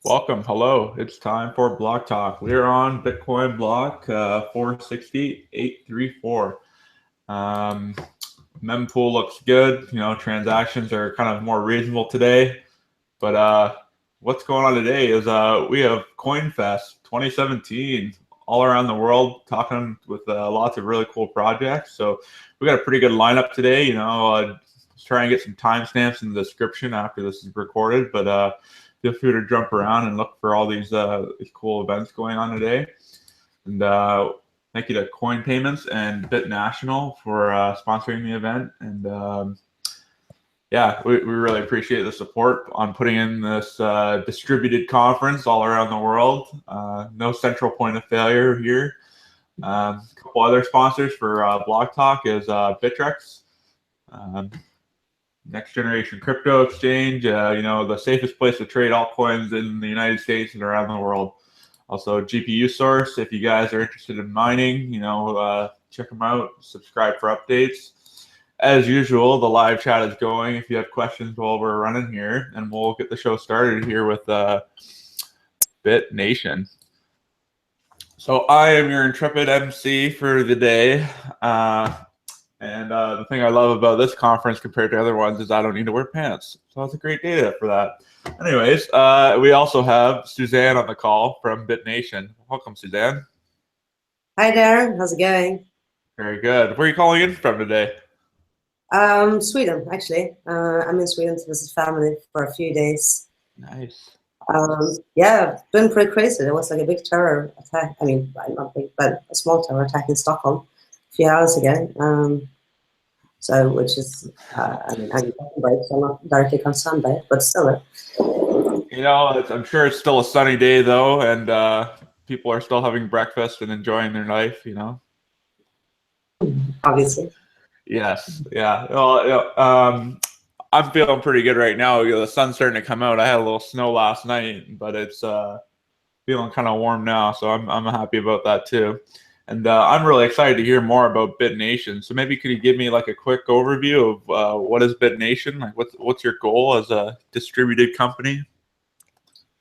Welcome. Hello. It's time for Blocktalk. We're on Bitcoin block 46834. Mempool looks good. Transactions are kind of more reasonable today. But what's going on today is we have CoinFest 2017 all around the world, talking with lots of really cool projects. So we got a pretty good lineup today. Let's try and get some timestamps in the description after this is recorded. But feel free to jump around and look for all these cool events going on today. And thank you to CoinPayments and BitNational for sponsoring the event. And yeah, we really appreciate the support on putting in this distributed conference all around the world. No central point of failure here. A couple other sponsors for Blocktalk is Bittrex. Next generation crypto exchange, the safest place to trade altcoins in the United States and around the world. Also GPU Source, if you guys are interested in mining, check them out, subscribe for updates. As usual, the live chat is going if you have questions while we're running here, and we'll get the show started here with BitNation. So I am your intrepid MC for the day. And the thing I love about this conference compared to other ones is I don't need to wear pants. So it's a great data for that. Anyways, we also have Susanne on the call from BitNation. Welcome, Susanne. Hi there. How's it going? Very good. Where are you calling in from today? Sweden, actually. I'm in Sweden to visit family for a few days. Nice. Yeah, been pretty crazy. There was like a big terror attack. I mean, not big, but a small terror attack in Stockholm a few hours ago. Which is, I'm taking breaks, so I'm not directly concerned by it, but still. I'm sure it's still a sunny day though, and people are still having breakfast and enjoying their life, Obviously. Yes, yeah. Well, I'm feeling pretty good right now. The sun's starting to come out. I had a little snow last night, but it's feeling kind of warm now, so I'm happy about that too. And I'm really excited to hear more about BitNation. So maybe could you give me like a quick overview of what is BitNation? Like what's your goal as a distributed company?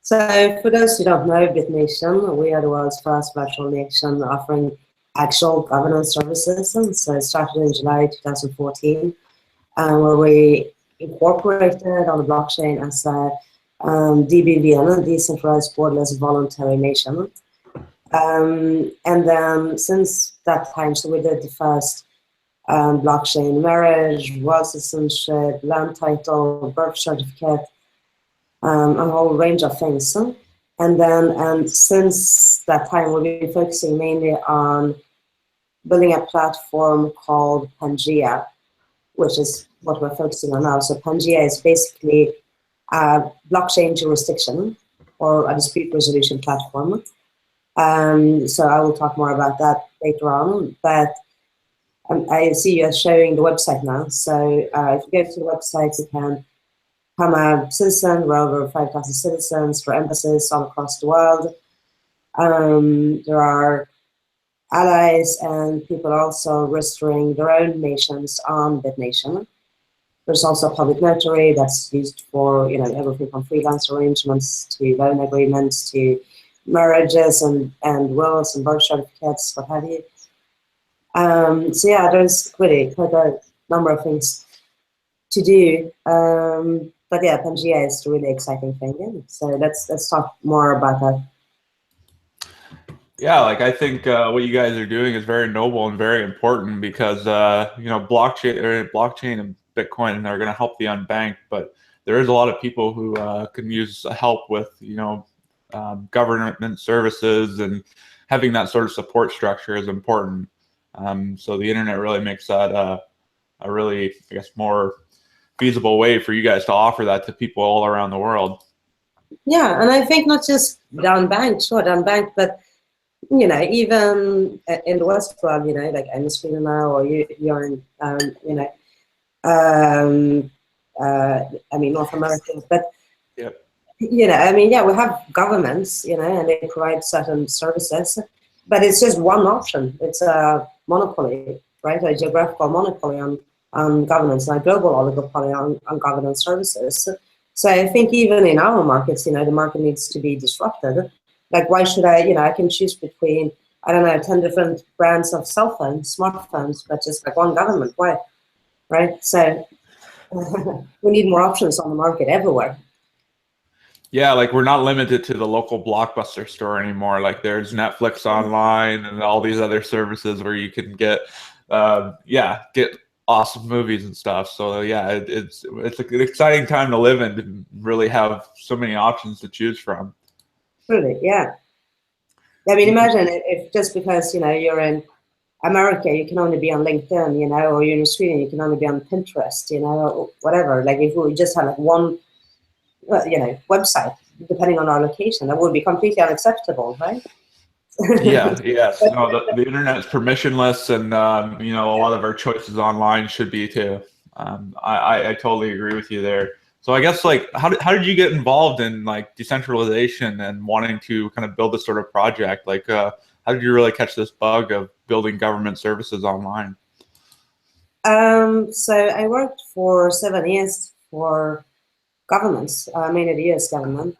So for those who don't know BitNation, we are the world's first virtual nation offering actual governance services. And so it started in July 2014, where we incorporated on the blockchain as a DBVN, decentralized borderless voluntary nation. And then since that time, so we did the first blockchain marriage, world citizenship, land title, birth certificate, a whole range of things. And since that time, we've been focusing mainly on building a platform called Pangea, which is what we're focusing on now. So Pangea is basically a blockchain jurisdiction or a dispute resolution platform. So I will talk more about that later on, but I see you are showing the website now. So if you go to the website, you can become a citizen. We're over 5,000 citizens for embassies all across the world. There are allies and people also registering their own nations on BitNation. There's also a public notary that's used for everything from freelance arrangements to loan agreements to marriages and wills and birth certificates, what have you. So yeah, there's really quite a number of things to do. But yeah, Pangea is a really exciting thing. So let's talk more about that. Yeah, I think what you guys are doing is very noble and very important because blockchain and Bitcoin are going to help the unbanked, but there is a lot of people who can use help with government services, and having that sort of support structure is important. So the internet really makes that a really, I guess, more feasible way for you guys to offer that to people all around the world. Yeah, and I think not just unbanked, but even in the West world, like I'm in Sweden now, or you're in, North America, but yep. We have governments, and they provide certain services, but it's just one option. It's a monopoly, right? A geographical monopoly on governance, and a global oligopoly on governance services. So I think even in our markets, the market needs to be disrupted. Like, why should I can choose between, I don't know, 10 different brands of cell phones, smartphones, but just like one government. Why? Right? So we need more options on the market everywhere. Yeah, like we're not limited to the local Blockbuster store anymore. Like there's Netflix online and all these other services where you can get, get awesome movies and stuff. So yeah, it's an exciting time to live in to really have so many options to choose from. Really, yeah. I mean, imagine if just because you're in America, you can only be on LinkedIn, or you're in Sweden, you can only be on Pinterest, or whatever. Like if we just had like one, website, depending on our location, that would be completely unacceptable, right? Yeah, yes. No, the internet's permissionless, and a lot of our choices online should be too. I totally agree with you there. So I guess like how did you get involved in like decentralization and wanting to kind of build this sort of project? Like how did you really catch this bug of building government services online? So I worked for 7 years for governments, mainly the US government,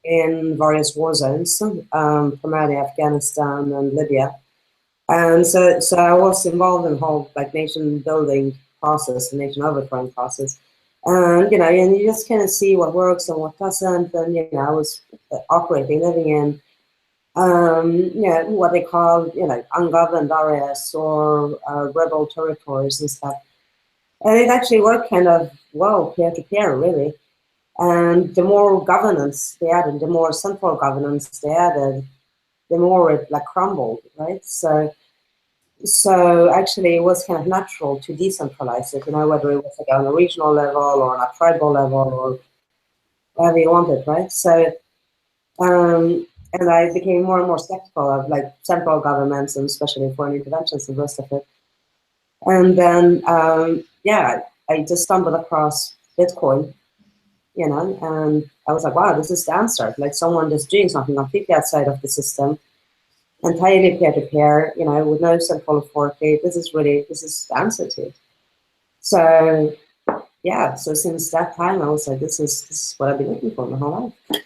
in various war zones, primarily Afghanistan and Libya. And so I was involved in the whole like nation building process, the nation overthrowing process. And and you just kind of see what works and what doesn't. And I was living in what they call ungoverned areas or rebel territories and stuff. And it actually worked kind of well peer to peer, really. And the more governance they added, the more central governance they added, the more it like crumbled, right? So actually, it was kind of natural to decentralize it, whether it was like on a regional level or on a tribal level or whatever you wanted, right? So, and I became more and more skeptical of like central governments and especially foreign interventions and the rest of it. And then, I just stumbled across Bitcoin, and I was like, wow, this is the answer. Like someone just doing something completely outside of the system, entirely peer-to-peer, with no central authority. This is the answer to it. So yeah, so since that time, I was like, this is what I've been looking for my whole life.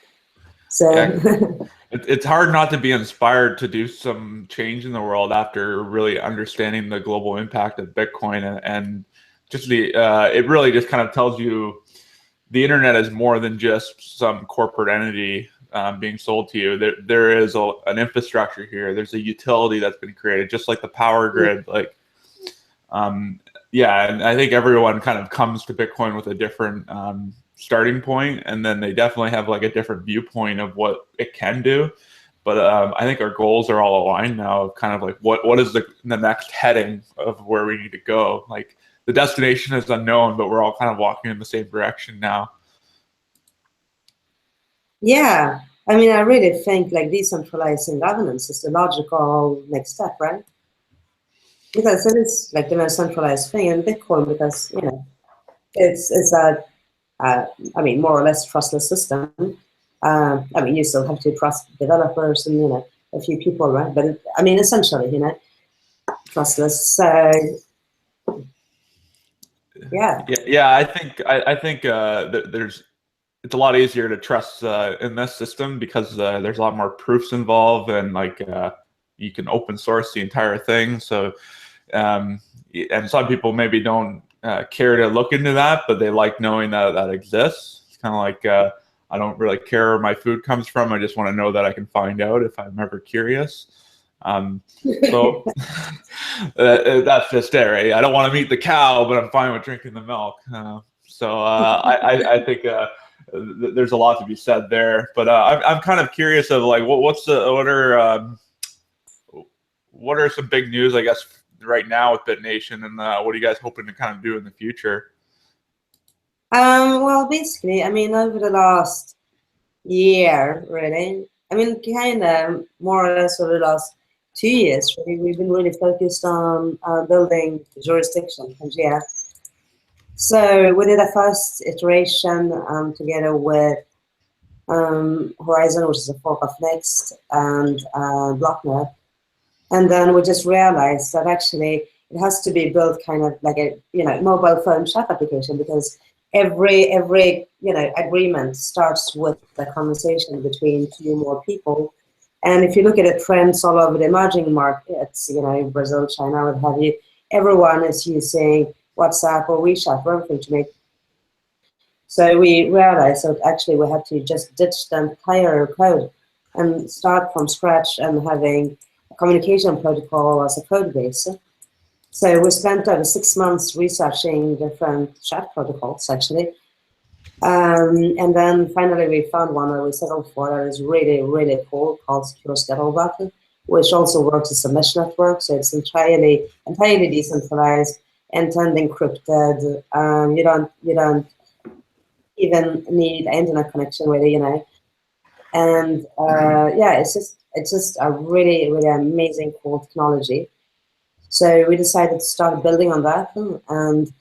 So Yeah. It's hard not to be inspired to do some change in the world after really understanding the global impact of Bitcoin and just it really just kind of tells you the internet is more than just some corporate entity being sold to you. There is an infrastructure here. There's a utility that's been created, just like the power grid. Like, and I think everyone kind of comes to Bitcoin with a different starting point, and then they definitely have like a different viewpoint of what it can do. But I think our goals are all aligned now of kind of like what is the next heading of where we need to go. Like the destination is unknown, but we're all kind of walking in the same direction now. yeah, I mean, I really think like decentralizing governance is the logical next step, right? Because it is like the most centralized thing in Bitcoin because it's a I mean, more or less trustless system. I mean, you still have to trust developers and a few people, right? But I mean, essentially, trustless. So yeah. Yeah. I think it's a lot easier to trust in this system because there's a lot more proofs involved and like you can open source the entire thing. So and some people maybe don't care to look into that, but they like knowing that exists. It's kind of like I don't really care where my food comes from. I just want to know that I can find out if I'm ever curious. So that's just it, right? I don't want to meet the cow, but I'm fine with drinking the milk. I think there's a lot to be said there. But I'm kind of curious of like what are some big news, I guess, right now with BitNation, and what are you guys hoping to kind of do in the future? Well, basically, I mean, over the last year, really, I mean, kind of more or less over the last 2 years, really, we've been really focused on building jurisdiction. And yeah, so we did a first iteration together with Horizon, which is a fork of Next, and Blocknet. And then we just realized that actually it has to be built kind of like a mobile phone chat application because every agreement starts with the conversation between two or more people. And if you look at the trends all over the emerging markets, Brazil, China, what have you, everyone is using WhatsApp or WeChat or anything to make. So we realized that actually we had to just ditch the entire code and start from scratch and having a communication protocol as a code base. So we spent over 6 months researching different chat protocols, actually. And then finally we found one that we settled for that is really, really cool, called Secure Scuttlebutt, which also works as a mesh network. So it's entirely decentralized, end-to-end encrypted. You don't even need an internet connection, really, And yeah, it's just a really, really amazing, cool technology. So we decided to start building on that and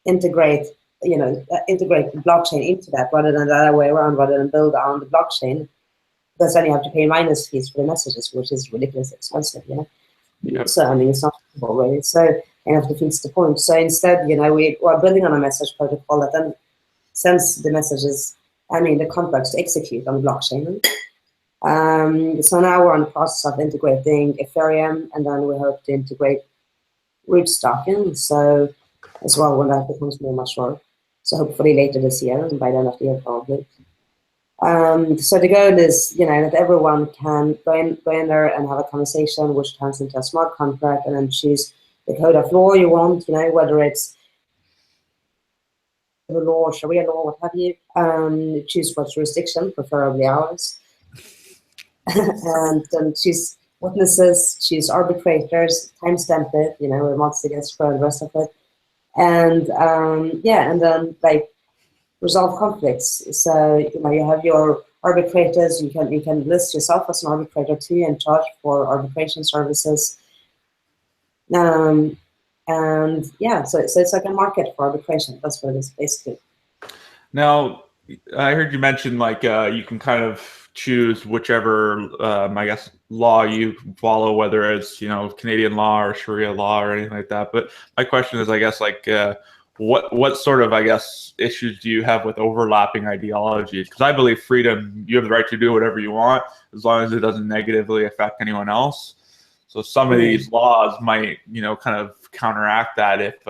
integrate blockchain into that rather than the other way around, rather than build on the blockchain, because then you have to pay minus fees for the messages, which is ridiculously expensive, Yep. So I mean, it's not possible, really. So and that defeats the point. So instead, we are building on a message protocol that then sends the messages, the contracts to execute on the blockchain. So now we're in the process of integrating Ethereum, and then we hope to integrate rootstocking. So as well, when that becomes more mature. So hopefully later this year, and by the end of the year probably. So the goal is, that everyone can go in there and have a conversation, which turns into a smart contract, and then choose the code of law you want, whether it's the law, Sharia law, what have you. Choose what jurisdiction, preferably ours. And then choose witnesses, choose arbitrators, timestamp it, once it gets for the rest of it. And and then resolve conflicts. So you have your arbitrators. You can list yourself as an arbitrator too and charge for arbitration services. And yeah, so it's like a market for arbitration. That's what it is basically. Now, I heard you mention you can kind of choose whichever I guess law you follow, whether it's Canadian law or Sharia law or anything like that. But my question is, I guess, what sort of, I guess, issues do you have with overlapping ideologies? Because I believe freedom, you have the right to do whatever you want as long as it doesn't negatively affect anyone else. So some of these laws might kind of counteract that if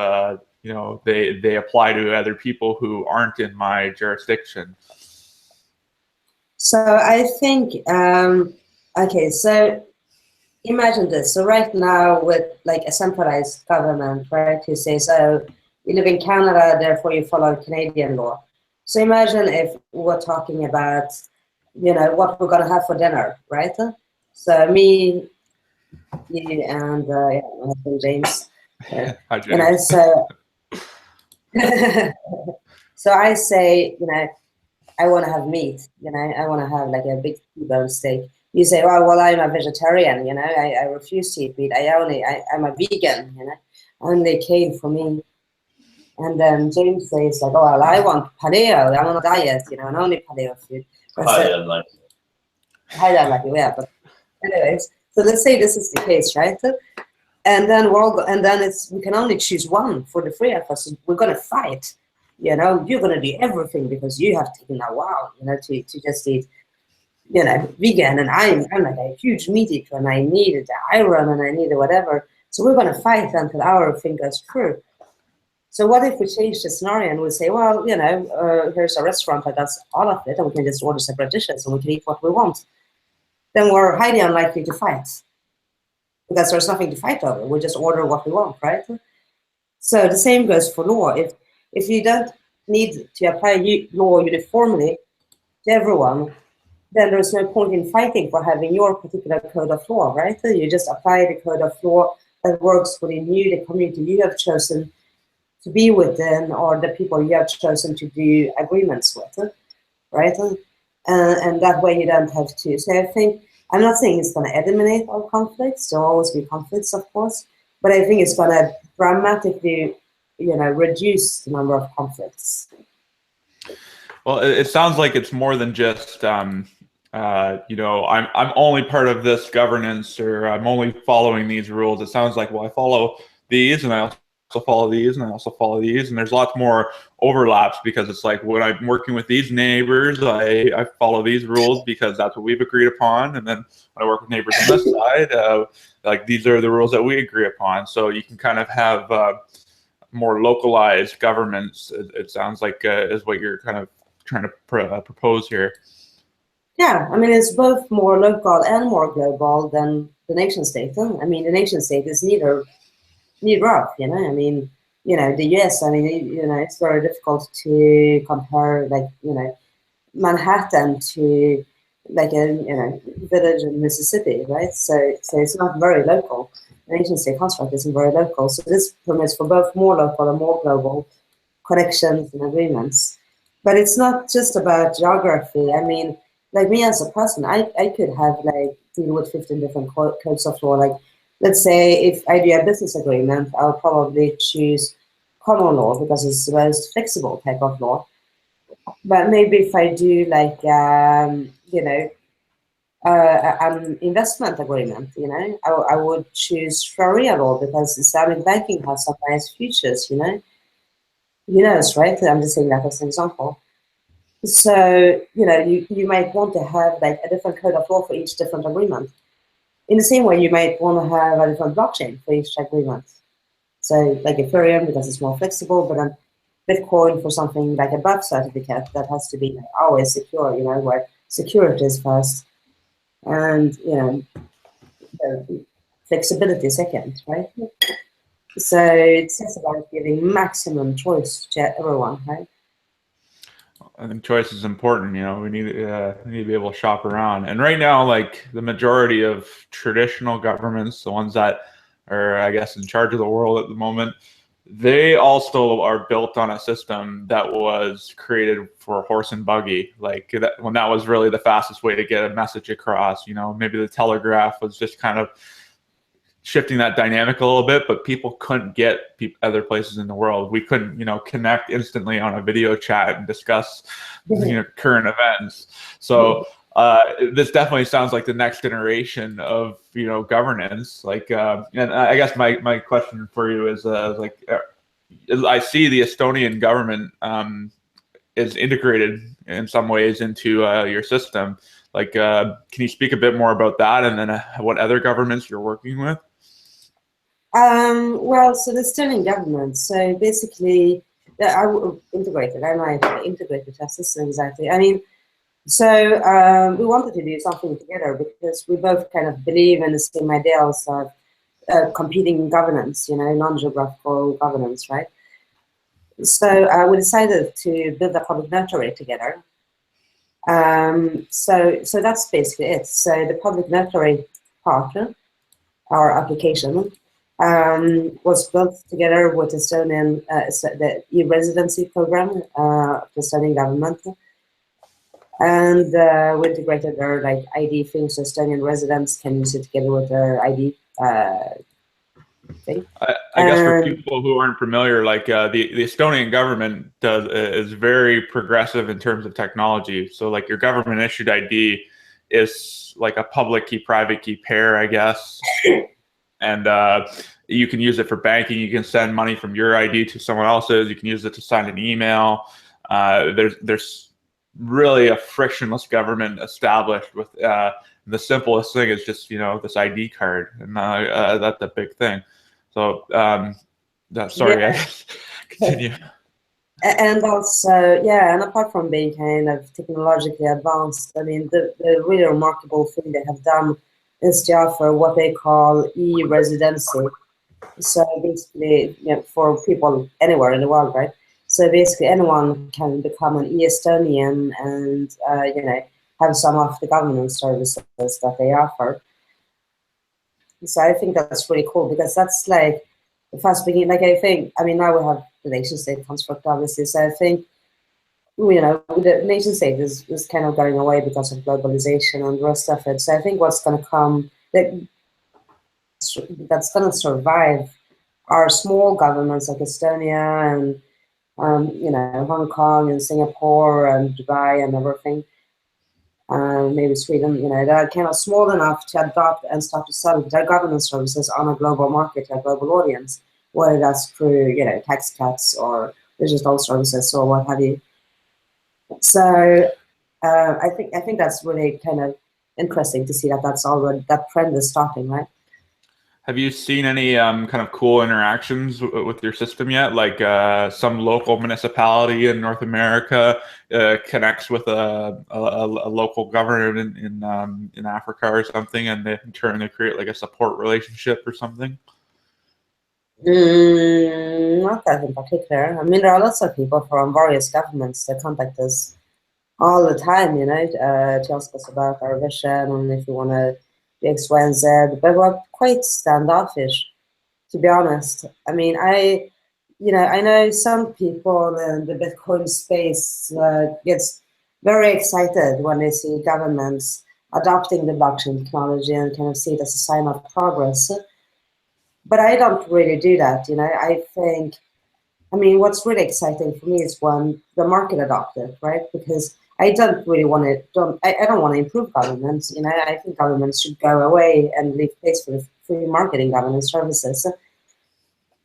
they apply to other people who aren't in my jurisdiction. So I think, okay, so imagine this. So right now with a centralized government, right, who says, oh, you live in Canada, therefore you follow Canadian law. So imagine if we're talking about, what we're going to have for dinner, right? So me, you, and my husband James. Hi, James. So so I say, I want to have meat, I want to have a big T-bone steak. You say, well, I'm a vegetarian, I refuse to eat meat. I'm a vegan, only came for me. And then James says oh, well, I want paleo, I'm on a diet, and only paleo food. I don't like it. I don't like it, yeah, but anyways, so let's say this is the case, right? And then we can only choose one for the three of us. We're gonna fight. You're gonna do everything because you have taken a while, to just eat, vegan, and I'm a huge meat eater, and I needed the iron, and I needed whatever. So we're gonna fight until our thing goes through. So what if we change the scenario and we say, well, here's a restaurant that does all of it, and we can just order separate dishes, and we can eat what we want. Then we're highly unlikely to fight, because there's nothing to fight over. We just order what we want, right? So the same goes for law. If you don't need to apply law uniformly to everyone, then there's no point in fighting for having your particular code of law, right? You just apply the code of law that works within you, the community you have chosen to be within, or the people you have chosen to do agreements with, right? And that way you don't have to. So I think, I'm not saying it's going to eliminate all conflicts. There will always be conflicts, of course, but I think it's going to dramatically, reduce the number of conflicts. Well, it sounds like it's more than just, I'm only part of this governance, or I'm only following these rules. It sounds like, well, I follow these, and I also follow these, and I also follow these, and there's lots more overlaps because it's like when I'm working with these neighbors, I follow these rules because that's what we've agreed upon, and then when I work with neighbors on this side, like these are the rules that we agree upon. So you can kind of have more localized governments. It sounds like is what you're kind of trying to propose here. Yeah, I mean, it's both more local and more global than the nation state. I mean, the nation state is neither of, you know. I mean, you know, the US, I mean, you know, it's very difficult to compare, like, you know, Manhattan to like a, you know, village in Mississippi, right? So it's not very local. The nation state construct isn't very local. So this permits for both more local and more global connections and agreements. But it's not just about geography. I mean, like me as a person, I could have like deal with 15 different codes of law. Like, let's say if I do a business agreement, I'll probably choose common law because it's the most flexible type of law. But maybe if I do like, you know, an investment agreement, you know, I would choose Sharia law because Islamic banking has some nice features, you know. You know, it's right. I'm just saying that as an example. So, you know, you might want to have like a different code of law for each different agreement. In the same way, you might want to have a different blockchain for each agreement. So, like Ethereum, because it's more flexible, but then Bitcoin for something like a birth certificate that has to be always secure, you know, where security is first and, you know, flexibility second, right? So it's just about giving maximum choice to everyone, right? I think choice is important. You know, we need to be able to shop around. And right now, like the majority of traditional governments, the ones that are, I guess, in charge of the world at the moment, they also are built on a system that was created for horse and buggy. Like that, when that was really the fastest way to get a message across. You know, maybe the telegraph was just kind of shifting that dynamic a little bit, but people couldn't get other places in the world. We couldn't, you know, connect instantly on a video chat and discuss, you know, current events. So this definitely sounds like the next generation of, you know, governance. Like, and I guess my question for you is like, I see the Estonian government is integrated in some ways into your system. Like, can you speak a bit more about that, and then what other governments you're working with? Well, so the Estonian government, so basically, I integrated, I might integrate the test system exactly. I mean, so we wanted to do something together because we both kind of believe in the same ideals of competing governance, you know, non-geographical governance, right? So we decided to build a public notary together. So that's basically it. So the public notary partner, our application, was built together with Estonian, the e-residency program of the Estonian government. And we integrated their like ID things, so Estonian residents can use it together with their ID thing. I guess for people who aren't familiar, like the Estonian government is very progressive in terms of technology. So like your government issued ID is like a public key, private key pair, I guess. And you can use it for banking. You can send money from your ID to someone else's. You can use it to sign an email. There's really a frictionless government established with the simplest thing is just, you know, this ID card, and that's a big thing. So sorry, Yeah. continue. And also, yeah, and apart from being kind of technologically advanced, I mean, the really remarkable thing they have done is to offer what they call e-residency. So basically, you know, for people anywhere in the world, right? So basically, anyone can become an e-Estonian and, you know, have some of the government services that they offer. So I think that's really cool because that's like the first beginning. Like I think, I mean, now we have the nation state construct, obviously. So I think, you know, the nation state is kind of going away because of globalization and the rest of it. So I think what's going to come, that's going to survive are small governments like Estonia and, you know, Hong Kong and Singapore and Dubai and everything. Maybe Sweden, you know, they're kind of small enough to adopt and start to sell their governance services on a global market, a global audience. whether that's through, you know, tax cuts or digital services or what have you. So I think that's really kind of interesting to see that that's already, that trend is starting, right? Have you seen any kind of cool interactions with your system yet? Like some local municipality in North America connects with a local government in Africa or something, and they, in turn they create like a support relationship or something? Not that in particular. I mean, there are lots of people from various governments that contact us all the time, you know, to ask us about our vision and if we want to do X, Y, and Z. But we're quite standoffish, to be honest. I mean, I know some people in the Bitcoin space gets very excited when they see governments adopting the blockchain technology and kind of see it as a sign of progress. But I don't really do that, you know. I mean, what's really exciting for me is when the market adopts it, right? Because I don't really want to, I don't want to improve governments, you know. I think governments should go away and leave place for the free marketing governance services.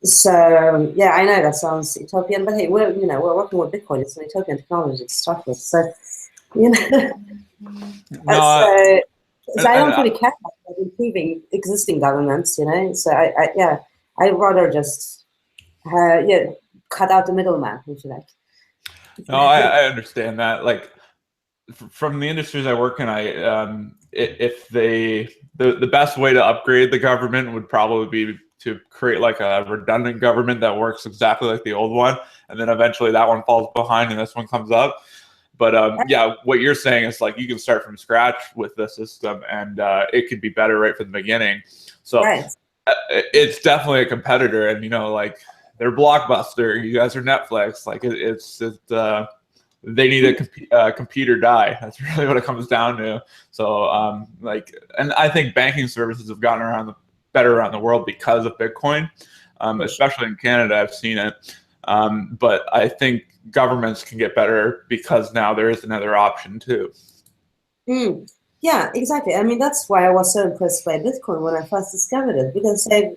So yeah, I know that sounds utopian, but hey, we're working with Bitcoin. It's an utopian technology to start with. So you know, No, so I don't really care about improving existing governments, you know. So I'd rather just cut out the middleman, if you like. no, I understand that. Like from the industries I work in, if the best way to upgrade the government would probably be to create like a redundant government that works exactly like the old one, and then eventually that one falls behind and this one comes up. But yeah, what you're saying is like you can start from scratch with the system, and it could be better right from the beginning. So Right. it's definitely a competitor, and you know, like they're Blockbuster, you guys are Netflix. Like they need to compete or die. That's really what it comes down to. So like, and I think banking services have gotten better around the world because of Bitcoin, especially in Canada. I've seen it. But I think governments can get better because now there is another option too. Yeah, exactly. I mean, that's why I was so impressed by Bitcoin when I first discovered it, because I've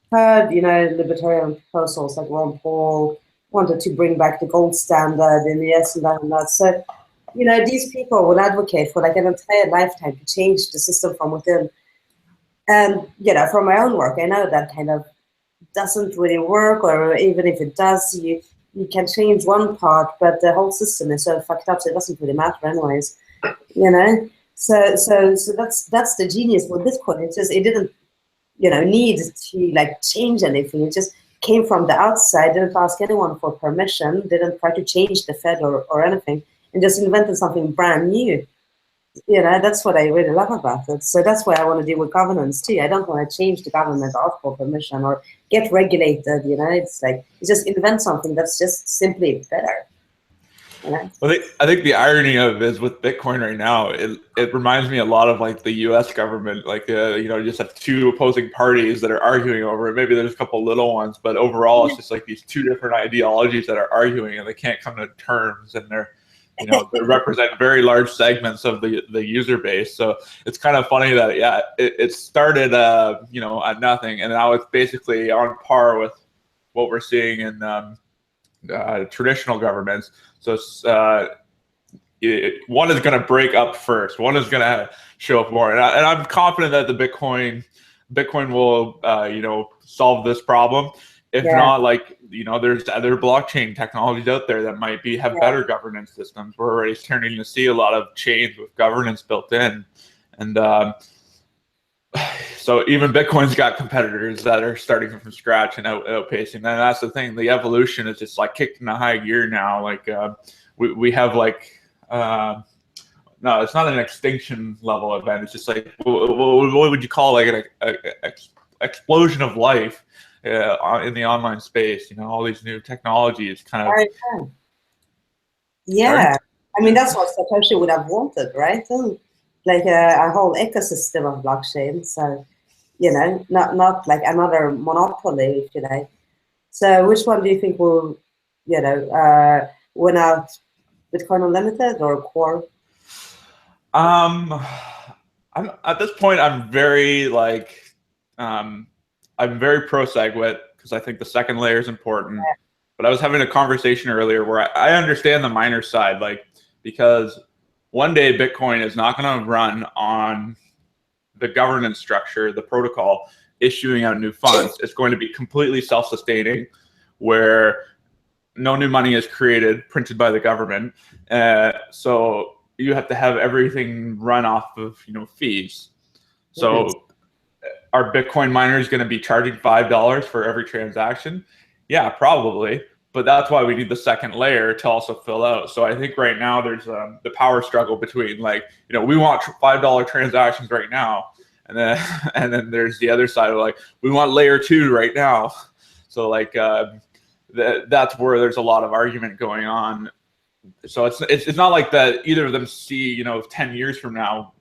heard, you know, libertarian proposals like Ron Paul wanted to bring back the gold standard in the US and that and that. So, you know, these people will advocate for like an entire lifetime to change the system from within. And, you know, from my own work, I know that kind of doesn't really work, or even if it does, you can change one part, but the whole system is so fucked up, so it doesn't really matter anyways, you know. So that's the genius with Bitcoin. It's just it didn't, you know, need to like change anything. It just came from the outside, didn't ask anyone for permission, didn't try to change the Fed or anything, and just invented something brand new. You know, that's what I really love about it. So that's why I want to deal with governance too. I don't want to change the government or ask for permission or get regulated. You know, it's like you just invent something that's just simply better. You know? Well, I think the irony of it is with Bitcoin right now, it reminds me a lot of like the U.S. government. Like, you know, you just have two opposing parties that are arguing over it. Maybe there's a couple little ones, but overall, it's just like these two different ideologies that are arguing and they can't come to terms. And they represent very large segments of the user base. So it's kind of funny that yeah, it started at nothing, and now it's basically on par with what we're seeing in traditional governments. So one is going to break up first. One is going to show up more, and I'm confident that the Bitcoin will solve this problem. If not, like there's other blockchain technologies out there that might have better governance systems. We're already starting to see a lot of chains with governance built in, and so even Bitcoin's got competitors that are starting from scratch and outpacing. And that's the thing. The evolution is just like kicked into high gear now. Like we have like no, it's not an extinction level event. It's just like what would you call like an explosion of life in the online space? All these new technologies kind of. Yeah, I mean that's what Satoshi would have wanted, right? Like a whole ecosystem of blockchain. So not like another monopoly, if you like. So which one do you think will win out, Bitcoin Unlimited or Core? I'm at this point I'm very I'm very pro SegWit because I think the second layer is important. But I was having a conversation earlier where I understand the miner side, like, because one day Bitcoin is not going to run on the governance structure, the protocol issuing out new funds. It's going to be completely self-sustaining, where no new money is created, printed by the government. So you have to have everything run off of, you know, fees. So are Bitcoin miners going to be charging $5 for every transaction? Yeah, probably. But that's why we need the second layer to also fill out. So I think right now there's the power struggle between, like, you know, we want $5 transactions right now, and then there's the other side of, like, we want layer 2 right now. So like that's where there's a lot of argument going on. So it's not like that either of them see, you know, 10 years from now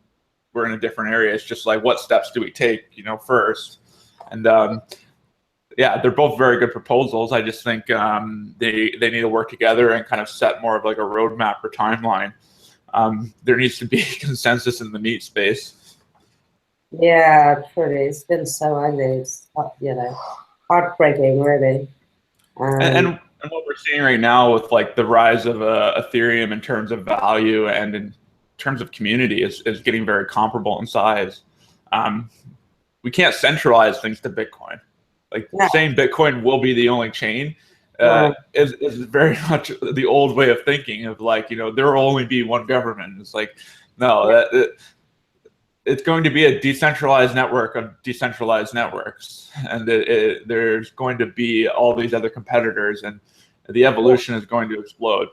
we're in a different area. It's just like, what steps do we take, you know, first? And yeah, they're both very good proposals. I just think they need to work together and kind of set more of like a roadmap or timeline. There needs to be consensus in the meat space. Yeah, pretty. It's been so ugly. It's, you know, heartbreaking, really. And what we're seeing right now with like the rise of Ethereum in terms of value and in terms of community is getting very comparable in size. We can't centralize things to Bitcoin. Like saying Bitcoin will be the only chain is very much the old way of thinking of, like, you know, there will only be one government. It's like, no, it's going to be a decentralized network of decentralized networks, and there's going to be all these other competitors, and the evolution is going to explode.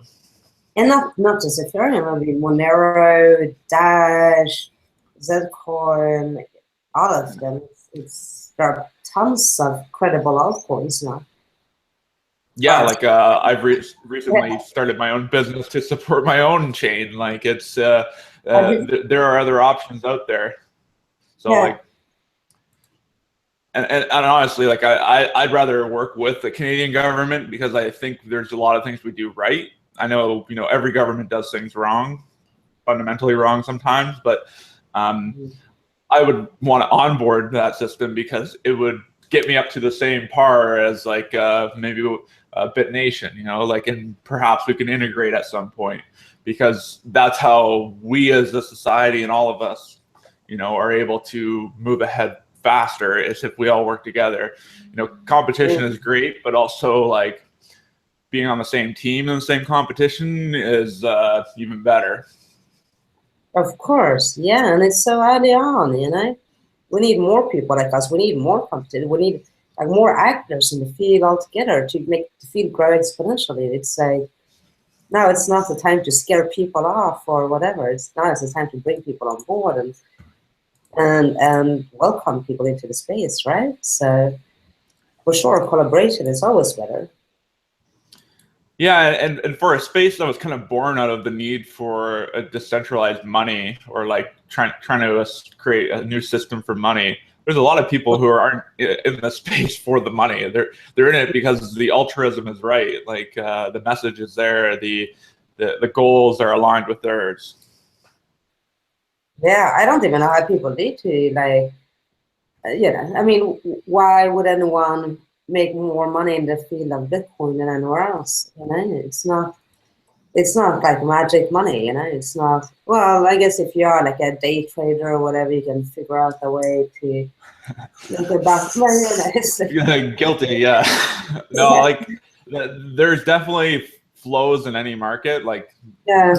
And not just Ethereum, I mean, Monero, Dash, Zcoin, all of them. There are tons of credible altcoins now. Yeah, like I've recently started my own business to support my own chain. Like it's there are other options out there. So like, and honestly, like I'd rather work with the Canadian government, because I think there's a lot of things we do right. I know, you know, every government does things wrong, fundamentally wrong sometimes, but I would want to onboard that system because it would get me up to the same par as like maybe BitNation, you know, like, and perhaps we can integrate at some point, because that's how we as a society and all of us, you know, are able to move ahead faster, is if we all work together. You know, competition is great, but also like being on the same team in the same competition is even better. Of course, yeah, and it's so early on, you know. We need more people like us. We need more competition. We need like more actors in the field altogether to make the field grow exponentially. It's like, now it's not the time to scare people off or whatever. It's the time to bring people on board and welcome people into the space, right? So for sure, collaboration is always better. Yeah, and for a space that was kind of born out of the need for a decentralized money, or like trying to create a new system for money, there's a lot of people who aren't in the space for the money. They're in it because the altruism is right. Like the message is there, the goals are aligned with theirs. Yeah, I don't even know how people do to, like, you know, I mean, why would anyone make more money in the field of Bitcoin than anywhere else? You know, it's not like magic money, you know. It's not, well, I guess if you are like a day trader or whatever, you can figure out a way to make a buck. Yeah, guilty, yeah. No, like there's definitely flows in any market. Like, yeah,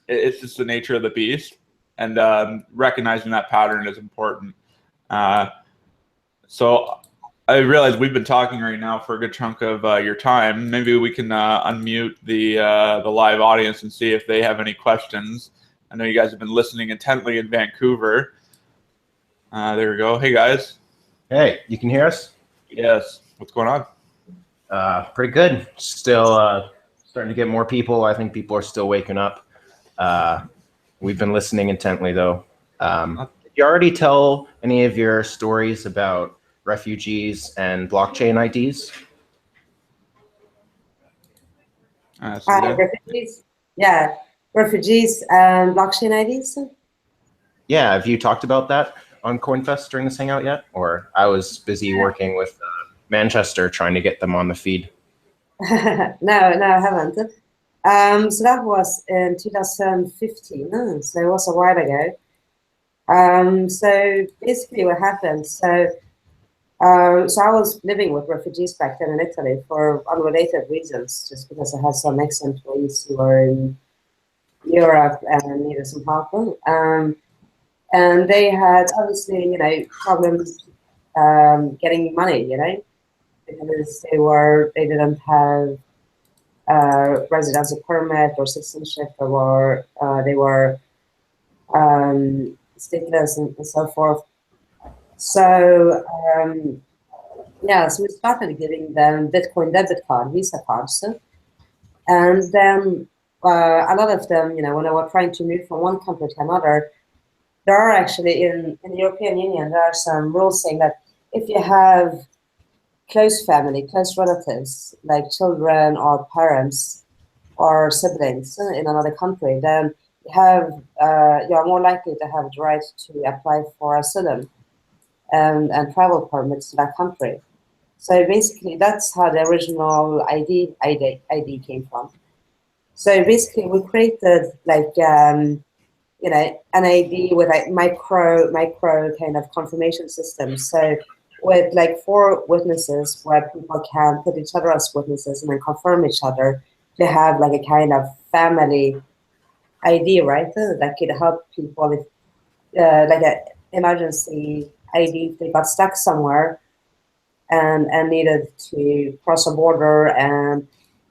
it's just the nature of the beast, and recognizing that pattern is important. So I realize we've been talking right now for a good chunk of your time. Maybe we can unmute the live audience and see if they have any questions. I know you guys have been listening intently in Vancouver. There we go. Hey, guys. Hey, you can hear us? Yes. What's going on? Pretty good. Still starting to get more people. I think people are still waking up. We've been listening intently, though. Did you already tell any of your stories about refugees and blockchain IDs? refugees, yeah, refugees and blockchain IDs. Yeah, have you talked about that on CoinFest during this hangout yet? Or I was busy working with Manchester trying to get them on the feed? No, I haven't. So that was in 2015, so it was a while ago. So basically what happened, so I was living with refugees back then in Italy for unrelated reasons, just because I had some ex-employees who were in Europe and needed some help. And they had obviously, problems getting money, because they didn't have residency permit or citizenship, or they were stateless and so forth. So so we started giving them Bitcoin debit card, Visa cards, and then a lot of them, when they were trying to move from one country to another, there are actually in the European Union there are some rules saying that if you have close family, close relatives, like children or parents or siblings in another country, then you are more likely to have the right to apply for asylum and travel permits to that country. So basically, that's how the original ID came from. So basically, we created an ID with like micro kind of confirmation system. So with like 4 witnesses where people can put each other as witnesses and then confirm each other to have like a kind of family ID, right? That could help people if like an emergency ID if they got stuck somewhere and needed to cross a border and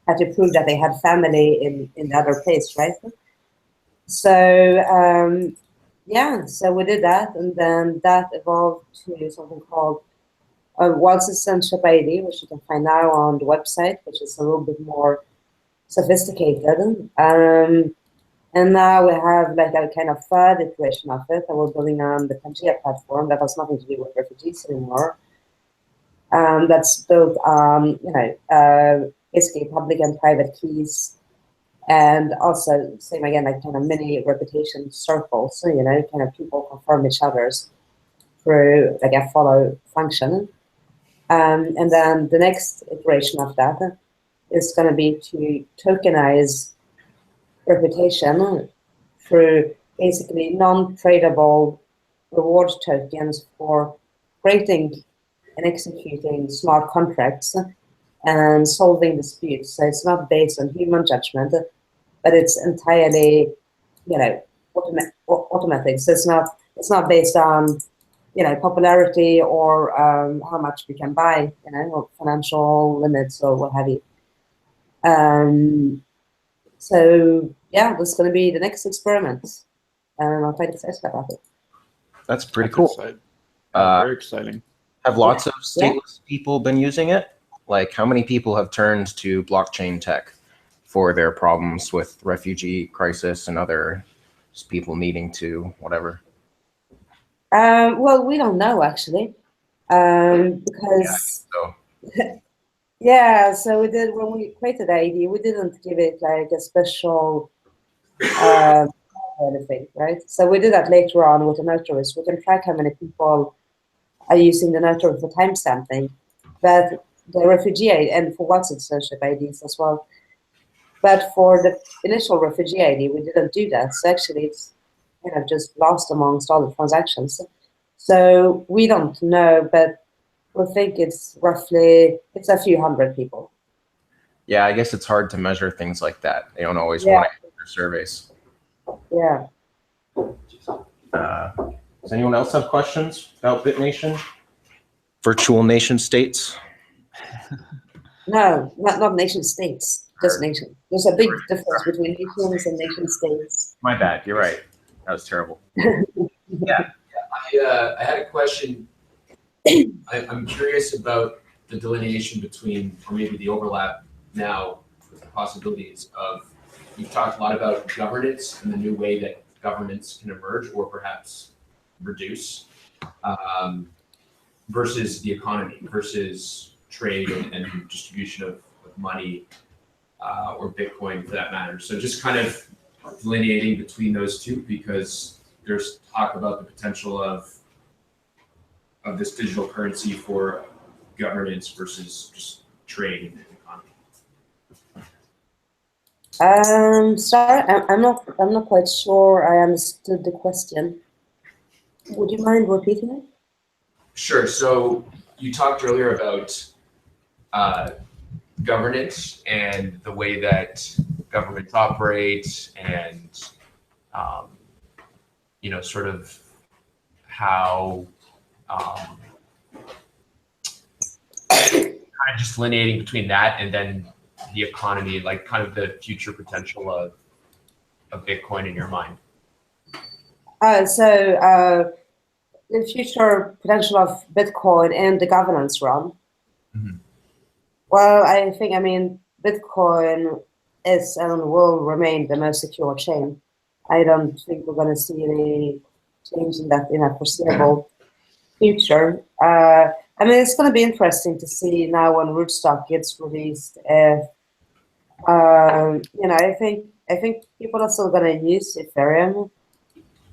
had to prove that they had family in the other place, right? So so we did that, and then that evolved to something called a World Citizenship ID, which you can find now on the website, which is a little bit more sophisticated. And now we have like a kind of third iteration of it that we're building on the Pangea platform that has nothing to do with refugees anymore. That's built on, basically public and private keys, and also same again, like kind of mini reputation circles. So, kind of people confirm each other's through like a follow function. And then the next iteration of that is going to be to tokenize reputation through basically non-tradable reward tokens for creating and executing smart contracts and solving disputes. So it's not based on human judgment, but it's entirely, automatic. So it's not based on, popularity or how much we can buy, or financial limits or what have you. So yeah, this is going to be the next experiment, and I'm quite excited about it. That's pretty cool. Very exciting. Have lots of stateless people been using it? Like, how many people have turned to blockchain tech for their problems with refugee crisis and other people needing to whatever? Well, we don't know actually, because so we did when we created the ID, we didn't give it like a special anything, right? So we did that later on with the notaries. We can track how many people are using the notary for timestamping, but the refugee ID and for World Citizenship IDs as well. But for the initial refugee ID, we didn't do that. So actually, it's just lost amongst all the transactions. So we don't know, but we think it's a few hundred people. Yeah, I guess it's hard to measure things like that. They don't always want to answer surveys. Yeah. Does anyone else have questions about BitNation? Virtual nation states? No, not nation states, just nation. There's a big difference between nations and nation states. My bad, you're right. That was terrible. Yeah, I had a question. I'm curious about the delineation between, or maybe the overlap now with the possibilities of, you've talked a lot about governance and the new way that governance can emerge or perhaps reduce versus the economy, versus trade and distribution of money or Bitcoin for that matter. So just kind of delineating between those two, because there's talk about the potential of this digital currency for governance versus just trade and economy? Sorry, I'm not quite sure I understood the question. Would you mind repeating it? Sure. So you talked earlier about governance and the way that governments operate, and sort of how kind of just delineating between that and then the economy, like kind of the future potential of Bitcoin in your mind. The future potential of Bitcoin and the governance realm. Mm-hmm. Well, I mean, Bitcoin is and will remain the most secure chain. I don't think we're going to see any change in that in a foreseeable future. I mean, it's going to be interesting to see now when Rootstock gets released. If I think people are still going to use Ethereum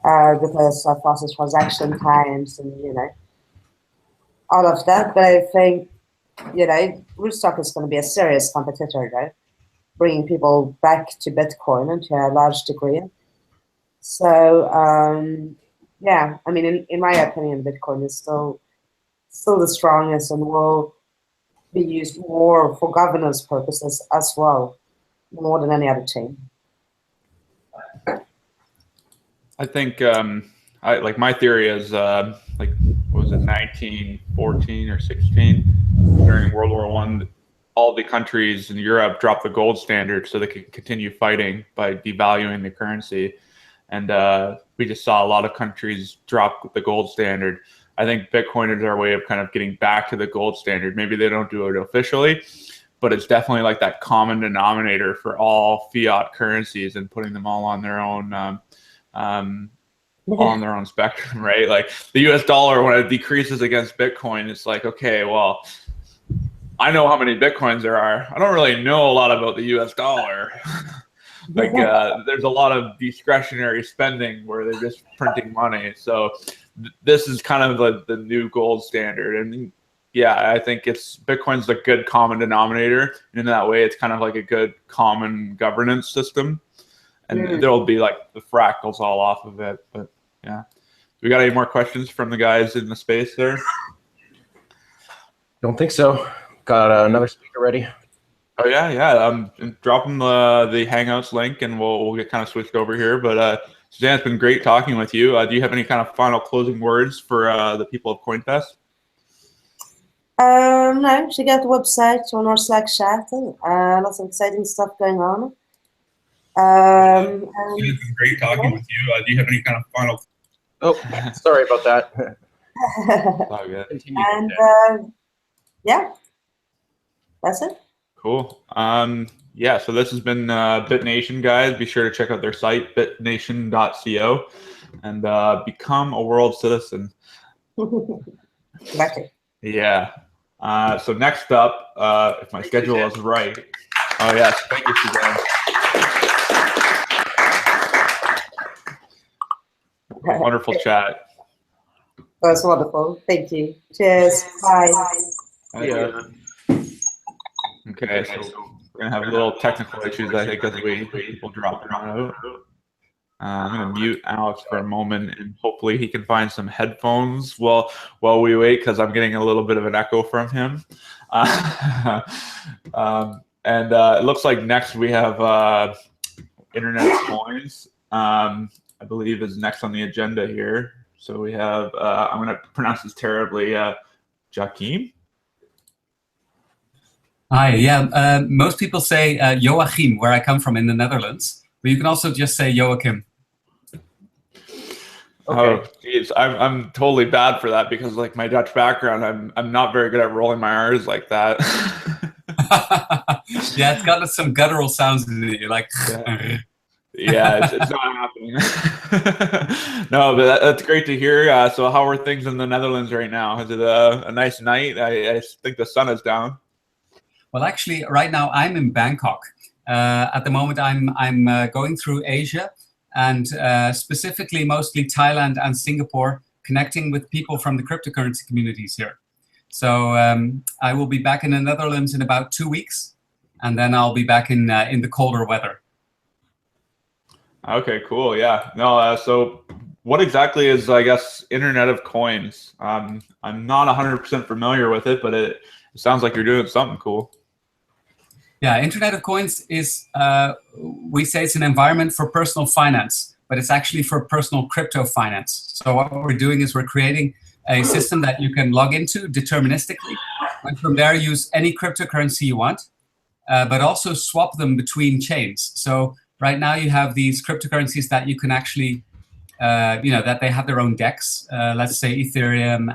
because of faster transaction times and all of that. But I think Rootstock is going to be a serious competitor, though, bringing people back to Bitcoin to a large degree. So yeah, I mean, in my opinion, Bitcoin is still the strongest and will be used more for governance purposes as well, more than any other chain. I think like my theory is like, what was it, 1914 or 16 during World War I, all the countries in Europe dropped the gold standard so they could continue fighting by devaluing the currency, and we just saw a lot of countries drop the gold standard. I think Bitcoin is our way of kind of getting back to the gold standard. Maybe they don't do it officially, but it's definitely like that common denominator for all fiat currencies and putting them all on their own on their own spectrum, right? Like the US dollar, when it decreases against Bitcoin, it's like, okay, well, I know how many Bitcoins there are. I don't really know a lot about the US dollar. Like there's a lot of discretionary spending where they're just printing money. So this is kind of the new gold standard. And yeah, I think Bitcoin's a good common denominator. And in that way, it's kind of like a good common governance system. And there'll be like the fractals all off of it. But yeah. We got any more questions from the guys in the space there? Don't think so. Got another speaker ready. Oh yeah. Drop them the Hangouts link, and we'll get kind of switched over here. But Susanne, it's been great talking with you. Do you have any kind of final closing words for the people of CoinFest? No, check out the website on our Slack chat. Lots of exciting stuff going on. It's been great talking with you. Do you have any kind of final? Oh, sorry about that. Oh, good. And yeah, that's it. Cool. Yeah, so this has been BitNation, guys. Be sure to check out their site, bitnation.co, and become a world citizen. Exactly. Yeah. So next up, if my schedule is right. Oh, yes. Thank you, Susanne. Wonderful chat. That's wonderful. Thank you. Cheers. Bye. Yeah. Okay, so we're going to have a little technical issues, I think, as people drop them out. I'm going to mute Alex for a moment, and hopefully he can find some headphones while we wait, because I'm getting a little bit of an echo from him. And it looks like next we have Internet Coins, I believe is next on the agenda here. So we have, I'm going to pronounce this terribly, Joachim? Hi, yeah. Most people say Joachim, where I come from in the Netherlands, but you can also just say Joachim. Okay. Oh, geez, I'm totally bad for that, because like my Dutch background, I'm not very good at rolling my R's like that. Yeah, it's got some guttural sounds in it. You're like, yeah, it's not happening. No, but that's great to hear. So how are things in the Netherlands right now? Is it a nice night? I think the sun is down. Well, actually, right now I'm in Bangkok. At the moment, I'm going through Asia, and specifically mostly Thailand and Singapore, connecting with people from the cryptocurrency communities here. So I will be back in the Netherlands in about 2 weeks, and then I'll be back in the colder weather. Okay, cool. Yeah. No. So, what exactly is, I guess, Internet of Coins? I'm not 100% familiar with it, but it sounds like you're doing something cool. Yeah, Internet of Coins is, we say it's an environment for personal finance, but it's actually for personal crypto finance. So what we're doing is we're creating a system that you can log into deterministically, and from there use any cryptocurrency you want, but also swap them between chains. So right now you have these cryptocurrencies that you can actually, that they have their own DEX, let's say Ethereum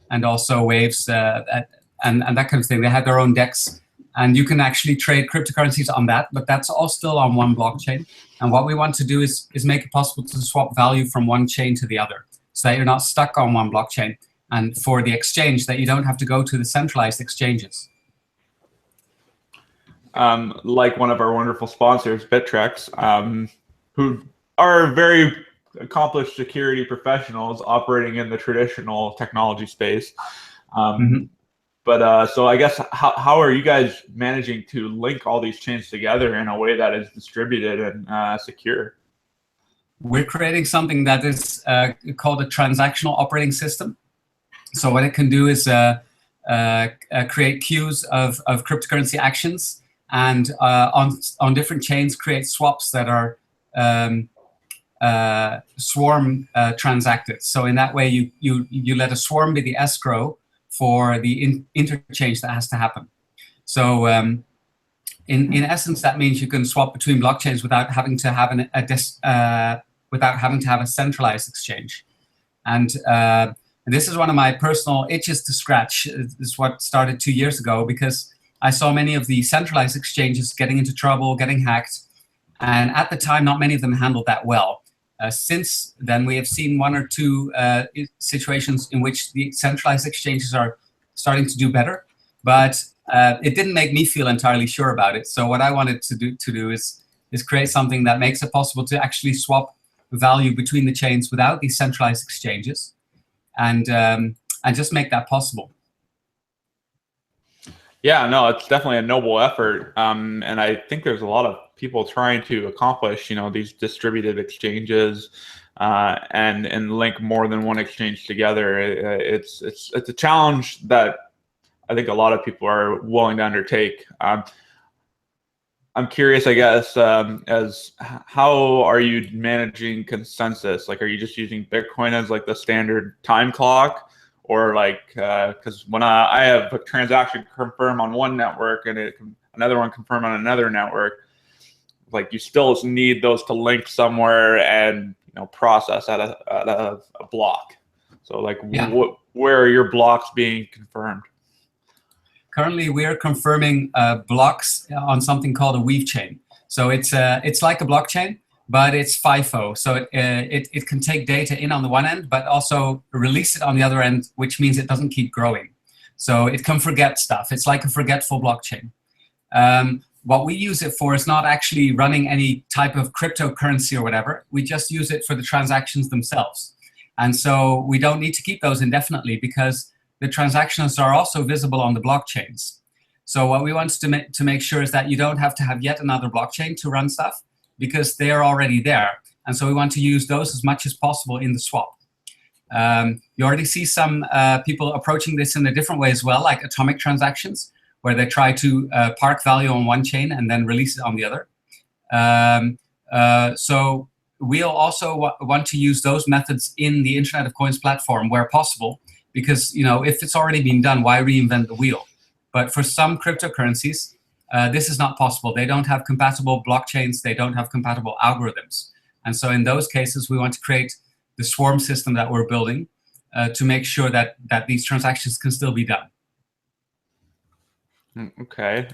and also Waves and that kind of thing. They have their own DEX. And you can actually trade cryptocurrencies on that, but that's all still on one blockchain. And what we want to do is make it possible to swap value from one chain to the other, so that you're not stuck on one blockchain. And for the exchange, that you don't have to go to the centralized exchanges. Like one of our wonderful sponsors, Bittrex, who are very accomplished security professionals operating in the traditional technology space. But so I guess how are you guys managing to link all these chains together in a way that is distributed and secure? We're creating something that is called a transactional operating system. So what it can do is create queues of cryptocurrency actions, and on different chains create swaps that are swarm transacted. So in that way, you let a swarm be the escrow for the interchange that has to happen. So in essence, that means you can swap between blockchains without having to have a centralized exchange. And this is one of my personal itches to scratch. This is what started 2 years ago, because I saw many of the centralized exchanges getting into trouble, getting hacked, and at the time, not many of them handled that well. Since then, we have seen 1 or 2 situations in which the centralized exchanges are starting to do better, but it didn't make me feel entirely sure about it. So what I wanted to do is create something that makes it possible to actually swap value between the chains without these centralized exchanges, and just make that possible. Yeah, no, it's definitely a noble effort, and I think there's a lot of people trying to accomplish, these distributed exchanges and link more than one exchange together. It's a challenge that I think a lot of people are willing to undertake. I'm curious, I guess, as how are you managing consensus? Like, are you just using Bitcoin as like the standard time clock? Or like, because when I have a transaction confirm on one network and another one confirm on another network, like you still need those to link somewhere and process at a block. So like, where are your blocks being confirmed? Currently, we are confirming blocks on something called a weave chain. So it's like a blockchain, but it's FIFO. So it can take data in on the one end, but also release it on the other end, which means it doesn't keep growing. So it can forget stuff. It's like a forgetful blockchain. What we use it for is not actually running any type of cryptocurrency or whatever. We just use it for the transactions themselves. And so we don't need to keep those indefinitely, because the transactions are also visible on the blockchains. So what we want to make sure is that you don't have to have yet another blockchain to run stuff, because they are already there. And so we want to use those as much as possible in the swap. You already see some people approaching this in a different way as well, like atomic transactions, where they try to park value on one chain and then release it on the other. So we'll also want to use those methods in the Internet of Coins platform where possible, because if it's already been done, why reinvent the wheel? But for some cryptocurrencies, this is not possible. They don't have compatible blockchains. They don't have compatible algorithms. And so in those cases, we want to create the swarm system that we're building to make sure that these transactions can still be done. Okay.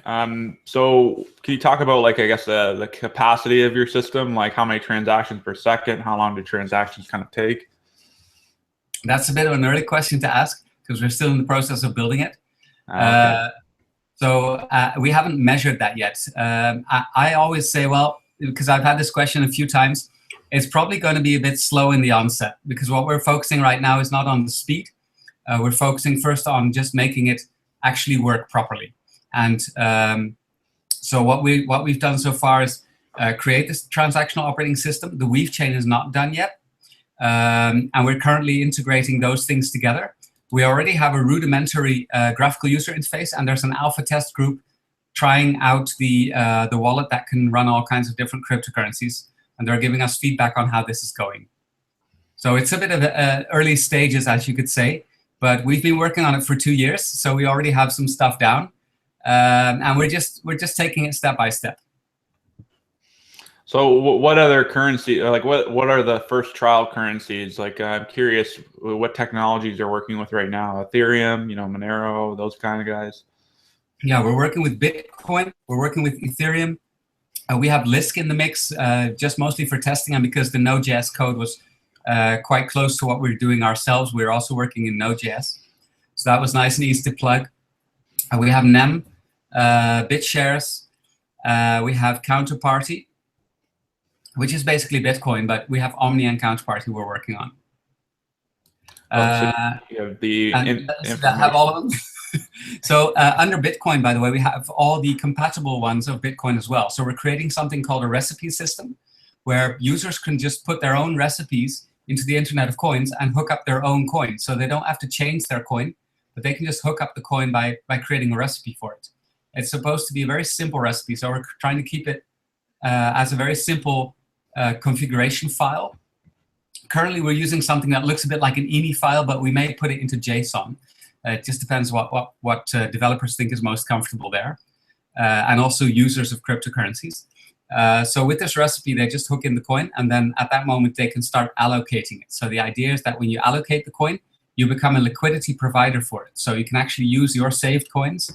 So can you talk about, like, I guess the capacity of your system, like how many transactions per second, how long do transactions kind of take? That's a bit of an early question to ask, because we're still in the process of building it. Okay. So we haven't measured that yet. I always say, well, because I've had this question a few times, it's probably going to be a bit slow in the onset, because what we're focusing right now is not on the speed, we're focusing first on just making it actually work properly. And so what we've done so far is create this transactional operating system. The weave chain is not done yet, and we're currently integrating those things together. We already have a rudimentary graphical user interface, and there's an alpha test group trying out the wallet that can run all kinds of different cryptocurrencies, and they're giving us feedback on how this is going. So it's a bit of early stages, as you could say, but we've been working on it for 2 years, so we already have some stuff down, and we're just taking it step by step. So what other currency, like what are the first trial currencies? Like I'm curious what technologies you're working with right now. Ethereum, Monero, those kind of guys. Yeah, we're working with Bitcoin. We're working with Ethereum. We have Lisk in the mix, just mostly for testing, and because the Node.js code was quite close to what we're doing ourselves, we're also working in Node.js. So that was nice and easy to plug. We have NEM, BitShares. We have Counterparty, which is basically Bitcoin, but we have Omni and Counterparty we're working on. So you have the that have all of them. So under Bitcoin, by the way, we have all the compatible ones of Bitcoin as well. So we're creating something called a recipe system, where users can just put their own recipes into the Internet of Coins and hook up their own coin. So they don't have to change their coin, but they can just hook up the coin by creating a recipe for it. It's supposed to be a very simple recipe, so we're trying to keep it as a very simple configuration file. Currently, we're using something that looks a bit like an INI file, but we may put it into JSON. It just depends what developers think is most comfortable there, and also users of cryptocurrencies. So with this recipe, they just hook in the coin, and then at that moment, they can start allocating it. So the idea is that when you allocate the coin, you become a liquidity provider for it. So you can actually use your saved coins,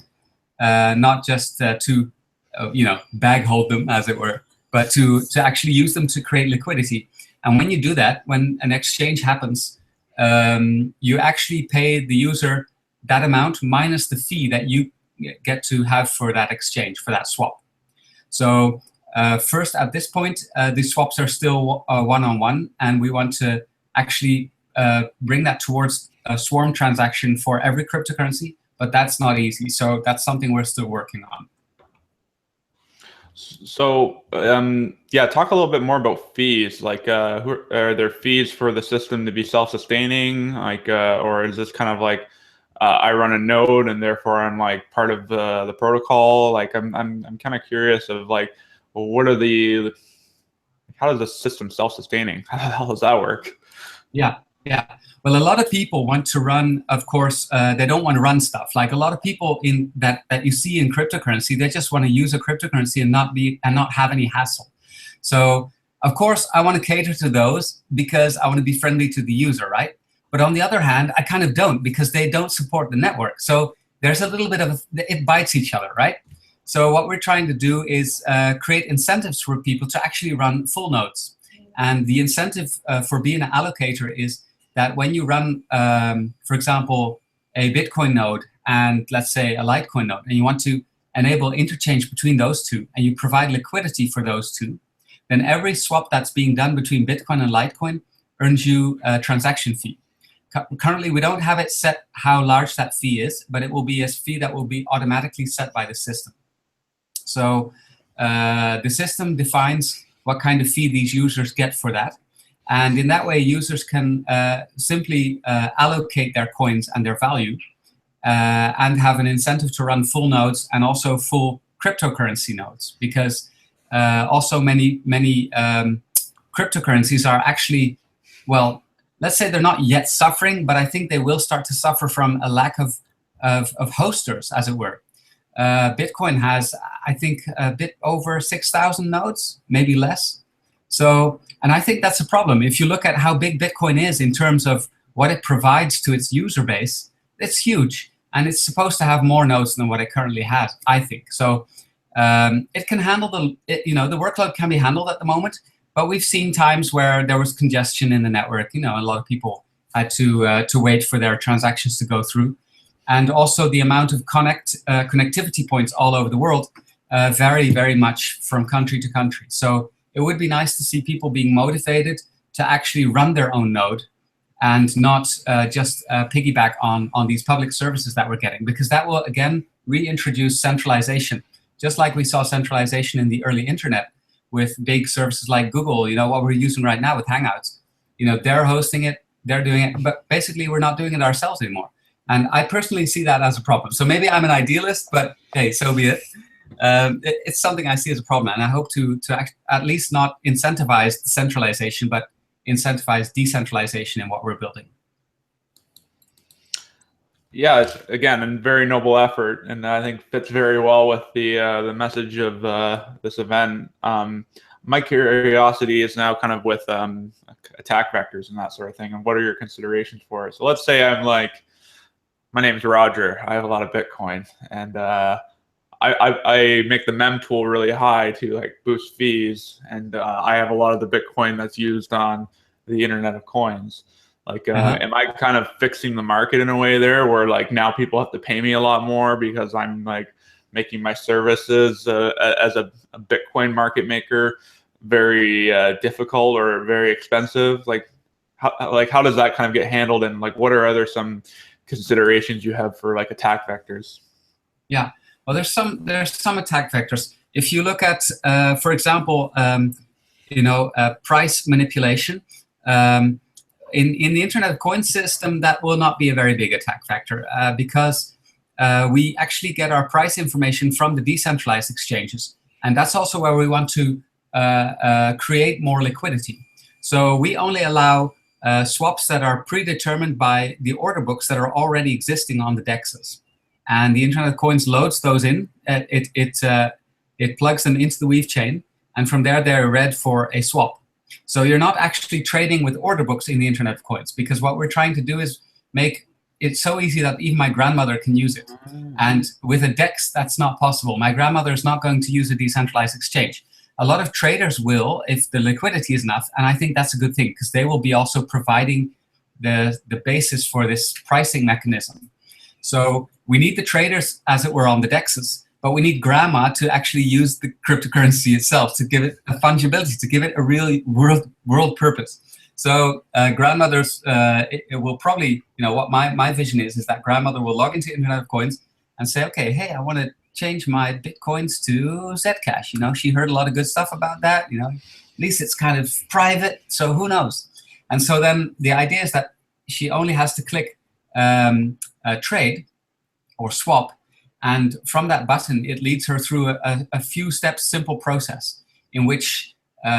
not just to bag hold them, as it were, but to actually use them to create liquidity. And when you do that, when an exchange happens, you actually pay the user that amount minus the fee that you get to have for that exchange, for that swap. So first, at this point, the swaps are still one-on-one, and we want to actually bring that towards a swarm transaction for every cryptocurrency, but that's not easy. So that's something we're still working on. So yeah, talk a little bit more about fees. Like, are there fees for the system to be self-sustaining? Like, or is this kind of like I run a node and therefore I'm like part of the protocol? Like, I'm kind of curious of like, well, what are how is the system self-sustaining? How the hell does that work? Yeah. Well, a lot of people want to run, of course, they don't want to run stuff. Like a lot of people in that you see in cryptocurrency, they just want to use a cryptocurrency and not have any hassle. So, of course, I want to cater to those because I want to be friendly to the user, right? But on the other hand, I kind of don't, because they don't support the network. So there's a little bit of it bites each other, right? So what we're trying to do is create incentives for people to actually run full nodes. And the incentive for being an allocator is that when you run, for example, a Bitcoin node and let's say a Litecoin node, and you want to enable interchange between those two, and you provide liquidity for those two, then every swap that's being done between Bitcoin and Litecoin earns you a transaction fee. Currently, we don't have it set how large that fee is, but it will be a fee that will be automatically set by the system. So the system defines what kind of fee these users get for that. And in that way, users can simply allocate their coins and their value and have an incentive to run full nodes and also full cryptocurrency nodes, because also many cryptocurrencies are actually, well, let's say they're not yet suffering, but I think they will start to suffer from a lack of hosters, as it were. Bitcoin has, I think, a bit over 6,000 nodes, maybe less. So, and I think that's a problem. If you look at how big Bitcoin is in terms of what it provides to its user base, it's huge. And it's supposed to have more nodes than what it currently has, I think. So it can handle the workload can be handled at the moment, but we've seen times where there was congestion in the network. A lot of people had to wait for their transactions to go through. And also the amount of connectivity points all over the world vary very much from country to country. So it would be nice to see people being motivated to actually run their own node and not just piggyback on these public services that we're getting, because that will, again, reintroduce centralization. Just like we saw centralization in the early internet with big services like Google, what we're using right now with Hangouts. They're hosting it, they're doing it, but basically we're not doing it ourselves anymore. And I personally see that as a problem. So maybe I'm an idealist, but hey, so be it. It's something I see as a problem, and I hope to at least not incentivize centralization, but incentivize decentralization in what we're building. Yeah, it's, again, a very noble effort, and I think fits very well with the message of this event. My curiosity is now kind of with attack vectors and that sort of thing, and what are your considerations for it? So let's say I'm like, my name is Roger, I have a lot of Bitcoin, and I make the mem tool really high to like boost fees, and I have a lot of the Bitcoin that's used on the Internet of Coins. Like, am I kind of fixing the market in a way there, where like now people have to pay me a lot more because I'm like making my services as a Bitcoin market maker very difficult or very expensive? Like how does that kind of get handled, and like what are some considerations you have for like attack vectors? Yeah, well, there's some attack vectors. If you look at, for example, price manipulation. In the Internet of Coins system, that will not be a very big attack vector because we actually get our price information from the decentralized exchanges. And that's also where we want to create more liquidity. So we only allow swaps that are predetermined by the order books that are already existing on the DEXs. And the Internet of Coins loads those in. It plugs them into the weave chain. And from there, they're read for a swap. So you're not actually trading with order books in the Internet of Coins, because what we're trying to do is make it so easy that even my grandmother can use it. And with a DEX, that's not possible. My grandmother is not going to use a decentralized exchange. A lot of traders will, if the liquidity is enough, and I think that's a good thing, because they will be also providing the basis for this pricing mechanism. So we need the traders, as it were, on the DEXs, but we need grandma to actually use the cryptocurrency itself, to give it a fungibility, to give it a real world purpose. So grandmothers, it will probably, what my vision is that grandmother will log into Internet of Coins and say, okay, hey, I want to change my Bitcoins to Zcash. She heard a lot of good stuff about that. At least it's kind of private, so who knows? And so then the idea is that she only has to click trade or swap, and from that button, it leads her through a few steps simple process in which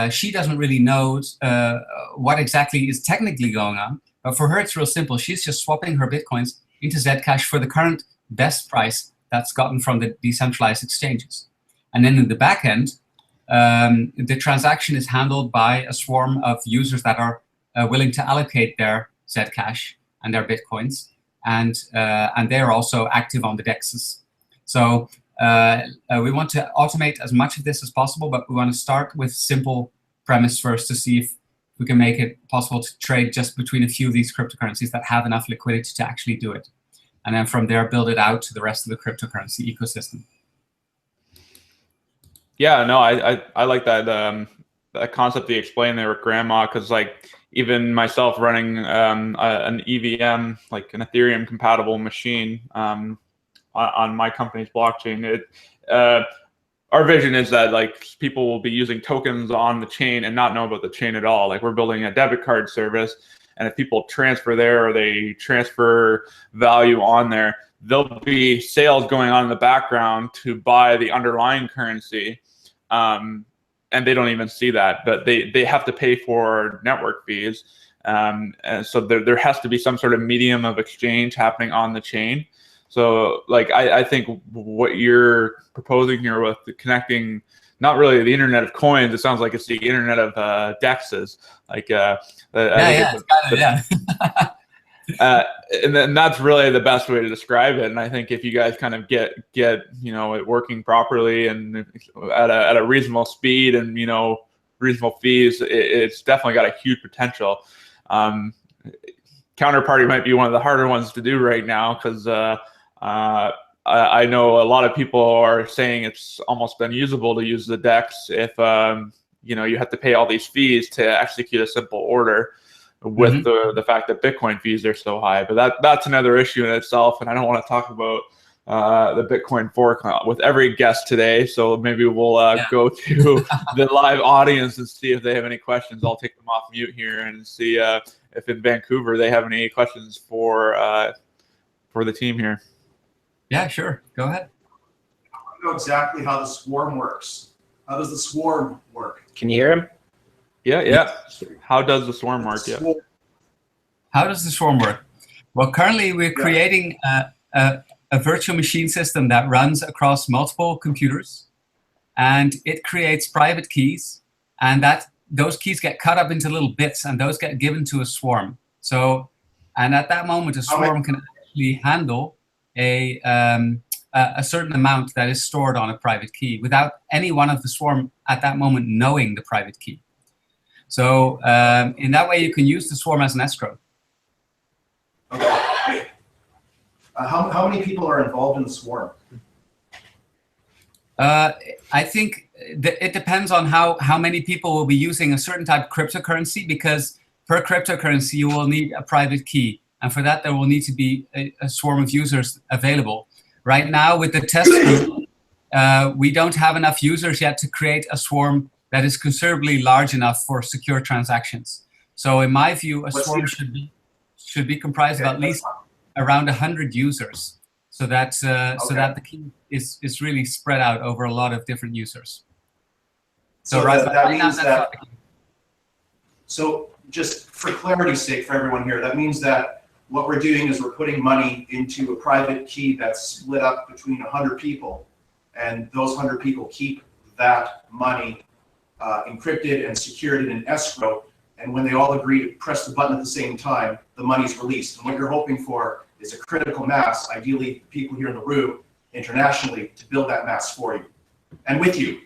she doesn't really know what exactly is technically going on. But for her, it's real simple. She's just swapping her Bitcoins into Zcash for the current best price that's gotten from the decentralized exchanges. And then in the back end, the transaction is handled by a swarm of users that are willing to allocate their Zcash and their Bitcoins. And they're also active on the DEXs. So we want to automate as much of this as possible, but we want to start with simple premise first to see if we can make it possible to trade just between a few of these cryptocurrencies that have enough liquidity to actually do it. And then from there, build it out to the rest of the cryptocurrency ecosystem. Yeah, no, I like that concept that you explained there with grandma, because like even myself running an EVM, like an Ethereum compatible machine on my company's blockchain, our vision is that like people will be using tokens on the chain and not know about the chain at all. Like we're building a debit card service, and if people transfer there or they transfer value on there, there'll be sales going on in the background to buy the underlying currency. And they don't even see that, but they have to pay for network fees. And so there has to be some sort of medium of exchange happening on the chain. So like I think what you're proposing here with the connecting, not really the Internet of Coins, it sounds like it's the Internet of DEXs. Like and then that's really the best way to describe it. And I think if you guys kind of get it working properly and at a reasonable speed and reasonable fees, it's definitely got a huge potential. Counterparty might be one of the harder ones to do right now, because I know a lot of people are saying it's almost unusable to use the DEX if you have to pay all these fees to execute a simple order. with the fact that Bitcoin fees are so high. But that's another issue in itself, and I don't want to talk about the Bitcoin fork with every guest today. So maybe we'll go to the live audience and see if they have any questions. I'll take them off mute here and see if in Vancouver they have any questions for the team here. Yeah, sure. Go ahead. I want to know exactly how the swarm works. How does the swarm work? Can you hear him? Yeah. How does the swarm work? Yeah. How does the swarm work? Well, currently we're creating a virtual machine system that runs across multiple computers, and it creates private keys, and those keys get cut up into little bits, and those get given to a swarm. So, and at that moment, a swarm can actually handle a certain amount that is stored on a private key without any one of the swarm at that moment knowing the private key. So in that way, you can use the swarm as an escrow. Okay. How many people are involved in the swarm? I think it depends on how many people will be using a certain type of cryptocurrency, because per cryptocurrency, you will need a private key. And for that, there will need to be a swarm of users available. Right now, with the test group, we don't have enough users yet to create a swarm that is considerably large enough for secure transactions. So in my view, a swarm should be comprised of at least around 100 users, so that the key is really spread out over a lot of different users. So that means that. So just for clarity's sake, for everyone here, that means that what we're doing is we're putting money into a private key that's split up between 100 people, and those 100 people keep that money encrypted and secured in an escrow. And when they all agree to press the button at the same time, the money's released. And what you're hoping for is a critical mass, ideally people here in the room, internationally, to build that mass for you and with you.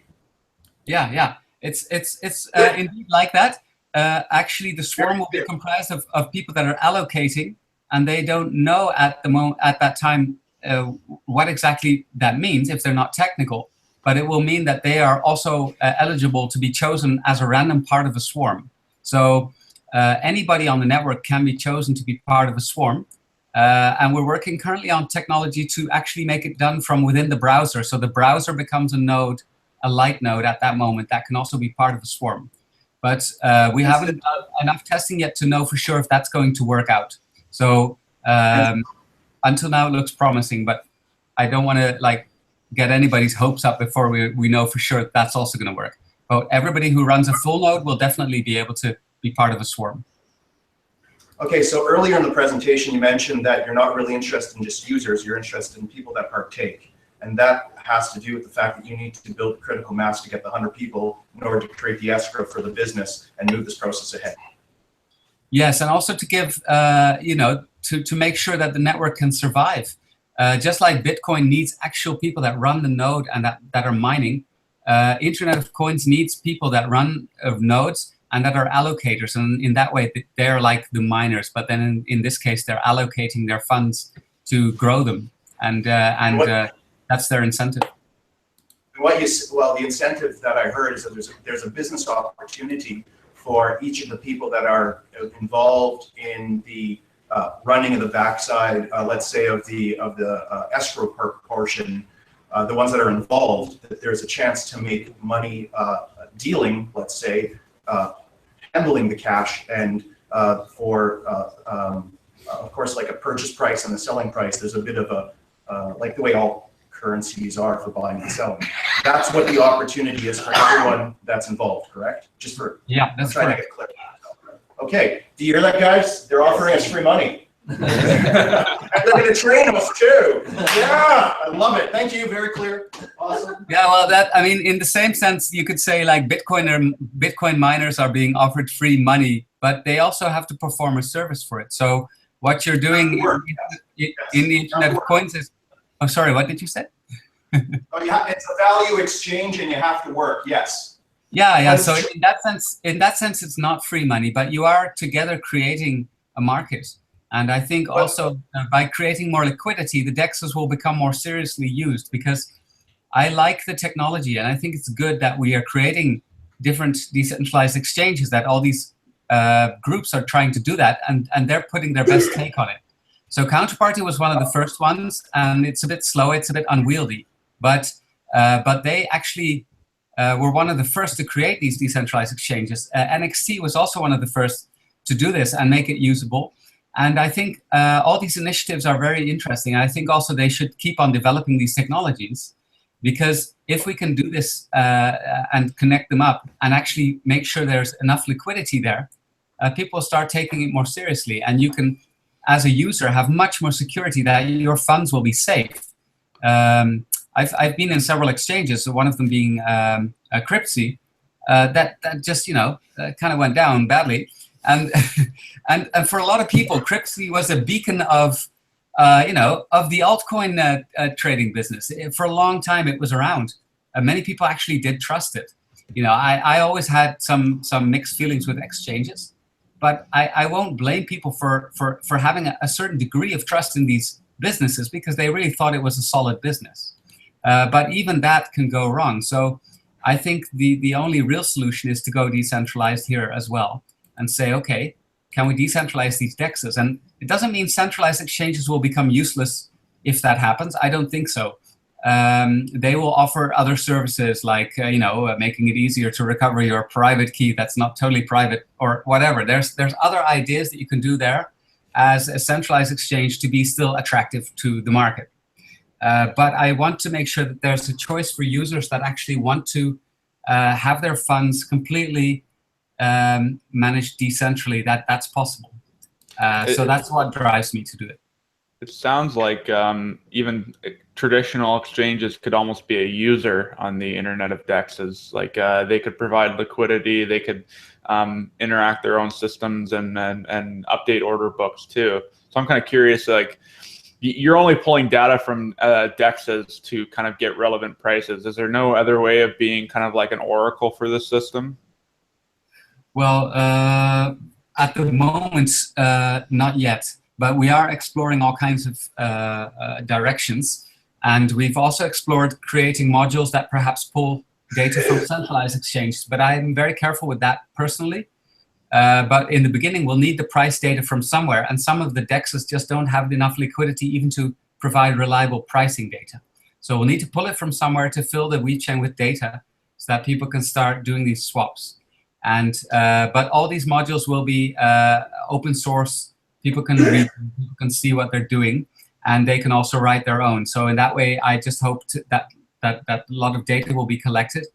Yeah. It's indeed like that. Actually, the swarm will be comprised of people that are allocating, and they don't know at that time what exactly that means if they're not technical. But it will mean that they are also eligible to be chosen as a random part of a swarm. So anybody on the network can be chosen to be part of a swarm. And we're working currently on technology to actually make it done from within the browser. So the browser becomes a node, a light node at that moment that can also be part of a swarm. But we haven't done enough testing yet to know for sure if that's going to work out. So until now it looks promising, but I don't want to get anybody's hopes up before we know for sure that's also going to work. But everybody who runs a full node will definitely be able to be part of a swarm. Okay, so earlier in the presentation, you mentioned that you're not really interested in just users, you're interested in people that partake. And that has to do with the fact that you need to build critical mass to get the 100 people in order to create the escrow for the business and move this process ahead. Yes, and also to give, to make sure that the network can survive. Just like Bitcoin needs actual people that run the node and that are mining, Internet of Coins needs people that run nodes and that are allocators. And in that way, they're like the miners. But then in this case, they're allocating their funds to grow them. And that's their incentive. Well, the incentive that I heard is that there's a business opportunity for each of the people that are involved in the running of the backside, let's say of the escrow portion, the ones that are involved, that there's a chance to make money dealing, let's say, handling the cash, and of course, like a purchase price and a selling price, there's a bit of a, like the way all currencies are for buying and selling. That's what the opportunity is for everyone that's involved, correct? Just for that's trying correct. to get clear. Okay, do you hear that, guys? They're offering us free money. And they're going to train us too. Yeah, I love it. Thank you. Very clear. Awesome. Yeah, well, in the same sense, you could say like Bitcoin miners are being offered free money, but they also have to perform a service for it. So what you're doing in the Internet of Coins is, oh, sorry, what did you say? Oh, yeah, it's a value exchange, and you have to work. Yes. Yeah. So in that sense, it's not free money, but you are together creating a market. And I think also by creating more liquidity, the DEXs will become more seriously used, because I like the technology, and I think it's good that we are creating different decentralized exchanges, that all these groups are trying to do that, and they're putting their best take on it. So Counterparty was one of the first ones, and it's a bit slow, it's a bit unwieldy, but they actually were one of the first to create these decentralized exchanges. NXT was also one of the first to do this and make it usable. And I think all these initiatives are very interesting. I think also they should keep on developing these technologies, because if we can do this and connect them up and actually make sure there's enough liquidity there, people start taking it more seriously. And you can, as a user, have much more security that your funds will be safe. I've been in several exchanges, one of them being Cryptsy, that just, kind of went down badly. And and for a lot of people, Cryptsy was a beacon of the altcoin trading business. For a long time, it was around. Many people actually did trust it. I always had some mixed feelings with exchanges, but I won't blame people for having a certain degree of trust in these businesses, because they really thought it was a solid business. But even that can go wrong. So I think the only real solution is to go decentralized here as well, and say, okay, can we decentralize these DEXs? And it doesn't mean centralized exchanges will become useless if that happens. I don't think so. They will offer other services like, making it easier to recover your private key that's not totally private or whatever. There's other ideas that you can do there as a centralized exchange to be still attractive to the market. But I want to make sure that there's a choice for users that actually want to have their funds completely managed decentrally, that's possible. So that's what drives me to do it. It sounds like even traditional exchanges could almost be a user on the Internet of DEXs. Like they could provide liquidity, they could interact their own systems and update order books too. So I'm kind of curious, like, you're only pulling data from DEXs to kind of get relevant prices. Is there no other way of being kind of like an oracle for this system? Well, at the moment, not yet. But we are exploring all kinds of directions. And we've also explored creating modules that perhaps pull data from centralized exchanges. But I'm very careful with that personally. But in the beginning, we'll need the price data from somewhere. And some of the DEXs just don't have enough liquidity even to provide reliable pricing data. So we'll need to pull it from somewhere to fill the weave chain with data so that people can start doing these swaps. And but all these modules will be open source. People can read, people can see what they're doing, and they can also write their own. So in that way, I just hope that a lot of data will be collected,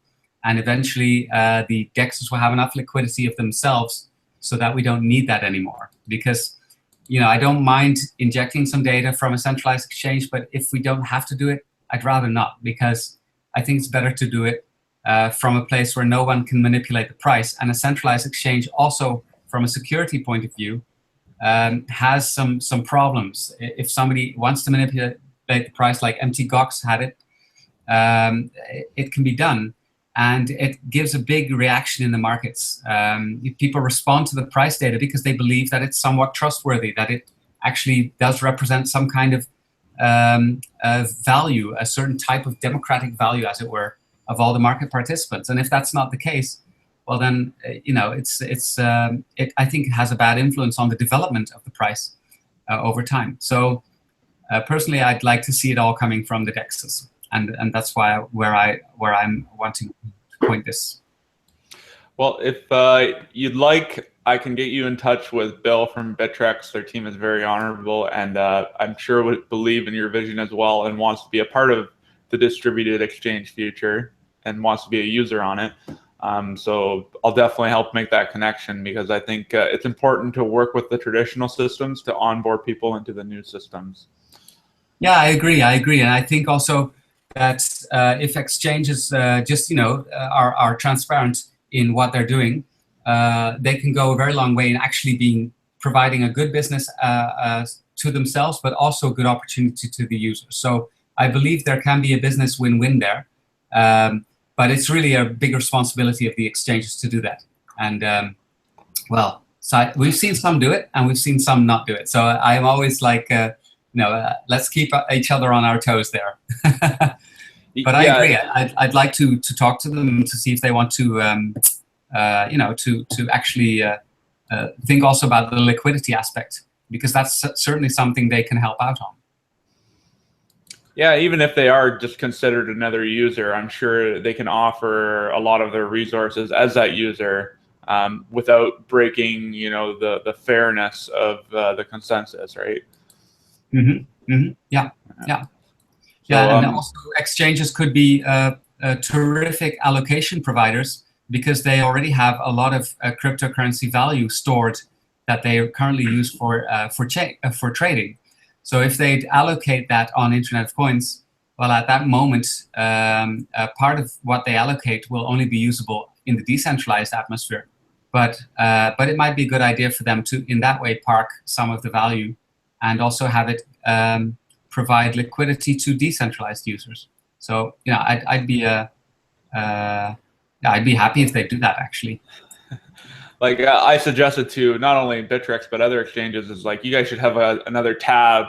and eventually the DEXs will have enough liquidity of themselves so that we don't need that anymore. Because I don't mind injecting some data from a centralized exchange, but if we don't have to do it, I'd rather not, because I think it's better to do it from a place where no one can manipulate the price. And a centralized exchange also, from a security point of view, has some problems. If somebody wants to manipulate the price, like Mt. Gox had it, it can be done, and it gives a big reaction in the markets. People respond to the price data because they believe that it's somewhat trustworthy, that it actually does represent some kind of value, a certain type of democratic value, as it were, of all the market participants. And if that's not the case, well then, it I think has a bad influence on the development of the price over time. So personally, I'd like to see it all coming from the DEXs, and that's where I'm wanting to point this. Well, if you'd like, I can get you in touch with Bill from Bittrex. Their team is very honorable, and I'm sure would believe in your vision as well, and wants to be a part of the distributed exchange future and wants to be a user on it. So I'll definitely help make that connection, because I think it's important to work with the traditional systems to onboard people into the new systems. Yeah, I agree. And I think also that if exchanges just are transparent in what they're doing, they can go a very long way in actually providing a good business to themselves, but also a good opportunity to the user. So I believe there can be a business win-win there. But it's really a big responsibility of the exchanges to do that. And well, so we've seen some do it, and we've seen some not do it. So I'm always like, let's keep each other on our toes there. But I agree. I'd like to talk to them to see if they want to, to actually think also about the liquidity aspect, because that's certainly something they can help out on. Yeah, even if they are just considered another user, I'm sure they can offer a lot of their resources as that user without breaking, the fairness of the consensus, right? Yeah. So, and also exchanges could be terrific allocation providers, because they already have a lot of cryptocurrency value stored that they currently use for trading. So if they'd allocate that on Internet of Coins, well, at that moment, part of what they allocate will only be usable in the decentralized atmosphere. But it might be a good idea for them to, in that way, park some of the value and also have it provide liquidity to decentralized users. So I'd be happy if they do that, actually. Like I suggested to not only Bittrex but other exchanges, is like you guys should have another tab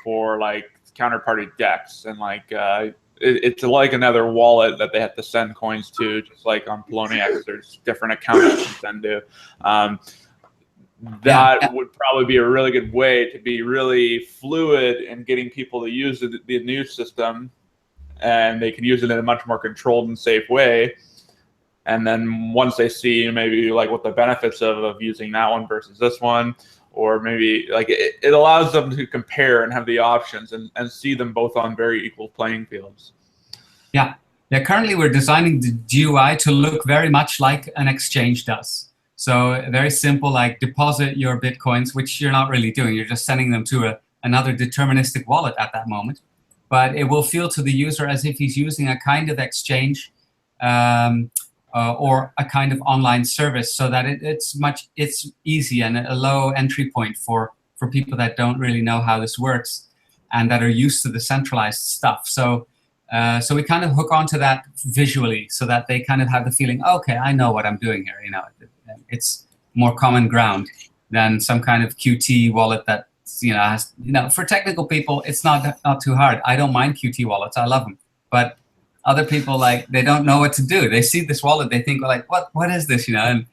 for like counterparty DEX, and like it's like another wallet that they have to send coins to, just like on Poloniex. There's different accounts to send to. That would probably be a really good way to be really fluid in getting people to use the new system, and they can use it in a much more controlled and safe way. And then once they see maybe like what the benefits of using that one versus this one, or maybe like it allows them to compare and have the options and see them both on very equal playing fields. Yeah. Currently we're designing the GUI to look very much like an exchange does. So very simple, like deposit your Bitcoins, which you're not really doing. You're just sending them to another deterministic wallet at that moment. But it will feel to the user as if he's using a kind of exchange or a kind of online service, so that it's easy and a low entry point for people that don't really know how this works and that are used to the centralized stuff. So we kind of hook onto that visually, so that they kind of have the feeling, okay, I know what I'm doing here. It's more common ground than some kind of QT wallet that has, for technical people, it's not too hard. I don't mind QT wallets. I love them. But other people, like, they don't know what to do. They see this wallet, they think, like, what is this, and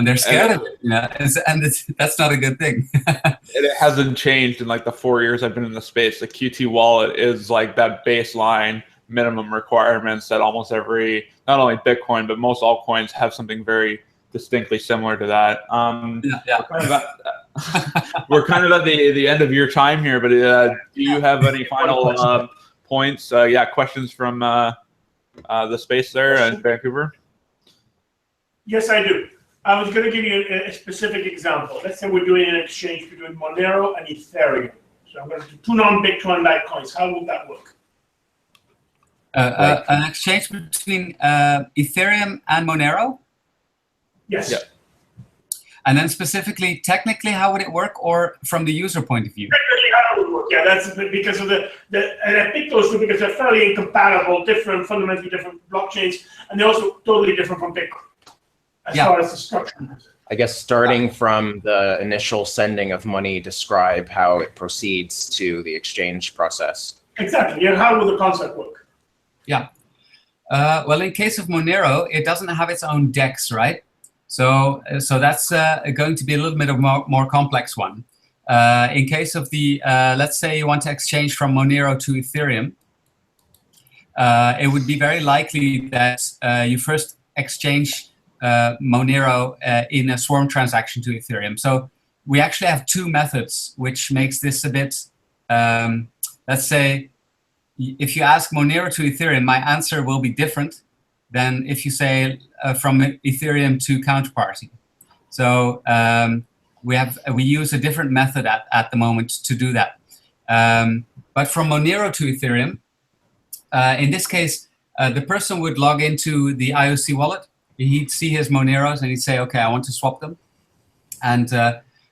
they're scared of it, that's not a good thing. It hasn't changed in like the 4 years I've been in the space. The QT wallet is like that baseline minimum requirements that almost every, not only Bitcoin, but most altcoins have something very distinctly similar to that. We're kind of at the end of your time here, but do you have any final points? Questions from the space there in Vancouver? Yes, I do. I was going to give you a specific example. Let's say we're doing an exchange between Monero and Ethereum. So I'm going to do two non-Bitcoin-like coins. How would that work? An exchange between Ethereum and Monero? Yes. Yeah. And then specifically, technically, how would it work, or from the user point of view? Technically, how it would work, yeah. That's because of and I picked those two because they're fairly incompatible, fundamentally different blockchains, and they're also totally different from Bitcoin as far as the structure. I guess starting from the initial sending of money, describe how it proceeds to the exchange process. Exactly. Yeah. How will the concept work? Yeah. Well, in case of Monero, it doesn't have its own DEX, right? So that's going to be a little bit of more complex one. In case of the, let's say you want to exchange from Monero to Ethereum, it would be very likely that you first exchange Monero in a swarm transaction to Ethereum. So we actually have two methods, which makes this a bit, let's say, if you ask Monero to Ethereum, my answer will be different than if you say from Ethereum to counterparty. So we use a different method at the moment to do that. But from Monero to Ethereum, in this case, the person would log into the IOC wallet. He'd see his Moneros and he'd say, okay, I want to swap them. And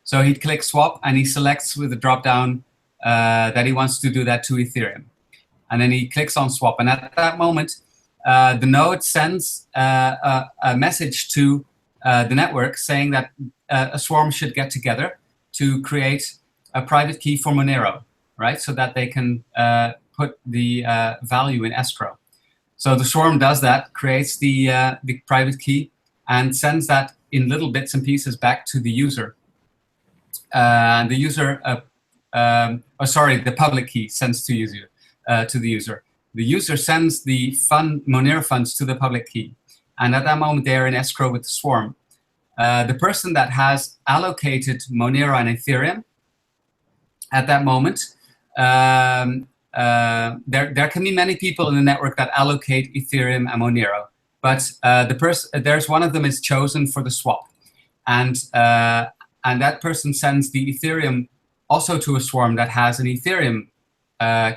so he'd click swap and he selects with the drop-down that he wants to do that to Ethereum. And then he clicks on swap. And at that moment, the node sends a message to the network saying that a swarm should get together to create a private key for Monero, right? So that they can put the value in escrow. So the swarm does that, creates the private key, and sends that in little bits and pieces back to the user. The user, the public key sends to user to the user. The user sends the Monero funds to the public key, and at that moment they are in escrow with the swarm. The person that has allocated Monero and Ethereum at that moment, there can be many people in the network that allocate Ethereum and Monero, but there's one of them is chosen for the swap, and that person sends the Ethereum also to a swarm that has an Ethereum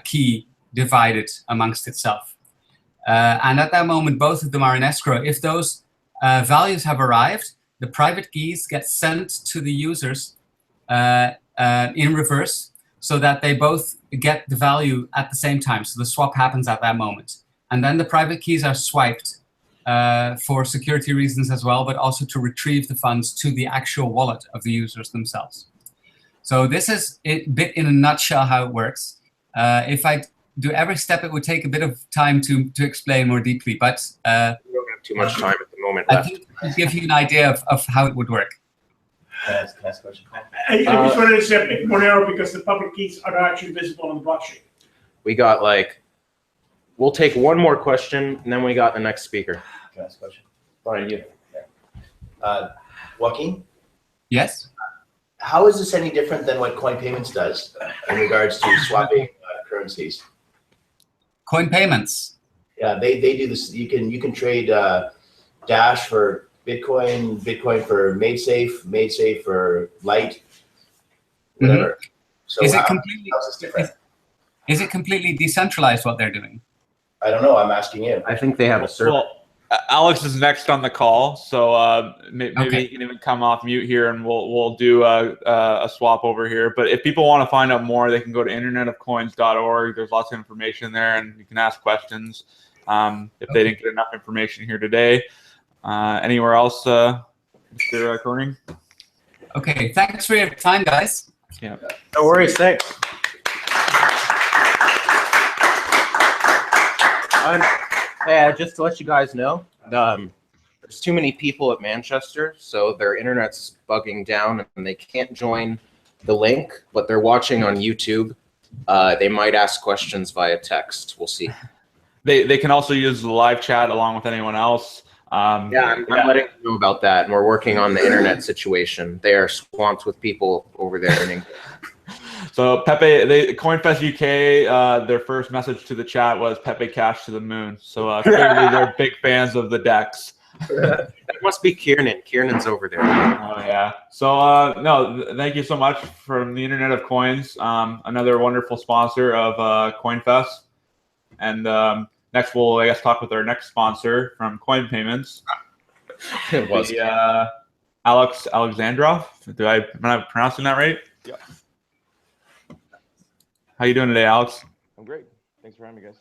key divided amongst itself. And at that moment, both of them are in escrow. If those values have arrived, the private keys get sent to the users in reverse, so that they both get the value at the same time. So the swap happens at that moment. And then the private keys are swiped for security reasons as well, but also to retrieve the funds to the actual wallet of the users themselves. So this is a bit in a nutshell how it works. If I do every step, it would take a bit of time to explain more deeply, but We don't have too much time at the moment I left. think to give you an idea of how it would work. Can I ask a question? I just wanted to say Monero because the public keys are actually visible on the blockchain. We got we'll take one more question, and then we got the next speaker. Can I ask a question? Fine, you. Joachim, Yes? how is this any different than what CoinPayments does in regards to swapping currencies? CoinPayments. Yeah, they do this. You can trade Dash for Bitcoin, Bitcoin for MadeSafe for Light, whatever. So Is it how's completely this different? is it completely decentralized what they're doing? I don't know. I'm asking you. I think they have a server. Well, Alex is next on the call, so maybe Okay. he can even come off mute here, and we'll do a swap over here. But if people want to find out more, they can go to internetofcoins.org. There's lots of information there, and you can ask questions if they didn't get enough information here today. Anywhere else, Mr. Koning? Okay, thanks for your time, guys. Yeah. No worries, thanks. Just to let you guys know, there's too many people at Manchester, so their internet's bugging down and they can't join the link, but they're watching on YouTube. They might ask questions via text. We'll see. They can also use the live chat along with anyone else. I'm letting them know about that, and we're working on the internet situation. They are swamped with people over there in England. So Pepe, CoinFest UK, their first message to the chat was Pepe Cash to the moon. So clearly they're big fans of the DEX. That must be Kieran. Kieran's over there. Oh yeah. So no, thank you so much from the Internet of Coins, another wonderful sponsor of CoinFest. And next we'll, I guess, talk with our next sponsor from CoinPayments. It was. Alexandrov. Am I pronouncing that right? Yeah. How you doing today, Alex? I'm great. Thanks for having me, guys.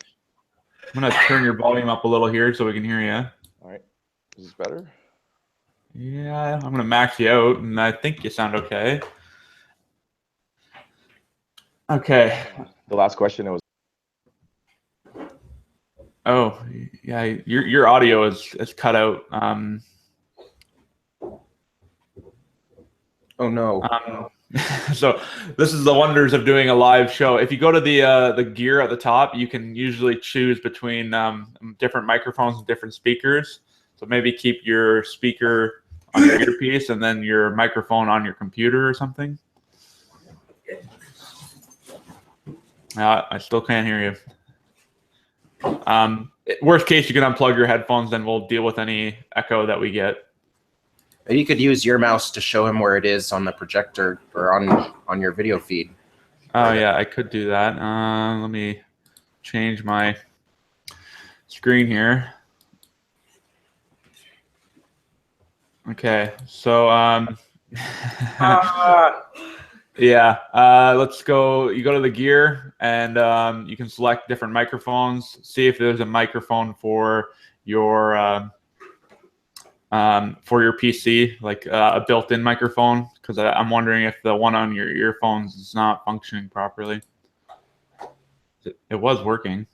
I'm gonna turn your volume up a little here so we can hear you. All right. Is this better? Yeah, I'm gonna max you out, and I think you sound okay. Okay. The last question, it was. Oh, yeah, your audio is cut out. Oh no. So this is the wonders of doing a live show. If you go to the gear at the top, you can usually choose between different microphones and different speakers. So maybe keep your speaker on your earpiece and then your microphone on your computer or something. I still can't hear you. Worst case, you can unplug your headphones, then we'll deal with any echo that we get. You could use your mouse to show him where it is on the projector or on your video feed. Oh yeah, I could do that. Let me change my screen here. Okay, so yeah, let's go. You go to the gear and you can select different microphones. See if there's a microphone for your PC, like a built-in microphone, because I'm wondering if the one on your earphones is not functioning properly. It was working.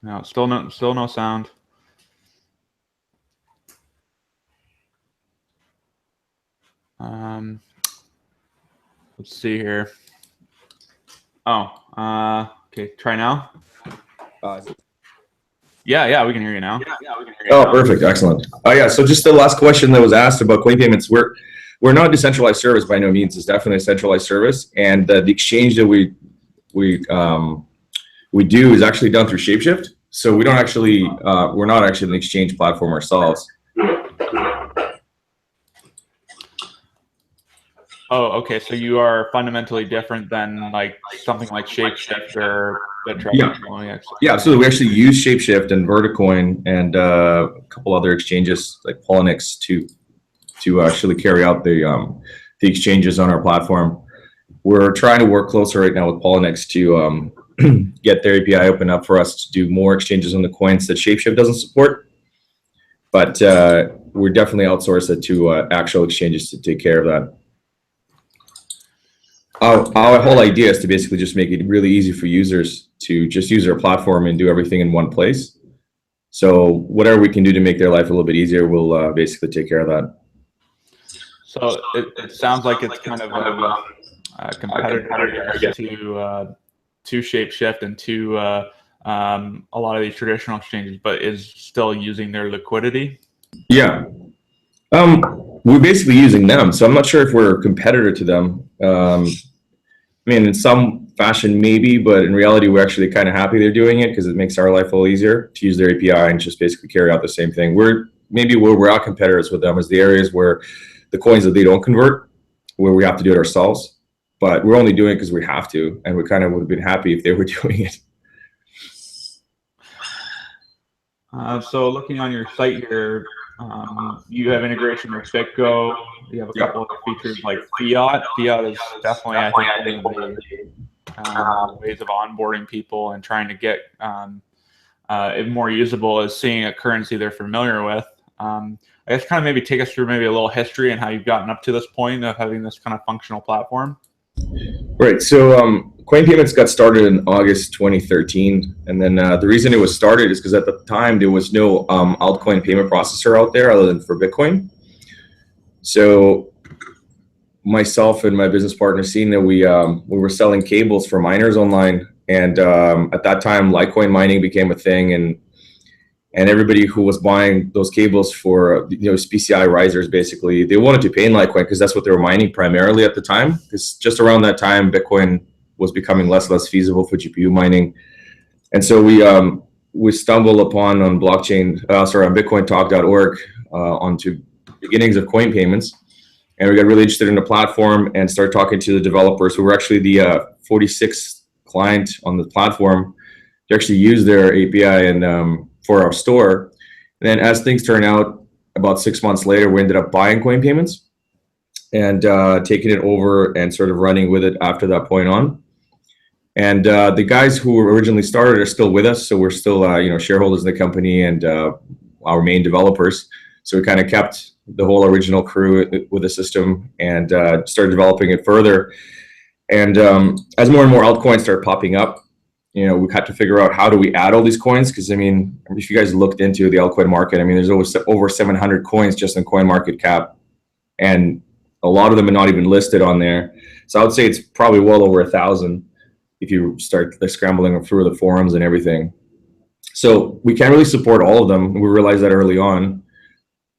No, still no sound. Let's see here. Oh, okay. Try now. Yeah, we can hear you now. Oh, perfect, excellent. Yeah, so just the last question that was asked about CoinPayments. We're not a decentralized service by no means. It's definitely a centralized service, and the exchange that we do is actually done through Shapeshift. So we don't actually we're not actually an exchange platform ourselves. Oh, okay. So you are fundamentally different than like something like Shapeshift or BitNational. Yeah, absolutely. We actually use Shapeshift and Verticoin and a couple other exchanges like Polonix to actually carry out the exchanges on our platform. We're trying to work closer right now with Polonix to get their API open up for us to do more exchanges on the coins that Shapeshift doesn't support. But we're definitely outsourced it to actual exchanges to take care of that. Our whole idea is to basically just make it really easy for users to just use our platform and do everything in one place. So whatever we can do to make their life a little bit easier, we'll basically take care of that. So it sounds like it's kind of a competitor, I guess, to Shapeshift and to a lot of these traditional exchanges, but is still using their liquidity. Yeah. We're basically using them, so I'm not sure if we're a competitor to them. I mean, in some fashion, maybe, but in reality, we're actually kind of happy they're doing it because it makes our life a little easier to use their API and just basically carry out the same thing. Where we're out competitors with them is the areas where the coins that they don't convert, where we have to do it ourselves. But we're only doing it because we have to, and we kind of would have been happy if they were doing it. So looking on your site here, you have integration with BitGo. You have a couple of features like Fiat. Fiat is definitely, I think, one of the ways of onboarding people and trying to get it more usable is seeing a currency they're familiar with. I guess kind of maybe take us through maybe a little history and how you've gotten up to this point of having this kind of functional platform. Right. So CoinPayments got started in August 2013, and then the reason it was started is because at the time there was no altcoin payment processor out there other than for Bitcoin. So myself and my business partner seen that we were selling cables for miners online, and at that time Litecoin mining became a thing, and everybody who was buying those cables for PCI risers, basically they wanted to pay in Litecoin because that's what they were mining primarily at the time. Because just around that time, Bitcoin was becoming less and less feasible for GPU mining, and so we stumbled upon on BitcoinTalk.org onto beginnings of CoinPayments, and we got really interested in the platform and started talking to the developers who were actually the 46th client on the platform to actually use their API and for our store. And then as things turn out, about 6 months later, we ended up buying CoinPayments and taking it over and sort of running with it after that point on. And the guys who originally started are still with us, so we're still shareholders in the company and our main developers. So we kind of kept the whole original crew with the system and started developing it further. And as more and more altcoins start popping up, we had to figure out how do we add all these coins, because I mean, if you guys looked into the altcoin market, I mean, there's over 700 coins just in CoinMarketCap, and a lot of them are not even listed on there. So I would say it's probably well over 1,000 if you start scrambling through the forums and everything. So we can't really support all of them. We realized that early on.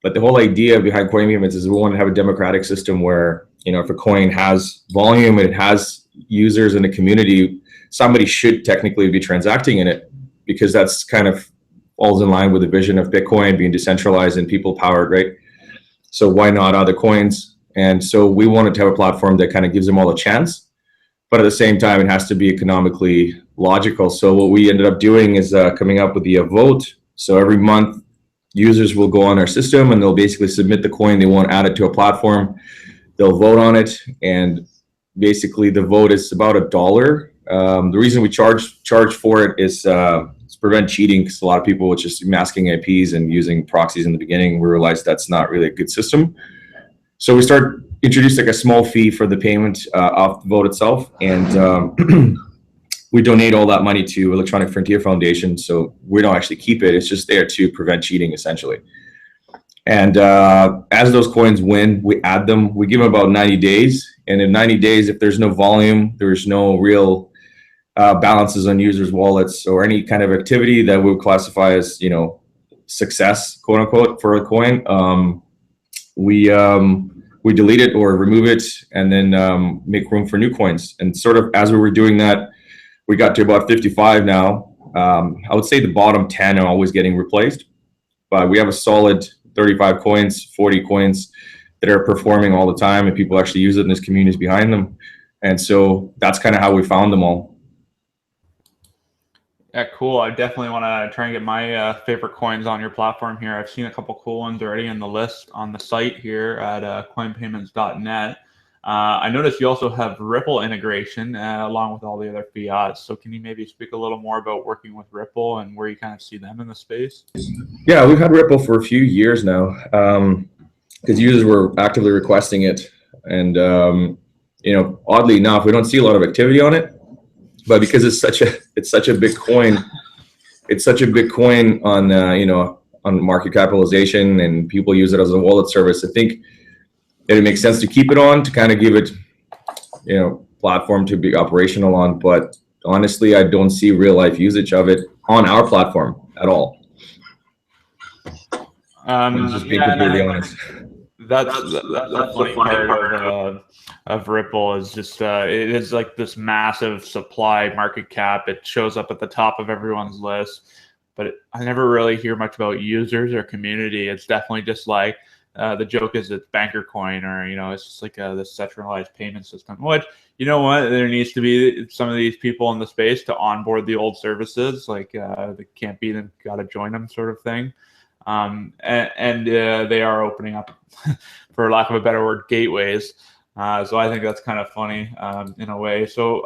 But the whole idea behind CoinPayments is we want to have a democratic system where, if a coin has volume and it has users in the community, somebody should technically be transacting in it, because that's kind of falls in line with the vision of Bitcoin being decentralized and people powered, right? So why not other coins? And so we wanted to have a platform that kind of gives them all a chance, but at the same time, it has to be economically logical. So what we ended up doing is coming up with the vote. So every month, users will go on our system and they'll basically submit the coin they want added to a platform. They'll vote on it, and basically the vote is about $1. The reason we charge for it is to prevent cheating, because a lot of people were just masking IPs and using proxies in the beginning. We realized that's not really a good system. So we introduced like a small fee for the payment off the vote itself, and we donate all that money to Electronic Frontier Foundation. So we don't actually keep it; it's just there to prevent cheating, essentially. And as those coins win, we add them. We give them about 90 days. And in 90 days, if there's no volume, there's no real balances on users' wallets or any kind of activity that we would classify as, you know, success, quote unquote, for a coin, we delete it or remove it, and then make room for new coins. And sort of as we were doing that, we got to about 55 now. I would say the bottom 10 are always getting replaced, but we have a solid 35 coins, 40 coins that are performing all the time, and people actually use it, and there's communities behind them. And so that's kind of how we found them all. Yeah, cool. I definitely want to try and get my favorite coins on your platform here. I've seen a couple cool ones already in the list on the site here at coinpayments.net. I noticed you also have Ripple integration along with all the other fiats. So can you maybe speak a little more about working with Ripple and where you kind of see them in the space? Yeah, we've had Ripple for a few years now because users were actively requesting it. And, you know, oddly enough, we don't see a lot of activity on it. But because it's such a big coin, on you know, on market capitalization, and people use it as a wallet service, I think it makes sense to keep it on, to kind of give it, you know, platform to be operational on. But honestly, I don't see real life usage of it on our platform at all. Just being completely honest. That's the funny part of Ripple is just it is like this massive supply market cap. It shows up at the top of everyone's list, but I never really hear much about users or community. It's definitely just like the joke is it's banker coin, or you know, it's just like this centralized payment system. Which, you know what, there needs to be some of these people in the space to onboard the old services. Like they can't beat them, got to join them, sort of thing. And they are opening up, for lack of a better word, gateways. So I think that's kind of funny in a way. So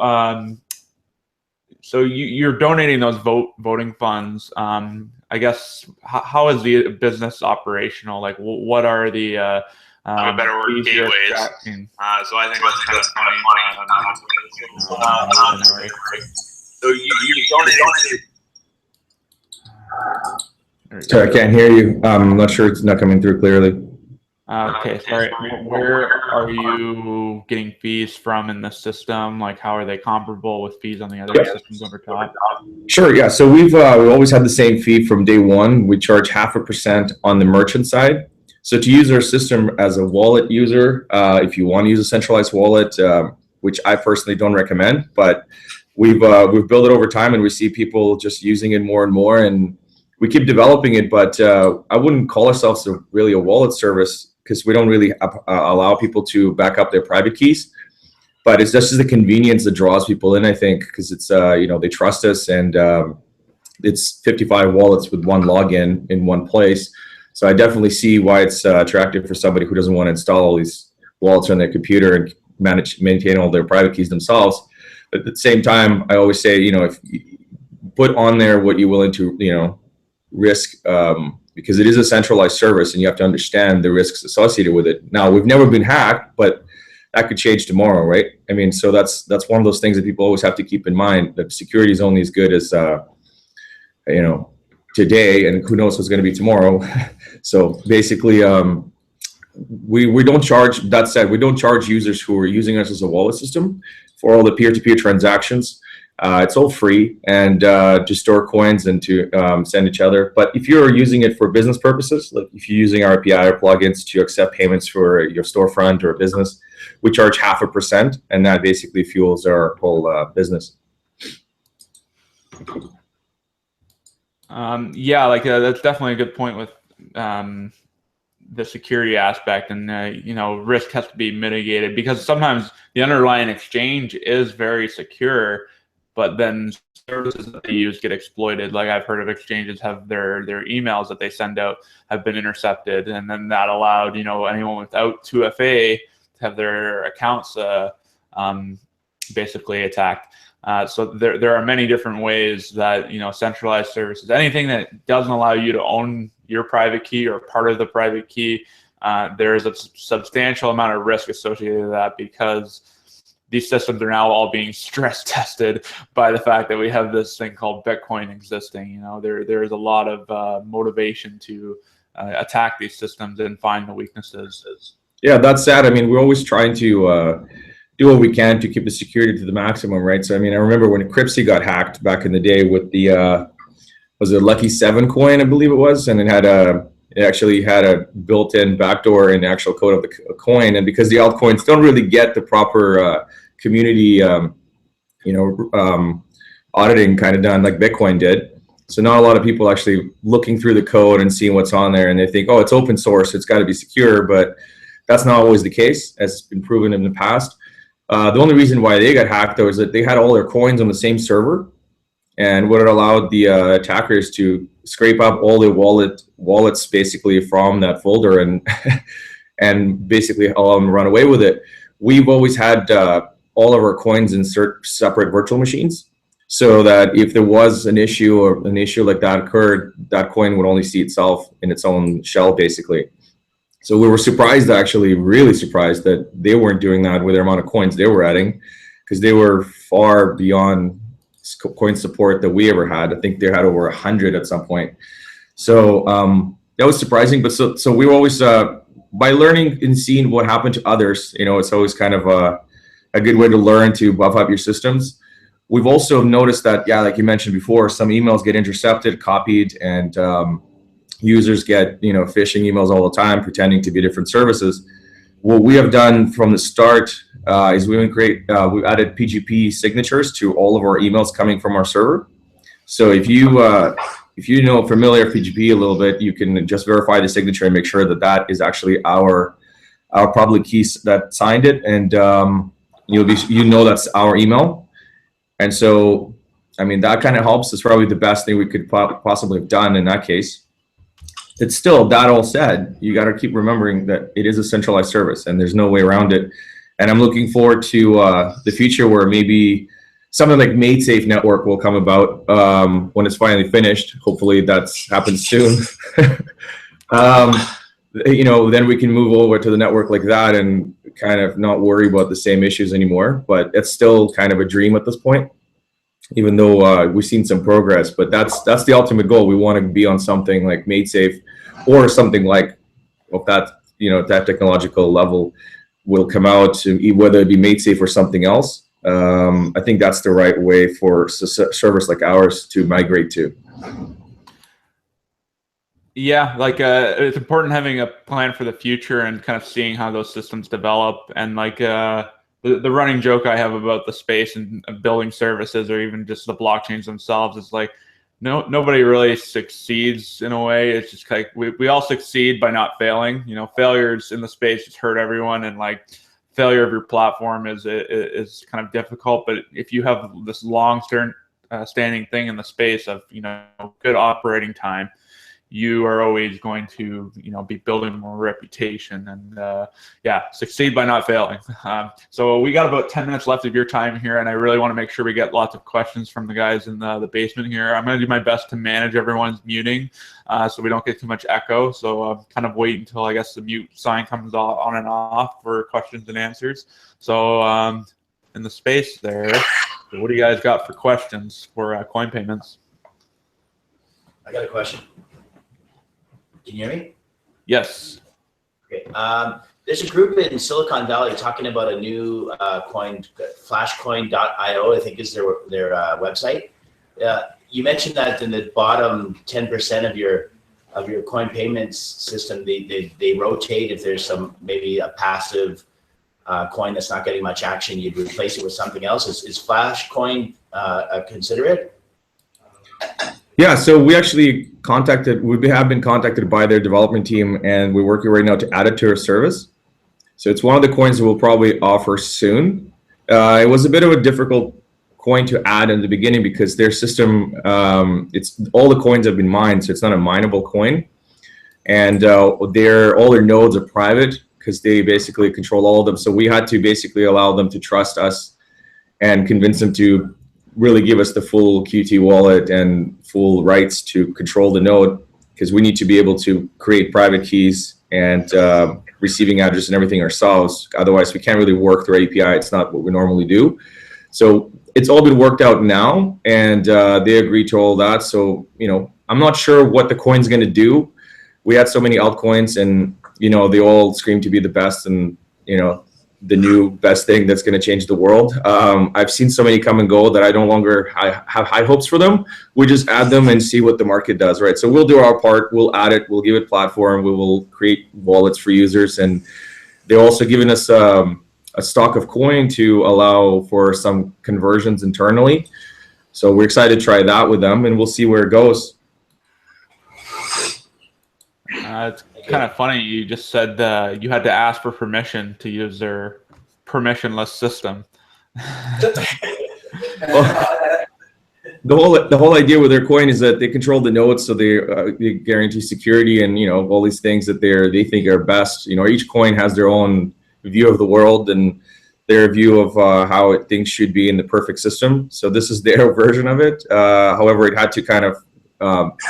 so you're donating those voting funds. I guess how is the business operational? Like, what are the a better word, gateways? So I think that's kind of funny. So you donated. Sorry, I can't hear you. I'm not sure, it's not coming through clearly. Okay, sorry. Where are you getting fees from in the system? Like, how are they comparable with fees on the other systems over top? Sure, yeah. So we've always had the same fee from day one. We charge 0.5% on the merchant side. So to use our system as a wallet user, if you want to use a centralized wallet, which I personally don't recommend, but we've built it over time, and we see people just using it more and more, and we keep developing it. But I wouldn't call ourselves really a wallet service, because we don't really allow people to back up their private keys. But it's just the convenience that draws people in, I think, because it's you know, they trust us, and it's 55 wallets with one login in one place. So I definitely see why it's attractive for somebody who doesn't want to install all these wallets on their computer and maintain all their private keys themselves. But at the same time, I always say, you know, if you put on there what you're willing to, you know, risk, because it is a centralized service, and you have to understand the risks associated with it. Now, we've never been hacked, but that could change tomorrow, right? I mean, so that's one of those things that people always have to keep in mind, that security is only as good as you know, today, and who knows what's going to be tomorrow. So basically, we don't charge. That said, we don't charge users who are using us as a wallet system for all the peer-to-peer transactions. It's all free, and to store coins and to send each other. But if you're using it for business purposes, like if you're using our API or plugins to accept payments for your storefront or a business, we charge 0.5%, and that basically fuels our whole business. Yeah, like that's definitely a good point with the security aspect, and you know, risk has to be mitigated, because sometimes the underlying exchange is very secure, but then services that they use get exploited. Like, I've heard of exchanges have their emails that they send out have been intercepted, and then that allowed, you know, anyone without 2FA to have their accounts basically attacked. So there are many different ways that, you know, centralized services, anything that doesn't allow you to own your private key or part of the private key, there is a substantial amount of risk associated with that, because these systems are now all being stress tested by the fact that we have this thing called Bitcoin existing. You know, there is a lot of motivation to attack these systems and find the weaknesses. Yeah, that's sad. I mean, we're always trying to do what we can to keep the security to the maximum, right? So I mean, I remember when Cryptsy got hacked back in the day with the was it Lucky 7 coin, I believe it was, and it actually had a built-in backdoor in the actual code of the coin, and because the altcoins don't really get the proper community, auditing kind of done like Bitcoin did. So not a lot of people actually looking through the code and seeing what's on there, and they think, oh, it's open source, it's got to be secure, but that's not always the case, as been proven in the past. The only reason why they got hacked, though, is that they had all their coins on the same server, and what it allowed the attackers to scrape up all the wallets basically from that folder and and basically allow them to run away with it. We've always had all of our coins in separate virtual machines, so that if there was an issue or an issue like that occurred, that coin would only see itself in its own shell, basically. So we were surprised, actually, really surprised that they weren't doing that with the amount of coins they were adding, because they were far beyond coin support that we ever had. I think they had over 100 at some point. So that was surprising. But so we were always, by learning and seeing what happened to others, it's always kind of a good way to learn to buff up your systems. We've also noticed that, yeah, like you mentioned before, some emails get intercepted, copied, and users get phishing emails all the time pretending to be different services. What we have done from the start is we've added PGP signatures to all of our emails coming from our server. So if you familiar with PGP a little bit, you can just verify the signature and make sure that that is actually our public keys that signed it, and that's our email. And so, I mean, that kind of helps. It's probably the best thing we could possibly have done in that case. It's still, that all said, you got to keep remembering that it is a centralized service and there's no way around it. And I'm looking forward to the future where maybe something like MadeSafe network will come about when it's finally finished. Hopefully that's happens soon. Then we can move over to the network like that and kind of not worry about the same issues anymore. But it's still kind of a dream at this point, even though we've seen some progress. But that's the ultimate goal. We want to be on something like MadeSafe, or something like that technological level will come out, to whether it be MadeSafe or something else. I think that's the right way for a service like ours to migrate to. Yeah, it's important having a plan for the future and kind of seeing how those systems develop. And the running joke I have about the space and building services, or even just the blockchains themselves, is like nobody really succeeds in a way. It's just like we all succeed by not failing. Failures in the space just hurt everyone, and failure of your platform is kind of difficult. But if you have this standing thing in the space of good operating time, you are always going to be building more reputation, and succeed by not failing. So we got about 10 minutes left of your time here, and I really want to make sure we get lots of questions from the guys in the basement here. I'm going to do my best to manage everyone's muting so we don't get too much echo. So kind of wait until I guess the mute sign comes on and off for questions and answers. So in the space there, what do you guys got for questions for CoinPayments? I got a question. Can you hear me? Yes. Okay. There's a group in Silicon Valley talking about a new coin, flashcoin.io, I think is their website. You mentioned that in the bottom 10% of your CoinPayments system, they rotate. If there's maybe a passive coin that's not getting much action, you'd replace it with something else. Is Flashcoin considerate? Yeah, so we have been contacted by their development team, and we're working right now to add it to our service. So it's one of the coins that we'll probably offer soon. It was a bit of a difficult coin to add in the beginning because their system, it's all the coins have been mined, so it's not a mineable coin. And all their nodes are private because they basically control all of them. So we had to basically allow them to trust us and convince them to really give us the full Qt wallet and full rights to control the node, because we need to be able to create private keys and receiving address and everything ourselves. Otherwise, we can't really work through API. It's not what we normally do. So it's all been worked out now, and they agreed to all that. So I'm not sure what the coin's going to do. we had so many altcoins, and they all scream to be the best, and the new best thing that's going to change the world. I've seen so many come and go that I no longer have high hopes for them. We just add them and see what the market does, right? So we'll do our part. We'll add it. We'll give it platform. We will create wallets for users, and they're also giving us a stock of coin to allow for some conversions internally. So we're excited to try that with them, and we'll see where it goes. It's kind of funny. You just said you had to ask for permission to use their permissionless system. Well, the whole idea with their coin is that they control the nodes, so they guarantee security and all these things that they think are best. Each coin has their own view of the world and their view of how things should be in the perfect system. So this is their version of it. However, it had to kind of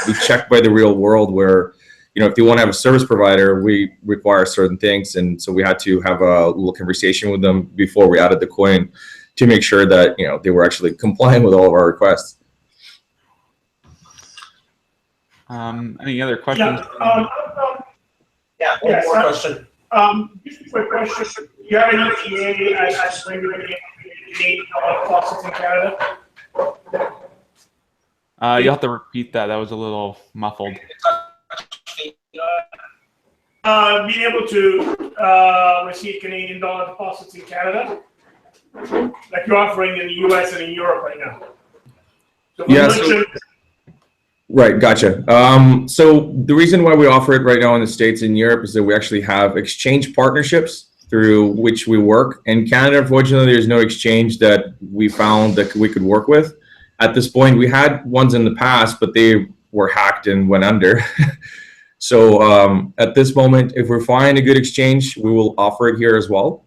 be checked by the real world, where if you want to have a service provider, we require certain things. And so we had to have a little conversation with them before we added the coin to make sure that, they were actually complying with all of our requests. Any other questions? Yeah, one more question. Just a quick question. Do you have any TA as regulating Canadian deposits in Canada? You'll have to repeat that. That was a little muffled. Being able to receive Canadian dollar deposits in Canada, like you're offering in the US and in Europe right now. So right, gotcha. So the reason why we offer it right now in the States and Europe is that we actually have exchange partnerships through which we work. In Canada, unfortunately, there's no exchange that we found that we could work with. At this point, we had ones in the past, but they were hacked and went under. So at this moment, if we find a good exchange, we will offer it here as well.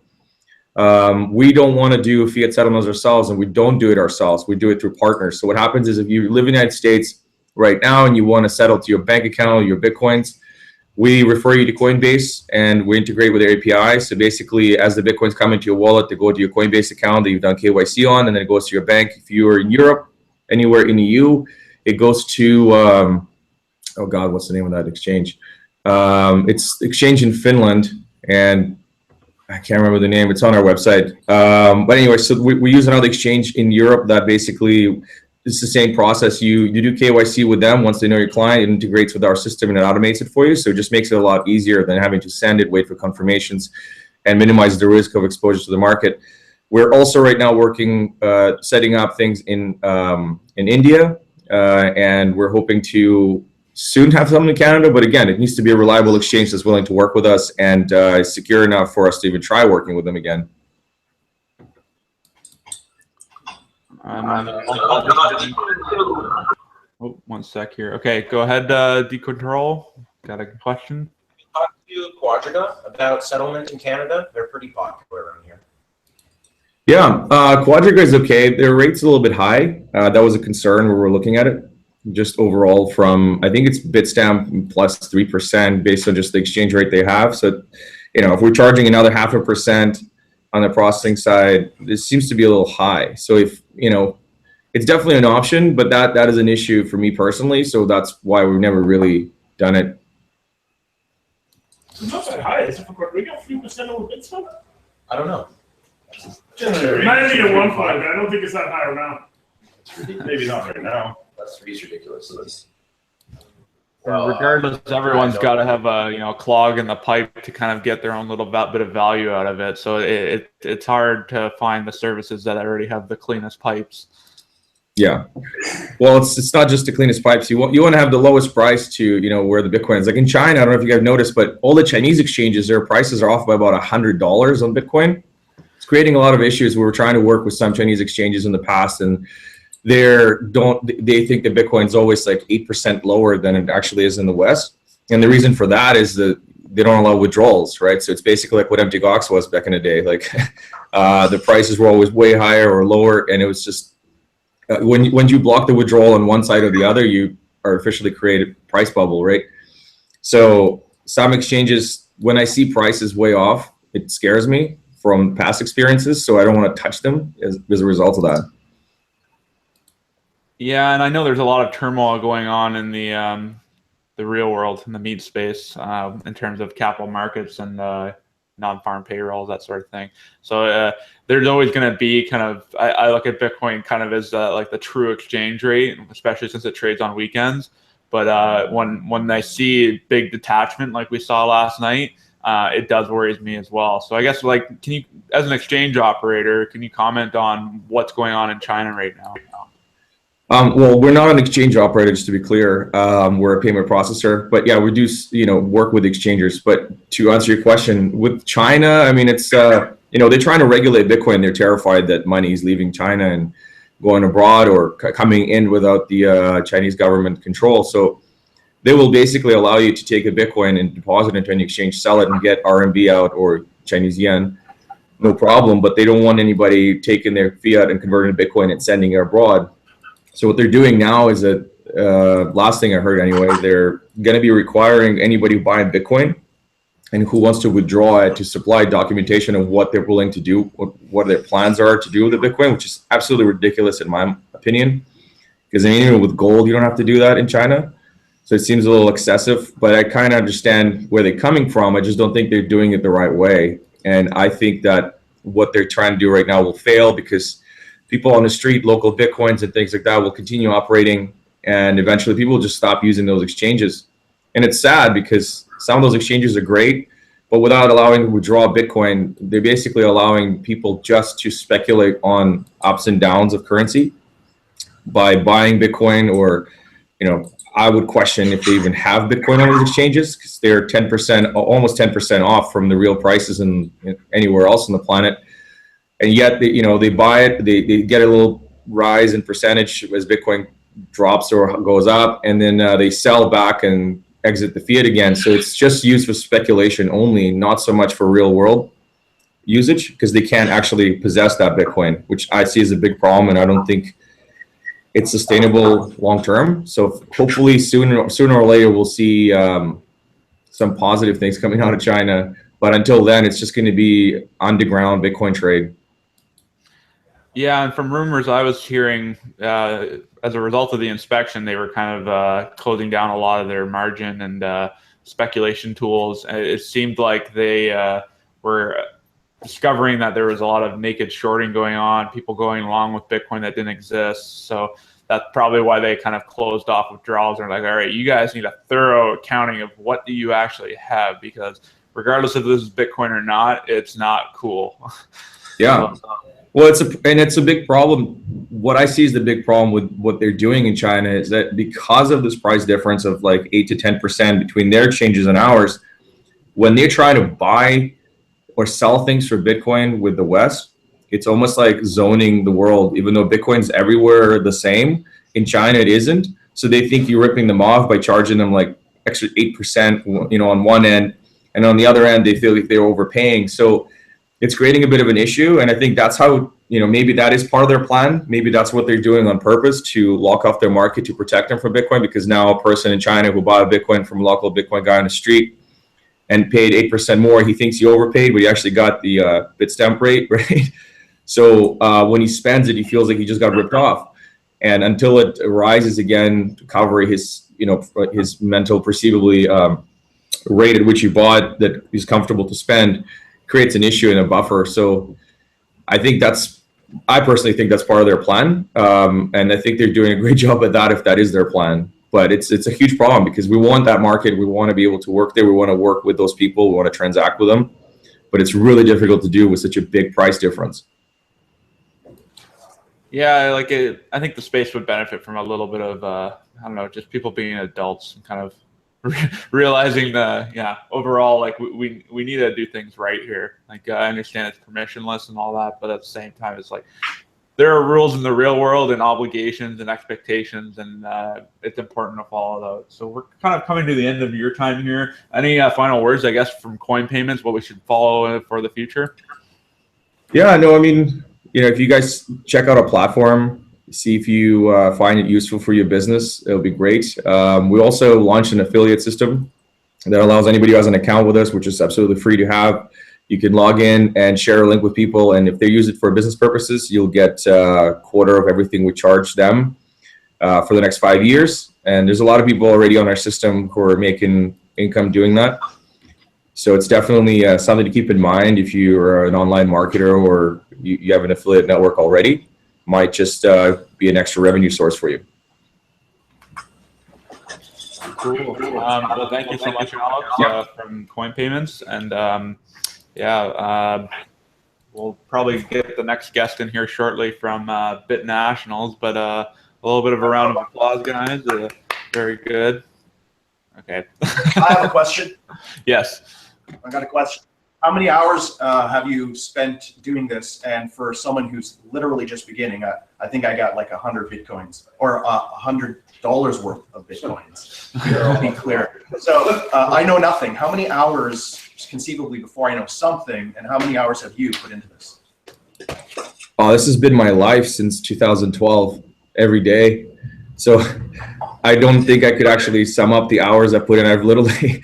We don't want to do fiat settlements ourselves, and we don't do it ourselves. We do it through partners. So what happens is, if you live in the United States right now and you want to settle to your bank account, your Bitcoins, we refer you to Coinbase, and we integrate with their API. So basically, as the Bitcoins come into your wallet, they go to your Coinbase account that you've done KYC on, and then it goes to your bank. If you are in Europe, anywhere in the EU, it goes to oh God, what's the name of that exchange? It's exchange in Finland, and I can't remember the name. It's on our website. But anyway, so we use another exchange in Europe that basically it's the same process. You do KYC with them. Once they know your client, it integrates with our system and it automates it for you. So it just makes it a lot easier than having to send it, wait for confirmations, and minimize the risk of exposure to the market. We're also right now working, setting up things in India, and we're hoping to soon have something in Canada. But again, it needs to be a reliable exchange that's willing to work with us and is secure enough for us to even try working with them again. Oh, one sec here. Okay, go ahead, Decontrol. Got a question? Talk to Quadriga about settlement in Canada. They're pretty popular around here. Yeah, Quadriga is okay. Their rate's a little bit high. That was a concern when we were looking at it. Just overall from, I think it's Bitstamp plus 3% based on just the exchange rate they have. So, if we're charging another 0.5% on the processing side, this seems to be a little high. So if, it's definitely an option, but that is an issue for me personally. So that's why we've never really done it. It's not that high. Is it for Quadriga 3% over Bitstamp? I don't know. It might be at one point, but I don't think it's that high around. Maybe not right now. That's ridiculous. Regardless, everyone's got to have a clog in the pipe to kind of get their own little bit of value out of it. So it's hard to find the services that already have the cleanest pipes. Yeah, well, it's not just the cleanest pipes. You want to have the lowest price to where the Bitcoin is. Like in China, I don't know if you guys noticed, but all the Chinese exchanges, their prices are off by about $100 on Bitcoin. It's creating a lot of issues. We were trying to work with some Chinese exchanges in the past, and they think that Bitcoin is always like 8% lower than it actually is in the West. And the reason for that is that they don't allow withdrawals, right? So it's basically like what Empty Gox was back in the day. Like the prices were always way higher or lower, and it was just when you block the withdrawal on one side or the other, you artificially create a price bubble, right? So some exchanges, when I see prices way off, it scares me from past experiences. So I don't want to touch them as a result of that. Yeah, and I know there's a lot of turmoil going on in the the real world and the meat space in terms of capital markets and non-farm payrolls, that sort of thing. So there's always going to be kind of, I look at Bitcoin kind of as like the true exchange rate, especially since it trades on weekends. But when I see big detachment like we saw last night, it does worries me as well. So I guess, like, can you, as an exchange operator, can you comment on what's going on in China right now? Well, we're not an exchange operator, just to be clear. We're a payment processor, but yeah, we do, work with exchangers. But to answer your question, with China, I mean, it's, they're trying to regulate Bitcoin. They're terrified that money is leaving China and going abroad or coming in without the Chinese government control. So they will basically allow you to take a Bitcoin and deposit into an exchange, sell it, and get RMB out or Chinese yen, no problem. But they don't want anybody taking their fiat and converting to Bitcoin and sending it abroad. So what they're doing now is that, last thing I heard anyway, they're going to be requiring anybody who buys Bitcoin and who wants to withdraw it to supply documentation of what they're willing to do, what their plans are to do with the Bitcoin, which is absolutely ridiculous in my opinion. Because even with gold, you don't have to do that in China. So it seems a little excessive, but I kind of understand where they're coming from. I just don't think they're doing it the right way. And I think that what they're trying to do right now will fail because people on the street, local Bitcoins and things like that will continue operating, and eventually people will just stop using those exchanges. And it's sad because some of those exchanges are great, but without allowing to withdraw Bitcoin, they're basically allowing people just to speculate on ups and downs of currency by buying Bitcoin, or, I would question if they even have Bitcoin on those exchanges because they're 10%, almost 10% off from the real prices in anywhere else on the planet. And yet, they buy it, they get a little rise in percentage as Bitcoin drops or goes up, and then they sell back and exit the fiat again. So it's just used for speculation only, not so much for real world usage, because they can't actually possess that Bitcoin, which I see as a big problem, and I don't think it's sustainable long term. So hopefully sooner or later we'll see some positive things coming out of China. But until then, it's just going to be underground Bitcoin trade. Yeah, and from rumors I was hearing, as a result of the inspection, they were kind of closing down a lot of their margin and speculation tools. It seemed like they were discovering that there was a lot of naked shorting going on, people going along with Bitcoin that didn't exist. So that's probably why they kind of closed off withdrawals. They're like, all right, you guys need a thorough accounting of what do you actually have, because regardless if this is Bitcoin or not, it's not cool. Yeah. Well, it's a big problem. What I see is the big problem with what they're doing in China is that because of this price difference of like 8 to 10% between their exchanges and ours, when they try to buy or sell things for Bitcoin with the West, it's almost like zoning the world. Even though Bitcoin's everywhere the same, in China it isn't. So they think you're ripping them off by charging them like extra 8%, on one end, and on the other end they feel like they're overpaying. So it's creating a bit of an issue, and I think that's how, maybe that is part of their plan. Maybe that's what they're doing on purpose to lock off their market to protect them from Bitcoin, because now a person in China who bought a Bitcoin from a local Bitcoin guy on the street and paid 8% more, he thinks he overpaid, but he actually got the Bitstamp rate, right? So when he spends it, he feels like he just got ripped off. And until it rises again to cover his, his mental perceivably rate at which he bought that he's comfortable to spend, creates an issue and a buffer. So I personally think that's part of their plan. And I think they're doing a great job at that if that is their plan. But it's a huge problem because we want that market. We want to be able to work there. We want to work with those people. We want to transact with them. But it's really difficult to do with such a big price difference. Yeah, I think the space would benefit from a little bit of, just people being adults and kind of realizing overall, we need to do things right here. I understand it's permissionless and all that, but at the same time, it's like there are rules in the real world and obligations and expectations, and it's important to follow those. So we're kind of coming to the end of your time here. Any final words, I guess, from CoinPayments, what we should follow for the future? Yeah, no, I mean, if you guys check out our platform, see if you find it useful for your business, it'll be great. We also launched an affiliate system that allows anybody who has an account with us, which is absolutely free to have. You can log in and share a link with people, and if they use it for business purposes, you'll get a quarter of everything we charge them for the next 5 years. And there's a lot of people already on our system who are making income doing that. So it's definitely something to keep in mind if you're an online marketer or you have an affiliate network already. Might just be an extra revenue source for you. Cool. Well, thank you so much, Alex, from CoinPayments. And we'll probably get the next guest in here shortly from BitNationals. But a little bit of a round of applause, guys. Very good. Okay. I have a question. Yes. I got a question. How many hours have you spent doing this? And for someone who's literally just beginning, I think I got like 100 Bitcoins or $100 worth of Bitcoins. I'll be clear. So I know nothing. How many hours conceivably before I know something, and how many hours have you put into this? Oh, this has been my life since 2012, every day. So I don't think I could actually sum up the hours I put in. I've literally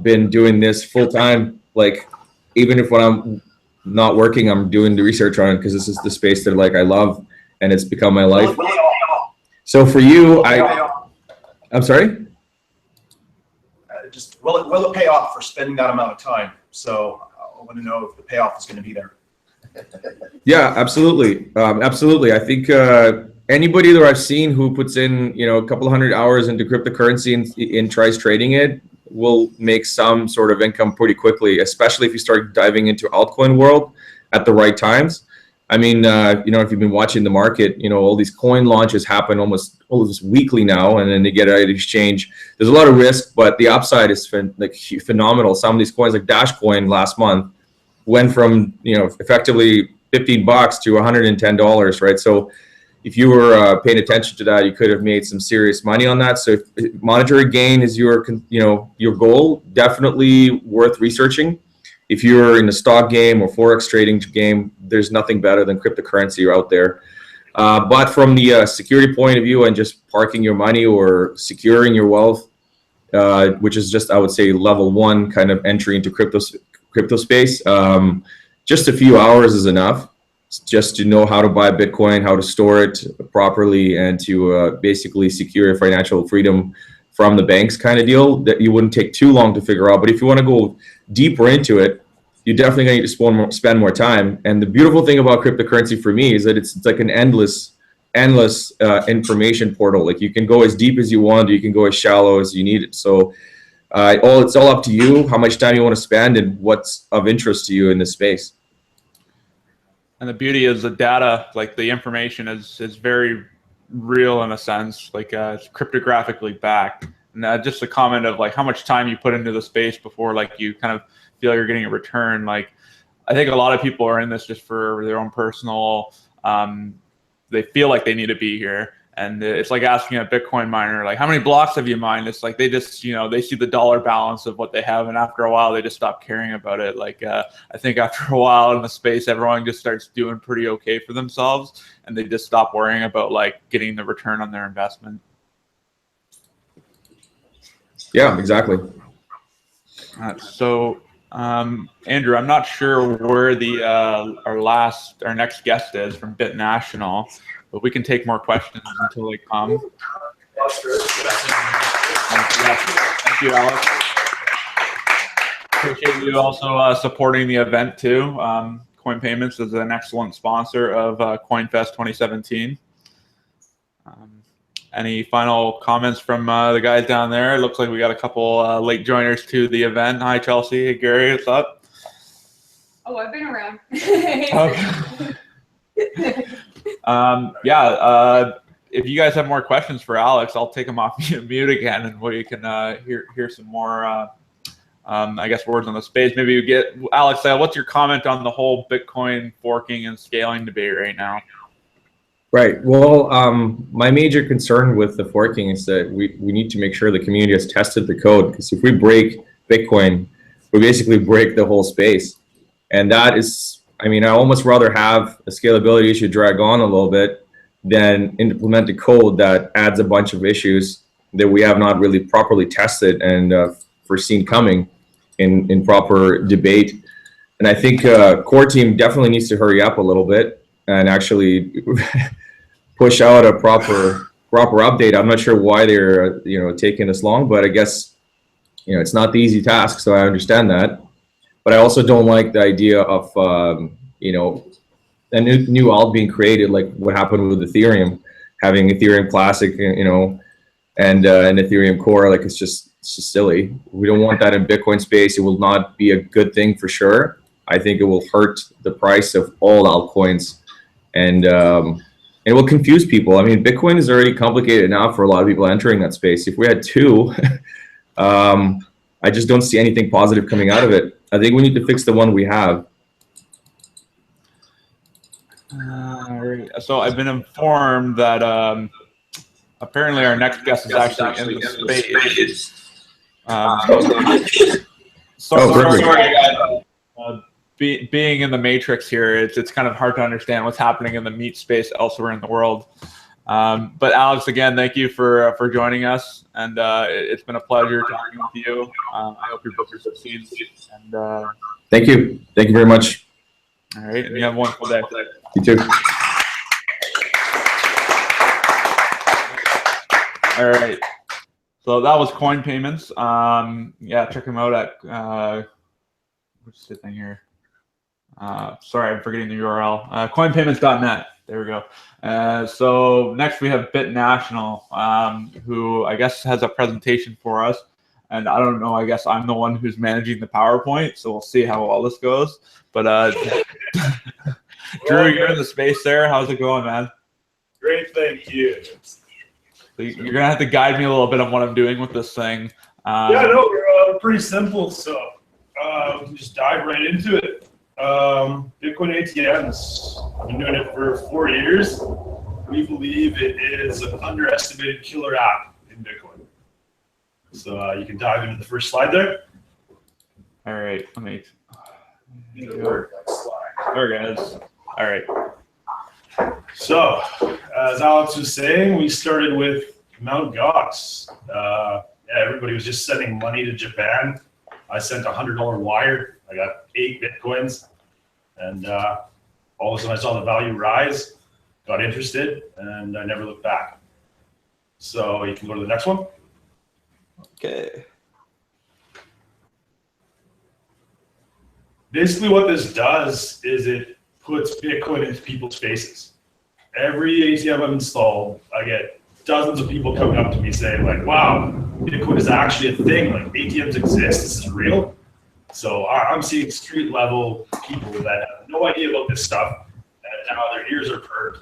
been doing this full time. Like, even if when I'm not working, I'm doing the research on it because this is the space that I love, and it's become my life. So for you, I'm sorry? Just will it pay off for spending that amount of time? So I want to know if the payoff is going to be there. Yeah, absolutely. Absolutely. I think anybody that I've seen who puts in, a couple of 100 hours into cryptocurrency and tries trading it will make some sort of income pretty quickly, especially if you start diving into altcoin world at the right times. I mean, if you've been watching the market, all these coin launches happen almost weekly now, and then they get out of exchange. There's a lot of risk, but the upside is phenomenal. Some of these coins, like Dashcoin last month, went from effectively $15 to $110, right? So if you were paying attention to that, you could have made some serious money on that. So if monetary gain is your goal, definitely worth researching. If you're in a stock game or forex trading game, there's nothing better than cryptocurrency out there. But from the security point of view and just parking your money or securing your wealth, which is just, I would say, level one kind of entry into crypto space, just a few hours is enough just to know how to buy Bitcoin, how to store it properly, and to basically secure your financial freedom from the banks kind of deal that you wouldn't take too long to figure out. But if you want to go deeper into it, you definitely need to spend more time. And the beautiful thing about cryptocurrency for me is that it's like an endless information portal. Like, you can go as deep as you want, you can go as shallow as you need it. So it's all up to you how much time you want to spend and what's of interest to you in this space. And the beauty is the data, like the information is very real in a sense, like it's cryptographically backed. And just a comment of like how much time you put into the space before like you kind of feel you're getting a return. Like, I think a lot of people are in this just for their own personal, they feel like they need to be here. And it's like asking a Bitcoin miner, like, how many blocks have you mined? It's like they just, they see the dollar balance of what they have, and after a while, they just stop caring about it. Like, I think after a while in the space, everyone just starts doing pretty okay for themselves, and they just stop worrying about like getting the return on their investment. Yeah, exactly. So, Andrew, I'm not sure where our next guest is from BitNational, but we can take more questions until they come. Thank you, Alex. Appreciate you also supporting the event too. CoinPayments is an excellent sponsor of CoinFest 2017. Any final comments from the guys down there? It looks like we got a couple late joiners to the event. Hi, Chelsea. Hey, Gary. What's up? Oh, I've been around. Okay. If you guys have more questions for Alex, I'll take him off mute again, and we can hear some more, I guess, words on the space. Maybe you get Alex. What's your comment on the whole Bitcoin forking and scaling debate right now? Right. Well, my major concern with the forking is that we need to make sure the community has tested the code, because if we break Bitcoin, we basically break the whole space. And that is, I mean, I almost rather have a scalability issue drag on a little bit than implement a code that adds a bunch of issues that we have not really properly tested and foreseen coming in proper debate. And I think core team definitely needs to hurry up a little bit and actually push out a proper proper update. I'm not sure why they're taking this long, but I guess it's not the easy task, so I understand that. But I also don't like the idea of a new alt being created, like what happened with Ethereum, having Ethereum Classic, and Ethereum Core. Like it's just silly. We don't want that in Bitcoin space. It will not be a good thing for sure. I think it will hurt the price of all altcoins, and it will confuse people. I mean, Bitcoin is already complicated now for a lot of people entering that space. If we had two, I just don't see anything positive coming out of it. I think we need to fix the one we have. So I've been informed that apparently our next guest is actually in the space. Sorry, guys. Being in the matrix here, it's kind of hard to understand what's happening in the meat space elsewhere in the world. But Alex, again, thank you for joining us, and it's been a pleasure talking with you. I hope your book succeeds. And thank you very much. All right, and you have a wonderful day. You too. All right. So that was CoinPayments. Yeah, check them out at what's the thing here? Sorry, I'm forgetting the URL. CoinPayments.net. There we go. So next we have BitNational, who I guess has a presentation for us. And I don't know, I guess I'm the one who's managing the PowerPoint, so we'll see how well this goes. But Drew, you're in the space there. How's it going, man? Great, thank you. So you're going to have to guide me a little bit on what I'm doing with this thing. Yeah, no, we're pretty simple, so we can just dive right into it. Bitcoin ATMs, I've been doing it for 4 years. We believe it is an underestimated killer app in Bitcoin. So you can dive into the first slide there. All right, let me. Work that slide. There it is. All right. So, as Alex was saying, we started with Mt. Gox. Yeah, everybody was just sending money to Japan. I sent a $100 wire. I got 8 Bitcoins. And all of a sudden I saw the value rise, got interested, and I never looked back. So you can go to the next one. Okay. Basically what this does is it puts Bitcoin into people's faces. Every ATM I've installed, I get dozens of people coming up to me saying like, wow, Bitcoin is actually a thing. Like ATMs exist, this is real. So I'm seeing street level people that have no idea about this stuff, and now their ears are perked.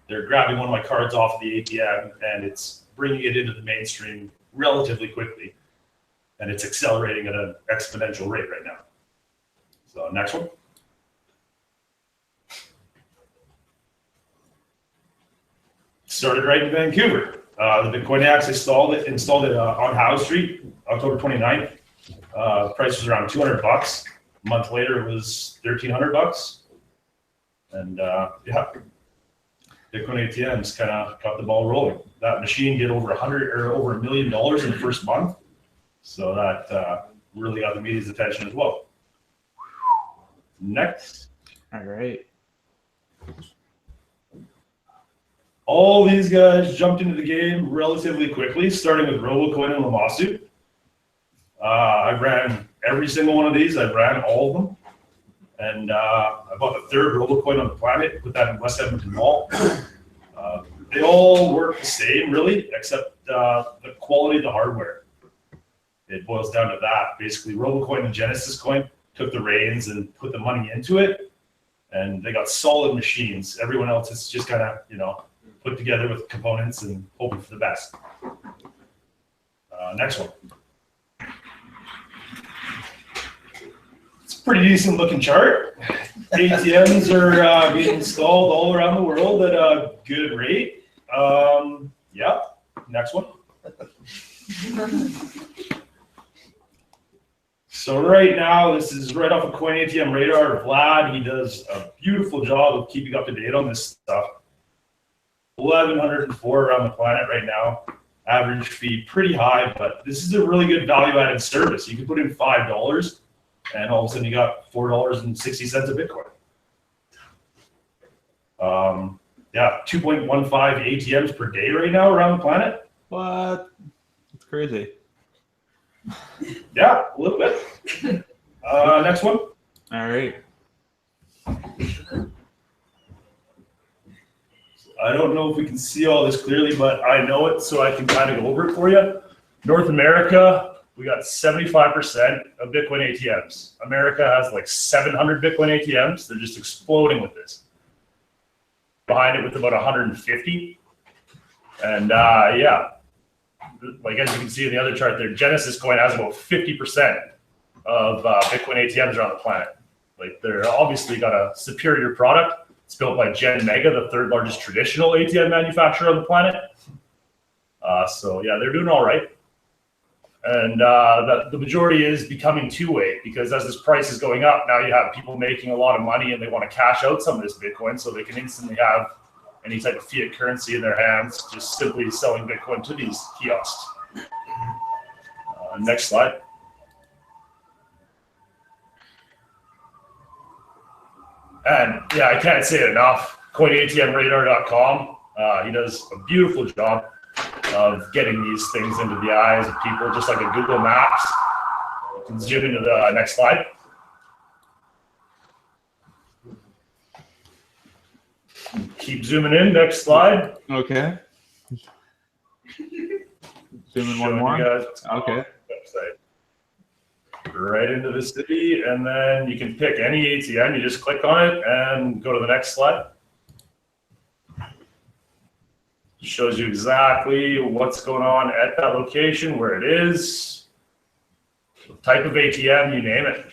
They're grabbing one of my cards off of the ATM, and it's bringing it into the mainstream relatively quickly. And it's accelerating at an exponential rate right now. So next one. Started right in Vancouver. The Bitcoin Axe installed it on Howe Street, October 29th. Price was around $200. A month later, it was $1,300. And yeah, Bitcoin ATMs kind of got the ball rolling. That machine did over $1 million in the first month. So that really got the media's attention as well. Next. All right. All these guys jumped into the game relatively quickly, starting with RoboCoin and Lamasu. I ran every single one of these. I ran all of them. And I bought the third RoboCoin on the planet, put that in West Edmonton Mall. They all work the same, really, except the quality of the hardware. It boils down to that. Basically, RoboCoin and Genesis Coin took the reins and put the money into it, and they got solid machines. Everyone else is just kind of, put together with components and hoping for the best. Next one. It's a pretty decent looking chart. ATMs are being installed all around the world at a good rate. Yeah, next one. So right now, this is right off of Coin ATM Radar. Vlad, he does a beautiful job of keeping up to date on this stuff. 1,104 around the planet right now. Average fee pretty high, but this is a really good value-added service. You can put in $5, and all of a sudden you got $4.60 of Bitcoin. Yeah, 2.15 ATMs per day right now around the planet. What? It's crazy. Yeah, a little bit. Next one. All right. I don't know if we can see all this clearly, but I know it, so I can kind of go over it for you. North America, we got 75% of Bitcoin ATMs. America has like 700 Bitcoin ATMs. They're just exploding with this. Behind it with about 150. And yeah, like as you can see in the other chart there, Genesis Coin has about 50% of Bitcoin ATMs around the planet. Like they're obviously got a superior product. It's built by Gen Mega, the third largest traditional ATM manufacturer on the planet. So yeah, they're doing all right. And the majority is becoming two-way because as this price is going up, now you have people making a lot of money and they want to cash out some of this Bitcoin so they can instantly have any type of fiat currency in their hands, just simply selling Bitcoin to these kiosks. Next slide. And yeah, I can't say it enough. CoinATMRadar.com. He does a beautiful job of getting these things into the eyes of people, just like a Google Maps. You can zoom into the next slide. Keep zooming in. Next slide. Okay. Zoom in one more. Okay. Website. Right into the city, and then you can pick any ATM. You just click on it and go to the next slide. Shows you exactly what's going on at that location, where it is, the type of ATM, you name it.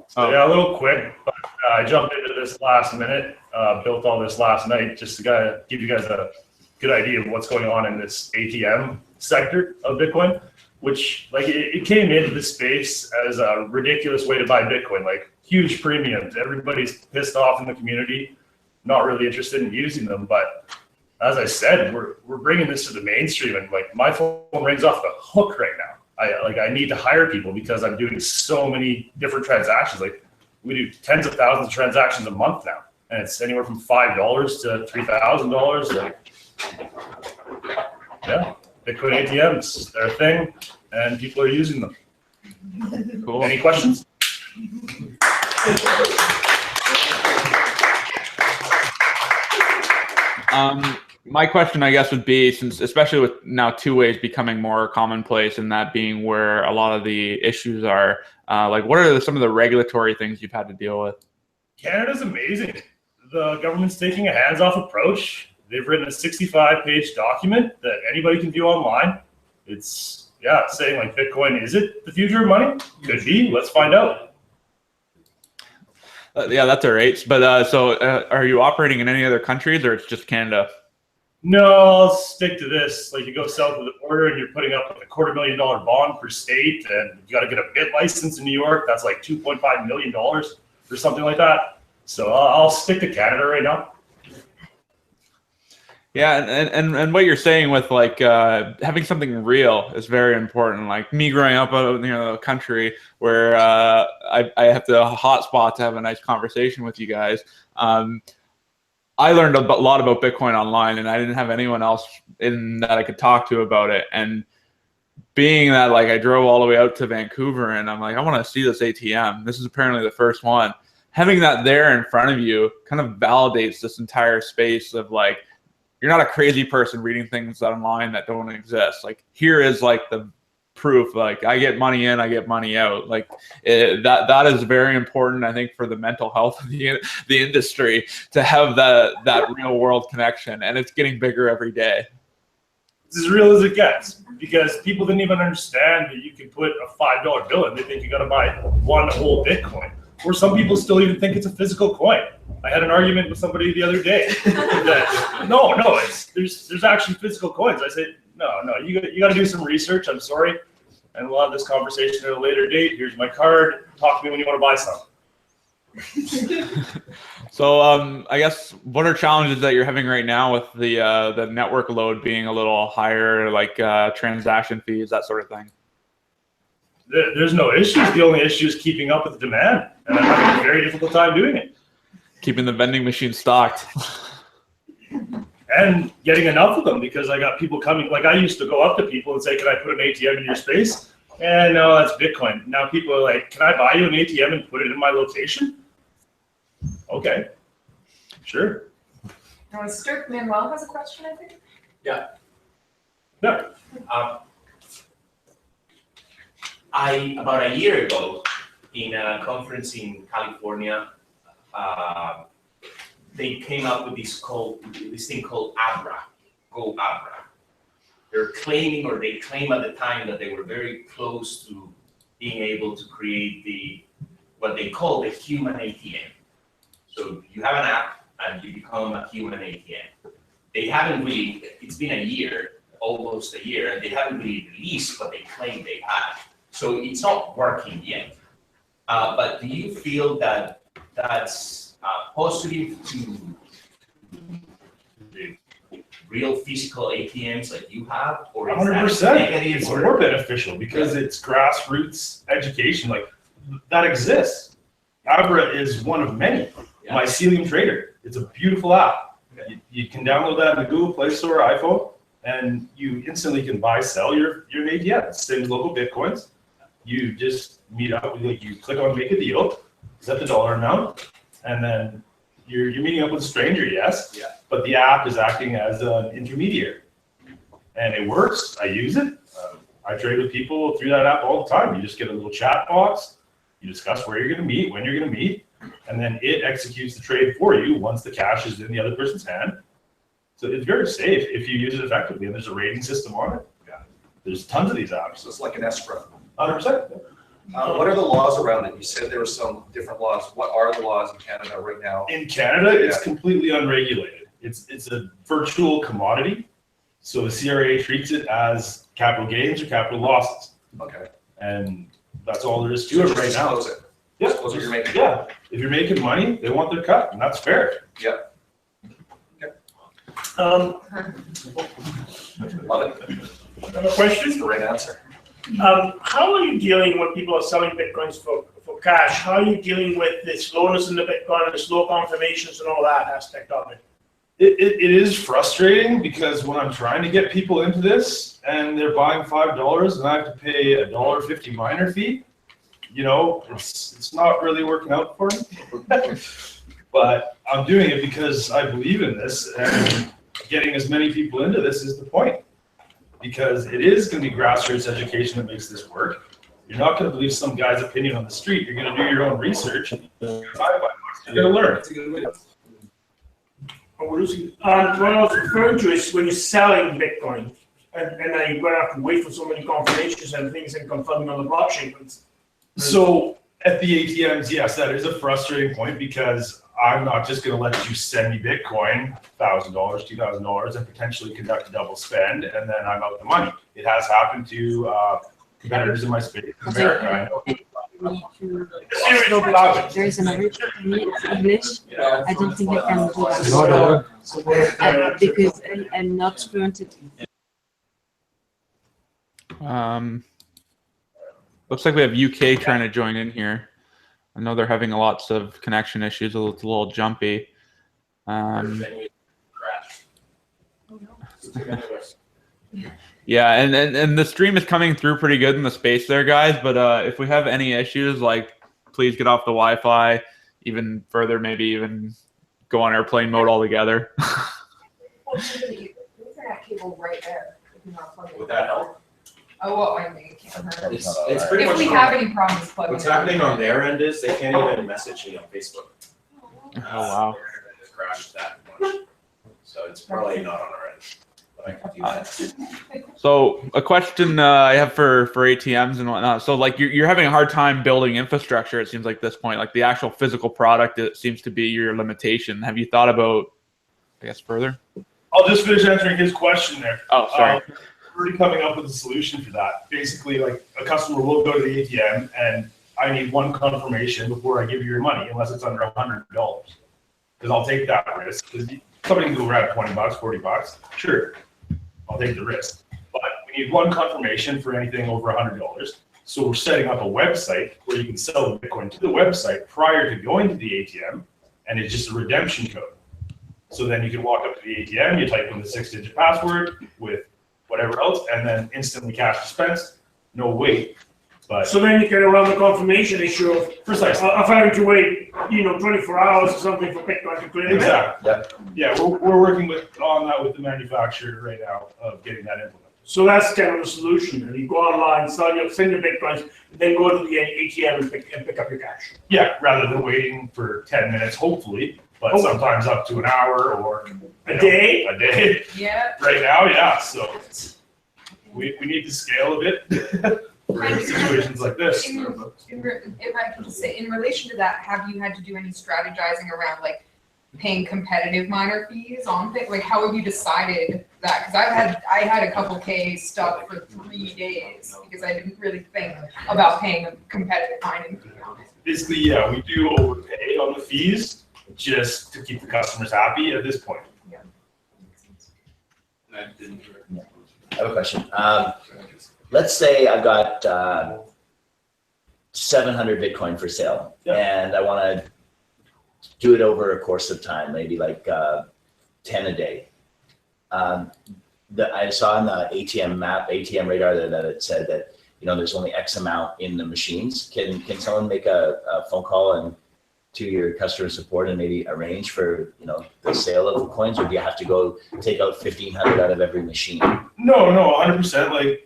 So yeah, a little quick, but I jumped into this last minute, built all this last night just to give you guys a good idea of what's going on in this ATM sector of Bitcoin, which like it came into the space as a ridiculous way to buy Bitcoin, like huge premiums. Everybody's pissed off in the community, not really interested in using them. But as I said, we're bringing this to the mainstream, and like my phone rings off the hook right now. I need to hire people because I'm doing so many different transactions. Like we do tens of thousands of transactions a month now, and it's anywhere from $5 to $3,000. Like, yeah, Bitcoin ATMs, they're a thing, and people are using them. Cool. Any questions? My question, I guess, would be, since especially with now two ways becoming more commonplace, and that being where a lot of the issues are, like what are some of the regulatory things you've had to deal with? Canada's amazing. The government's taking a hands-off approach. They've written a 65-page document that anybody can view online. It's, yeah, saying like Bitcoin, is it the future of money? Could be. Let's find out. Yeah, that's all right. But so are you operating in any other countries, or it's just Canada? No, I'll stick to this. Like you go south of the border and you're putting up like a $250,000 bond per state, and you got to get a bit license in New York. That's like $2.5 million or something like that. So I'll stick to Canada right now. Yeah, and what you're saying with like having something real is very important. Like me growing up in a country where I have to hotspot to have a nice conversation with you guys. I learned a lot about Bitcoin online, and I didn't have anyone else in that I could talk to about it. And being that like I drove all the way out to Vancouver, and I'm like, I want to see this ATM. This is apparently the first one. Having that there in front of you kind of validates this entire space of like, you're not a crazy person reading things online that don't exist. Like here is like the proof, like I get money in, I get money out. Like that is very important, I think, for the mental health of the industry to have that real world connection. And it's getting bigger every day. It's as real as it gets, because people didn't even understand that you could put a $5 bill in. They think you got to buy one whole Bitcoin. Or some people still even think it's a physical coin. I had an argument with somebody the other day that no, there's actually physical coins. I said, no, you got to do some research. I'm sorry, and we'll have this conversation at a later date. Here's my card. Talk to me when you want to buy some. So I guess what are challenges that you're having right now with the network load being a little higher, like transaction fees, that sort of thing? There's no issues. The only issue is keeping up with the demand. and I'm having a very difficult time doing it. Keeping the vending machine stocked. And getting enough of them, because I got people coming. Like I used to go up to people and say, "Can I put an ATM in your space?" And no, that's Bitcoin. Now people are like, "Can I buy you an ATM and put it in my location?" Okay, sure. Stuart Manuel has a question, I think. Yeah. No. About a year ago, in a conference in California, they came up with this thing called Abra, Go Abra. They're claiming, or they claim at the time, that they were very close to being able to create what they call the human ATM. So you have an app and you become a human ATM. They haven't really, it's been a year, almost a year, and they haven't really released what they claim they had. So it's not working yet. But do you feel that that's positive to the real physical ATMs like you have, or is 100%. that negative? It's more beneficial because it's grassroots education. Like that exists. Abra is one of many. Yeah. Mycelium Trader. It's a beautiful app. You can download that in the Google Play Store or iPhone, and you instantly can buy, sell your ATM. Same as local Bitcoins. You just meet up. You click on make a deal, set the dollar amount, and then you're meeting up with a stranger. Yes. Yeah. But the app is acting as an intermediary, and it works. I use it. I trade with people through that app all the time. You just get a little chat box. You discuss where you're going to meet, when you're going to meet, and then it executes the trade for you once the cash is in the other person's hand. So it's very safe if you use it effectively, and there's a rating system on it. Yeah. There's tons of these apps. So it's like an escrow. 100%. What are the laws around it? You said there were some different laws. What are the laws in Canada right now? In Canada, it's completely unregulated. It's a virtual commodity. So the CRA treats it as capital gains or capital losses. Okay. And that's all there is to it right now. Disclose it. Yeah. Disclose what you're making. Yeah. If you're making money, they want their cut, and that's fair. Yeah. Love it. Another question? That's the right answer. How are you dealing when people are selling Bitcoins for cash? How are you dealing with the slowness in the Bitcoin and the slow confirmations and all that aspect of it? It is frustrating because when I'm trying to get people into this and they're buying $5 and I have to pay a $1.50 miner fee, it's not really working out for me. But I'm doing it because I believe in this, and getting as many people into this is the point. Because it is going to be grassroots education that makes this work. You're not going to believe some guy's opinion on the street. You're going to do your own research. You're going to learn. What I was referring to is when you're selling Bitcoin, and then you're going to have to wait for so many confirmations and things and confirming on the blockchain. So at the ATMs, yes, that is a frustrating point because I'm not just going to let you send me Bitcoin, $1,000, $2,000, and potentially conduct a double spend, and then I'm out the money. It has happened to competitors in my space in America. I know. There is an original English. I don't think I can do that because I'm not fluent in. Looks like we have UK trying to join in here. I know they're having lots of connection issues. It's a little jumpy. Yeah, and the stream is coming through pretty good in the space there, guys. But if we have any issues, please get off the Wi-Fi. Even further, maybe even go on airplane mode altogether. The internet cable right there. Would that help? Oh, well, I mean, it can't hurt. It's pretty If much we have any problems plugging what's in. happening on their end is they can't even message me on Facebook. Oh wow! Their internet has crashed that much, so it's probably not on our end. But I can do that. So a question I have for ATMs and whatnot. So you're having a hard time building infrastructure. It seems like at this point, the actual physical product, it seems to be your limitation. Have you thought about, I guess, further? I'll just finish answering his question there. Oh, sorry. We're already coming up with a solution for that. Basically, a customer will go to the ATM and I need one confirmation before I give you your money, unless it's under $100. Because I'll take that risk. Because somebody can go grab $20, $40. Sure, I'll take the risk. But we need one confirmation for anything over $100. So we're setting up a website where you can sell Bitcoin to the website prior to going to the ATM, and it's just a redemption code. So then you can walk up to the ATM, you type in the 6-digit password with whatever else, and then instantly cash dispensed, no wait. But So then you get around the confirmation issue of precisely. of having to wait, 24 hours or something for Bitcoin to clear. Exactly. Yep. Yeah, we're working on that with the manufacturer right now of getting that implemented. So that's kind of the solution. You go online, send your Bitcoins, then go to the ATM and pick up your cash. Yeah, rather than waiting for 10 minutes, hopefully, but sometimes up to an hour or A day? A day. Yeah. Right now, yeah. So we need to scale a bit for situations like this. If I can just say, in relation to that, have you had to do any strategizing around like paying competitive miner fees on things? Like, how have you decided that? Because I had a couple K stuck for 3 days because I didn't really think about paying a competitive mining fee on it. Basically, yeah, we do overpay on the fees just to keep the customers happy at this point. Yeah. I have a question. Let's say I've got 700 Bitcoin for sale, and I want to do it over a course of time, maybe like 10 a day. I saw on the ATM radar that it said that there's only X amount in the machines. Can someone make a phone call and to your customer support and maybe arrange for the sale of the coins, or do you have to go take out 1,500 out of every machine? No, 100%. Like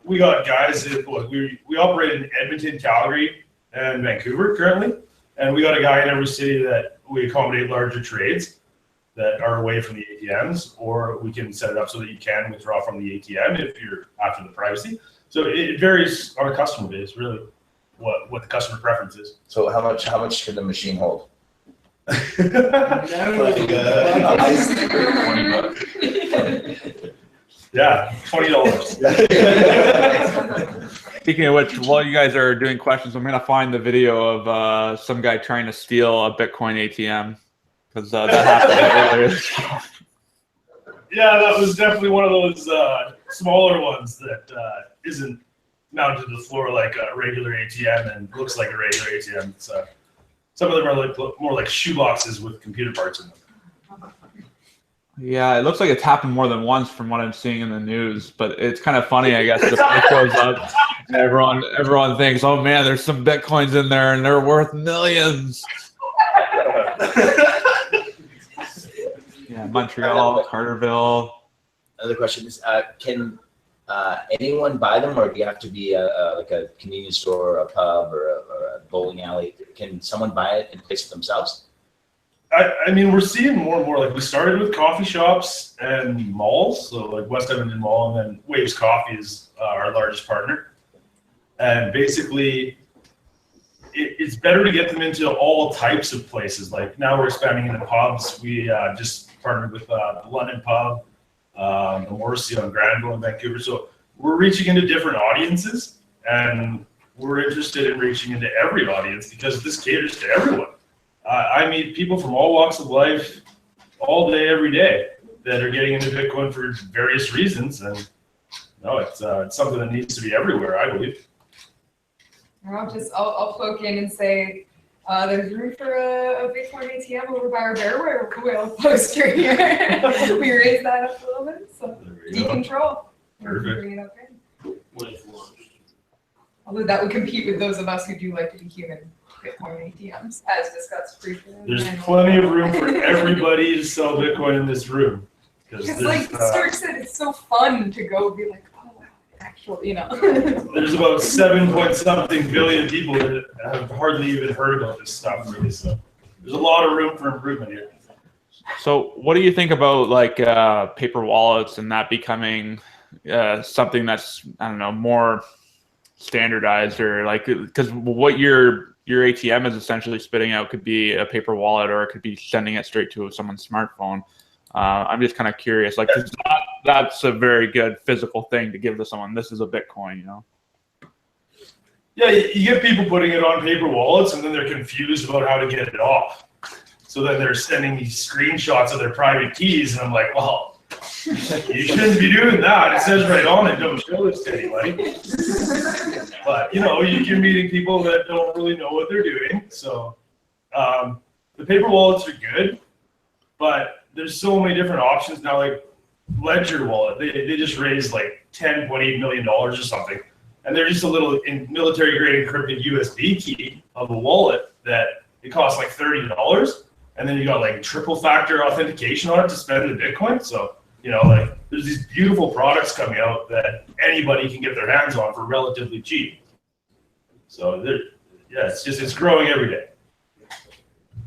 we got guys that we operate in Edmonton, Calgary, and Vancouver currently, and we got a guy in every city that we accommodate larger trades that are away from the ATMs, or we can set it up so that you can withdraw from the ATM if you're after the privacy. So it varies on a customer base, really, what the customer preference is. So how much can the machine hold? Yeah, $20. Speaking of which, while you guys are doing questions, I'm going to find the video of some guy trying to steal a Bitcoin ATM, because that happened earlier. Yeah, that was definitely one of those smaller ones that isn't mounted to the floor like a regular ATM and looks like a regular ATM. So some of them are more like shoe boxes with computer parts in them. Yeah, it looks like it's happened more than once from what I'm seeing in the news, but it's kind of funny, I guess. The price goes up, and everyone thinks, "Oh man, there's some Bitcoins in there, and they're worth millions." Yeah, Montreal, Carterville. Another question is, can anyone buy them, or do you have to be like a convenience store, or a pub, or a bowling alley? Can someone buy it and place it themselves? I mean, we're seeing more and more. Like we started with coffee shops and malls, so like West Edmonton Mall, and then Waves Coffee is our largest partner. And basically, it's better to get them into all types of places. Like now we're expanding into pubs. We just partnered with the London Pub, the Morrissey on Granville in Vancouver. So we're reaching into different audiences, and we're interested in reaching into every audience because this caters to everyone. I meet people from all walks of life all day, every day that are getting into Bitcoin for various reasons. And no, it's something that needs to be everywhere, I believe. I'll poke in and say, there's room for a Bitcoin ATM over by our Bear Whale poster here. We raised that up a little bit, so decontrol. Perfect. Bring it up in. Although that would compete with those of us who do like to be human Bitcoin ATMs, as discussed briefly. There's plenty of room for everybody to sell Bitcoin in this room. Because like Stark said, it's so fun to go be like, oh wow, actual, There's about 7-point-something billion people that have hardly even heard about this stuff, really. So there's a lot of room for improvement here. So what do you think about like paper wallets and that becoming something that's, I don't know, more standardized, or like, because what your ATM is essentially spitting out could be a paper wallet, or it could be sending it straight to someone's smartphone. I'm just kind of curious, like, that's a very good physical thing to give to someone. This is a Bitcoin, Yeah, you get people putting it on paper wallets, and then they're confused about how to get it off. So then they're sending these screenshots of their private keys, and I'm like, well, you shouldn't be doing that. It says right on it, don't show this to anybody. But you're meeting people that don't really know what they're doing. So the paper wallets are good, but there's so many different options now. Like Ledger Wallet, they just raised like $10.8 million or something, and they're just a little military grade encrypted USB key of a wallet that it costs like $30, and then you got like triple factor authentication on it to spend the Bitcoin. So like there's these beautiful products coming out that anybody can get their hands on for relatively cheap. So it's growing every day.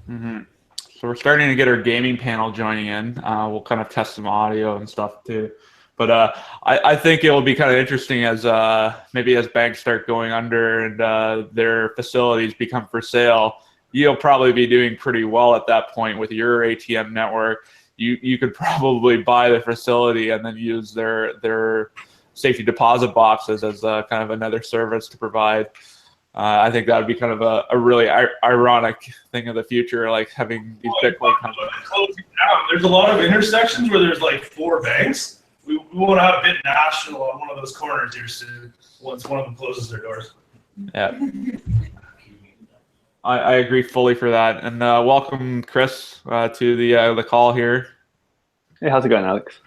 Mm-hmm. So we're starting to get our gaming panel joining in. We'll kind of test some audio and stuff too. But I think it will be kind of interesting as maybe as banks start going under and their facilities become for sale. You'll probably be doing pretty well at that point with your ATM network. You could probably buy the facility and then use their safety deposit boxes as kind of another service to provide. I think that would be kind of a really ironic thing of the future, like having these Bitcoin companies. Closing down. There's a lot of intersections where there's like 4 banks. We want to have BitNational on one of those corners here soon once one of them closes their doors. Yeah. I agree fully for that. And welcome, Chris, to the call here. Hey, how's it going, Alex?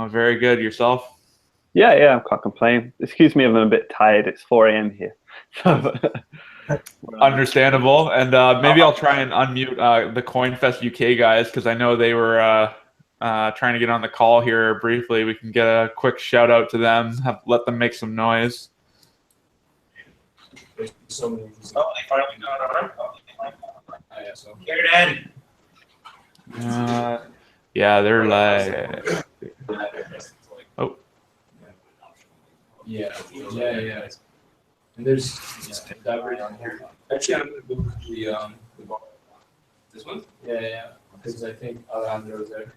Very good. Yourself? Yeah, I can't complain. Excuse me if I'm a bit tired. It's 4 a.m. here. Understandable. And maybe I'll try and unmute the CoinFest UK guys because I know they were trying to get on the call here briefly. We can get a quick shout out to them, let them make some noise. They finally got on. Yeah, they're like. Oh. Yeah. And there's divergence on here. Actually, I'm gonna book the bar. This one? Yeah. Because I think Alexandrov was there.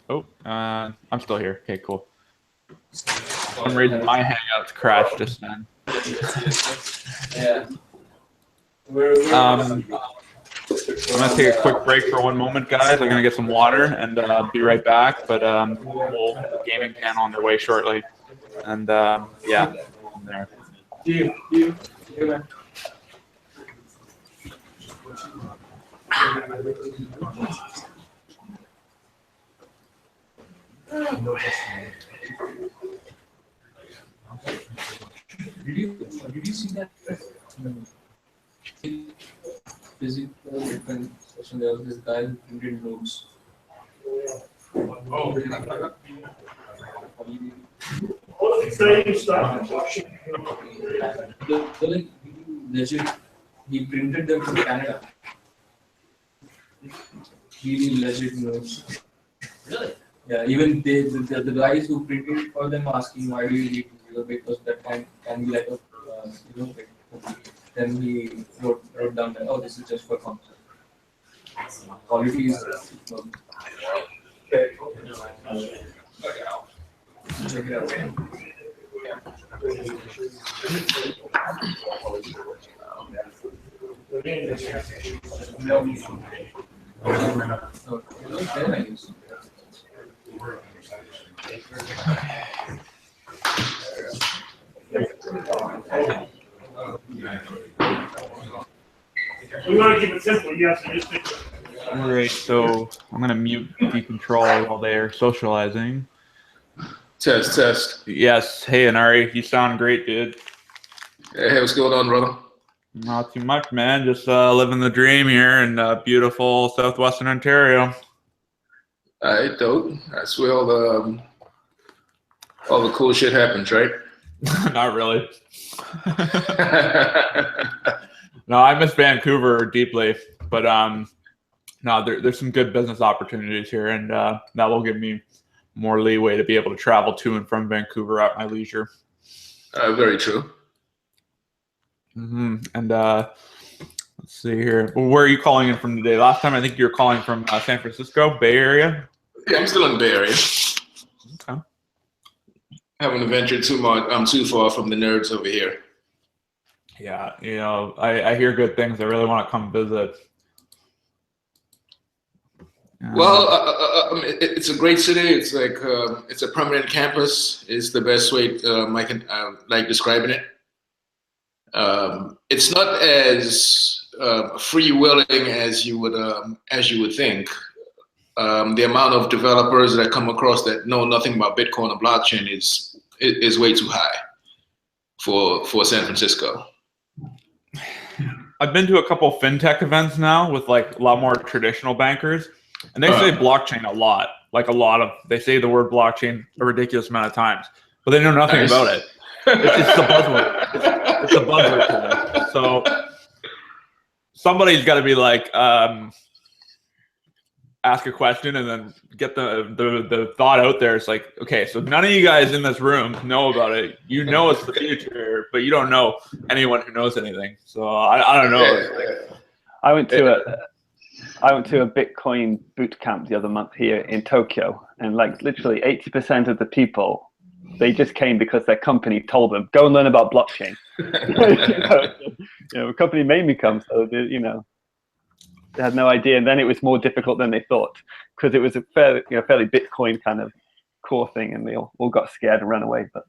Oh, I'm still here. Okay, cool. For some reason, my Hangouts crashed just then. Yeah. I'm gonna take a quick break for 1 moment, guys. I'm gonna get some water and be right back. But we'll have a gaming panel on their way shortly, and yeah, there. Did you see that? Physical Bitcoin session, there was this guy who printed notes. He printed them from Canada. Really legit notes. Really? Yeah, even the guys who printed for them asking why do you need to, because that can be like a then he wrote down that, oh, this is just for concept. Quality is check it out. We want to keep it simple. Yes, All right, so I'm gonna mute decontrol while they're socializing. Test. Yes. Hey, Anari, you sound great, dude. Hey, what's going on, brother? Not too much, man. Just living the dream here in beautiful southwestern Ontario. Dope. That's where all the cool shit happens, right? Not really. No, I miss Vancouver deeply, but no, there's some good business opportunities here, and that will give me more leeway to be able to travel to and from Vancouver at my leisure. Very true. Mm-hmm. And let's see here. Well, where are you calling in from today? Last time I think you were calling from San Francisco, Bay Area. Yeah, I'm still in the Bay Area. Okay. Haven't ventured too far from the nerds over here. Yeah, you know, I hear good things. I really want to come visit. Well, it's a great city. It's like it's a permanent campus. Is the best way I can like describing it. it's not as free-willing as you would think. The amount of developers that I come across that know nothing about Bitcoin or blockchain is way too high for San Francisco. I've been to a couple fintech events now with like a lot more traditional bankers, and they say blockchain a lot. Like they say the word blockchain a ridiculous amount of times, but they know nothing about it. It's the buzzword. It's a buzzword to them. So somebody's got to be like, ask a question and then get the thought out there. It's like, okay, so none of you guys in this room know about it. You know it's the future, but you don't know anyone who knows anything. So I don't know. I went to a Bitcoin boot camp the other month here in Tokyo, and like literally 80% of the people, they just came because their company told them, go and learn about blockchain. The company made me come, so they had no idea. And then it was more difficult than they thought, because it was a fairly Bitcoin kind of core thing, and they all got scared and ran away. But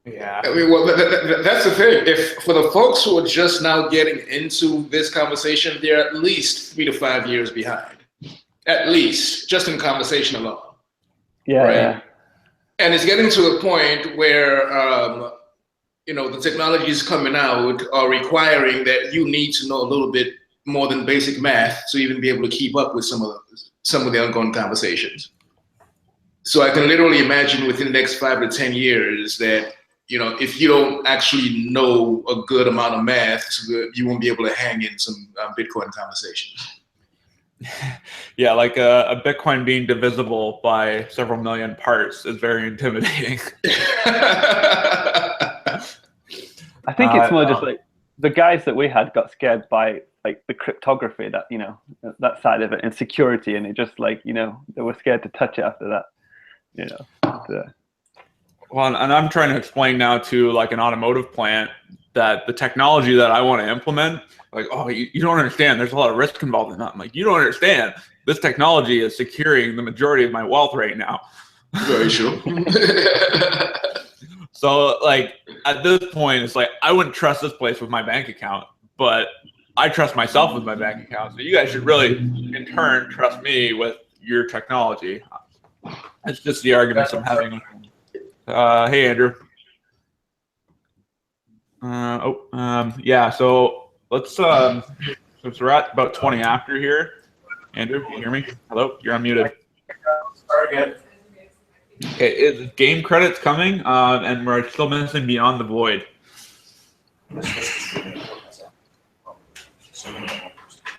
yeah, I mean, well, that's the thing. If for the folks who are just now getting into this conversation, they're at least 3 to 5 years behind, at least just in conversation alone. Yeah. Right? Yeah. And it's getting to a point where the technologies coming out are requiring that you need to know a little bit more than basic math to even be able to keep up with some of the ongoing conversations. So I can literally imagine within the next 5 to 10 years that, if you don't actually know a good amount of math, you won't be able to hang in some Bitcoin conversations. Yeah, like a Bitcoin being divisible by several million parts is very intimidating. I think it's more just like the guys that we had got scared by like the cryptography, that that side of it, and security, and it just like they were scared to touch it after that. Well, and I'm trying to explain now to like an automotive plant that the technology that I want to implement, like, oh, you don't understand. There's a lot of risk involved in that. I'm like, you don't understand. This technology is securing the majority of my wealth right now. Very true. So like at this point, it's like I wouldn't trust this place with my bank account, but I trust myself with my bank account. So you guys should really, in turn, trust me with your technology. It's just the arguments I'm having. Hey, Andrew. Yeah. So let's. Since we're at about 20 after here, Andrew, can you hear me? Hello, you're unmuted. Start again. Okay, is GameCredits coming? And we're still missing Beyond the Void.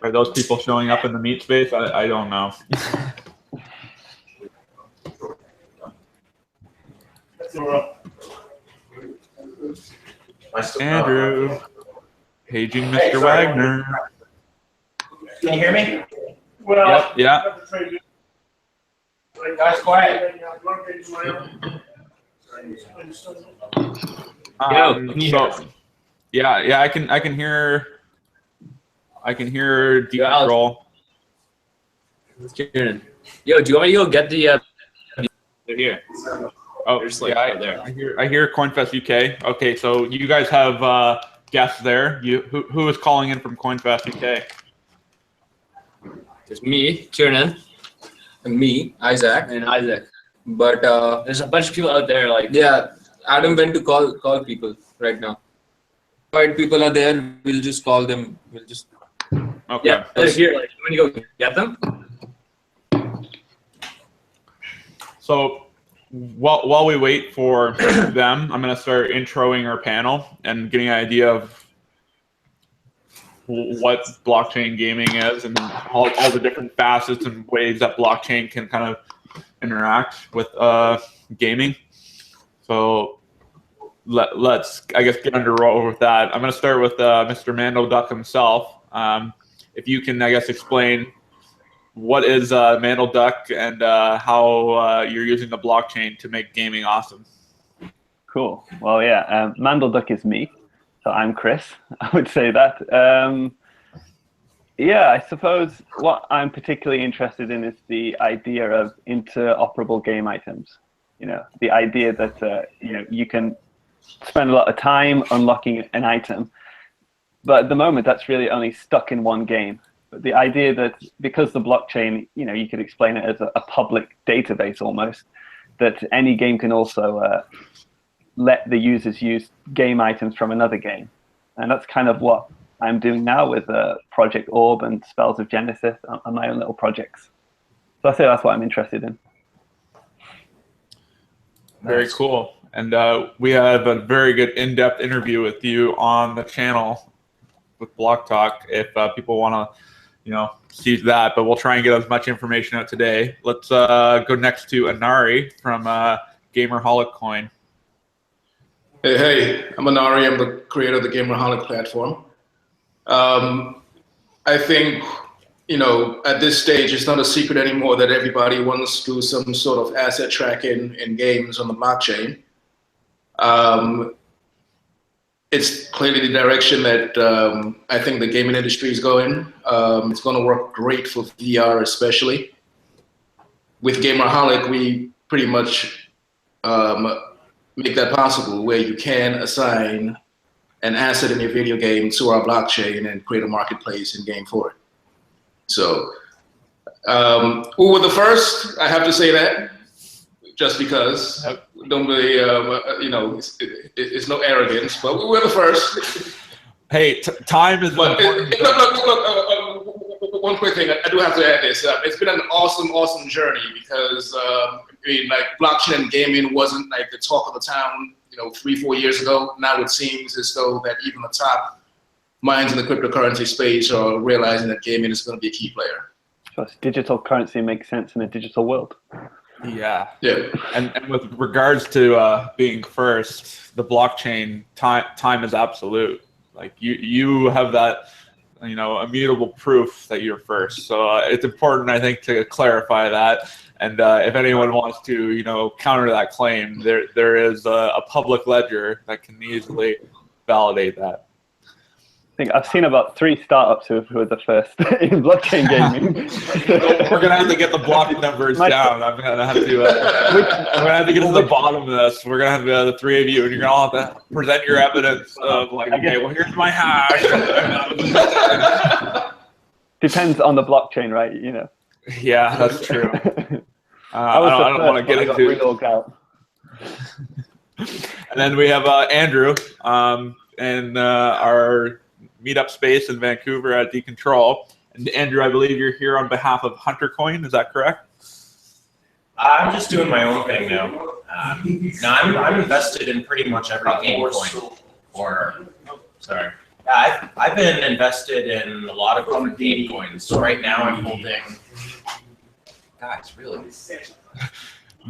Are those people showing up in the meet space? I don't know. Andrew, paging Mr. Wagner. Can you hear me? Well, yeah. Guys, quiet. Yeah, I can hear deep control. Yo, do you want me to go get the? They're here. Oh, yeah, I hear CoinFest UK. Okay, so you guys have guests there. Who is calling in from CoinFest UK? There's me, Tiernan, and me, Isaac. But there's a bunch of people out there. Like Adam went to call people right now. Right, people are there. We'll just call them. We'll just. Okay. Yeah, they're here. Like, when you go get them. So while we wait for them, I'm going to start introing our panel and getting an idea of what blockchain gaming is and all the different facets and ways that blockchain can kind of interact with gaming. So let's, I guess, get underway with that. I'm going to start with Mr. MandelDuck himself. If you can, I guess, explain what is MandelDuck and how you're using the blockchain to make gaming awesome. Cool. Well, yeah, MandelDuck is me. So I'm Chris, I would say that. Yeah, I suppose what I'm particularly interested in is the idea of interoperable game items. The idea that you can spend a lot of time unlocking an item. But at the moment, that's really only stuck in one game. But the idea that because the blockchain, you know, you could explain it as a public database almost, that any game can also let the users use game items from another game. And that's kind of what I'm doing now with Project Orb and Spells of Genesis on my own little projects. So I say that's what I'm interested in. Very cool. And we have a very good in-depth interview with you on the channel with Blocktalk if people want to, you know, see that. But we'll try and get as much information out today. Let's go next to Anari from GamerholicCoin. Hey, I'm Anari. I'm the creator of the Gamerholic platform. I think, you know, at this stage, it's not a secret anymore that everybody wants to do some sort of asset tracking in games on the blockchain. It's clearly the direction that I think the gaming industry is going. It's going to work great for VR, especially. With Gamerholic, we pretty much make that possible, where you can assign an asset in your video game to our blockchain and create a marketplace in game for it. So, we were the first, I have to say that, just because. Don't really, you know, it's no arrogance, but we were the first. Hey, time is important. Look, one quick thing, I do have to add this. It's been an awesome journey because, I mean, like, blockchain and gaming wasn't like the talk of the town, you know, 3-4 years ago. Now it seems as though that even the top minds in the cryptocurrency space are realizing that gaming is going to be a key player. So digital currency makes sense in a digital world. Yeah. Yeah. And with regards to being first, the blockchain time is absolute. Like you have that, you know, immutable proof that you're first. So it's important, I think, to clarify that. And if anyone wants to, you know, counter that claim, there is a public ledger that can easily validate that. I think I've seen about 3 startups who were the first in blockchain gaming. We're gonna have to get the block numbers down. I'm gonna have to. I'm gonna have to get to the bottom of this. We're gonna have the 3 of you, and you're gonna all have to present your evidence of like, okay, well, here's my hash. Depends on the blockchain, right? You know. Yeah, that's true. I don't want to get into. Out. And then we have Andrew, and our meetup space in Vancouver at Decontrol. And Andrew, I believe you're here on behalf of Huntercoin. Is that correct? I'm just doing my own thing now. No, I'm invested in pretty much every game coin. Sorry. Yeah, I've been invested in a lot of different game coins. So right now I'm holding. Guys, really?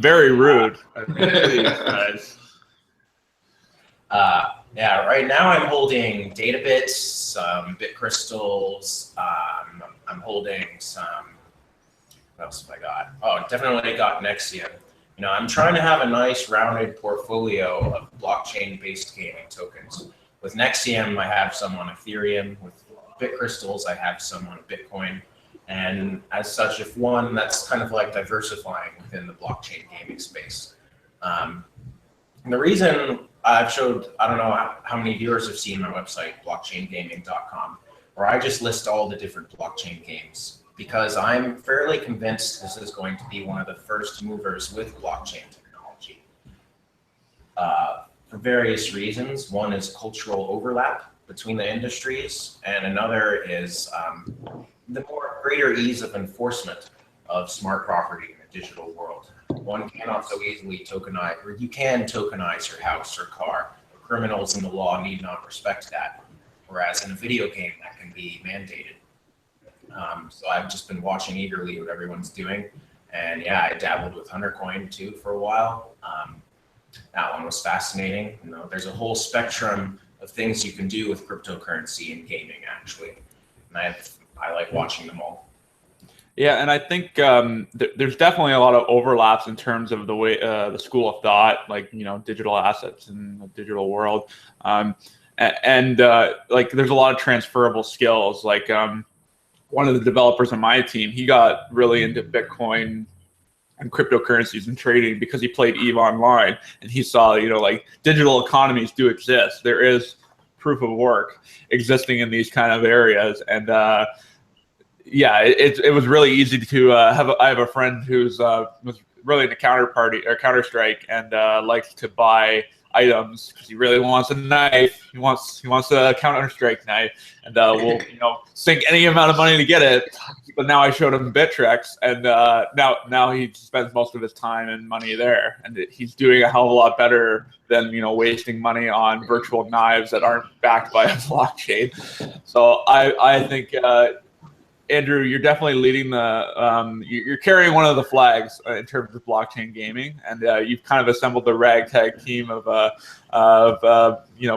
Very rude. Please, guys. Yeah, right now I'm holding Databits, some BitCrystals. I'm holding some. What else have I got? Oh, definitely got Nexium. You know, I'm trying to have a nice rounded portfolio of blockchain-based gaming tokens. With Nexium, I have some on Ethereum. With BitCrystals, I have some on Bitcoin. And as such, if one, that's kind of like diversifying within the blockchain gaming space. And the reason I've showed, I don't know how many viewers have seen my website, blockchaingaming.com, where I just list all the different blockchain games, because I'm fairly convinced this is going to be one of the first movers with blockchain technology. For various reasons. One is cultural overlap between the industries, and another is the greater ease of enforcement of smart property in a digital world. One cannot so easily tokenize, or you can tokenize your house or car. Criminals in the law need not respect that, whereas in a video game that can be mandated. So I've just been watching eagerly what everyone's doing, and yeah, I dabbled with Huntercoin too for a while. That one was fascinating. You know, there's a whole spectrum of things you can do with cryptocurrency and gaming, actually, and I like watching them all. Yeah, and I think there's definitely a lot of overlaps in terms of the way the school of thought, like, you know, digital assets in the digital world, and like there's a lot of transferable skills. Like one of the developers on my team, he got really into Bitcoin and cryptocurrencies and trading because he played EVE Online, and he saw, like digital economies do exist. There is proof of work existing in these kind of areas, and yeah, it was really easy to I have a friend who's was really into Counter-Strike and likes to buy items because he really wants a knife. He wants a Counter-Strike knife, and we'll sink any amount of money to get it. But now I showed him Bittrex, and now he spends most of his time and money there, and he's doing a hell of a lot better than wasting money on virtual knives that aren't backed by a blockchain. So I think. Andrew, you're definitely leading you're carrying one of the flags in terms of blockchain gaming, and you've kind of assembled the ragtag team of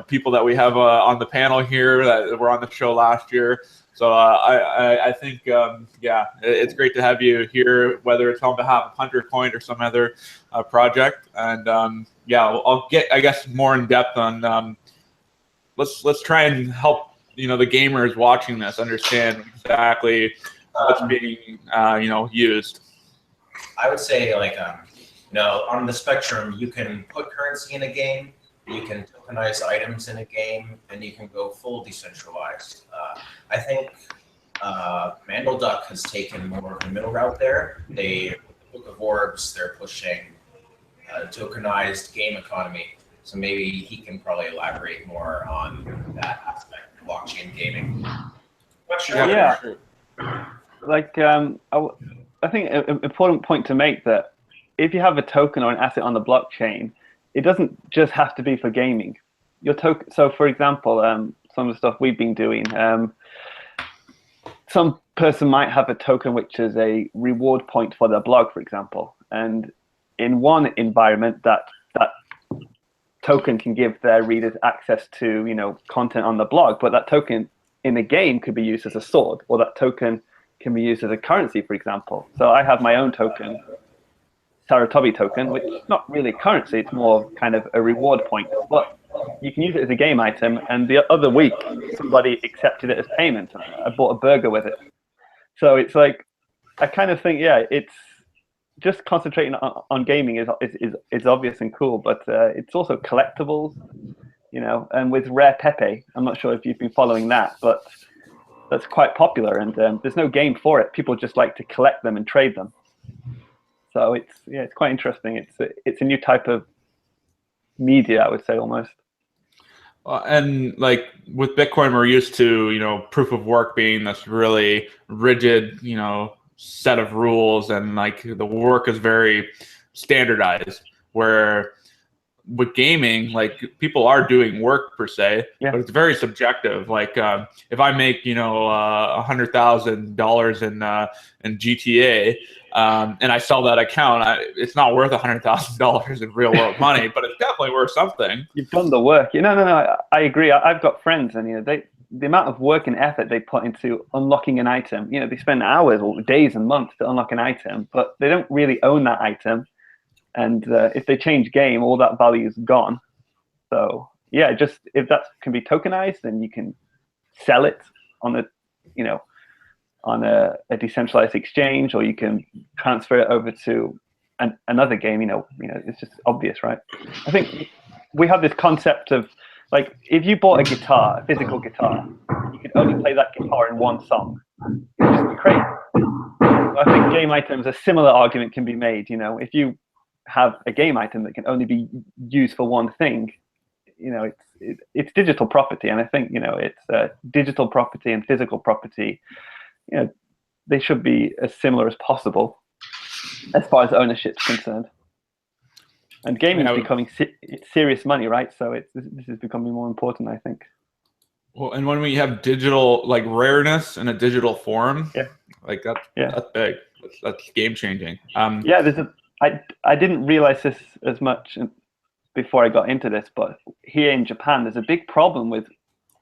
people that we have on the panel here that were on the show last year. So I think it's great to have you here, whether it's on behalf of Huntercoin or some other project. And I'll get, I guess, more in depth on. Let's try and help the gamers watching this understand exactly what's being used. I would say on the spectrum, you can put currency in a game, you can tokenize items in a game, and you can go full decentralized. I think MandelDuck has taken more of the middle route there. Book of Orbs, they're pushing a tokenized game economy. So maybe he can probably elaborate more on that aspect of blockchain gaming. Yeah. I think an important point to make that if you have a token or an asset on the blockchain, it doesn't just have to be for gaming. Your token. So, for example, some of the stuff we've been doing, some person might have a token which is a reward point for their blog, for example, and in one environment that token can give their readers access to content on the blog, but that token in a game could be used as a sword, or that token can be used as a currency, for example. So I have my own token, Saratobi token, which is not really a currency, it's more kind of a reward point, but you can use it as a game item. And the other week somebody accepted it as payment. I bought a burger with it. So it's like, I kind of think, it's just concentrating on gaming is obvious and cool, but it's also collectibles, and with Rare Pepe, I'm not sure if you've been following that, but that's quite popular, and there's no game for it. People just like to collect them and trade them. So it's quite interesting. It's a new type of media, I would say, almost. And like with Bitcoin, we're used to proof of work being this really rigid set of rules, and like the work is very standardized, where with gaming, like people are doing work per se, but it's very subjective. Like if I make $100,000 in GTA and I sell that account, it's not worth $100,000 in real world money, but it's definitely worth something. You've done the work. No, I agree. I've got friends, and the amount of work and effort they put into unlocking an item, they spend hours or days and months to unlock an item, but they don't really own that item. And if they change game, all that value is gone. So just if that can be tokenized, then you can sell it on a decentralized exchange, or you can transfer it over to another game. It's just obvious, right? I think we have this concept of, like, if you bought a guitar, a physical guitar, you could only play that guitar in one song. It's just crazy. I think game items, a similar argument can be made. If you have a game item that can only be used for one thing, it's digital property. And I think it's digital property and physical property. They should be as similar as possible as far as ownership is concerned. And gaming is becoming serious money, right? So this is becoming more important, I think. Well, and when we have digital, like rareness in a digital form, like that's big. That's game changing. I didn't realize this as much before I got into this, but here in Japan, there's a big problem with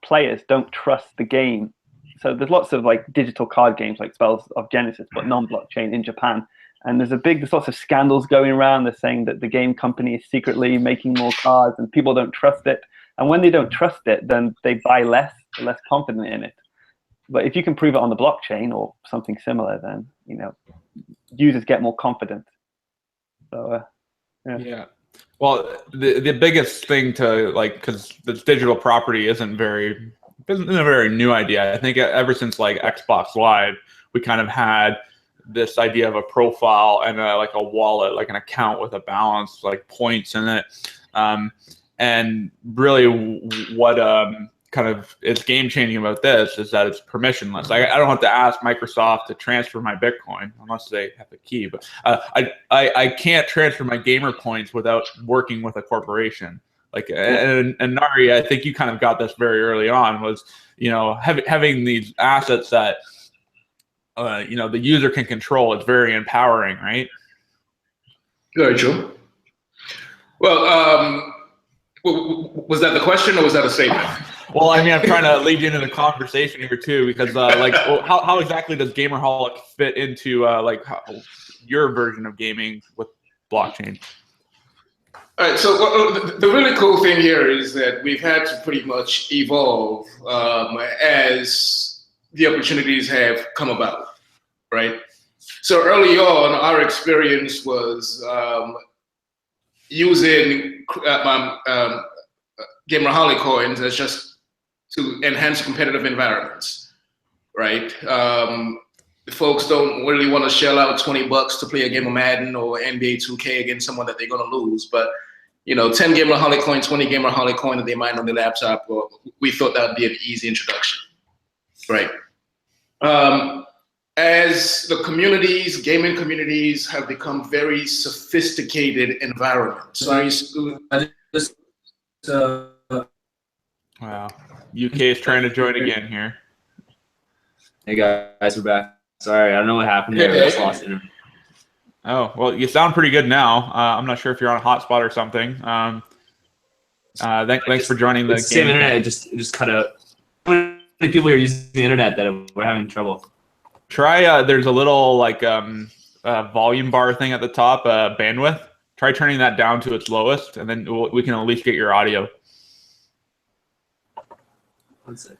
players don't trust the game. So there's lots of like digital card games like Spells of Genesis, but non-blockchain in Japan. And there's lots of scandals going around. They're saying that the game company is secretly making more cards and people don't trust it. And when they don't trust it, then they buy less, they're less confident in it. But if you can prove it on the blockchain or something similar, then users get more confident. So yeah. Well, the biggest thing to like, because this digital property isn't a very new idea. I think ever since like Xbox Live, we kind of had this idea of a profile and like a wallet, like an account with a balance, like points in it. And really what kind of is game changing about this is that it's permissionless. I don't have to ask Microsoft to transfer my Bitcoin unless they have a key, but I can't transfer my gamer points without working with a corporation. Like, and Nari, I think you kind of got this very early on, was, you know, having these assets that, you know, the user can control. It's very empowering, right? Very true. Well, was that the question or was that a statement? Well, I mean, I'm trying to lead you into the conversation here too, because like, how exactly does Gamerholic fit into like your version of gaming with blockchain? All right, so the really cool thing here is that we've had to pretty much evolve as the opportunities have come about, right? So early on, our experience was using GamerholicCoins as just to enhance competitive environments, right? Folks don't really want to shell out $20 to play a game of Madden or NBA 2K against someone that they're going to lose, but you know, 10 GamerholicCoin, 20 GamerholicCoin that they mine on their laptop, well, we thought that would be an easy introduction, right? As the communities, gaming communities, have become very sophisticated environments. Wow, UK is trying to join again here. Hey guys, we're back. Sorry, I don't know what happened there. I just lost internet. Oh, well, you sound pretty good now. I'm not sure if you're on a hotspot or something. Thanks for joining the game. Same internet, it just cut out. How many people are using the internet that we're having trouble? Try, there's a little like volume bar thing at the top, bandwidth. Try turning that down to its lowest, and then we can at least get your audio. One sec.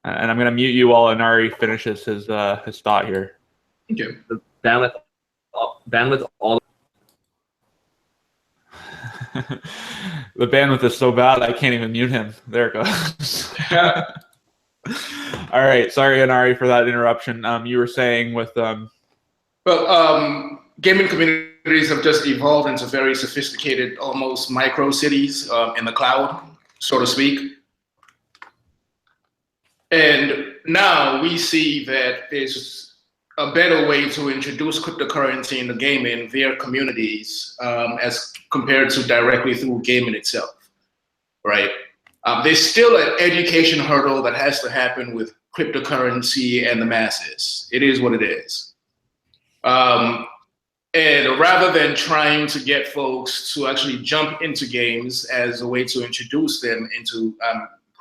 And I'm going to mute you while Anari finishes his thought here. Okay. The bandwidth all. The bandwidth is so bad I can't even mute him. There it goes. All right, sorry Anari for that interruption. You were saying with well, gaming communities have just evolved into very sophisticated, almost micro cities in the cloud, so to speak. And now we see that there's a better way to introduce cryptocurrency into gaming via communities as compared to directly through gaming itself, right? There's still an education hurdle that has to happen with cryptocurrency and the masses. It is what it is. And rather than trying to get folks to actually jump into games as a way to introduce them into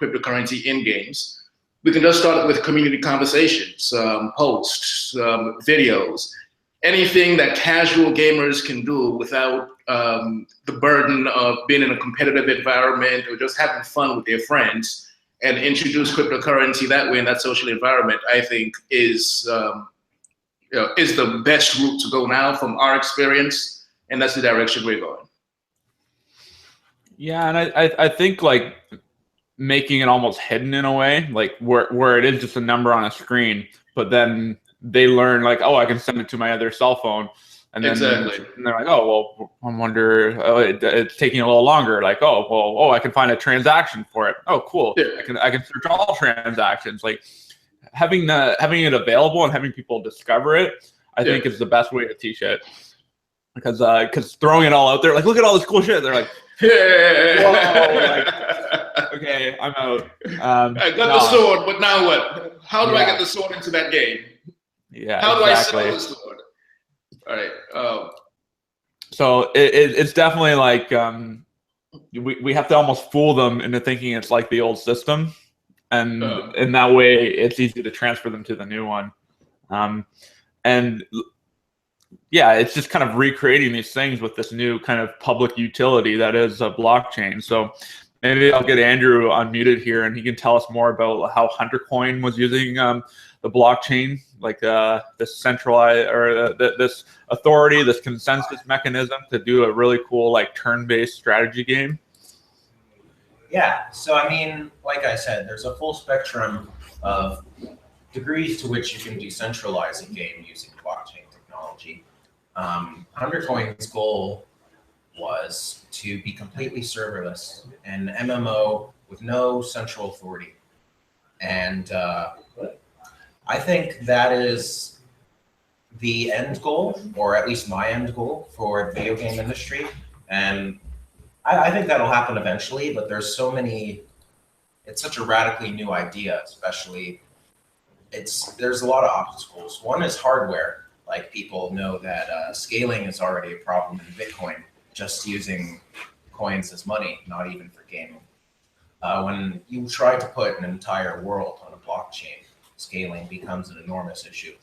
cryptocurrency in games, we can just start with community conversations, posts, videos, anything that casual gamers can do without the burden of being in a competitive environment or just having fun with their friends, and introduce cryptocurrency that way in that social environment, I think is the best route to go now from our experience, and that's the direction we're going. Yeah, and I think like making it almost hidden in a way, like where it is just a number on a screen, but then they learn like, oh, I can send it to my other cell phone, and then exactly. And they're like, oh, well, I wonder, it's taking a little longer. Like, oh, I can find a transaction for it. Oh, cool. Yeah. I can search all transactions. Like having it available and having people discover it, I think is the best way to teach it. Because throwing it all out there, like, look at all this cool shit. They're like, whoa, like, okay, I'm out. I got the sword, but now what? How do I get the sword into that game? Yeah, how exactly. do I sell the sword? All right. So it's definitely like we have to almost fool them into thinking it's like the old system, and in that way it's easy to transfer them to the new one. And yeah, it's just kind of recreating these things with this new kind of public utility that is a blockchain. So maybe I'll get Andrew unmuted here, and he can tell us more about how Huntercoin was using the blockchain, like this centralized or this authority, this consensus mechanism to do a really cool like turn-based strategy game. Yeah, so I mean, like I said, there's a full spectrum of degrees to which you can decentralize a game using blockchain technology. Huntercoin's goal was to be completely serverless, an MMO with no central authority. And I think that is the end goal, or at least my end goal for the video game industry. And I think that'll happen eventually, but there's so many, it's such a radically new idea, especially there's a lot of obstacles. One is hardware. Like people know that scaling is already a problem in Bitcoin, just using coins as money, not even for gaming. When you try to put an entire world on a blockchain, scaling becomes an enormous issue.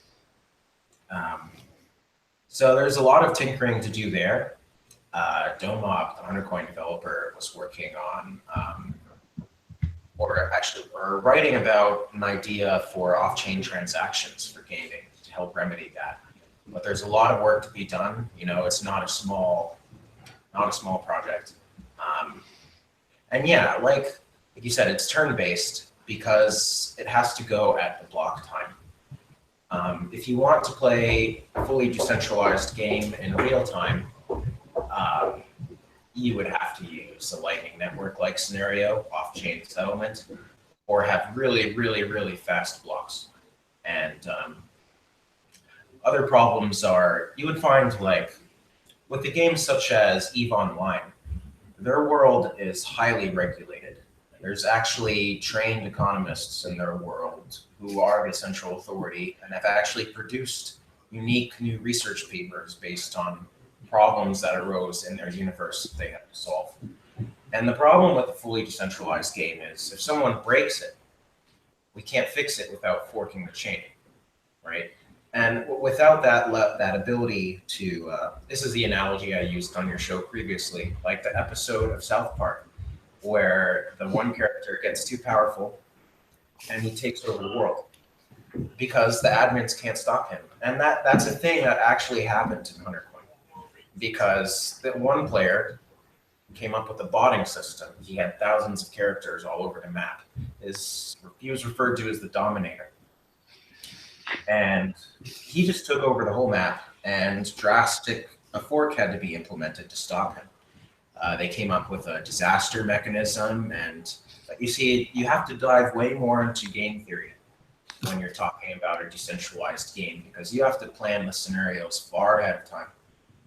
So there's a lot of tinkering to do there. Domob, the Huntercoin developer, was working on, or writing about an idea for off-chain transactions for gaming to help remedy that. But there's a lot of work to be done. You know, it's not a small project. And yeah, like you said, it's turn-based because it has to go at the block time. If you want to play a fully decentralized game in real time, you would have to use a Lightning Network-like scenario, off-chain settlement, or have really, really, really fast blocks. And other problems are, you would find like, with the games such as EVE Online, their world is highly regulated. There's actually trained economists in their world who are the central authority and have actually produced unique new research papers based on problems that arose in their universe that they have to solve. And the problem with a fully decentralized game is if someone breaks it, we can't fix it without forking the chain, right? And without that ability to, this is the analogy I used on your show previously, like the episode of South Park, where the one character gets too powerful and he takes over the world because the admins can't stop him. And that's a thing that actually happened to Huntercoin, because that one player came up with a botting system. He had thousands of characters all over the map. He was referred to as the Dominator. And he just took over the whole map, and a fork had to be implemented to stop him. They came up with a disaster mechanism, and you see, you have to dive way more into game theory when you're talking about a decentralized game, because you have to plan the scenarios far ahead of time,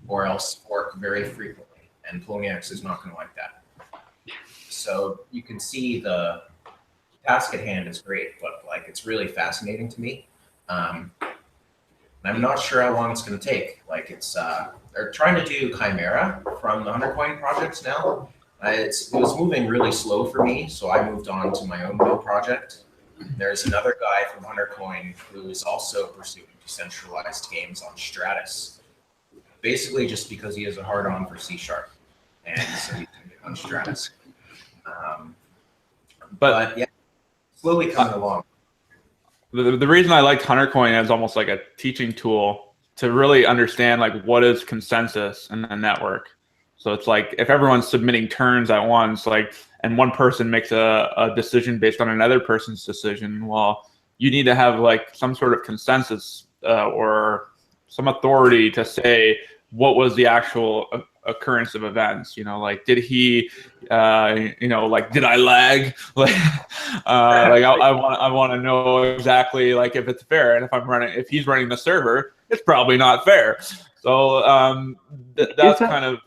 or else fork very frequently, and Poloniex is not going to like that. So you can see the task at hand is great, but like it's really fascinating to me. And I'm not sure how long it's going to take. Like they're trying to do Chimera from the Huntercoin projects now. It was moving really slow for me, so I moved on to my own little project. There's another guy from Huntercoin who is also pursuing decentralized games on Stratus, basically just because he has a hard-on for C#, and so he's on Stratus. But yeah, slowly coming along. The reason I liked Huntercoin as almost like a teaching tool to really understand like what is consensus in a network. So it's like if everyone's submitting turns at once, like, and one person makes a decision based on another person's decision, well, you need to have like some sort of consensus or some authority to say what was the actual occurrence of events. You know, like did he, you know, like did I lag? Like, I want to know exactly like if it's fair, and if he's running the server, it's probably not fair. So that's kind of.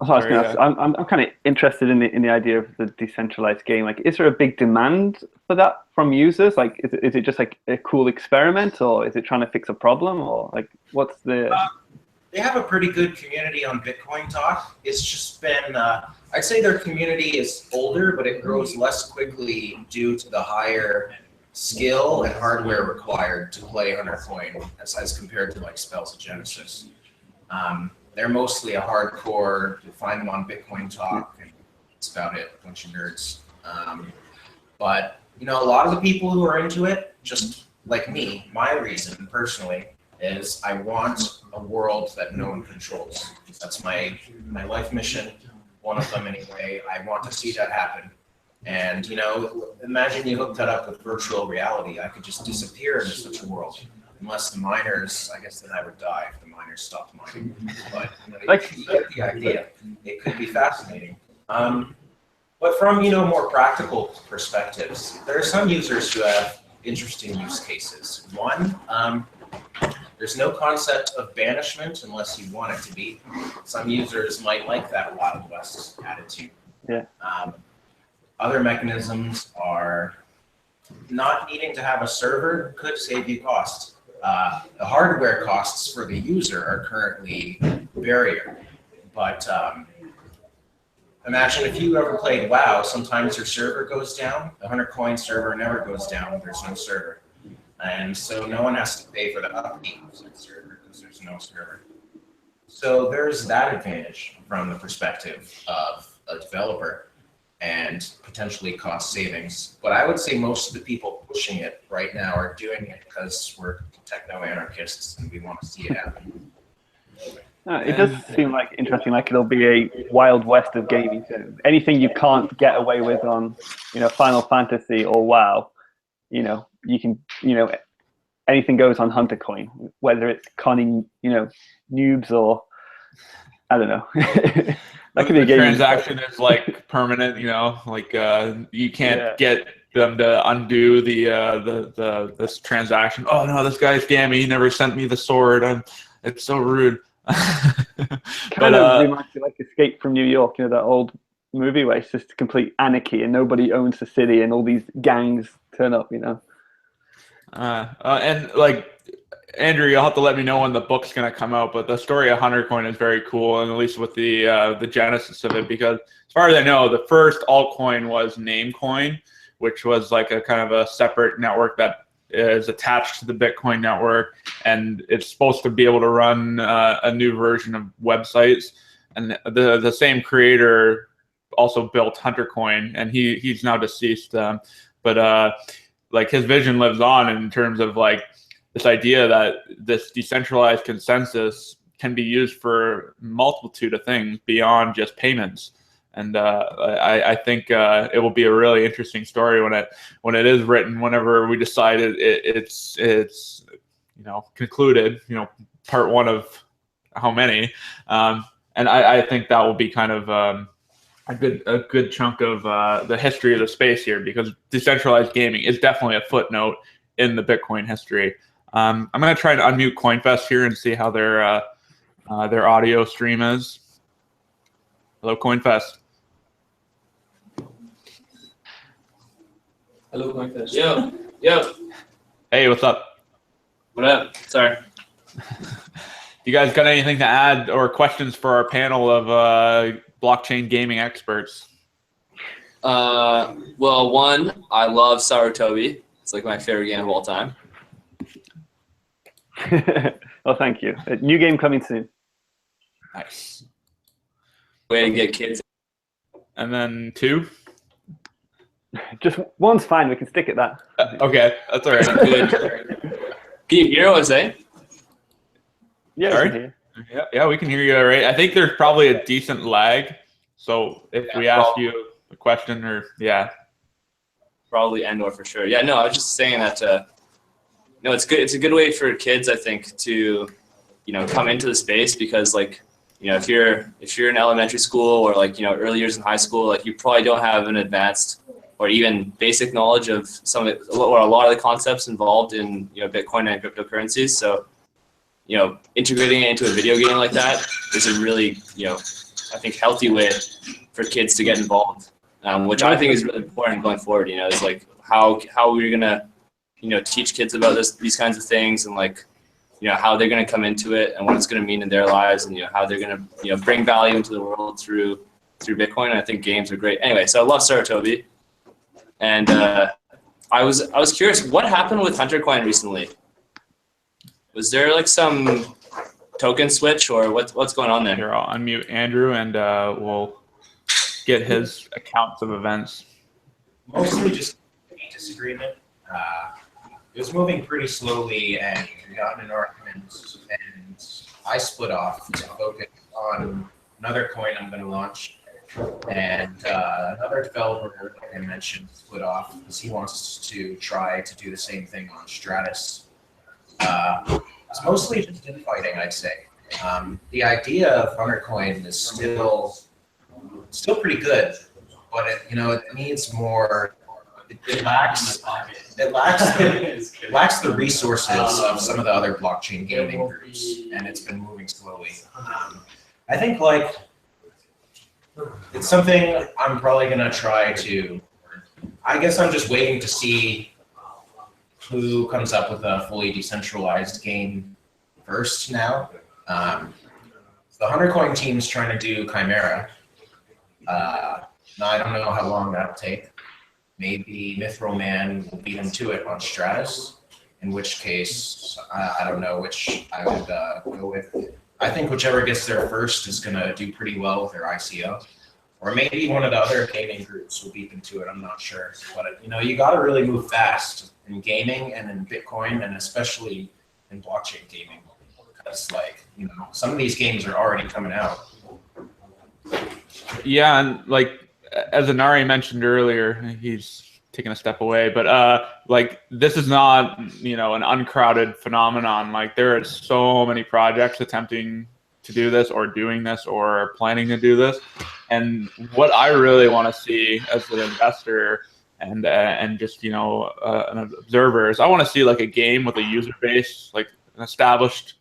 I'm kind of interested in the idea of the decentralized game. Like, is there a big demand for that from users? Like, is it just like a cool experiment, or is it trying to fix a problem, or like what's the? They have a pretty good community on Bitcoin Talk. It's just been, I'd say their community is older, but it grows less quickly due to the higher skill and hardware required to play Huntercoin as compared to like Spells of Genesis. They're mostly a hardcore. You find them on Bitcoin Talk. And That's about it. A bunch of nerds. But you know, a lot of the people who are into it, just like me, my reason personally is I want a world that no one controls. That's my life mission. One of them anyway. I want to see that happen. And you know, imagine you hook that up with virtual reality. I could just disappear into such a world. Unless the miners, I guess then I would die if the miners stopped mining. But you know, you get the idea. It could be fascinating. But from, you know, more practical perspectives, there are some users who have interesting use cases. One, there's no concept of banishment unless you want it to be. Some users might like that Wild West attitude. Yeah. Other mechanisms are not needing to have a server could save you costs. The hardware costs for the user are currently a barrier, but imagine if you ever played WoW, sometimes your server goes down. The Huntercoin server never goes down, there's no server. And so no one has to pay for the upkeep of the server because there's no server. So there's that advantage from the perspective of a developer and potentially cost savings. But I would say most of the people pushing it right now are doing it because we're techno-anarchists and we want to see it happen. It does seem like interesting, like it'll be a Wild West of gaming. So anything you can't get away with on, you know, Final Fantasy or WoW, you know, you can, you know, anything goes on Huntercoin, whether it's conning, you know, noobs or, I don't know. That could be a game. Transaction is like permanent, you know, like you can't get them to undo this transaction. Oh no, this guy's scammy. He never sent me the sword. It's so rude. Kind of reminds me like Escape from New York, you know, that old movie where it's just complete anarchy and nobody owns the city and all these gangs turn up, you know. And like Andrew, you'll have to let me know when the book's gonna come out. But the story of Huntercoin is very cool, and at least with the genesis of it, because as far as I know, the first altcoin was Namecoin, which was like a kind of a separate network that is attached to the Bitcoin network, and it's supposed to be able to run a new version of websites. And the same creator also built Huntercoin, and he's now deceased. But like his vision lives on in terms of like this idea that this decentralized consensus can be used for a multitude of things beyond just payments. And I think it will be a really interesting story when it is written. Whenever we decide it's you know, concluded, you know, part one of how many, and I think that will be kind of a good chunk of the history of the space here, because decentralized gaming is definitely a footnote in the Bitcoin history. I'm gonna try to unmute CoinFest here and see how their audio stream is. Hello, CoinFest. Hello, CoinFest. Yo. Hey, what's up? What up? Sorry. You guys got anything to add or questions for our panel of blockchain gaming experts? Well, one, I love Sarutobi. It's like my favorite game of all time. Well, thank you. A new game coming soon. Nice. Way to get kids. And then two? Just one's fine. We can stick at that. Okay, that's all right. Good. Can you hear what I'm saying? Yeah, sorry? Yeah, we can hear you all right. I think there's probably a decent lag. So if we ask you a question or, Probably and/or for sure. Yeah, no, I was just saying that, no, it's good. It's a good way for kids, I think, to, you know, come into the space, because like, you know, if you're in elementary school or like, you know, early years in high school, like you probably don't have an advanced or even basic knowledge of some of it, or a lot of the concepts involved in, you know, Bitcoin and cryptocurrencies. So, you know, integrating it into a video game like that is a really, you know, I think healthy way for kids to get involved, which I think is really important going forward. You know, is like how we're gonna, you know, teach kids about these kinds of things, and like, you know, how they're gonna come into it and what it's gonna mean in their lives, and you know, how they're gonna, you know, bring value into the world through Bitcoin. And I think games are great. Anyway, so I love Sarutobi, and I was curious, what happened with Huntercoin recently? Was there like some token switch, or what's going on there? Here, I'll unmute Andrew, and we'll get his accounts of events? Mostly just a disagreement. It was moving pretty slowly, and we got in an argument, and I split off to focus on another coin I'm going to launch. And another developer, like I mentioned, split off because he wants to try to do the same thing on Stratus. It's mostly just infighting, I'd say. The idea of Huntercoin is still pretty good, but it needs more. It lacks the resources of some of the other blockchain gaming groups, and it's been moving slowly. I think it's something I'm probably gonna try to. I guess I'm just waiting to see who comes up with a fully decentralized game first now. The Huntercoin team's trying to do Chimera. Now I don't know how long that'll take. Maybe Mithril Man will beat him to it on Stratus, in which case I don't know which I would go with. I think whichever gets there first is going to do pretty well with their ICO. Or maybe one of the other gaming groups will beat them to it. I'm not sure. But, you got to really move fast in gaming and in Bitcoin, and especially in blockchain gaming. Because, some of these games are already coming out. Yeah, and as Anari mentioned earlier, he's taking a step away, but this is not an uncrowded phenomenon. There are so many projects attempting to do this or doing this or planning to do this, and what I really want to see as an investor and just an observer is I want to see a game with a user base, an established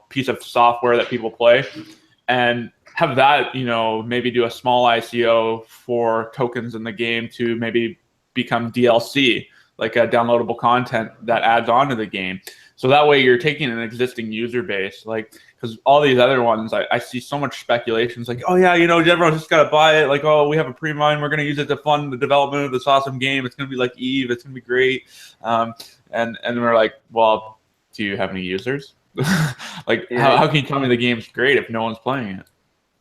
piece of software that people play, and have that, maybe do a small ICO for tokens in the game to maybe become DLC, like a downloadable content that adds on to the game. So that way you're taking an existing user base, because all these other ones, I see so much speculations oh yeah, everyone's just got to buy it. Oh, we have a pre-mine, we're going to use it to fund the development of this awesome game. It's going to be like Eve, it's going to be great. And we're well, do you have any users? How can you tell me the game's great if no one's playing it?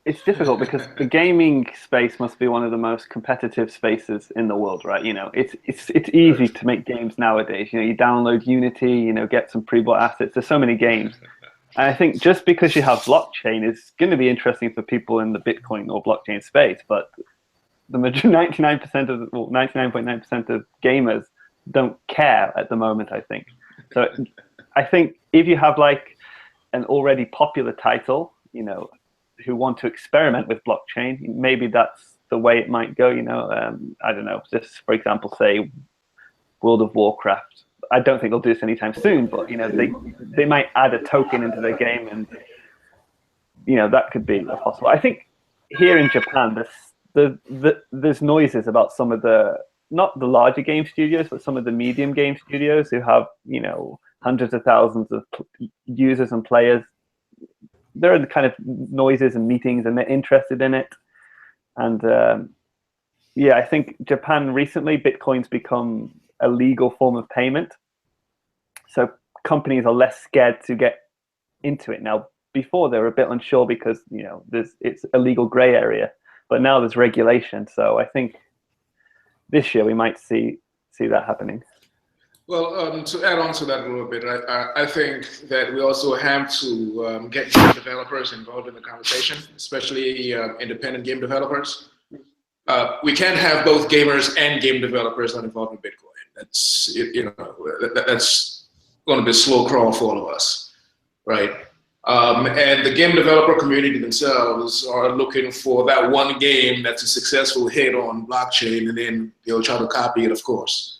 It's difficult because the gaming space must be one of the most competitive spaces in the world, right? It's easy to make games nowadays. You download Unity, get some pre-bought assets. There's so many games. And I think just because you have blockchain is going to be interesting for people in the Bitcoin or blockchain space, but the 99.9% of gamers don't care at the moment, I think. So I think if you have an already popular title, who want to experiment with blockchain, maybe that's the way it might go. I don't know, just for example, say World of Warcraft. I don't think they'll do this anytime soon, but they might add a token into their game, and that could be possible. I think here in Japan, there's noises about some of not the larger game studios, but some of the medium game studios who have hundreds of thousands of users and players. There are the kind of noises and meetings, and they're interested in it. And I think Japan recently, Bitcoin's become a legal form of payment. So companies are less scared to get into it now. Before they were a bit unsure because it's a legal gray area, but now there's regulation. So I think this year we might see that happening. Well, to add on to that a little bit, I think that we also have to get game developers involved in the conversation, especially independent game developers. We can't have both gamers and game developers not involved in Bitcoin. That's that's going to be a slow crawl for all of us, right? And the game developer community themselves are looking for that one game that's a successful hit on blockchain, and then they'll try to copy it, of course.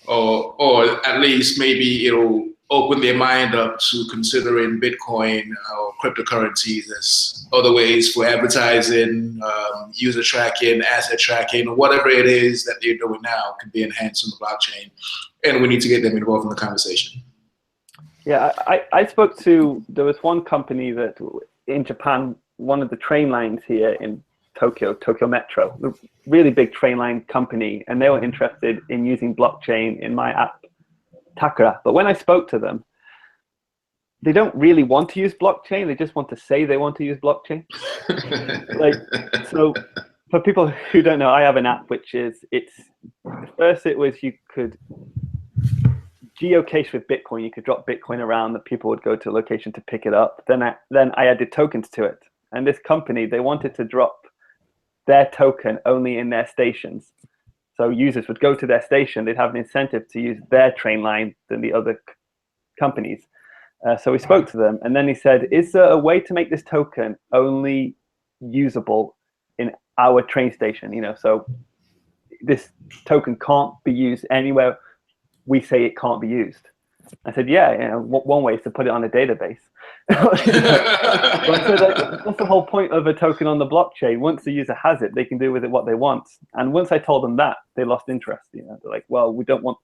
Or at least maybe it'll open their mind up to considering Bitcoin or cryptocurrencies as other ways for advertising, user tracking, asset tracking, or whatever it is that they're doing now can be enhanced on the blockchain. And we need to get them involved in the conversation. Yeah, I spoke to, there was one company that in Japan, one of the train lines here in Tokyo Metro, a really big train line company, and they were interested in using blockchain in my app, Takara. But when I spoke to them, they don't really want to use blockchain. They just want to say they want to use blockchain. So For people who don't know, I have an app which is first it was you could geocache with Bitcoin. You could drop Bitcoin around that people would go to a location to pick it up. Then I added tokens to it. And this company, they wanted to drop their token only in their stations. So users would go to their station. They'd have an incentive to use their train line than the other companies. So we spoke to them, and then he said, is there a way to make this token only usable in our train station? You know, so this token can't be used anywhere we say it can't be used. I said, yeah, you know, one way is to put it on a database. That's the whole point of a token on the blockchain. Once the user has it, they can do with it what they want. And once I told them that, they lost interest. You know, they're like, well, we don't want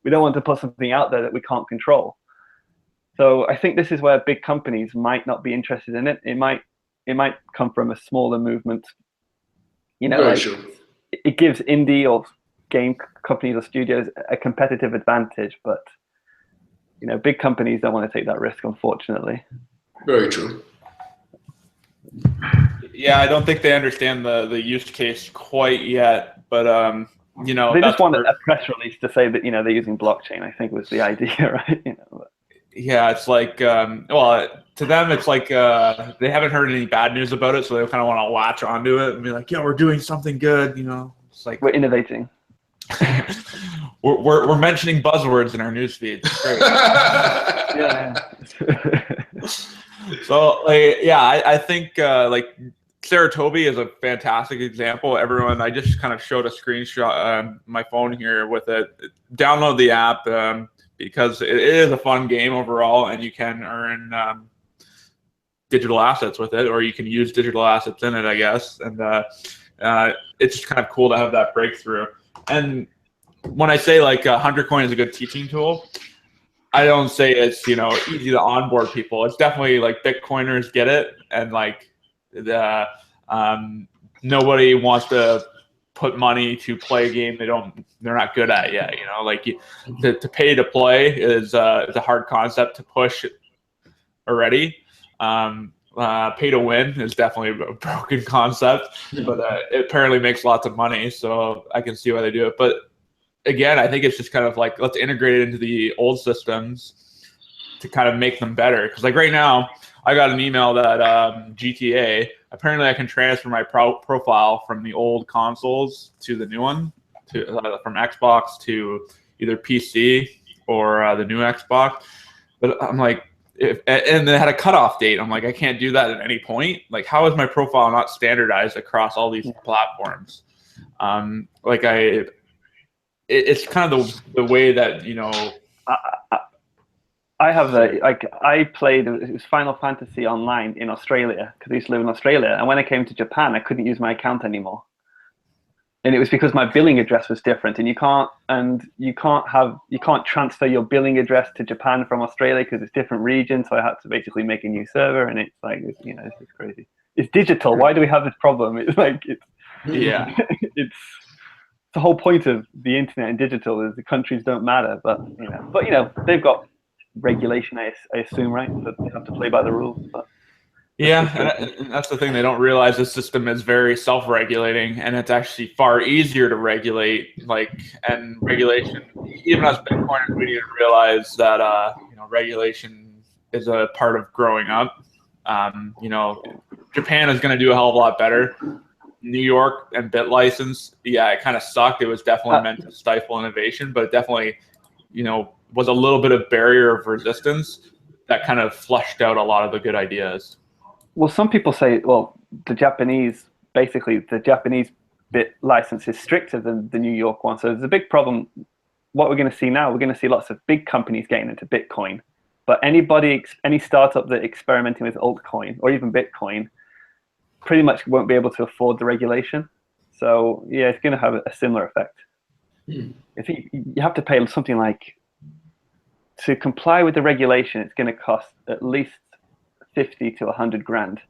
to put something out there that we can't control. So I think this is where big companies might not be interested in it. It might come from a smaller movement. You know, like, it gives indie or game companies or studios a competitive advantage, but you know, big companies don't want to take that risk, unfortunately. Very true. Yeah, I don't think they understand the use case quite yet, but you know, they just want a press release to say that, you know, they're using blockchain, I think was the idea, right? You know, but. Yeah, it's like, well, to them, it's like they haven't heard any bad news about it, so they kind of want to latch onto it and be like, yeah, we're doing something good, you know. It's like we're innovating. we're mentioning buzzwords in our newsfeed. Great. Yeah. So, like, yeah, I think like Saratobi is a fantastic example. Everyone, I just kind of showed a screenshot on my phone here with it. Download the app because it is a fun game overall, and you can earn digital assets with it, or you can use digital assets in it, I guess. And it's just kind of cool to have that breakthrough. And when I say like Huntercoin is a good teaching tool, I don't say it's, you know, easy to onboard people. It's definitely like Bitcoiners get it, and like nobody wants to put money to play a game they're not good at yet. You know, like to pay to play is a hard concept to push already. Pay to win is definitely a broken concept, but it apparently makes lots of money, so I can see why they do it. But again, I think it's just kind of like, let's integrate it into the old systems to kind of make them better. Because like right now, I got an email that GTA, apparently I can transfer my profile from the old consoles to the new one, from Xbox to either PC or the new Xbox. But I'm like, and they had a cutoff date. I'm like, I can't do that at any point. Like, how is my profile not standardized across all these platforms? Like it's kind of the way that, you know. I have I played, it was Final Fantasy Online in Australia, because I used to live in Australia. And when I came to Japan, I couldn't use my account anymore. And it was because my billing address was different, and you can't transfer your billing address to Japan from Australia because it's different regions. So I had to basically make a new server, and it's like, you know, this is crazy. It's digital. Why do we have this problem? It's like, yeah, it's the whole point of the internet and digital is the countries don't matter, but you know, they've got regulation, I assume, right? So they have to play by the rules. But yeah, and that's the thing. They don't realize the system is very self-regulating, and it's actually far easier to regulate. Like, and regulation, even as Bitcoiners, we need to realize that you know, regulation is a part of growing up. You know, Japan is going to do a hell of a lot better. New York and BitLicense, yeah, it kind of sucked. It was definitely meant to stifle innovation, but it definitely, you know, was a little bit of barrier of resistance that kind of flushed out a lot of the good ideas. Well, some people say, well, the Japanese bit license is stricter than the New York one. So there's a big problem. What we're going to see now, we're going to see lots of big companies getting into Bitcoin, but any startup that experimenting with altcoin or even Bitcoin pretty much won't be able to afford the regulation. So yeah, it's going to have a similar effect. I think you have to pay something like, to comply with the regulation, it's going to cost at least 50 to 100 grand.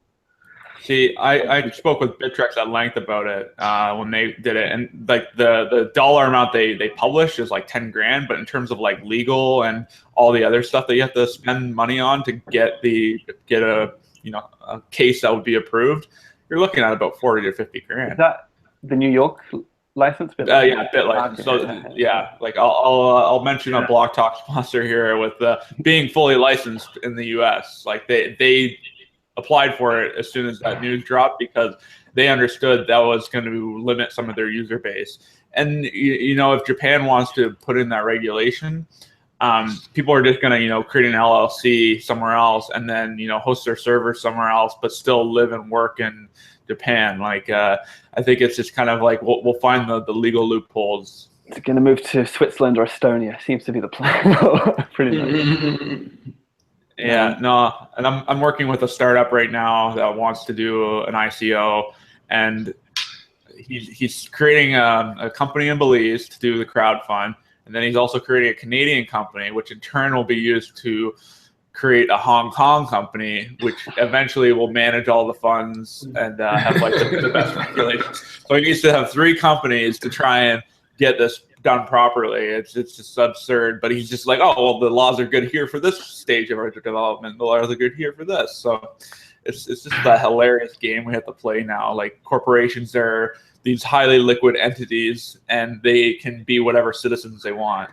See, I spoke with Bittrex at length about it when they did it, and like the dollar amount they published is like 10 grand, but in terms of like legal and all the other stuff that you have to spend money on to get a, you know, a case that would be approved, you're looking at about 40 to 50 grand. the New York license? Yeah, BitLicense. So yeah, like I'll mention a Blocktalk sponsor here with being fully licensed in the U.S. Like they applied for it as soon as that news dropped because they understood that was going to limit some of their user base. And you know, if Japan wants to put in that regulation, people are just going to create an LLC somewhere else and then host their server somewhere else, but still live and work in Japan. Like I think it's just kind of like we'll find the legal loopholes. It's going to move to Switzerland or Estonia. Seems to be the plan. Pretty much. Yeah, no, and I'm working with a startup right now that wants to do an ICO, and he's creating a company in Belize to do the crowdfund, and then he's also creating a Canadian company, which in turn will be used to create a Hong Kong company, which eventually will manage all the funds and have like the best regulations. So he needs to have 3 companies to try and get this done properly. It's just absurd. But he's just like, oh, well, the laws are good here for this stage of our development. The laws are good here for this. So it's just a hilarious game we have to play now. Like corporations are these highly liquid entities, and they can be whatever citizens they want.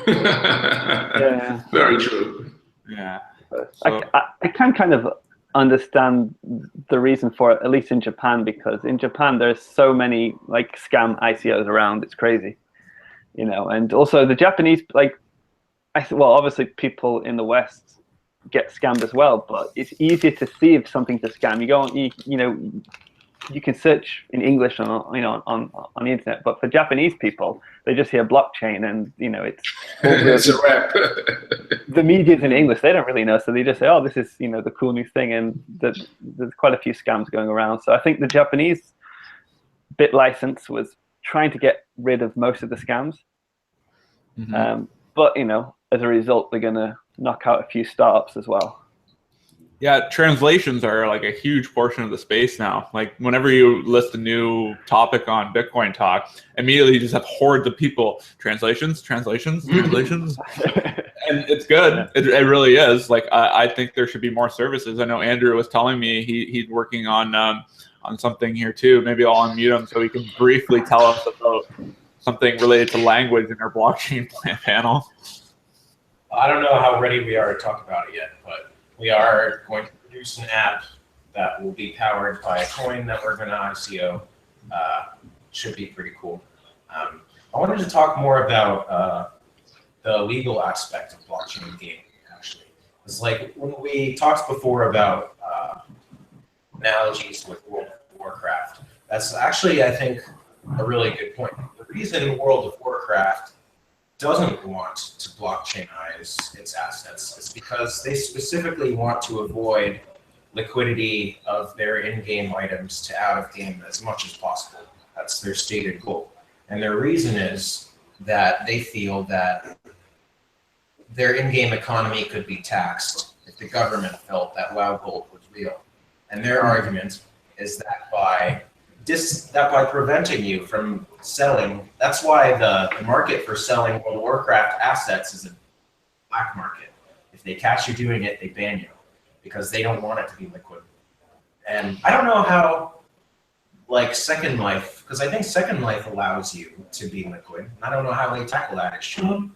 Yeah. Very true. Yeah. So, I can kind of understand the reason for it, at least in Japan, because in Japan there's so many like scam ICOs around. It's crazy, and also the Japanese, like, well, obviously people in the West get scammed as well, but it's easier to see if something's a scam. You go on, you can search in English on the internet, but for Japanese people, they just hear blockchain and it's a wrap. The media's in English, they don't really know, so they just say, oh, this is the cool new thing, and there's quite a few scams going around. So I think the Japanese BitLicense was trying to get rid of most of the scams, but as a result, they're going to knock out a few startups as well. Yeah, translations are like a huge portion of the space now. Like whenever you list a new topic on Bitcoin Talk, immediately you just have hordes of people. Translations. And it's good. It really is. Like I think there should be more services. I know Andrew was telling me he's working on something here too. Maybe I'll unmute him so he can briefly tell us about something related to language in our blockchain panel. I don't know how ready we are to talk about it yet, but we are going to produce an app that will be powered by a coin that we're going to ICO. Should be pretty cool. I wanted to talk more about the legal aspect of blockchain gaming, actually. It's like when we talked before about analogies with World of Warcraft, that's actually, I think, a really good point. The reason World of Warcraft doesn't want to blockchainize its assets is because they specifically want to avoid liquidity of their in-game items to out-of-game as much as possible. That's their stated goal. And their reason is that they feel that their in-game economy could be taxed if the government felt that WoW Gold was real. And their argument is that by preventing you from selling, that's why the market for selling World of Warcraft assets is a black market. If they catch you doing it, they ban you because they don't want it to be liquid. And I don't know how, like Second Life, because I think Second Life allows you to be liquid. I don't know how they tackle that issue.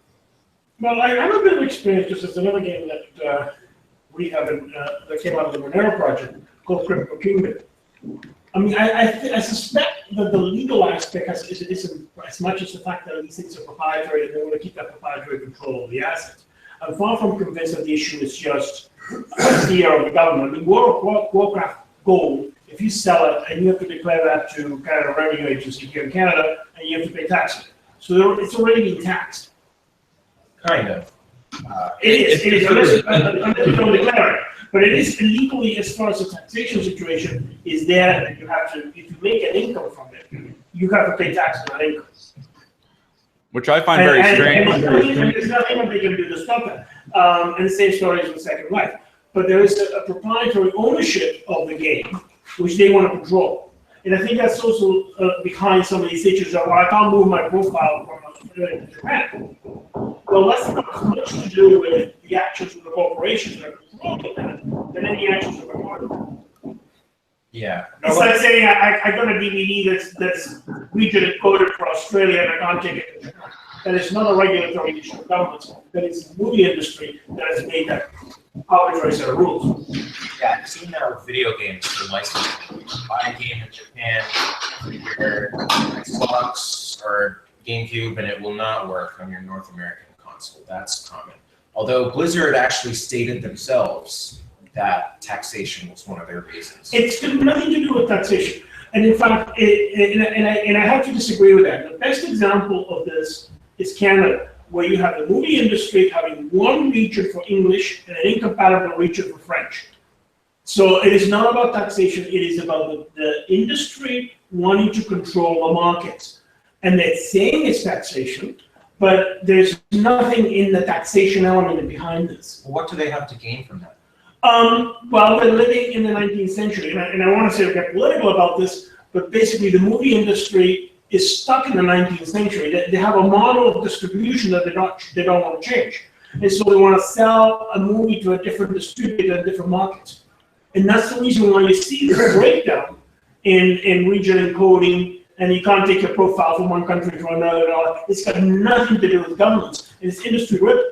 Well, I have a bit of experience, just as another game that we have that came out of the Monero project called Crypto Kingdom. I mean, I suspect that the legal aspect isn't as much as the fact that these things are proprietary and they want to keep that proprietary control of the assets. I'm far from convinced that the issue is just fear of the government. I mean, World of Warcraft Gold, if you sell it and you have to declare that to Canada Revenue Agency here in Canada, and you have to pay taxes. So it's already being taxed. Kind of. It is, unless you don't declare it. But it is illegally, as far as the taxation situation is there, that you have to, if you make an income from it, you have to pay tax on that income. Which I find very strange. And there's nothing that they can do to stop that. And the same story is with Second Life. But there is a proprietary ownership of the game, which they want to control. And I think that's also behind some of these issues of, well, I can't move my profile from Australia to Japan. Well, that's not much to do with the actions of the corporations that are controlling that than any actions of the market. Yeah. It's like saying I got a DVD that's region encoded for Australia and I can't take it. That is not a regulatory issue of governments. That is the movie industry that has made that arbitrary set of rules. Yeah, I've seen that with video games for licensing. You can buy a game in Japan for your Xbox or GameCube, and it will not work on your North American console. That's common. Although Blizzard actually stated themselves that taxation was one of their reasons. It's got nothing to do with taxation. And in fact, I have to disagree with that. The best example of this is Canada, where you have the movie industry having one region for English and an incompatible region for French. So it is not about taxation, it is about the industry wanting to control the markets. And they're saying it's taxation, but there's nothing in the taxation element behind this. What do they have to gain from that? Well, we're living in the 19th century, and I want to say get political about this, but basically the movie industry is stuck in the 19th century. They have a model of distribution that they don't want to change. And so they want to sell a movie to a different distributor in different markets. And that's the reason why you see this breakdown in region encoding, and you can't take your profile from one country to another. It's got nothing to do with governments. It's industry driven.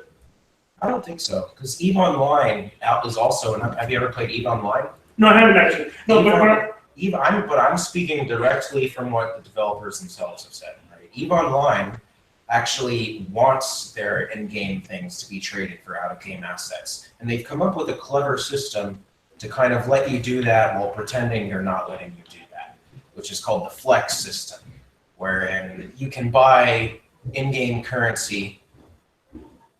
I don't think so, because EVE Online is also. Have you ever played EVE Online? No, I haven't actually. No, but I'm speaking directly from what the developers themselves have said. Right? EVE Online actually wants their in-game things to be traded for out-of-game assets, and they've come up with a clever system to kind of let you do that while pretending they're not letting you do that, which is called the Flex system, wherein you can buy in-game currency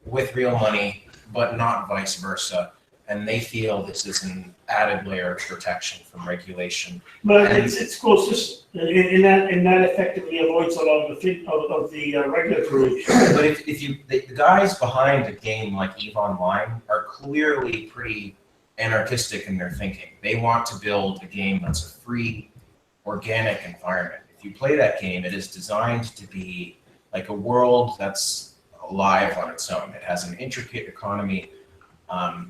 with real money, but not vice versa. And they feel this is an added layer of protection from regulation. But it's closest, and that effectively avoids a lot of the regulatory. But if you the guys behind a game like EVE Online are clearly pretty anarchistic in their thinking. They want to build a game that's a free, organic environment. If you play that game, it is designed to be like a world that's alive on its own. It has an intricate economy.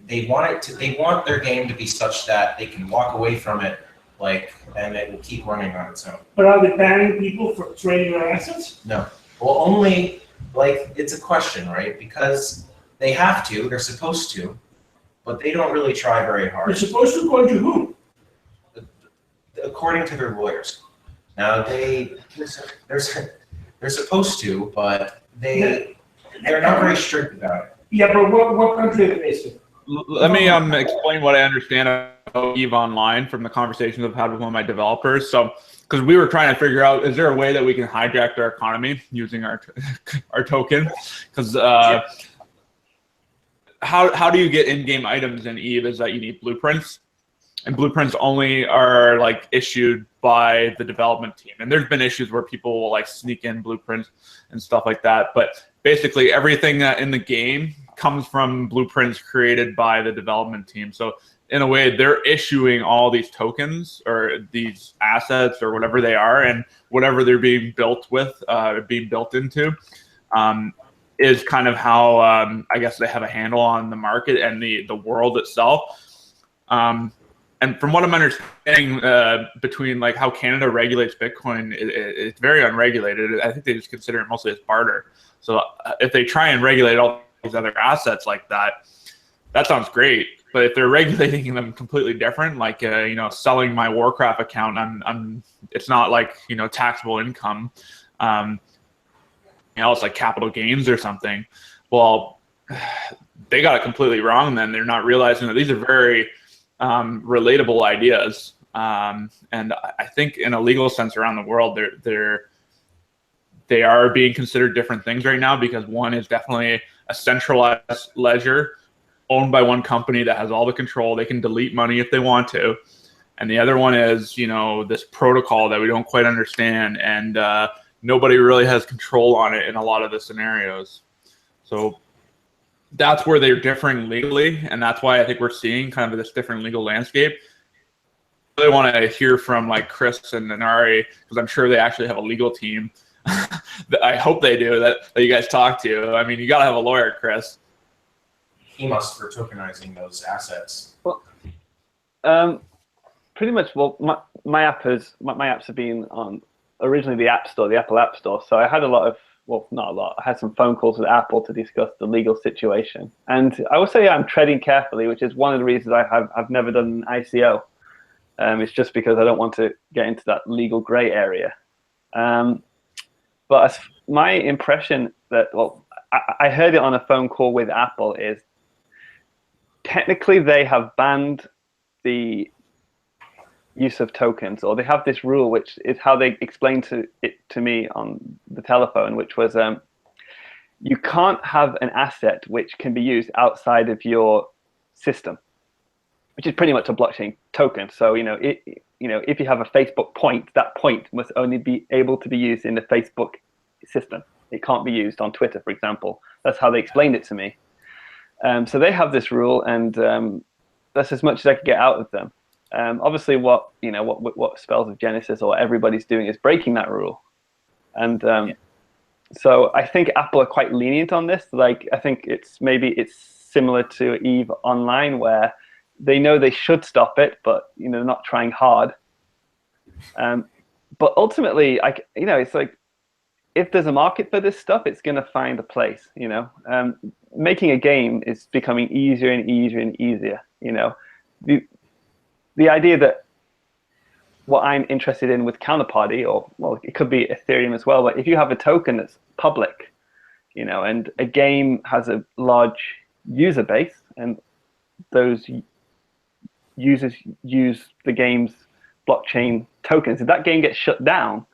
They want their game to be such that they can walk away from it, and it will keep running on its own. But are they banning people for trading their assets? No. Well, only it's a question, right? Because they have to. They're supposed to, but they don't really try very hard. They're supposed to, according to whom? According to their lawyers. Now they're supposed to, but they're not very strict about it. Yeah, but what country are they based in? Let me explain what I understand about EVE Online from the conversations I've had with one of my developers. So, because we were trying to figure out, is there a way that we can hijack their economy using our token? Because how do you get in-game items in EVE is that you need blueprints, and blueprints only are issued by the development team. And there's been issues where people will sneak in blueprints and stuff like that. But basically everything in the game comes from blueprints created by the development team. So in a way, they're issuing all these tokens or these assets or whatever they are, and whatever they're being built with, being built into, is kind of how I guess they have a handle on the market and the world itself. And from what I'm understanding, between how Canada regulates Bitcoin, it's very unregulated. I think they just consider it mostly as barter. So if they try and regulate all these other assets like that, that sounds great. But if they're regulating them completely different, selling my Warcraft account, it's not taxable income. It's like capital gains or something. Well, they got it completely wrong. Then they're not realizing that these are very relatable ideas, and I think in a legal sense around the world, they are being considered different things right now, because one is definitely a centralized ledger owned by one company that has all the control. They can delete money if they want to, and the other one is this protocol that we don't quite understand, and nobody really has control on it in a lot of the scenarios. So that's where they're differing legally, and that's why I think we're seeing kind of this different legal landscape. I really want to hear from Chris and Nari, because I'm sure they actually have a legal team. I hope they do, that you guys talk to. I mean, you got to have a lawyer, Chris. He must, for tokenizing those assets. Well, pretty much. Well, my apps have been on originally the App Store, the Apple App Store. So I had a lot of, well, not a lot. I had some phone calls with Apple to discuss the legal situation, and I would say I'm treading carefully, which is one of the reasons I've never done an ICO. It's just because I don't want to get into that legal gray area. But my impression that, well, I heard it on a phone call with Apple, is technically they have banned the use of tokens, or they have this rule, which is how they explained it to me on the telephone, which was you can't have an asset which can be used outside of your system, which is pretty much a blockchain token. So if you have a Facebook point, that point must only be able to be used in the Facebook system. It can't be used on Twitter, for example. That's how they explained it to me. So they have this rule, and that's as much as I could get out of them. Obviously, what Spells of Genesis or everybody's doing is breaking that rule, and so I think Apple are quite lenient on this. Like, I think it's similar to EVE Online, where they know they should stop it, but they're not trying hard. But ultimately, it's like, if there's a market for this stuff, it's going to find a place. Making a game is becoming easier and easier and easier. The idea that what I'm interested in with Counterparty, or, well, it could be Ethereum as well, but if you have a token that's public, and a game has a large user base, and those users use the game's blockchain tokens, if that game gets shut down,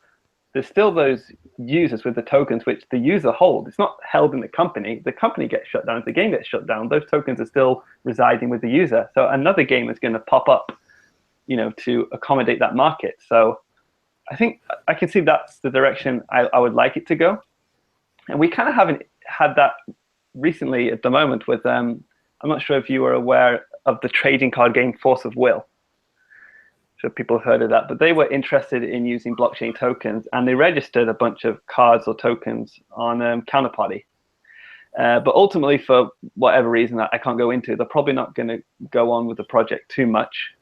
there's still those users with the tokens which the user holds. It's not held in the company gets shut down. If the game gets shut down, those tokens are still residing with the user. So another game is going to pop up, to accommodate that market. So I think I can see that's the direction I would like it to go. And we kind of haven't had that recently at the moment with, I'm not sure if you were aware of the trading card game Force of Will. Sure people have heard of that, but they were interested in using blockchain tokens, and they registered a bunch of cards or tokens on Counterparty. But ultimately, for whatever reason that I can't go into, they're probably not going to go on with the project too much.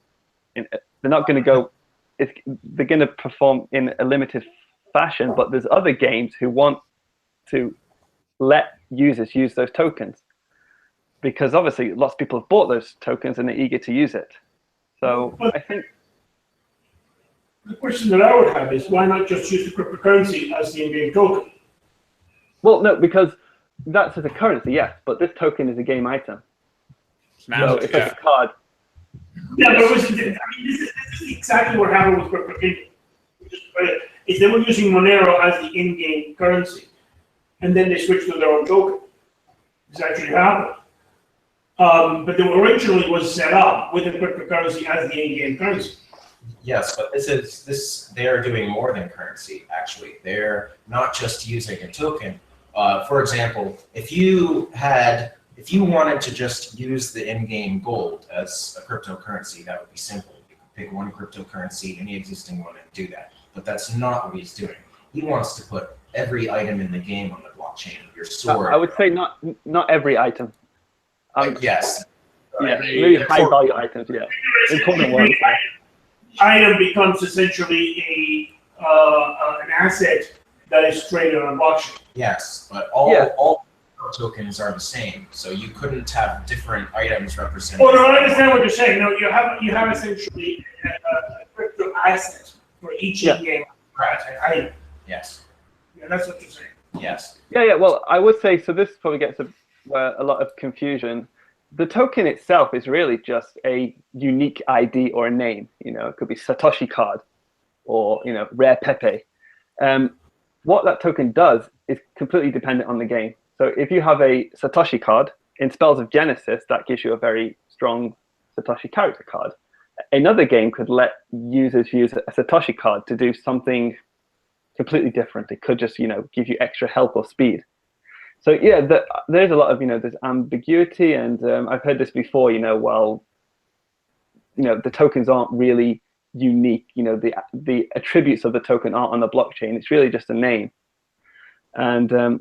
They're not going to go. They're going to perform in a limited fashion, but there's other games who want to let users use those tokens, because obviously lots of people have bought those tokens and they're eager to use it. So I think the question that I would have is, why not just use the cryptocurrency as the in-game token? Well, no, because that's as a currency, yes, but this token is a game item. So it's like a card. Yeah, but this is exactly what happened with cryptocurrency. Is they were using Monero as the in-game currency, and then they switched to their own token. This actually happened. But the originally was set up with the cryptocurrency as the in-game currency. Yes, but they are doing more than currency, actually. They're not just using a token. For example, if you wanted to just use the in-game gold as a cryptocurrency, that would be simple. You could pick one cryptocurrency, any existing one, and do that. But that's not what he's doing. He wants to put every item in the game on the blockchain. Your sword. I would say not every item. Yes. Yeah, maybe high-value items, yeah. Important ones. Item becomes essentially an asset that is traded on a blockchain. Yes, but all tokens are the same, so you couldn't have different items represented. Oh no, I understand what you're saying. No, you have essentially a crypto asset for each in-game item. Yes. Yeah, that's what you're saying. Yes. Yeah. Well, I would say, so this probably gets a lot of confusion. The token itself is really just a unique ID or a name. It could be Satoshi card or Rare Pepe. What that token does is completely dependent on the game. So if you have a Satoshi card in Spells of Genesis, that gives you a very strong Satoshi character card. Another game could let users use a Satoshi card to do something completely different. It could just give you extra health or speed. So yeah, there's a lot of there's ambiguity, and I've heard this before. The tokens aren't really unique. The attributes of the token aren't on the blockchain. It's really just a name, and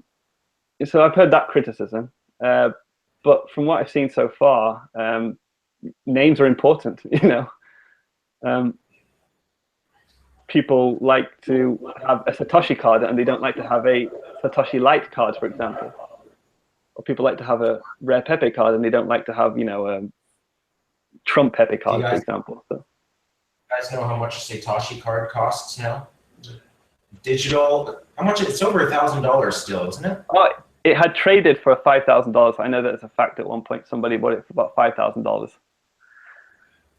so I've heard that criticism. But from what I've seen so far, names are important. People like to have a Satoshi card and they don't like to have a Satoshi Lite card, for example. Or people like to have a Rare Pepe card and they don't like to have, you know, a Trump Pepe card, for example. So. You guys know how much a Satoshi card costs now? Digital, how much? It's over $1,000 still, isn't it? Oh, it had traded for $5,000. I know that's a fact at one point. Somebody bought it for about $5,000.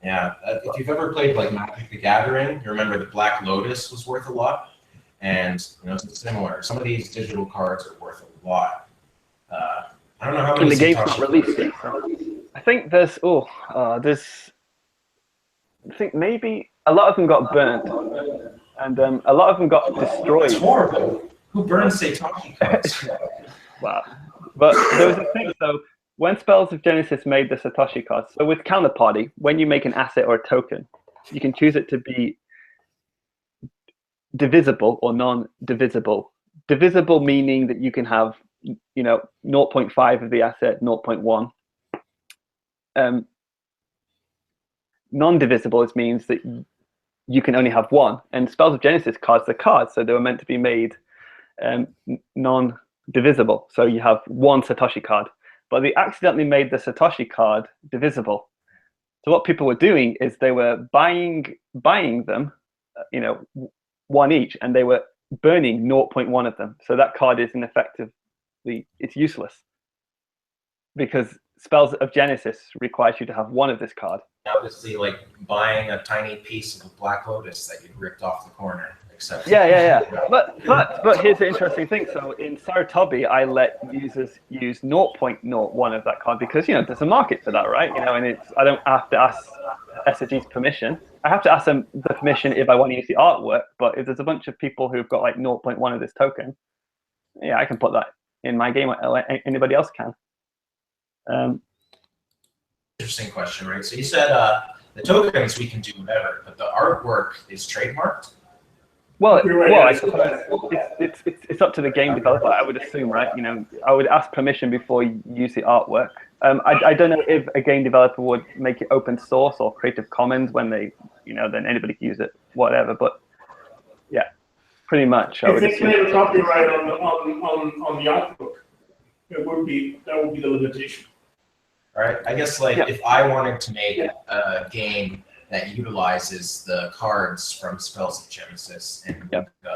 Yeah, if you've ever played like Magic the Gathering, you remember the Black Lotus was worth a lot, and you know it's similar. Some of these digital cards are worth a lot. I don't know how many. And the game's not released yet. So. I think there's I think maybe a lot of them got burnt, and a lot of them got destroyed. It's horrible. Who burns Satoshi cards? Wow. But there was a thing, so when Spells of Genesis made the Satoshi cards, so with Counterparty, when you make an asset or a token, you can choose it to be divisible or non-divisible. Divisible meaning that you can have, you know, 0.5 of the asset, 0.1. Non-divisible means that you can only have one. And Spells of Genesis cards are cards, so they were meant to be made non-divisible. So you have one Satoshi card. But they accidentally made the Satoshi card divisible. So what people were doing is they were buying them, you know, one each, and they were burning 0.1 of them. So that card is ineffectively, it's useless. Because Spells of Genesis requires you to have one of this card. Obviously, like buying a tiny piece of a Black Lotus that you ripped off the corner. Except Yeah. But here's the interesting thing. So in Saratobi, I let users use 0.01 of that card because, you know, there's a market for that, right? You know, and I don't have to ask SSG's permission. I have to ask them the permission if I want to use the artwork. But if there's a bunch of people who've got like 0.1 of this token, yeah, I can put that in my game. Anybody else can. Interesting question, right? So you said the tokens we can do whatever, but the artwork is trademarked. Well, I suppose it's up to the game developer, I would assume, right? You know, I would ask permission before you use the artwork. I don't know if a game developer would make it open source or Creative Commons when they, you know, then anybody can use it, whatever. But yeah, pretty much. If they claim a copyright on the artwork, that would be the limitation. All right. I guess like if I wanted to make a game that utilizes the cards from Spells of Genesis, and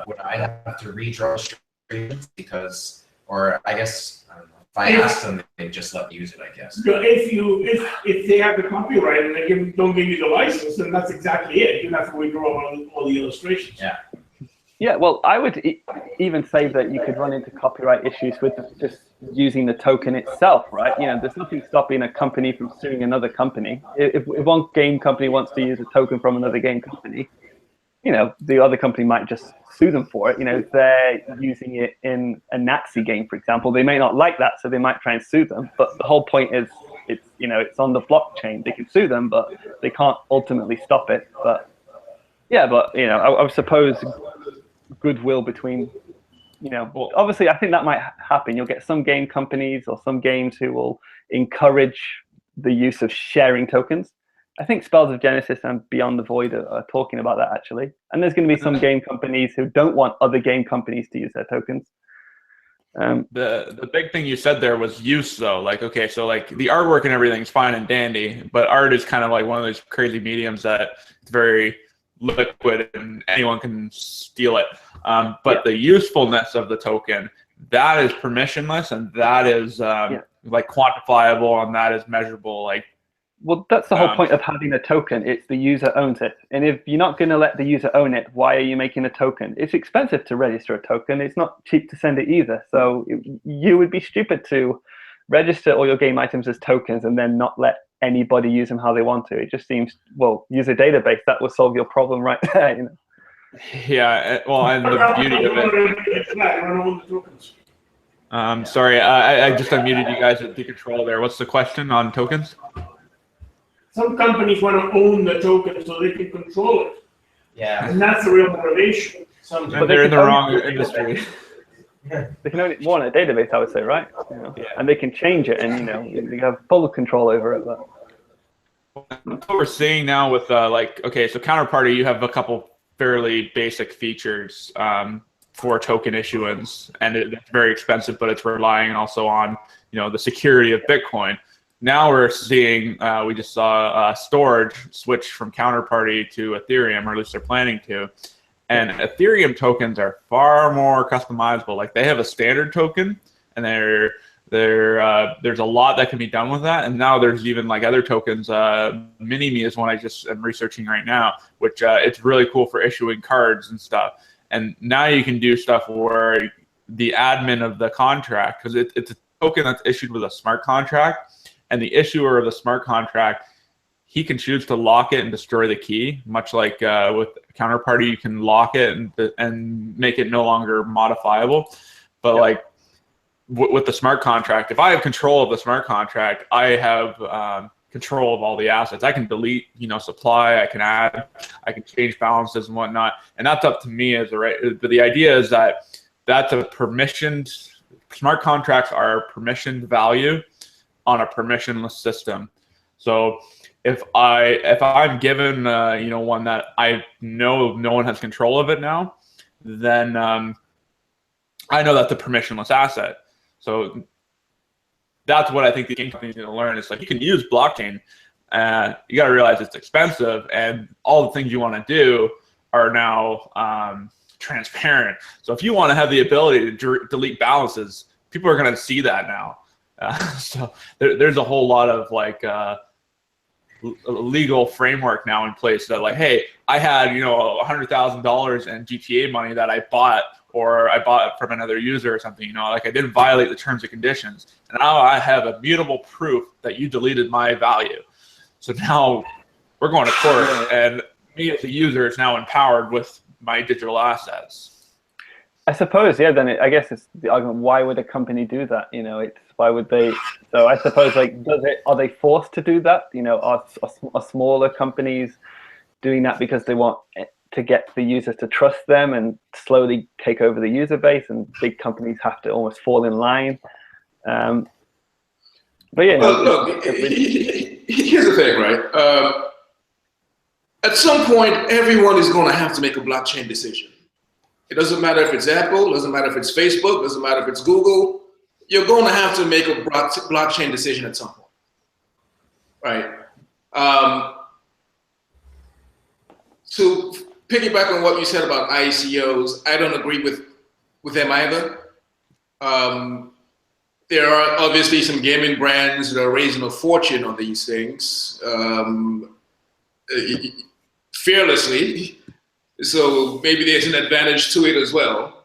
would I have to redraw strings because, or I guess I don't know, if I asked them, they just let me use it, I guess. If they have the copyright and they don't give you the license, then that's exactly it. You have to redraw all the illustrations. Yeah. Yeah, well, I would even say that you could run into copyright issues with just using the token itself, right? You know, there's nothing stopping a company from suing another company. If one game company wants to use a token from another game company, you know, the other company might just sue them for it. You know, if they're using it in a Nazi game, for example, they may not like that, so they might try and sue them. But the whole point is, it's, you know, it's on the blockchain. They can sue them, but they can't ultimately stop it. But yeah, but you know, I suppose goodwill between, you know, obviously I think that might happen. You'll get some game companies or some games who will encourage the use of sharing tokens. I think Spells of Genesis and Beyond the Void are talking about that actually. And there's going to be some game companies who don't want other game companies to use their tokens. The big thing you said there was use though. Like, okay, so like the artwork and everything's fine and dandy, but art is kind of like one of those crazy mediums that it's very liquid and anyone can steal it. But the usefulness of the token, that is permissionless and that is like quantifiable and that is measurable. Like, well, that's the whole point of having a token. It's the user owns it. And if you're not going to let the user own it, why are you making a token? It's expensive to register a token. It's not cheap to send it either. So you would be stupid to register all your game items as tokens and then not let anybody use them how they want to. It just seems, well, use a database. That will solve your problem right there. You know? Yeah, well, and the beauty of it. Sorry, I just unmuted you guys at the control there. What's the question on tokens? Some companies want to own the token so they can control it. Yeah. And that's the real motivation. But they're in the wrong industry. They can own it more in a database, I would say, right? You know? And they can change it, and you know, they have full control over it. But what we're seeing now with okay, so Counterparty, you have a couple fairly basic features for token issuance, and it's very expensive, but it's relying also on the security of Bitcoin. Now we're seeing, we just saw storage switch from Counterparty to Ethereum, or at least they're planning to. And Ethereum tokens are far more customizable. Like they have a standard token, and there's a lot that can be done with that. And now there's even like other tokens. Mini-Me is one I just am researching right now, which it's really cool for issuing cards and stuff. And now you can do stuff where the admin of the contract, because it's a token that's issued with a smart contract, and the issuer of the smart contract, he can choose to lock it and destroy the key, much like with Counterparty, you can lock it and make it no longer modifiable. But like with the smart contract, if I have control of the smart contract, I have control of all the assets. I can delete, supply, I can add, I can change balances and whatnot, and that's up to me as a right. But the idea is that that's a permissioned. Smart contracts are a permissioned value on a permissionless system. So if I'm given one that I know no one has control of it now, then I know that's a permissionless asset. So that's what I think the game companies need to learn. It's like you can use blockchain, you got to realize it's expensive, and all the things you want to do are now transparent. So if you want to have the ability to delete balances, people are going to see that now. So there's a whole lot of like legal framework now in place that like, hey, I had $100,000 in GTA money that I bought, or I bought it from another user or something. Like I didn't violate the terms and conditions, and now I have immutable proof that you deleted my value. So now we're going to court, and me as a user is now empowered with my digital assets. I suppose, yeah. Then I guess it's the argument: why would a company do that? It's why would they? So I suppose, like, are they forced to do that? Are smaller companies doing that because they want to get the users to trust them and slowly take over the user base, and big companies have to almost fall in line? But yeah, look, here's the thing, right? At some point, everyone is going to have to make a blockchain decision. It doesn't matter if it's Apple, doesn't matter if it's Facebook, doesn't matter if it's Google. You're going to have to make a blockchain decision at some point, right? To piggyback on what you said about ICOs, I don't agree with them either. There are obviously some gaming brands that are raising a fortune on these things fearlessly. So maybe there's an advantage to it as well.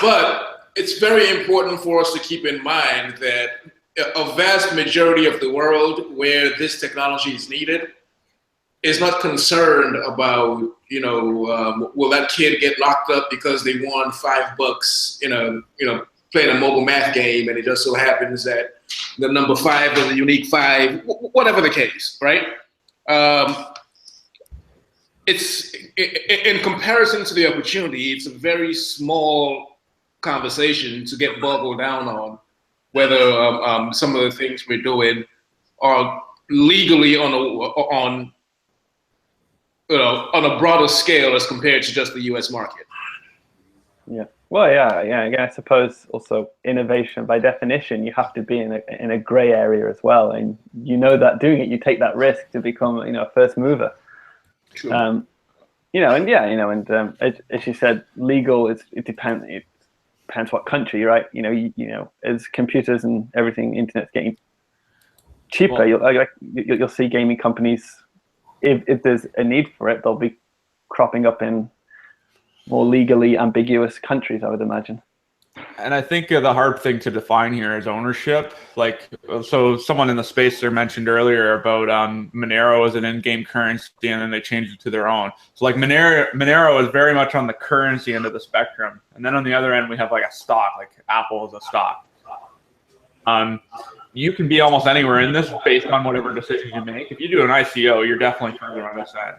But it's very important for us to keep in mind that a vast majority of the world where this technology is needed is not concerned about, will that kid get locked up because they won $5 playing a mobile math game, and it just so happens that the number 5 is a unique 5, whatever the case, right? It's in comparison to the opportunity, it's a very small conversation to get boggled down on whether some of the things we're doing are legally on a broader scale as compared to just the U.S. market. Yeah. Well, yeah. I suppose also innovation by definition, you have to be in a gray area as well, and that doing it, you take that risk to become a first mover. True. And as you said, legal it depends what country, right? As computers and everything, internet's getting cheaper. Well, you'll see gaming companies, if there's a need for it, they'll be cropping up in more legally ambiguous countries, I would imagine. And I think the hard thing to define here is ownership. Like, so someone in the space there mentioned earlier about Monero as an in-game currency, and then they changed it to their own. So like Monero is very much on the currency end of the spectrum. And then on the other end, we have like a stock, like Apple is a stock. You can be almost anywhere in this based on whatever decisions you make. If you do an ICO, you're definitely further on this end.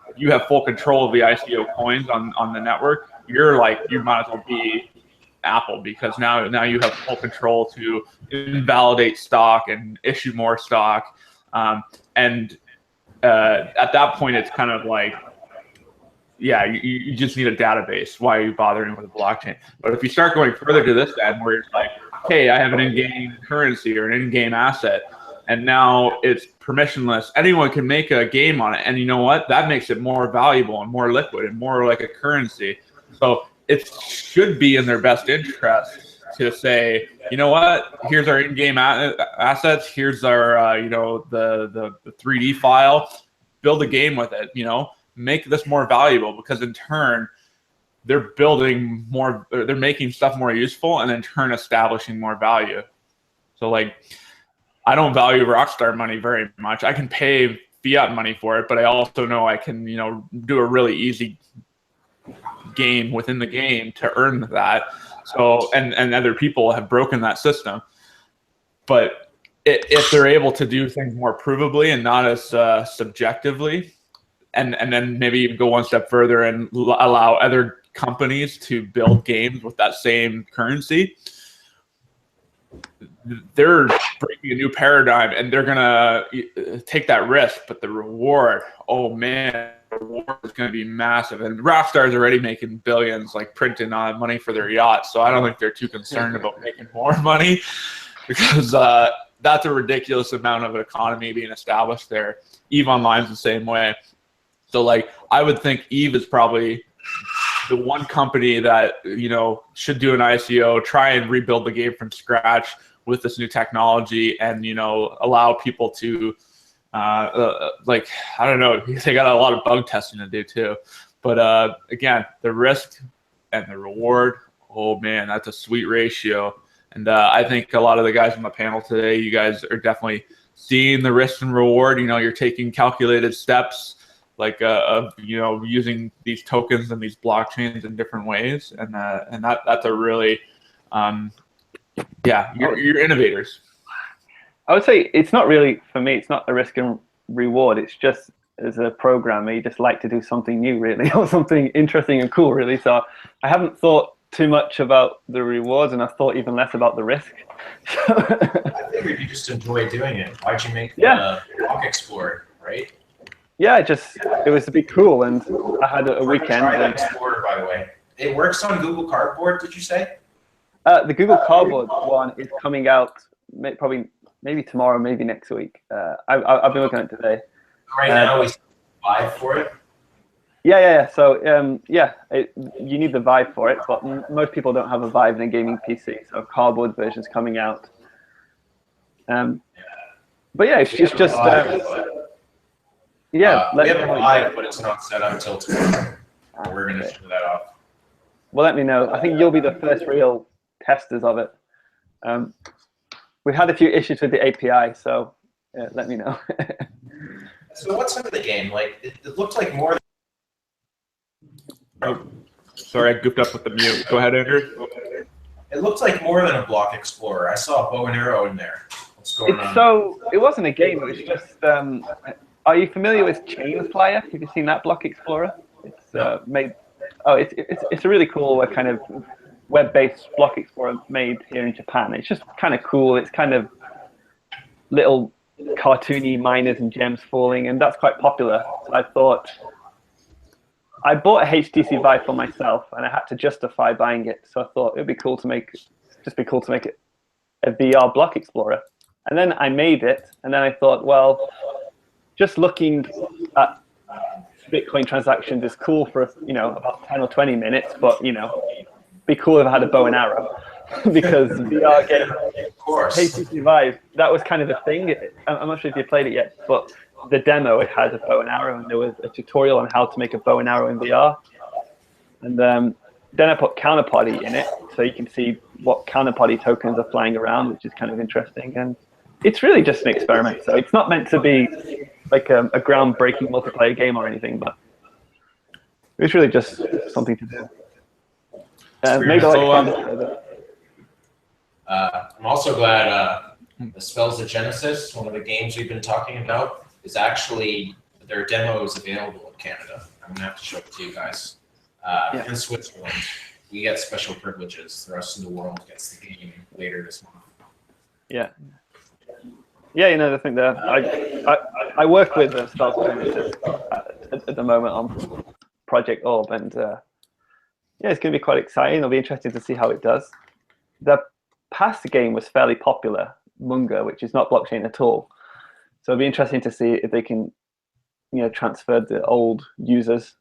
If you have full control of the ICO coins on the network, you might as well be Apple, because now you have full control to invalidate stock and issue more stock. And at that point, it's kind of like, yeah, you just need a database. Why are you bothering with a blockchain? But if you start going further to this end, where it's like, hey, I have an in-game currency or an in-game asset, and now it's permissionless. Anyone can make a game on it, and you know what? That makes it more valuable and more liquid and more like a currency. So it should be in their best interest to say, you know what? Here's our in-game assets. Here's our the 3D file. Build a game with it. Make this more valuable, because in turn they're building more, they're making stuff more useful, and in turn establishing more value. So like, I don't value Rockstar money very much. I can pay fiat money for it, but I also know I can do a really easy game within the game to earn that. So and other people have broken that system. But if they're able to do things more provably and not as subjectively, and then maybe even go one step further and allow other companies to build games with that same currency, they're breaking a new paradigm, and they're gonna take that risk. But the reward, oh man, the reward is gonna be massive. And Rockstar is already making billions, like printing money for their yachts. So I don't think they're too concerned about making more money, because that's a ridiculous amount of an economy being established there. EVE Online's the same way. So like, I would think EVE is probably the one company that should do an ICO, try and rebuild the game from scratch with this new technology, and allow people to like, I don't know, they got a lot of bug testing to do too. But again, the risk and the reward, oh man, that's a sweet ratio. And I think a lot of the guys on the panel today, you guys are definitely seeing the risk and reward. You're taking calculated steps, like of using these tokens and these blockchains in different ways, and that's a really you're innovators. I would say it's not really, for me, it's not the risk and reward. It's just, as a programmer, you just like to do something new, really, or something interesting and cool, really. So I haven't thought too much about the rewards, and I've thought even less about the risk. I figured you just enjoy doing it. Why'd you make the Block Explorer, right? Yeah, it was to be cool, and I had a weekend. Try that Explorer, by the way. It works on Google Cardboard, did you say? The Google Cardboard one is coming out maybe tomorrow, maybe next week. I've been looking at it today. Right now, we Vive for it. Yeah. So you need the Vive for it, but most people don't have a Vive in a gaming PC. So Cardboard version's coming out. But yeah, it's just. we have a Vive, but it's not set up until tomorrow. We're gonna show that off. Well, let me know. I think you'll be the first real testers of it. We had a few issues with the API, so let me know. So what's under the game? Like, it looked like more. Oh, sorry, I goofed up with the mute. Go ahead, Andrew. It looked like more than a Block Explorer. I saw a bow and arrow in there. What's going on? So it wasn't a game. It was just. Are you familiar with Chain Flyer? Have you seen that Block Explorer? It's made. Oh, it's a really cool kind of web-based Block Explorer made here in Japan. It's just kind of cool. It's kind of little cartoony miners and gems falling, and that's quite popular. So I thought, I bought a HTC Vive for myself, and I had to justify buying it. So I thought it'd be cool to make it a VR Block Explorer. And then I made it, and then I thought, well, just looking at Bitcoin transactions is cool for about 10 or 20 minutes, but be cool if I had a bow and arrow. Because VR game, of course, HTC Vive, that was kind of the thing. I'm not sure if you played it yet, but the demo, it had a bow and arrow, and there was a tutorial on how to make a bow and arrow in VR. And then I put Counterparty in it, so you can see what Counterparty tokens are flying around, which is kind of interesting. And it's really just an experiment, so it's not meant to be like a groundbreaking multiplayer game or anything, but it's really just something to do. Maybe I'm also glad the Spells of Genesis, one of the games we've been talking about, is actually, their demo is available in Canada. I'm going to have to show it to you guys. In Switzerland. we get special privileges. The rest of the world gets the game later this month. Yeah. Yeah, I think that I work with Stealth Genesis at the moment on Project Orb, and yeah, it's going to be quite exciting. It'll be interesting to see how it does. The past game was fairly popular, Munga, which is not blockchain at all. So it'll be interesting to see if they can, transfer the old users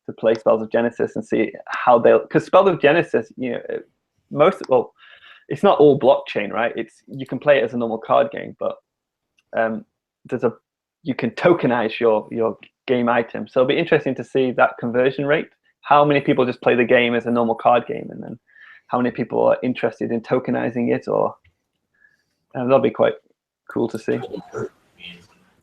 to play Spells of Genesis and see how they'll. Because Spells of Genesis, it's not all blockchain, right? You can play it as a normal card game, but you can tokenize your game item. So it'll be interesting to see that conversion rate. How many people just play the game as a normal card game, and then how many people are interested in tokenizing it, or that'll be quite cool to see.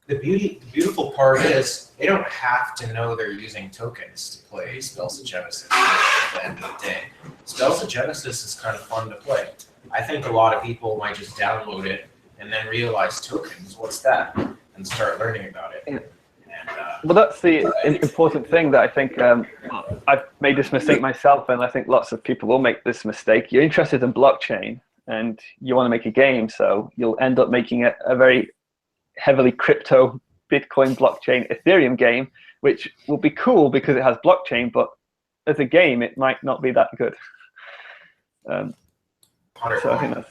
The beautiful part is they don't have to know they're using tokens to play Spells of Genesis at the end of the day. Spells of Genesis is kind of fun to play. I think a lot of people might just download it and then realize tokens, what's that? And start learning about it. Yeah. Well, that's the important thing that I think I've made this mistake myself, and I think lots of people will make this mistake. You're interested in blockchain and you want to make a game, so you'll end up making a very heavily crypto, Bitcoin, blockchain, Ethereum game, which will be cool because it has blockchain, but as a game, it might not be that good. So I think that's...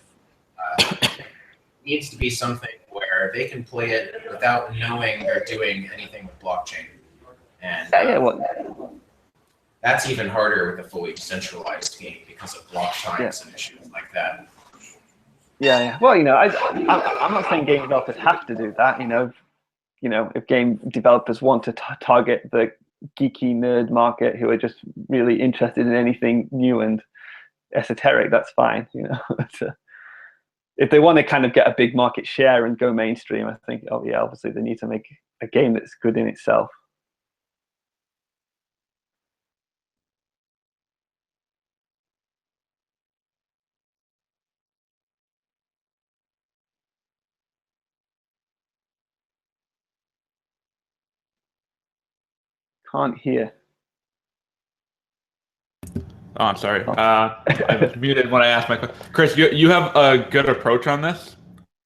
needs to be something where they can play it without knowing they're doing anything with blockchain. And that's even harder with a fully decentralized game because of block times and issues like that. Yeah. Well, I'm not saying game developers have to do that. If game developers want to target the geeky nerd market who are just really interested in anything new and esoteric, that's fine. If they want to kind of get a big market share and go mainstream, I think, obviously they need to make a game that's good in itself. Can't hear. Oh, I'm sorry. I was muted when I asked my question. Chris, you have a good approach on this,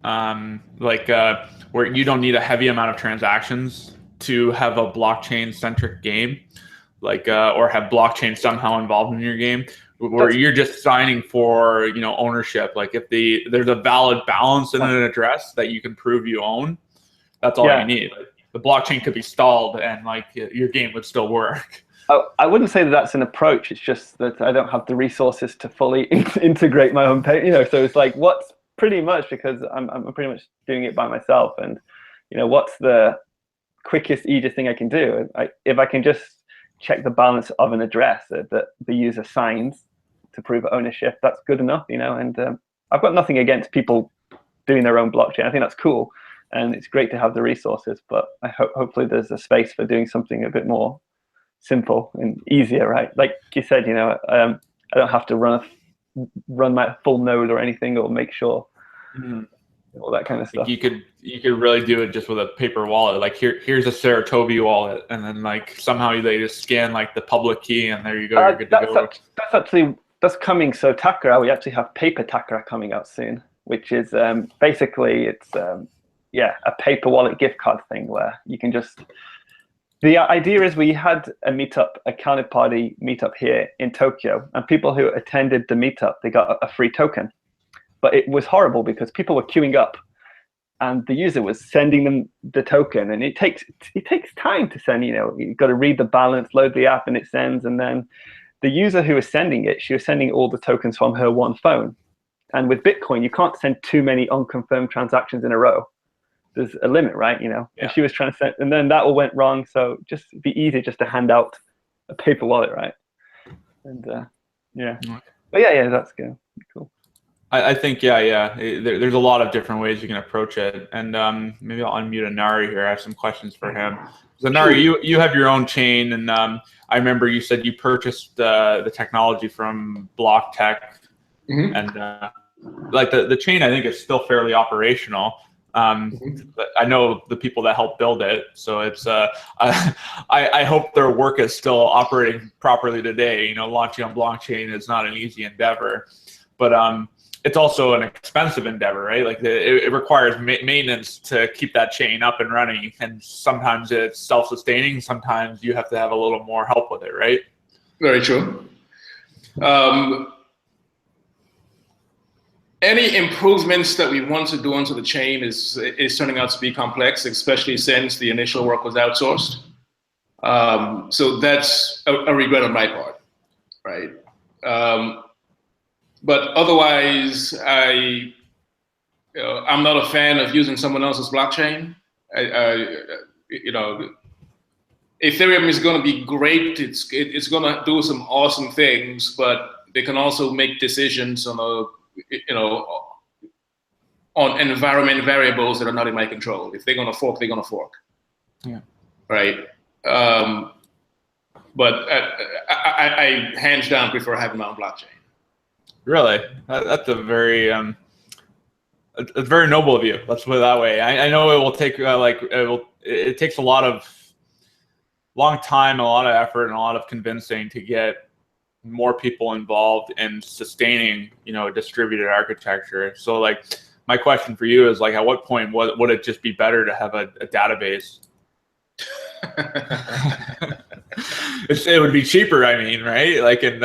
where you don't need a heavy amount of transactions to have a blockchain-centric game, or have blockchain somehow involved in your game, where you're just signing for ownership. Like if there's a valid balance in an address that you can prove you own, that's all you need. The blockchain could be stalled and your game would still work. I wouldn't say that that's an approach. It's just that I don't have the resources to fully integrate my own pay. So it's like, what's pretty much, because I'm pretty much doing it by myself. And what's the quickest, easiest thing I can do? If I can just check the balance of an address that the user signs to prove ownership, that's good enough. And I've got nothing against people doing their own blockchain. I think that's cool, and it's great to have the resources. But I hopefully there's a space for doing something a bit more simple and easier, right? Like you said, I don't have to run my full node or anything, or make sure all that kind of stuff. You could really do it just with a paper wallet. Like here's a Saratobi wallet, and then somehow they just scan the public key, and there you go. You're good to go. That's coming. So Takara, we actually have paper Takara coming out soon, which is basically it's a paper wallet gift card thing where you can just. The idea is we had a counterparty meetup here in Tokyo, and people who attended the meetup, they got a free token. But it was horrible because people were queuing up and the user was sending them the token, and it takes time to send. You've got to read the balance, load the app, and it sends. And then the user who was sending it, she was sending all the tokens from her one phone. And with Bitcoin, you can't send too many unconfirmed transactions in a row. There's a limit, right? And she was trying to send, and then that all went wrong. So just be easy just to hand out a paper wallet, right? And but that's good. Cool. I think there's a lot of different ways you can approach it, and maybe I'll unmute Anari here. I have some questions for him. So Anari, you have your own chain, and I remember you said you purchased the technology from Blocktalk, and the chain I think is still fairly operational. I know the people that helped build it, so it's I hope their work is still operating properly today. You know, launching on blockchain is not an easy endeavor, but it's also an expensive endeavor, right? Like it requires maintenance to keep that chain up and running, and sometimes it's self-sustaining. Sometimes you have to have a little more help with it, right? Very true. Any improvements that we want to do onto the chain is turning out to be complex, especially since the initial work was outsourced. So that's a regret on my part, right? But otherwise, I'm not a fan of using someone else's blockchain. You know, Ethereum is going to be great. It's going to do some awesome things, but they can also make decisions on on environment variables that are not in my control. If they're going to fork, they're going to fork. Yeah. Right. But I hands down prefer having my own blockchain. Really, that's a very it's very noble of you. Let's put it that way. I know it will take it takes a long time, a lot of effort, and a lot of convincing to get more people involved in sustaining, a distributed architecture. So, like, my question for you is, like, at what point would it just be better to have a database? It would be cheaper, I mean, right? Like, and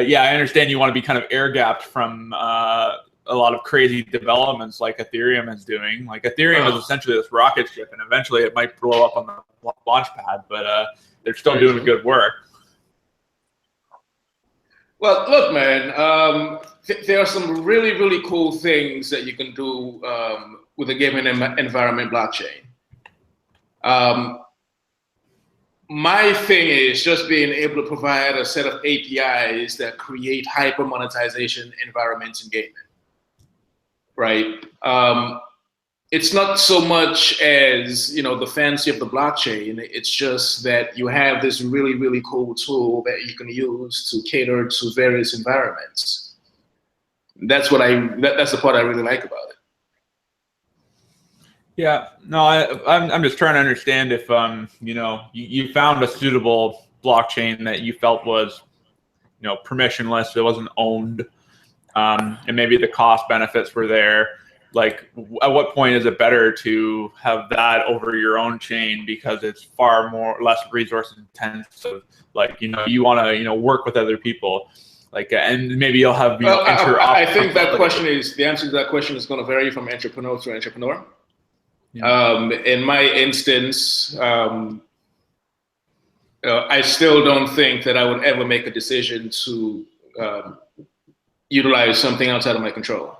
yeah, I understand you want to be kind of air-gapped from a lot of crazy developments like Ethereum is doing. Like, Ethereum is essentially this rocket ship, and eventually it might blow up on the launch pad, but they're still doing good work. Well, look, man, there are some really, really cool things that you can do with a gaming environment blockchain. My thing is just being able to provide a set of APIs that create hyper monetization environments in gaming, right? It's not so much as, the fancy of the blockchain. It's just that you have this really, really cool tool that you can use to cater to various environments. That's what that's the part I really like about it. Yeah, no, I'm just trying to understand if you found a suitable blockchain that you felt was permissionless, it wasn't owned, and maybe the cost benefits were there. Like, at what point is it better to have that over your own chain because it's far less resource intensive? Like, you want to work with other people, like, and maybe you'll have I think the answer to that question is going to vary from entrepreneur to entrepreneur. Yeah. In my instance, I still don't think that I would ever make a decision to utilize something outside of my control.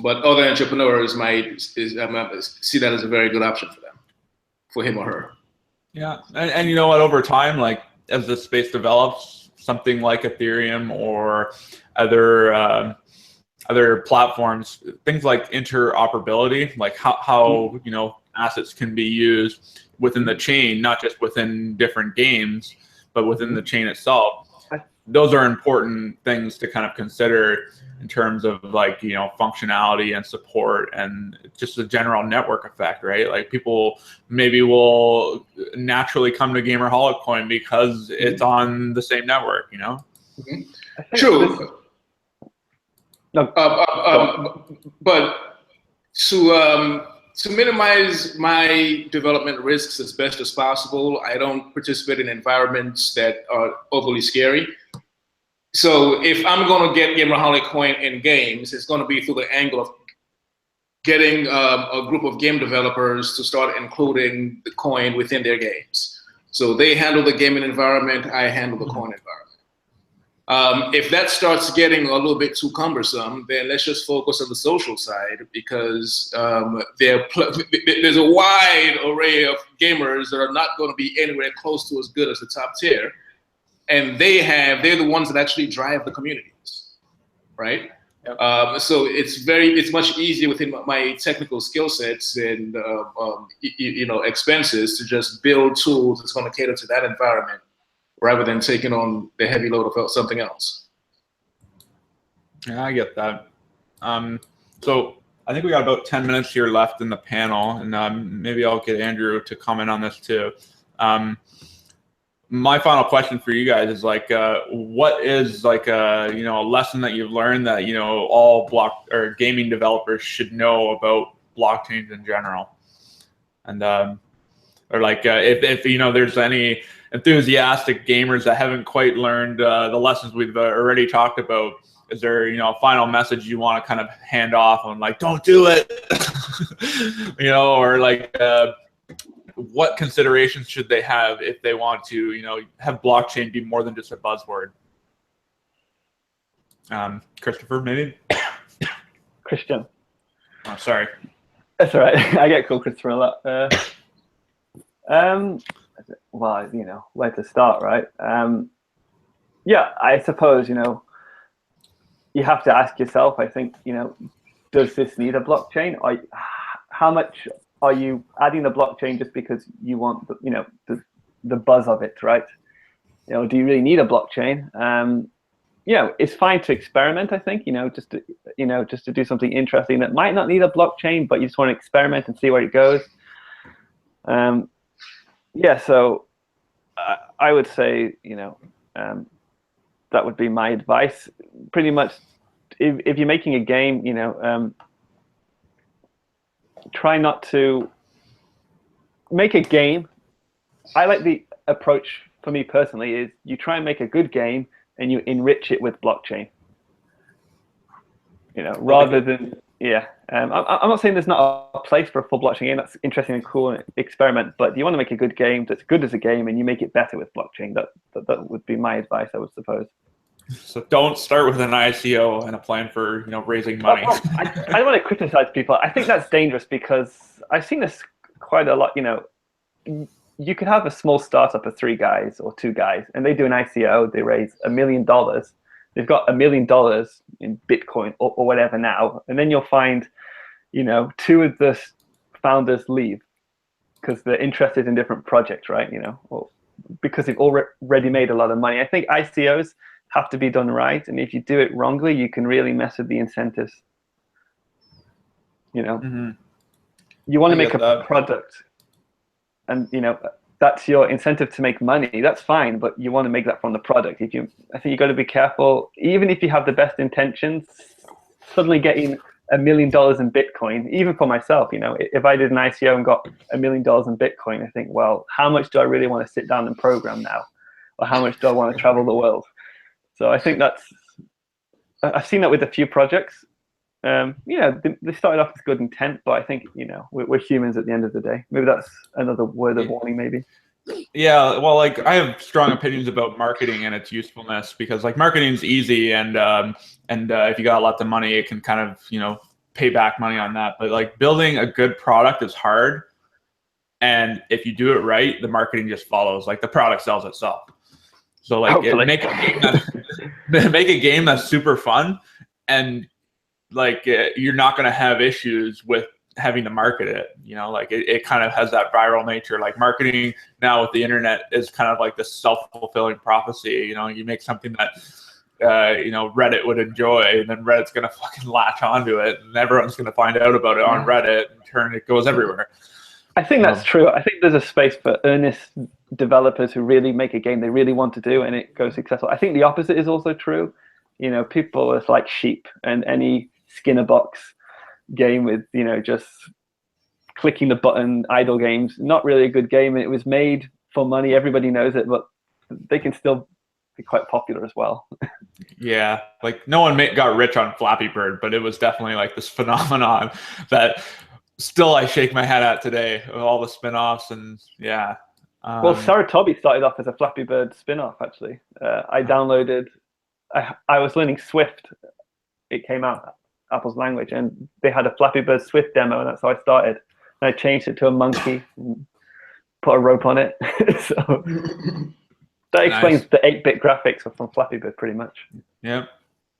But other entrepreneurs might see that as a very good option for them, for him or her. Yeah, and you know what? Over time, like, as the space develops, something like Ethereum or other platforms, things like interoperability, like how assets can be used within the chain, not just within different games, but within the chain itself. Those are important things to kind of consider in terms of, like, functionality and support and just the general network effect, right? Like, people maybe will naturally come to GamerholicCoin because it's on the same network, True. But to minimize my development risks as best as possible, I don't participate in environments that are overly scary. So if I'm going to get GamerholicCoin in games, it's going to be through the angle of getting a group of game developers to start including the coin within their games. So they handle the gaming environment, I handle the coin environment. If that starts getting a little bit too cumbersome, then let's just focus on the social side, because there's a wide array of gamers that are not going to be anywhere close to as good as the top tier. And they're the ones that actually drive the communities, right? Yep. So it's much easier within my technical skill sets and expenses to just build tools that's going to cater to that environment, rather than taking on the heavy load of something else. Yeah, I get that. So I think we got about 10 minutes here left in the panel, and maybe I'll get Andrew to comment on this too. My final question for you guys is like, what is like a a lesson that you've learned that all gaming developers should know about blockchains in general, and or like if there's any enthusiastic gamers that haven't quite learned the lessons we've already talked about. Is there, a final message you want to kind of hand off on, like, don't do it, or like, what considerations should they have if they want to, have blockchain be more than just a buzzword? Christopher, maybe? Christian. Oh, sorry. That's all right. I get called Christopher a lot. Well, where to start, right? Yeah, I suppose, you have to ask yourself, I think, does this need a blockchain? How much are you adding the blockchain just because you want, the buzz of it, right? Do you really need a blockchain? It's fine to experiment, I think, just to do something interesting that might not need a blockchain, but you just want to experiment and see where it goes. So I would say, that would be my advice. Pretty much, if you're making a game, try not to make a game. I like the approach, for me personally, is you try and make a good game and you enrich it with blockchain. Rather than, I'm not saying there's not a place for a full blockchain game. That's interesting and cool and experiment, but you want to make a good game that's good as a game and you make it better with blockchain. That would be my advice, I would suppose. So don't start with an ICO and a plan for raising money. I don't want to criticize people. I think that's dangerous because I've seen this quite a lot. You could have a small startup of 3 guys or 2 guys, and they do an ICO. They raise $1 million. They've got $1 million in Bitcoin or whatever now, and then you'll find, 2 of the founders leave because they're interested in different projects, right? Or because they've already made a lot of money. I think ICOs have to be done right, and if you do it wrongly, you can really mess with the incentives. You want to make a product, and that's your incentive to make money. That's fine, but you want to make that from the product. I think you got to be careful. Even if you have the best intentions, suddenly getting $1 million in Bitcoin, even for myself, if I did an ICO and got $1 million in Bitcoin, I think, well, how much do I really want to sit down and program now, or how much do I want to travel the world? So I think I've seen that with a few projects. They started off with good intent, but I think, we're humans at the end of the day. Maybe that's another word of warning, maybe. Yeah, well, like I have strong opinions about marketing and its usefulness because like marketing is easy and if you got lots of money, it can kind of, pay back money on that. But like building a good product is hard. And if you do it right, the marketing just follows, like the product sells itself. So like make a game that's super fun, and like you're not going to have issues with having to market it. Like it kind of has that viral nature. Like marketing now with the internet is kind of like this self-fulfilling prophecy. You make something that Reddit would enjoy, and then Reddit's going to fucking latch onto it, and everyone's going to find out about it on Reddit, and it goes everywhere. I think that's true. I think there's a space for earnest developers who really make a game they really want to do and it goes successful. I think the opposite is also true. People are like sheep, and any Skinner box game with, just clicking the button, idle games, not really a good game. It was made for money. Everybody knows it, but they can still be quite popular as well. Yeah, like no one got rich on Flappy Bird, but it was definitely like this phenomenon that still I shake my head at today with all the spin-offs and yeah. Well, Saratobi started off as a Flappy Bird spin-off, actually. I downloaded, I was learning Swift. It came out, Apple's language, and they had a Flappy Bird Swift demo, and that's how I started. And I changed it to a monkey, and put a rope on it. So that explains the 8-bit graphics from Flappy Bird, pretty much. Yeah.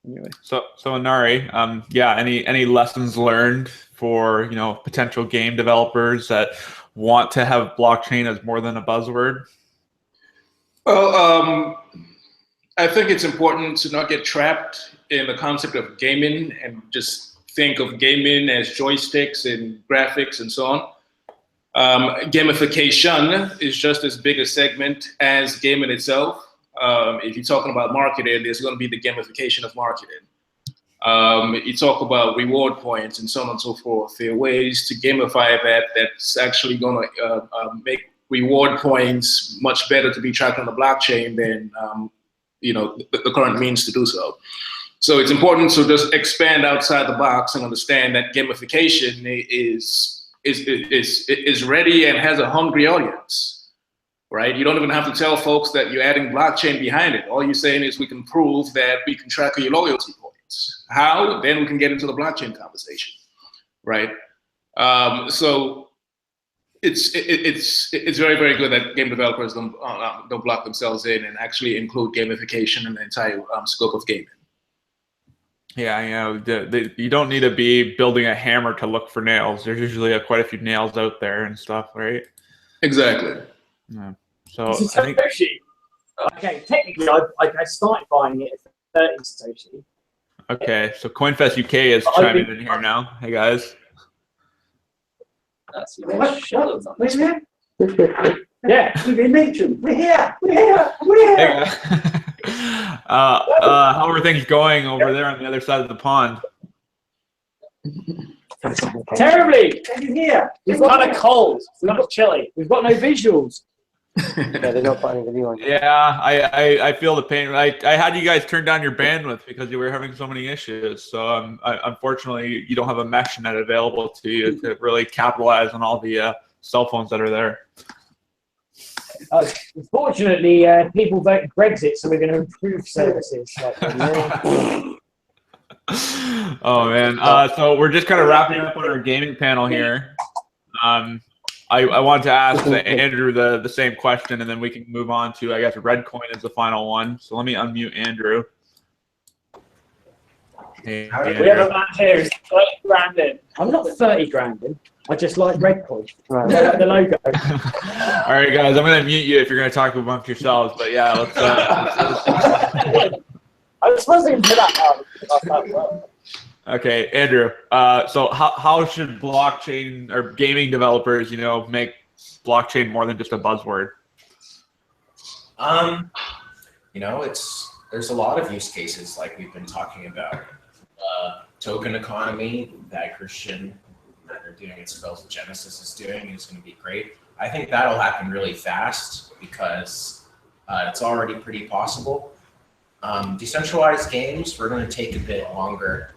Anyway. So Inari, any lessons learned for potential game developers that want to have blockchain as more than a buzzword? Well, I think it's important to not get trapped in the concept of gaming and just think of gaming as joysticks and graphics and so on. Gamification is just as big a segment as gaming itself. If you're talking about marketing, there's going to be the gamification of marketing. You talk about reward points and so on and so forth. There are ways to gamify that's actually going to make reward points much better to be tracked on the blockchain than the current means to do so. So it's important to just expand outside the box and understand that gamification is ready and has a hungry audience, right? You don't even have to tell folks that you're adding blockchain behind it. All you're saying is we can prove that we can track your loyalty points. How? Then we can get into the blockchain conversation, right? So it's very, very good that game developers don't block themselves in and actually include gamification in the entire scope of gaming. Yeah, you don't need to be building a hammer to look for nails. There's usually quite a few nails out there and stuff, right? Exactly. Yeah. So This is I think, Satoshi. Okay, technically, I started buying it at 30 Satoshi. okay, so CoinFest UK is chiming in here now. Hey guys. Where's here? Yeah, we've been mentioned. We're here. We're here. We're here. Hey, how are things going over there on the other side of the pond? Terribly. We're here. We've got kind of cold. We've got chilly. We've got no visuals. Yeah, they're not putting video on. Yeah, I feel the pain. I had you guys turn down your bandwidth because you were having so many issues. So unfortunately, you don't have a mesh net available to you to really capitalize on all the cell phones that are there. Unfortunately, people voted Brexit, so we're going to improve services. Oh man, so we're just kind of wrapping up on our gaming panel here. I wanted to ask Andrew the same question, and then we can move on to, I guess, Reddcoin is the final one. So let me unmute Andrew. Hey, We have a man here who's 30 grand in. I'm not 30 grand in. I just like Reddcoin. Right. I like the logo. All right, guys, I'm going to mute you if you're going to talk amongst yourselves. But yeah, let's. I was supposed to do that now. Okay, Andrew. So how should blockchain or gaming developers, make blockchain more than just a buzzword? There's a lot of use cases like we've been talking about. Token economy that Christian that they're doing at Spells of Genesis is doing is going to be great. I think that'll happen really fast because it's already pretty possible. Decentralized games, we're going to take a bit longer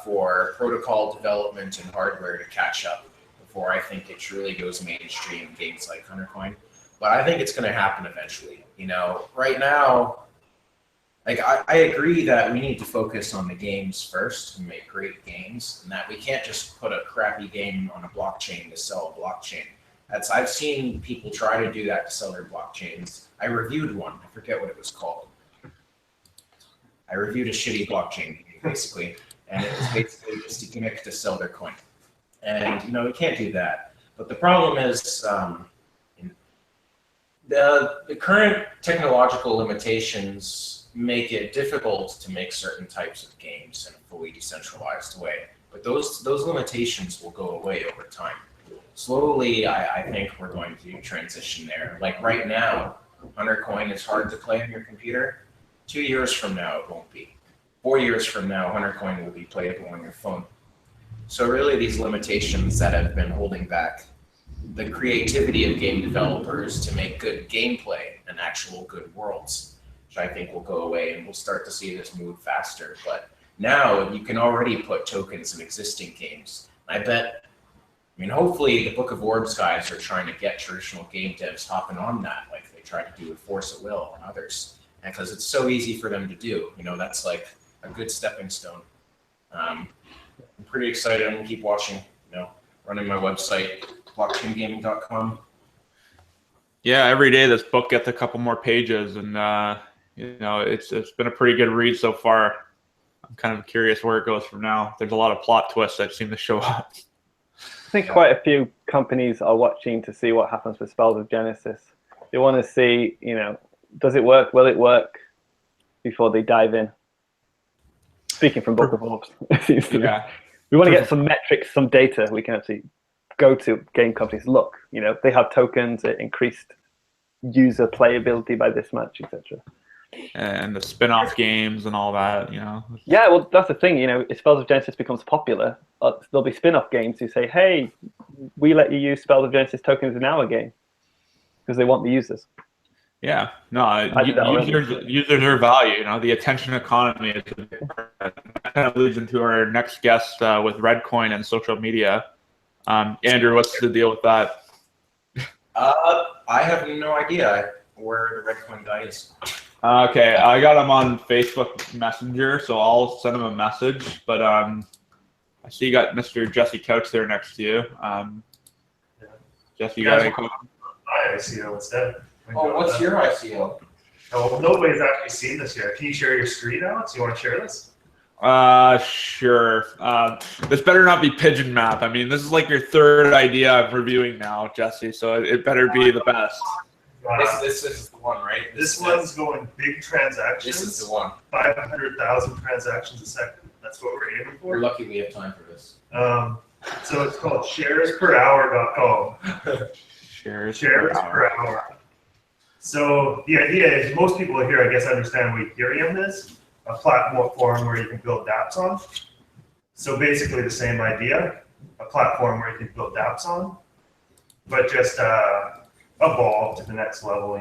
for protocol development and hardware to catch up before I think it truly goes mainstream, games like Huntercoin. But I think it's going to happen eventually. Right now, I agree that we need to focus on the games first and make great games, and that we can't just put a crappy game on a blockchain to sell a blockchain. I've seen people try to do that to sell their blockchains. I reviewed one. I forget what it was called. I reviewed a shitty blockchain, basically, and it was basically just a gimmick to sell their coin. And, we can't do that. But the problem is the current technological limitations make it difficult to make certain types of games in a fully decentralized way. But those limitations will go away over time. Slowly, I think we're going to transition there. Like right now, Huntercoin is hard to play on your computer. 2 years from now, it won't be. 4 years from now, Huntercoin will be playable on your phone. So really, these limitations that have been holding back the creativity of game developers to make good gameplay and actual good worlds, which I think will go away, and we'll start to see this move faster. But now you can already put tokens in existing games. Hopefully the Book of Orbs guys are trying to get traditional game devs hopping on that, like they tried to do with Force at Will and others. And because it's so easy for them to do, that's like a good stepping stone. I'm pretty excited. I'm gonna keep watching, running my website, blockchaingaming.com. Yeah, every day this book gets a couple more pages, and it's been a pretty good read so far. I'm kind of curious where it goes from now. There's a lot of plot twists that seem to show up. I think quite a few companies are watching to see what happens with Spells of Genesis. They want to see, does it work? Will it work? Before they dive in. Speaking from Book of Orbs, it seems to be. We want to get some metrics, some data. We can actually go to game companies. Look, they have tokens. It increased user playability by this much, etc. And the spin-off games and all that, Yeah, well, that's the thing. If Spells of Genesis becomes popular, there'll be spin-off games who say, "Hey, we let you use Spells of Genesis tokens in our game," because they want the users. Yeah, no, users are value. The attention economy is a big part of that. That kind of leads into our next guest with Reddcoin and social media. Andrew, what's the deal with that? I have no idea where the Reddcoin guy is. Okay, I got him on Facebook Messenger, so I'll send him a message. But I see you got Mr. Jesse Couch there next to you. Jesse, you got any questions? My ICO instead. Oh, what's your ICO? Oh, nobody's actually seen this yet. Can you share your screen, Alex? You want to share this? Sure. This better not be pigeon math. I mean, this is like your third idea I'm reviewing now, Jesse, so it better be the best. This is the one, right? This one's going big transactions. This is the one. 500,000 transactions a second. That's what we're aiming for. We're lucky we have time for this. So it's called sharesperhour.com. Shares per hour. So the idea is most people here, I guess, understand what Ethereum is, a platform where you can build dApps on. So basically the same idea, a platform where you can build dApps on, but just evolve to the next level,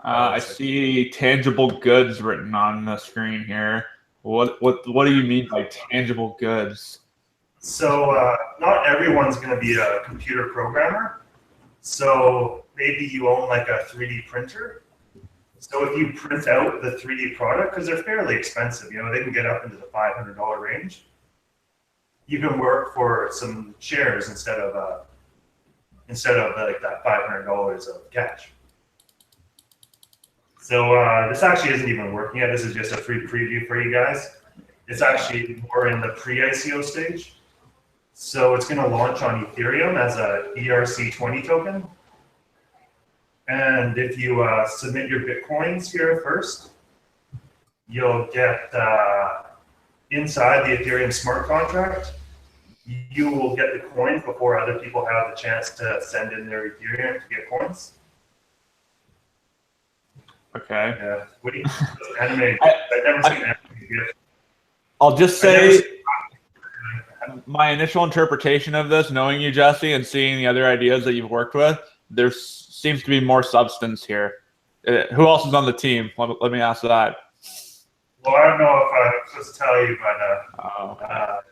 I see tangible goods written on the screen here. What do you mean by tangible goods? So not everyone's going to be a computer programmer. So maybe you own like a 3D printer. So if you print out the 3D product, because they're fairly expensive, they can get up into the $500 range. You can work for some shares instead of like that $500 of cash. So this actually isn't even working yet. This is just a free preview for you guys. It's actually more in the pre-ICO stage. So it's going to launch on Ethereum as a ERC20 token. And if you submit your Bitcoins here first, you'll get inside the Ethereum smart contract, you will get the coins before other people have the chance to send in their Ethereum to get coins. Okay. Yeah. What do you animate? I've never seen animated. I'll just say my initial interpretation of this, knowing you, Jesse, and seeing the other ideas that you've worked with, there seems to be more substance here. Who else is on the team? Let me ask that. Well, I don't know if I'm supposed to tell you, but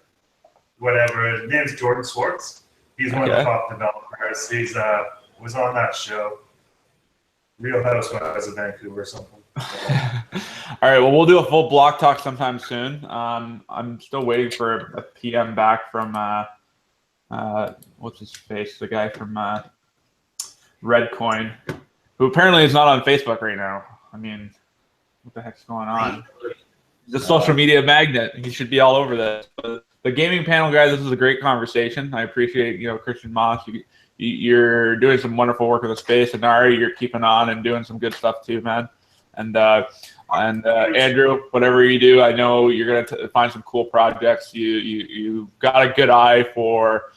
whatever. His name's Jordan Swartz. He's one of the top developers. He's was on that show, Real Housewives of Vancouver or something. All right, well, we'll do a full block talk sometime soon. I'm still waiting for a PM back from, what's his face, the guy from Reddcoin, who apparently is not on Facebook right now. I mean, what the heck's going on? He's a social media magnet. He should be all over this. The gaming panel, guys, this is a great conversation. I appreciate, Christian Moss. You're doing some wonderful work in the space, and Ari, you're keeping on and doing some good stuff too, man. And Andrew, whatever you do, I know you're gonna find some cool projects. You got a good eye for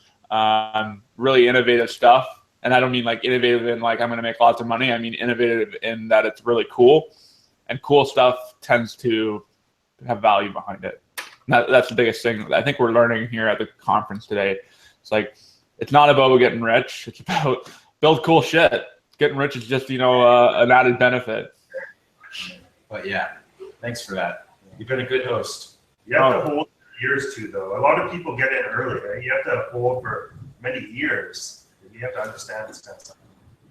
really innovative stuff, and I don't mean like innovative in like I'm gonna make lots of money. I mean innovative in that it's really cool, and cool stuff tends to have value behind it. That's the biggest thing I think we're learning here at the conference today. It's like it's not about getting rich; it's about build cool shit. Getting rich is just an added benefit. But yeah, thanks for that. You've been a good host. You have to hold for years too, though. A lot of people get in early, right? You have to hold for many years. You have to understand this kind of stuff.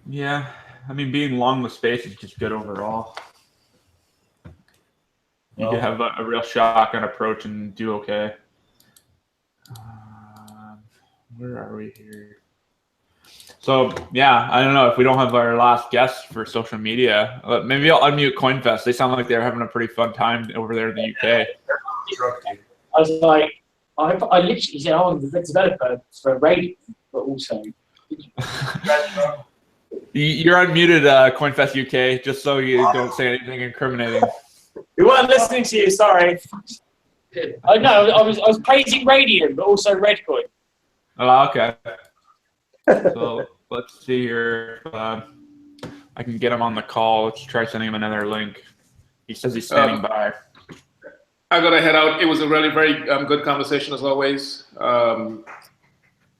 Yeah, I mean, being long the space is just good overall. You can have a real shotgun approach and do okay. Where are we here? So, yeah, I don't know if we don't have our last guest for social media. Maybe I'll unmute CoinFest. They sound like they're having a pretty fun time over there in the UK. I was like, I literally said, I'm a developer for radio, but also. You're unmuted, CoinFest UK, just so you don't say anything incriminating. We weren't listening to you, sorry. I know. I was praising Radium, but also Redcoin. Oh, okay. So let's see here. I can get him on the call. Let's try sending him another link. He says he's standing by. I gotta head out. It was a really very good conversation as always.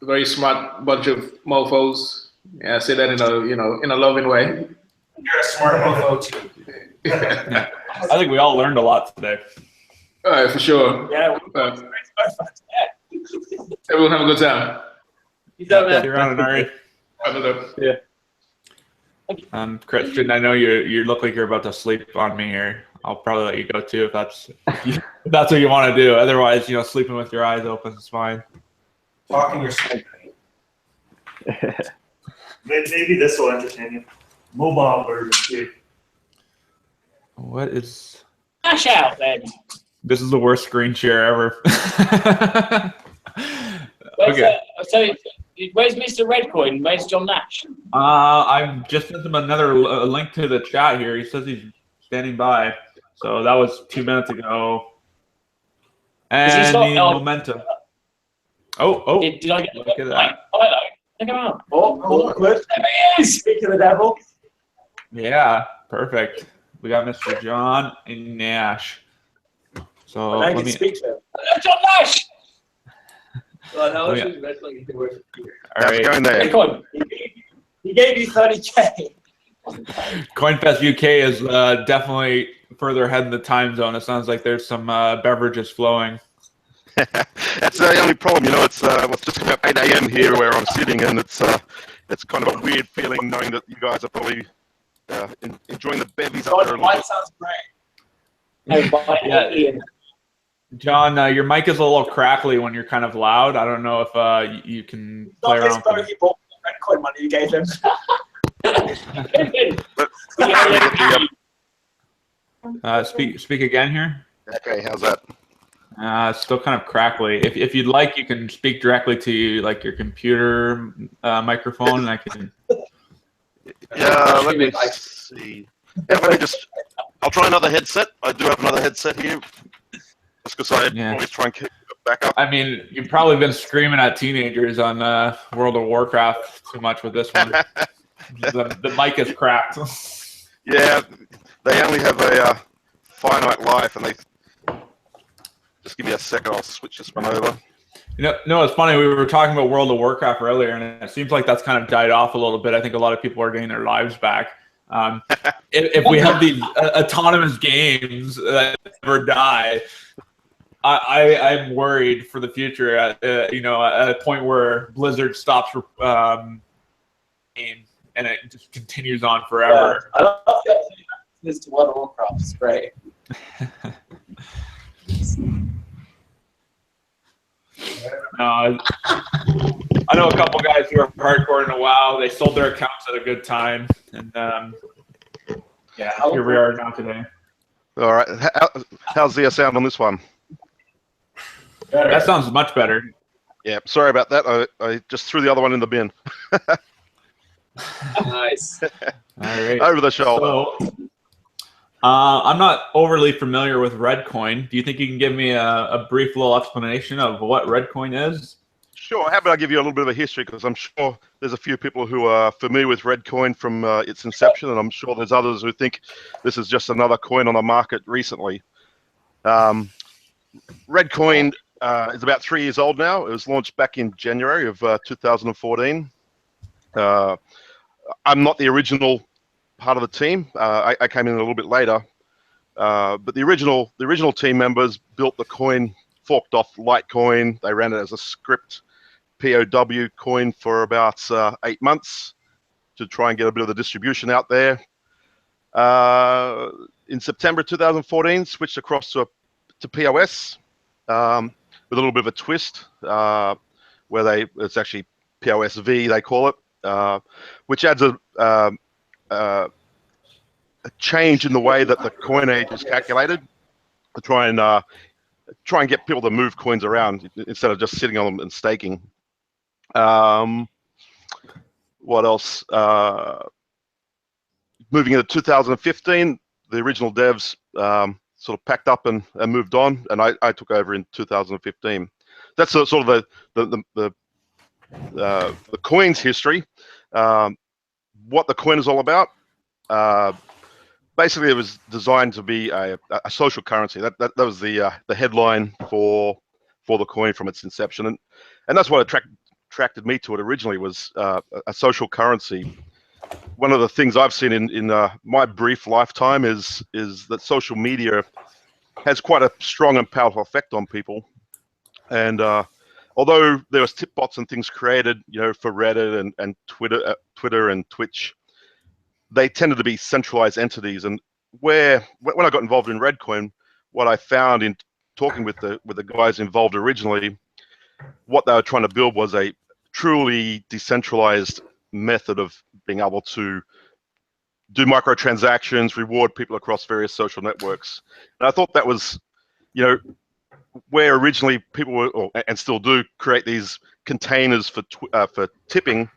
Very smart bunch of mofos. Yeah, I say that in a loving way. You're a smart mofo too. Yeah. I think we all learned a lot today. All right, for sure. Yeah. Everyone have a good time. See you around, Ari. Yeah. Christian, I know you look like you're about to sleep on me here. I'll probably let you go too if that's what you want to do. Otherwise, sleeping with your eyes open is fine. Talking your sleep. Maybe this will entertain you. Mobile version too. What is? Nash out then. This is the worst screen share ever. Okay. So where's Mr. Redcoin? Where's John Nash? I just sent him another link to the chat here. He says he's standing by. So that was 2 minutes ago. And the momentum. Oh. Did I get look at that. Hello. Look him up. Oh, there he is. Speaking of the devil. Yeah, perfect. We got Mr. John and Nash. So I can speak to him. Hello, John Nash. All right. Going there. He gave you 30K. CoinFest UK is definitely further ahead in the time zone. It sounds like there's some beverages flowing. That's the only problem, it's just about 8 a.m. here where I'm sitting, and it's kind of a weird feeling knowing that you guys are probably enjoying the bevies up there. Mine sounds great. Yeah. John, your mic is a little crackly when you're kind of loud. I don't know if you can play around with it. He bought the Redcoin money you gave him. Speak again here. Okay, how's that? It's still kind of crackly. If you'd like, you can speak directly to your computer microphone, and I can. Yeah, let me see. Yeah, I'll try another headset. I do have another headset here. Just because I always try and keep it back up. I mean, you've probably been screaming at teenagers on World of Warcraft too much with this one. the mic is cracked. Yeah, they only have a finite life, and they just give me a second. I'll switch this one over. No, it's funny. We were talking about World of Warcraft earlier, and it seems like that's kind of died off a little bit. I think a lot of people are getting their lives back. If we have these autonomous games that never die, I'm worried for the future. At a point where Blizzard stops game and it just continues on forever. Yeah, I love this to World of Warcraft. It's great. I know a couple guys who are hardcore in a WoW. They sold their accounts at a good time, and here we are now today. All right, how's the sound on this one? That sounds much better. Yeah, sorry about that. I just threw the other one in the bin. Nice. All right. Over the shoulder. So, I'm not overly familiar with Reddcoin. Do you think you can give me a brief little explanation of what Reddcoin is? Sure. How about I give you a little bit of a history, because I'm sure there's a few people who are familiar with Reddcoin from its inception, and I'm sure there's others who think this is just another coin on the market recently. Reddcoin is about 3 years old now. It was launched back in January of 2014. I'm not the original part of the team. I came in a little bit later, but the original team members built the coin, forked off Litecoin. They ran it as a script POW coin for about 8 months to try and get a bit of the distribution out there. In September 2014, switched across to POS with a little bit of a twist, where it's actually POSV they call it, which adds a change in the way that the coin age is calculated to try and get people to move coins around instead of just sitting on them and staking. What else? Moving into 2015, the original devs sort of packed up and moved on, and I took over in 2015. That's sort of the coin's history. What the coin is all about. Basically, it was designed to be a social currency. That was the headline for the coin from its inception, and that's what attracted me to it originally, was a social currency. One of the things I've seen in my brief lifetime is that social media has quite a strong and powerful effect on people. And although there was tip bots and things created, for Reddit and Twitter and Twitch, they tended to be centralized entities. And when I got involved in Reddcoin, what I found in talking with the guys involved originally, what they were trying to build was a truly decentralized method of being able to do microtransactions, reward people across various social networks. And I thought that was, where originally people were, and still do, create these containers for tipping,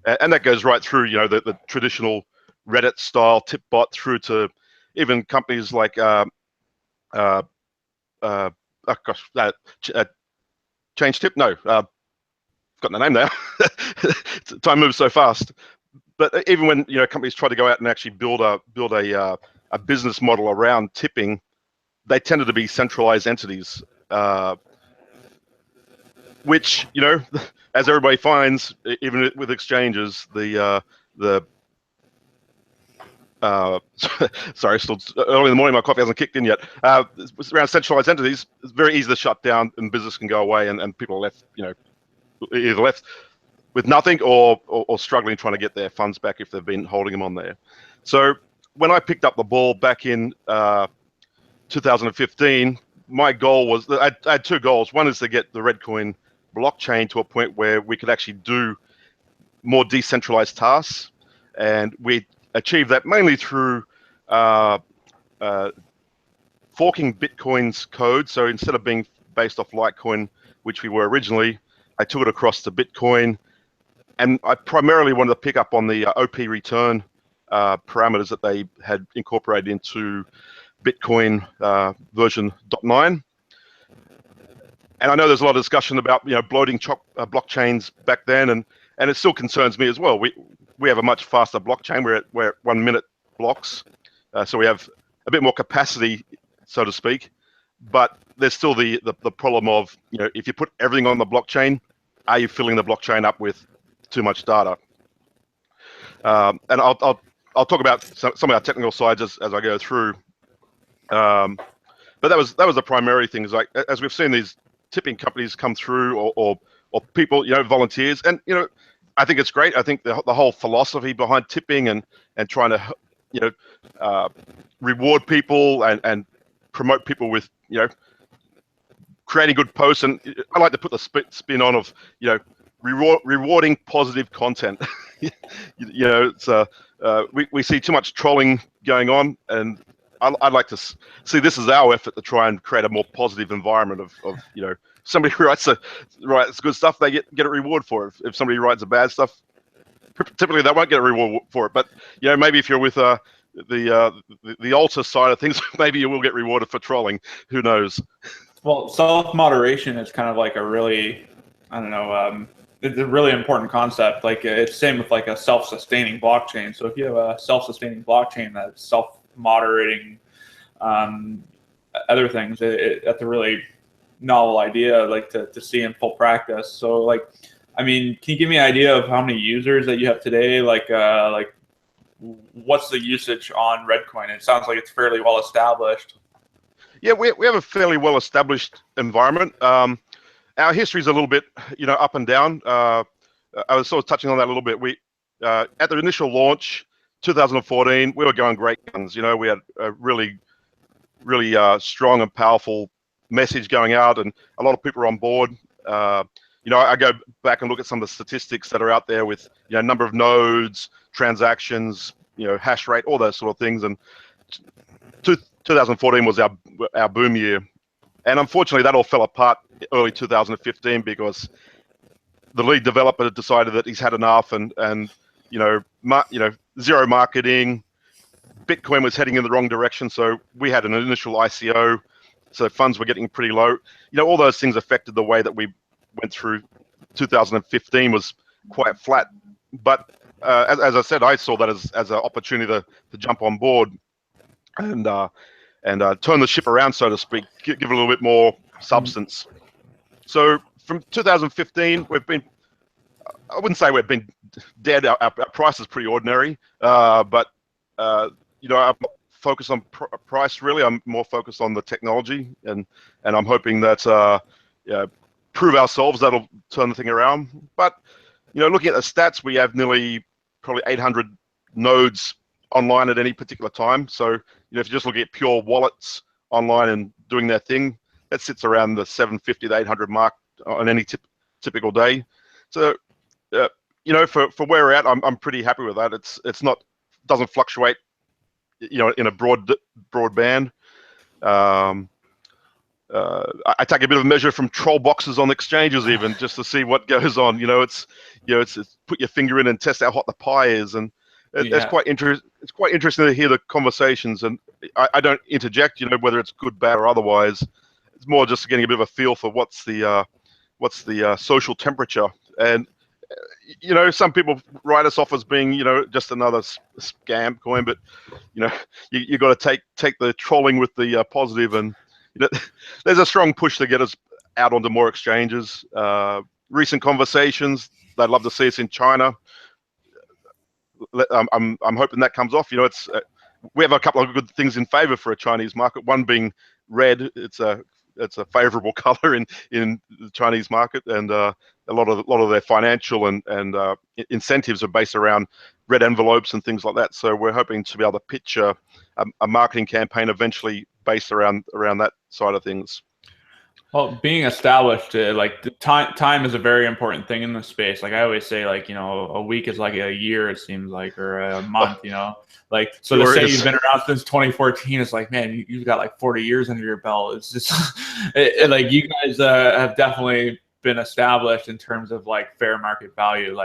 and that goes right through, the traditional Reddit style tip bot through to even companies like Change Tip. No, got the name now. Time moves so fast. But even when companies try to go out and actually build a business model around tipping, they tended to be centralized entities, which as everybody finds, even with exchanges, sorry, still early in the morning, my coffee hasn't kicked in yet. Around centralized entities, it's very easy to shut down, and business can go away, and people are left, either left with nothing or struggling trying to get their funds back if they've been holding them on there. So when I picked up the ball back in 2015, my goal was, I had two goals. One is to get the Reddcoin blockchain to a point where we could actually do more decentralized tasks, and we achieved that mainly through forking Bitcoin's code. So instead of being based off Litecoin, which we were originally, I took it across to Bitcoin, and I primarily wanted to pick up on the OP return parameters that they had incorporated into Bitcoin version 0.9. And I know there's a lot of discussion about bloating blockchains back then, and it still concerns me as well. We have a much faster blockchain. We're at 1 minute blocks, so we have a bit more capacity, so to speak. But there's still the problem of if you put everything on the blockchain, are you filling the blockchain up with too much data? And I'll talk about some of our technical sides as I go through. But that was the primary thing. Is like, as we've seen these tipping companies come through, or people, volunteers, and I think it's great. I think the whole philosophy behind tipping and trying to reward people and promote people with creating good posts, and I like to put the spin on of rewarding positive content. It's we see too much trolling going on, and I'd like to see this as our effort to try and create a more positive environment of somebody who writes good stuff, they get a reward for it. If somebody writes a bad stuff, typically they won't get a reward for it. But maybe if you're with the alter side of things, maybe you will get rewarded for trolling. Who knows? Well, self-moderation is kind of like a really, it's a really important concept. Like it's same with like a self-sustaining blockchain. So if you have a self-sustaining blockchain that's self-moderating other things, that's a really novel idea, like to see in full practice. So like, can you give me an idea of how many users that you have today? Like what's the usage on Reddcoin? It sounds like it's fairly well established. Yeah, we have a fairly well established environment. Our history is a little bit, up and down. I was sort of touching on that a little bit. We at the initial launch, 2014, we were going great guns. We had a really strong and powerful message going out, and a lot of people are on board. I go back and look at some of the statistics that are out there with number of nodes, transactions, hash rate, all those sort of things. And 2014 was our boom year, and unfortunately that all fell apart early 2015 because the lead developer decided that he's had enough, and zero marketing, Bitcoin was heading in the wrong direction, so we had an initial ICO, so funds were getting pretty low. All those things affected the way that we went through. 2015 was quite flat, but as I said, I saw that as an opportunity to jump on board and turn the ship around, so to speak, give it a little bit more substance. So from 2015, we've been, I wouldn't say we've been dead. Our price is pretty ordinary, but I'm not focused on price really. I'm more focused on the technology, and I'm hoping that prove ourselves, that'll turn the thing around. But looking at the stats, we have nearly probably 800 nodes online at any particular time. So if you're just looking at pure wallets online and doing their thing, that sits around the 750 to 800 mark on any typical day. So for where we're at, I'm pretty happy with that. It's not, doesn't fluctuate in a broad band. I take a bit of a measure from troll boxes on exchanges, even just to see what goes on. It's put your finger in and test how hot the pie is, and it's quite interesting to hear the conversations. And I don't interject, whether it's good, bad, or otherwise. It's more just getting a bit of a feel for what's the social temperature. And some people write us off as being just another scam coin, but you got to take the trolling with the positive. And there's a strong push to get us out onto more exchanges. Recent conversations, they'd love to see us in China. I'm hoping that comes off. We have a couple of good things in favor for a Chinese market. One being red. It's a favorable color in the Chinese market, and a lot of their financial and incentives are based around red envelopes and things like that. So we're hoping to be able to pitch a marketing campaign eventually based around that side of things. Well, being established, time is a very important thing in this space. Like I always say, a week is like a year, it seems like, or a month, So to say you've been around since 2014, it's like, man, you've got like 40 years under your belt. It's just like you guys have definitely been established in terms of like fair market value.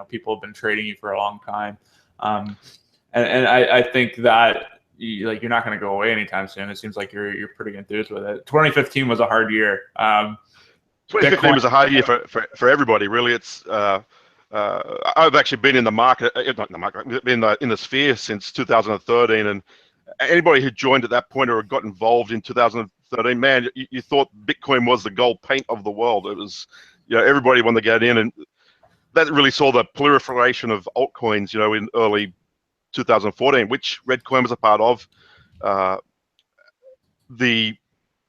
People have been trading you for a long time. And I think that you're not going to go away anytime soon. It seems like you're pretty enthused with it. 2015 was a hard year. 2015 was a hard year for everybody, really. It's I've actually been in the market, not in the market, in the sphere since 2013, and anybody who joined at that point or got involved in 2013, man, you thought Bitcoin was the gold paint of the world. It was, everybody wanted to get in, and that really saw the proliferation of altcoins, in early 2014, which Reddcoin was a part of. The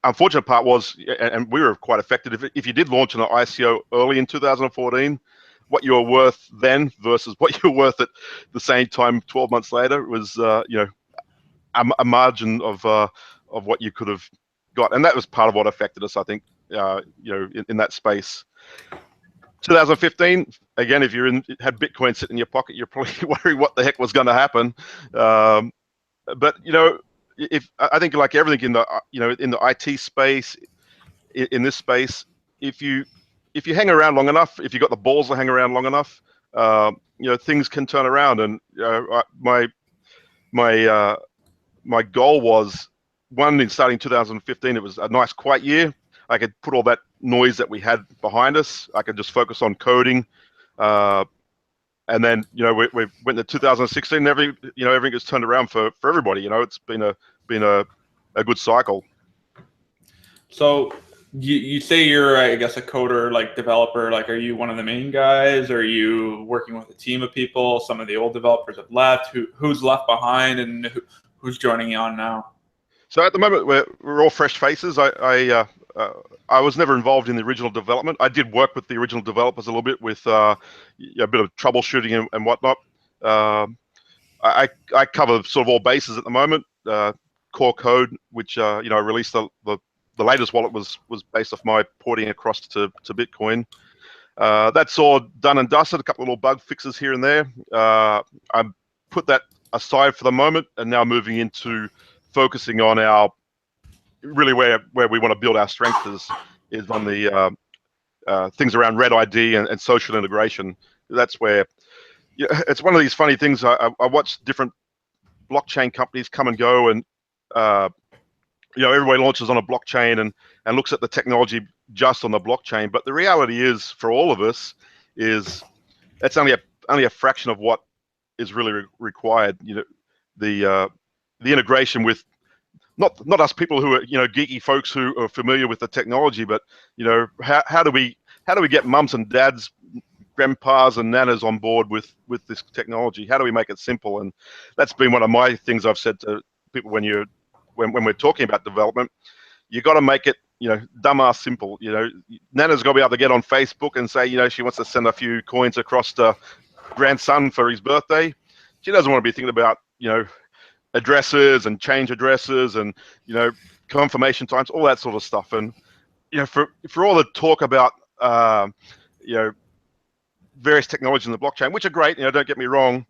unfortunate part was, and we were quite affected, if you did launch an ICO early in 2014, what you were worth then versus what you were worth at the same time 12 months later was, a margin of what you could have got, and that was part of what affected us, I think, in that space. 2015, again, if had Bitcoin sitting in your pocket, you're probably wondering what the heck was going to happen. But if I think like everything in the in the IT space, in this space, if you hang around long enough, if you got the balls to hang around long enough, things can turn around. And my goal was, one, in starting 2015, it was a nice quiet year. I could put all that noise that we had behind us. I could just focus on coding, and then we went to 2016. Everything has turned around for everybody. It's been a good cycle. So you say you're, I guess, a coder, developer. Are you one of the main guys? Or are you working with a team of people? Some of the old developers have left. Who's left behind, and who's joining you on now? So at the moment, we're all fresh faces. I was never involved in the original development. I did work with the original developers a little bit with a bit of troubleshooting and whatnot. I cover sort of all bases at the moment. Core code, which I released the latest wallet was based off my porting across to Bitcoin. That's all done and dusted. A couple of little bug fixes here and there. I put that aside for the moment, and now moving into focusing on our really where we want to build our strength is on the things around Red ID and social integration. That's where it's one of these funny things. I watch different blockchain companies come and go, and everybody launches on a blockchain and looks at the technology just on the blockchain. But the reality is, for all of us, is that's only a fraction of what is really required. The integration with not us people who are geeky folks who are familiar with the technology, but how do we get mums and dads, grandpas and nanas on board with this technology? How do we make it simple? And that's been one of my things I've said to people when we're talking about development. You got to make it dumbass simple. Nana's got to be able to get on Facebook and say she wants to send a few coins across to grandson for his birthday. She doesn't want to be thinking about addresses and change addresses and confirmation times, all that sort of stuff. And for all the talk about various technologies in the blockchain, which are great, don't get me wrong,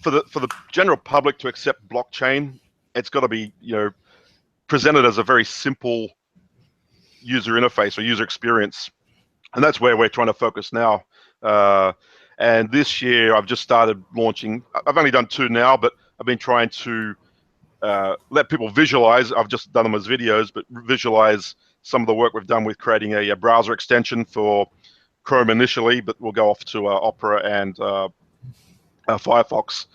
for the general public to accept blockchain, it's got to be presented as a very simple user interface or user experience, and that's where we're trying to focus now. And this year I've just started launching. I've only done 2 now, but I've been trying to let people visualize. I've just done them as videos, but visualize some of the work we've done with creating a browser extension for Chrome initially, but we'll go off to Opera and Firefox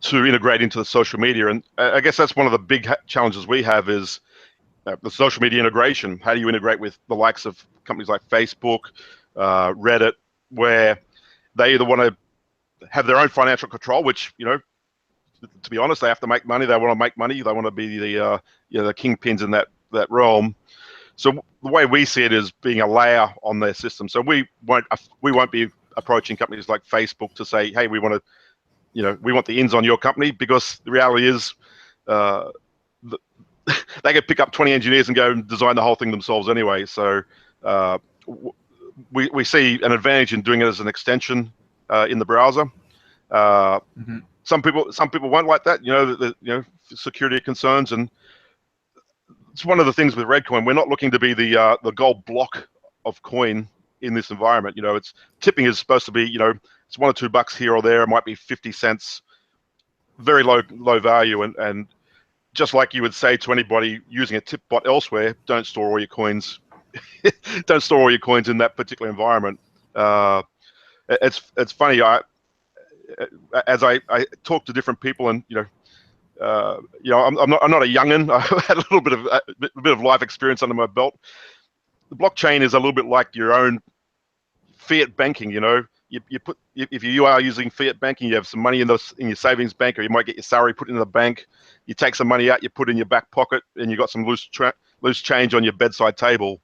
to integrate into the social media. And I guess that's one of the big challenges we have is the social media integration. How do you integrate with the likes of companies like Facebook, Reddit, where they either want to have their own financial control, which, to be honest, they have to make money. They want to make money. They want to be the the kingpins in that realm. So the way we see it is being a layer on their system. So we won't be approaching companies like Facebook to say, hey, we want to, we want the ins on your company, because the reality is they could pick up 20 engineers and go and design the whole thing themselves anyway. So we see an advantage in doing it as an extension in the browser. Some people won't like that, security concerns, and it's one of the things with Reddcoin. We're not looking to be the gold block of coin in this environment. It's tipping is supposed to be, it's $1 or $2 here or there. It might be 50 cents, very low value, and just like you would say to anybody using a tip bot elsewhere, don't store all your coins. Don't store all your coins in that particular environment. It's funny. As I talk to different people, and I'm not a youngin. I had a bit of life experience under my belt. The blockchain is a little bit like your own fiat banking. If you are using fiat banking, you have some money in your savings bank, or you might get your salary put in the bank. You take some money out, you put in your back pocket, and you got some loose change on your bedside table.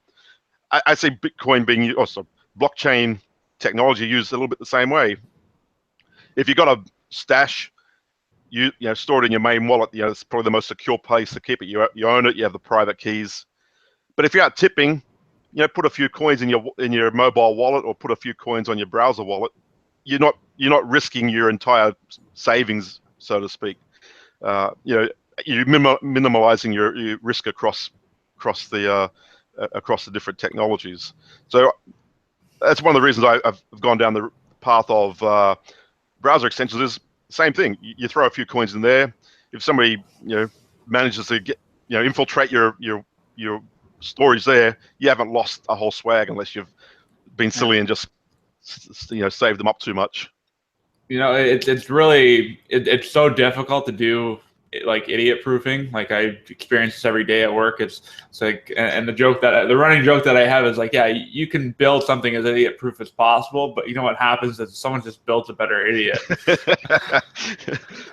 I see Bitcoin being also blockchain technology used a little bit the same way. If you've got a stash, you store it in your main wallet. It's probably the most secure place to keep it. You own it. You have the private keys. But if you're out tipping, put a few coins in your mobile wallet, or put a few coins on your browser wallet. You're not risking your entire savings, so to speak. You're minimalizing your risk across the different technologies. So that's one of the reasons I've gone down the path of browser extensions. Is the same thing. You throw a few coins in there. If somebody manages to get infiltrate your storage there, you haven't lost a whole swag unless you've been silly and just saved them up too much. It's really it's so difficult to do like idiot proofing. Like I experience this every day at work. It's like, and the running joke that I have is like, yeah, you can build something as idiot proof as possible, but you know what happens is someone just built a better idiot.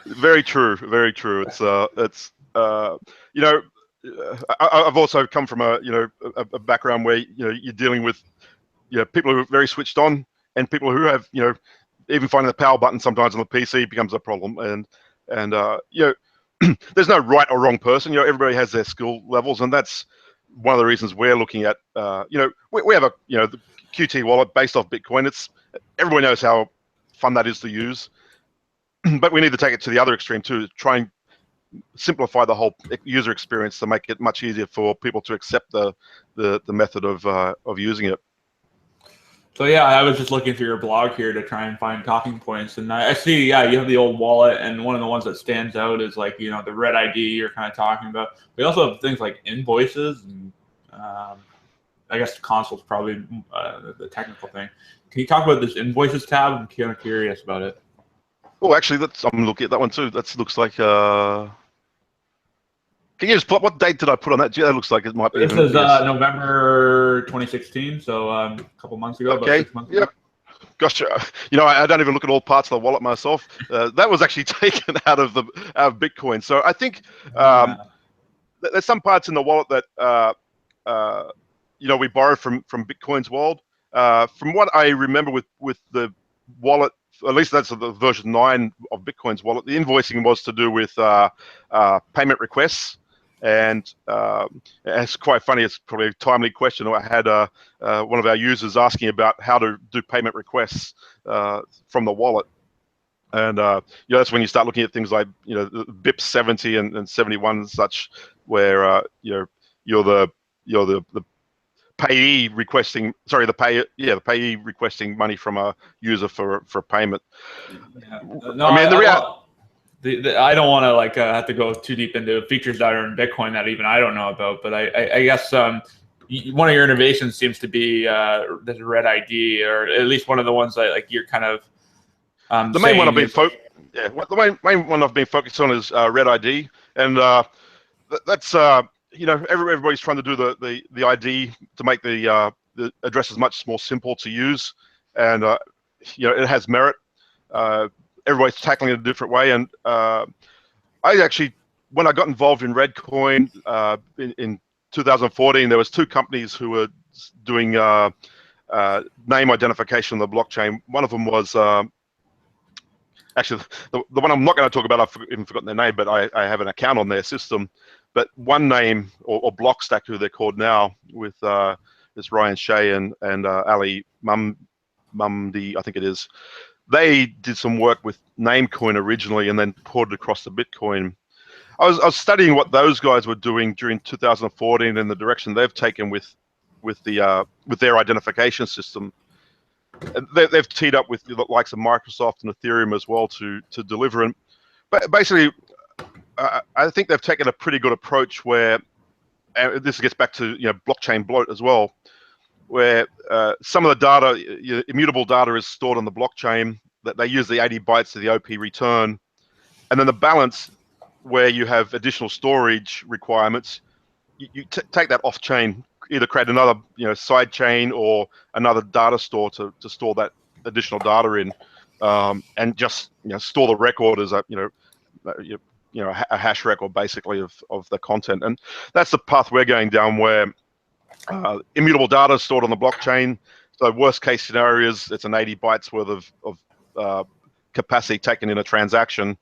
Very true. Very true. I've also come from a background where you're dealing with people who are very switched on, and people who have even finding the power button sometimes on the PC becomes a problem. And there's no right or wrong person. Everybody has their skill levels, and that's one of the reasons we're looking at. We have the QT wallet based off Bitcoin. Everybody knows how fun that is to use, but we need to take it to the other extreme too. Try and simplify the whole user experience to make it much easier for people to accept the method of using it. So yeah, I was just looking through your blog here to try and find talking points, and I see, yeah, you have the old wallet, and one of the ones that stands out is like, you know, the red ID you're kind of talking about. We also have things like invoices, and I guess the console's probably the technical thing. Can you talk about this invoices tab? I'm kind of curious about it. Oh, actually, I'm looking at that one too. That looks like. Can you just put what date did I put on that? Gee, that looks like it might be. This is November 2016, so a couple months ago, about 6 months ago. Gosh, you know, I don't even look at all parts of the wallet myself. That was actually taken out of Bitcoin. So I think there's some parts in the wallet that you know, we borrowed from Bitcoin's wallet. From what I remember with the wallet, at least that's the version 9 of Bitcoin's wallet, the invoicing was to do with payment requests. And it's quite funny. It's probably a timely question. I had one of our users asking about how to do payment requests from the wallet, and you know, that's when you start looking at things like, you know, the BIP 70 and 71 and such, where you're the payee requesting, sorry, the payee requesting money from a user for payment. Yeah. No, I mean, I don't want to like have to go too deep into features that are in Bitcoin that even I don't know about, but I guess one of your innovations seems to be the red ID, or at least one of the ones that like you're kind of the main one I've been the main one I've been focused on is red ID, and that's you know, everybody's trying to do the ID to make the addresses much more simple to use, and you know, it has merit. Everybody's tackling it a different way, and I actually, when I got involved in Reddcoin in 2014, there was 2 companies who were doing name identification on the blockchain. One of them was actually the one I'm not going to talk about. I've even forgotten their name, but I have an account on their system. But one name, or Blockstack, who they're called now, with it's Ryan Shea and Ali Mumdi, I think it is. They did some work with Namecoin originally, and then ported across to Bitcoin. I was studying what those guys were doing during 2014 and the direction they've taken with their identification system. And they've teed up with the likes of Microsoft and Ethereum as well to deliver. And basically, I think they've taken a pretty good approach where, and this gets back to, you know, blockchain bloat as well, where some of the data, immutable data, is stored on the blockchain, that they use the 80 bytes of the OP return, and then the balance, where you have additional storage requirements, you take that off chain, either create another, you know, side chain or another data store to store that additional data in, and just, you know, store the record as a, you know, a hash record basically of the content. And that's the path we're going down, where immutable data is stored on the blockchain. So worst case scenarios, it's an 80 bytes worth of capacity taken in a transaction,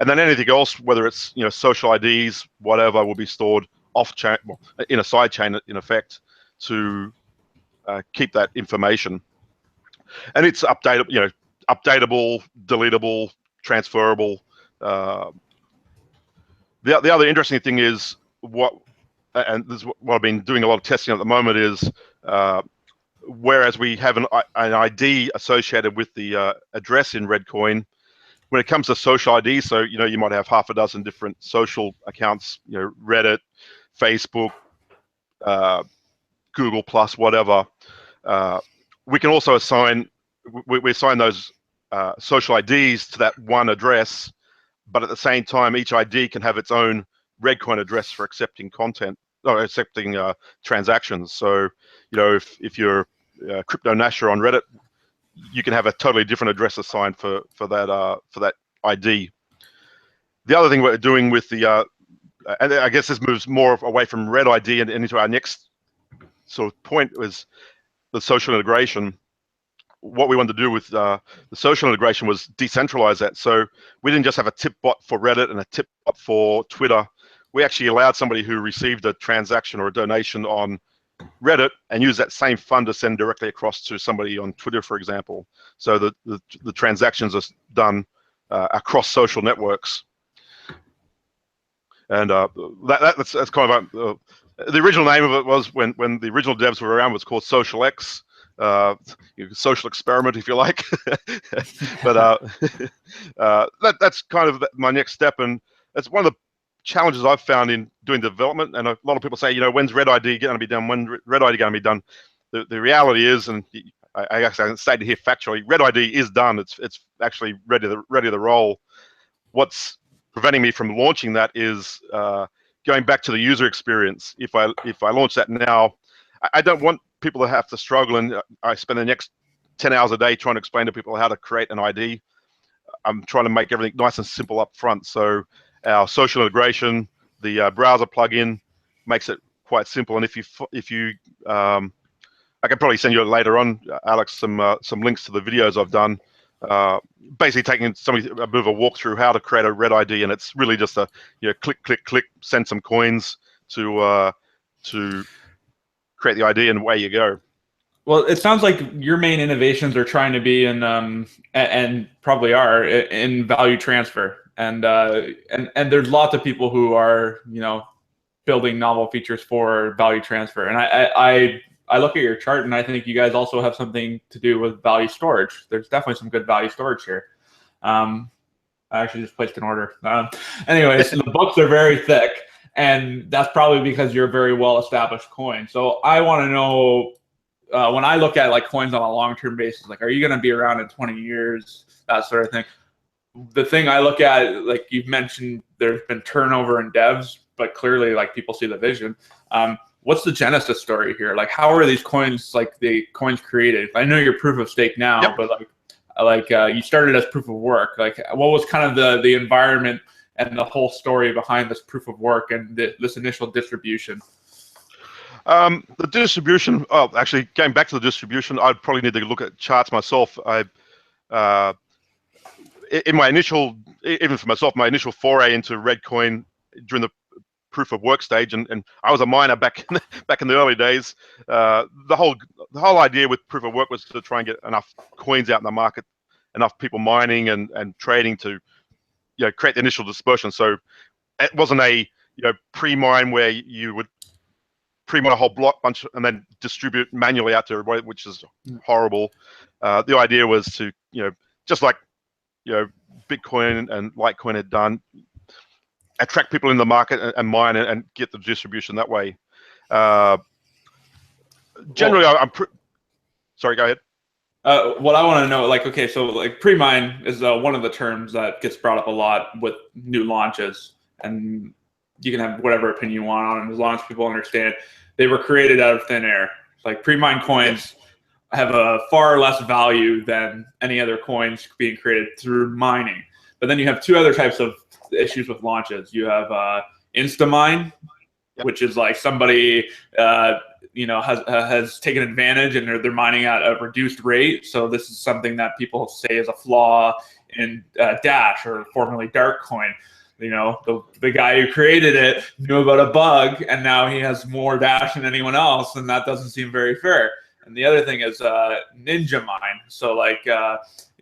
and then anything else, whether it's, you know, social IDs, whatever, will be stored off chain, well, in a side chain in effect, to keep that information. And it's updatable, you know, updatable, deletable, transferable. The other interesting thing is and this is what I've been doing a lot of testing at the moment, is whereas we have an ID associated with the address in Reddcoin, when it comes to social ID, so, you know, you might have half a dozen different social accounts, you know, Reddit, Facebook, Google Plus, whatever. We can also assign, we assign those social IDs to that one address, but at the same time, each ID can have its own Reddcoin address for accepting content, or accepting transactions. So, you know, if you're Crypto Nasher on Reddit, you can have a totally different address assigned for that ID. The other thing we're doing with the and I guess this moves more away from Red ID and into our next sort of point, was the social integration. What we wanted to do with the social integration was decentralize that. So we didn't just have a tip bot for Reddit and a tip bot for Twitter. We actually allowed somebody who received a transaction or a donation on Reddit and use that same fund to send directly across to somebody on Twitter, for example. So the transactions are done across social networks. And that's kind of the original name of it was, when the original devs were around, was called SocialX. social experiment, if you like. But that's kind of my next step, and it's one of the challenges I've found in doing development. And a lot of people say, when's Red ID going to be done? When Red ID going to be done? The reality is, and I actually stated here factually, Red ID is done. It's actually ready to roll. What's preventing me from launching that is going back to the user experience. If I launch that now, I don't want people to have to struggle, and I spend the next 10 hours a day trying to explain to people how to create an ID. I'm trying to make everything nice and simple up front. So our social integration, the browser plugin makes it quite simple. And if you I can probably send you later on, Alex, some links to the videos I've done. Basically taking a bit of a walkthrough how to create a Red ID, and it's really just a click, click, click, send some coins to create the ID, and away you go. Well, it sounds like your main innovations are trying to be in, and probably are in value transfer, and there's lots of people who are building novel features for value transfer, and I look at your chart and I think you guys also have something to do with value storage. There's definitely some good value storage here. I actually just placed an order. Anyways, the books are very thick, and that's probably because you're a very well-established coin. So I want to know, when I look at like coins on a long-term basis, like, are you going to be around in 20 years, that sort of thing? The thing I look at, like you've mentioned, there's been turnover in devs, but clearly like people see the vision. What's the genesis story here? Like, how are these coins, like the coins created? I know you're proof of stake now, yep. But like you started as proof of work. Like, what was kind of the environment and the whole story behind this proof of work and this initial distribution? The distribution. Oh, actually, going back to the distribution, I'd probably need to look at charts myself. In my initial, even for myself, my initial foray into Reddcoin during the proof of work stage, and I was a miner back in the early days. The whole idea with proof of work was to try and get enough coins out in the market, enough people mining and trading to create the initial dispersion. So it wasn't a pre-mine where you would pre-mine a whole block bunch and then distribute manually out to everybody, which is horrible. The idea was to just like Bitcoin and Litecoin had done, attract people in the market and mine and get the distribution that way. Generally, sorry, go ahead. What I want to know, like, okay, so like pre-mine is one of the terms that gets brought up a lot with new launches, and you can have whatever opinion you want on them as long as people understand they were created out of thin air. Like pre-mine coins have a far less value than any other coins being created through mining. But then you have two other types of issues with launches. You have Instamine, which is like somebody has taken advantage and they're mining at a reduced rate. So this is something that people say is a flaw in Dash, or formerly Darkcoin. The guy who created it knew about a bug, and now he has more Dash than anyone else, and that doesn't seem very fair. And the other thing is Ninja Mine. So like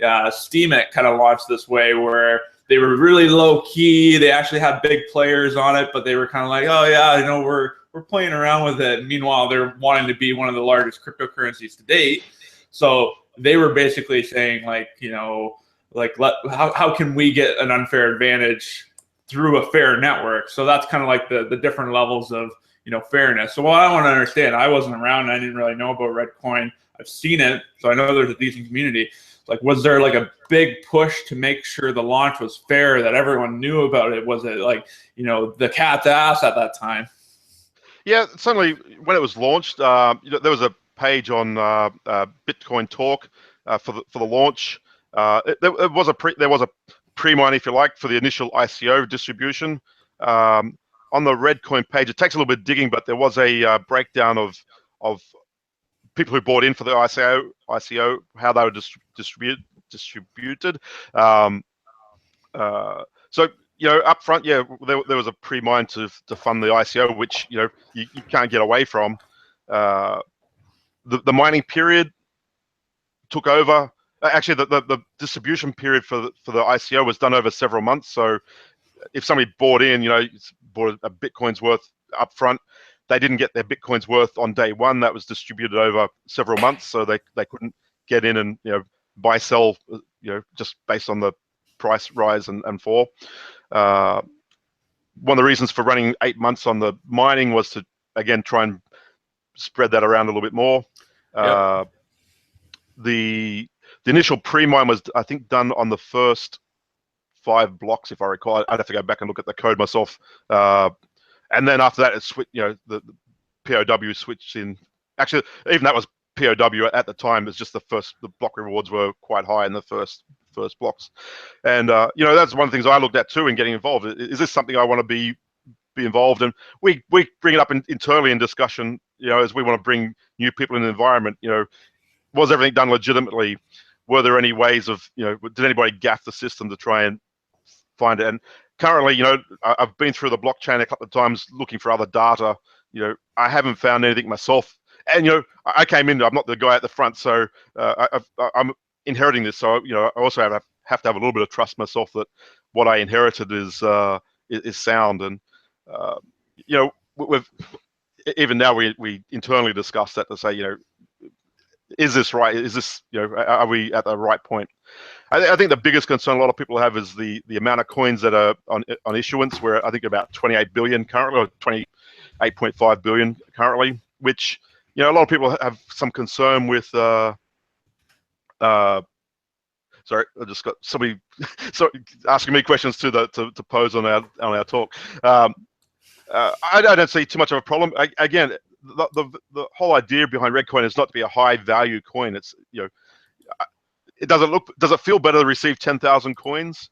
Steemit kind of launched this way where they were really low key. They actually had big players on it, but they were kind of like, oh yeah, we're playing around with it. Meanwhile, they're wanting to be one of the largest cryptocurrencies to date. So they were basically saying how can we get an unfair advantage through a fair network? So that's kind of like the different levels of fairness. So what I want to understand, I wasn't around and I didn't really know about Reddcoin. I've seen it, so I know there's a decent community. Like, was there like a big push to make sure the launch was fair, that everyone knew about it? Was it like, the cat's ass at that time? Yeah, certainly when it was launched, there was a page on Bitcoin Talk for the launch. There was a pre-mine, if you like, for the initial ICO distribution. On the Reddcoin page, it takes a little bit of digging, but there was a breakdown of people who bought in for the ICO, how they were distributed. So up front, there was a pre-mine to fund the ICO, which you can't get away from. The mining period took over. Actually, the distribution period for the ICO was done over several months. So if somebody bought in, bought a Bitcoin's worth up front, they didn't get their Bitcoin's worth on day one. That was distributed over several months, so they couldn't get in and buy, sell, just based on the price rise and fall. One of the reasons for running 8 months on the mining was to, again, try and spread that around a little bit more. Yep. The initial pre-mine was, I think, done on the first 5 blocks, if I recall. I'd have to go back and look at the code myself. And then after that, it switched. The POW switched in. Actually, even that was POW at the time. It's just the block rewards were quite high in the first blocks. And that's one of the things I looked at too in getting involved. Is this something I want to be involved in? We bring it up internally in discussion. As we want to bring new people in the environment. Was everything done legitimately? Were there any ways of did anybody gaff the system to try and find it? And currently, I've been through the blockchain a couple of times looking for other data. I haven't found anything myself. And I came in. I'm not the guy at the front, so I'm inheriting this. So I also have to have a little bit of trust myself that what I inherited is sound. And we've even now we internally discuss that to say is this right? Is this are we at the right point? I think the biggest concern a lot of people have is the amount of coins that are on issuance. We're I think about 28 billion currently, or 28.5 billion currently, which a lot of people have some concern with. Sorry, I just got somebody asking me questions to pose on our talk. I don't see too much of a problem. Again, the whole idea behind Reddcoin is not to be a high value coin. It's does it feel better to receive 10,000 coins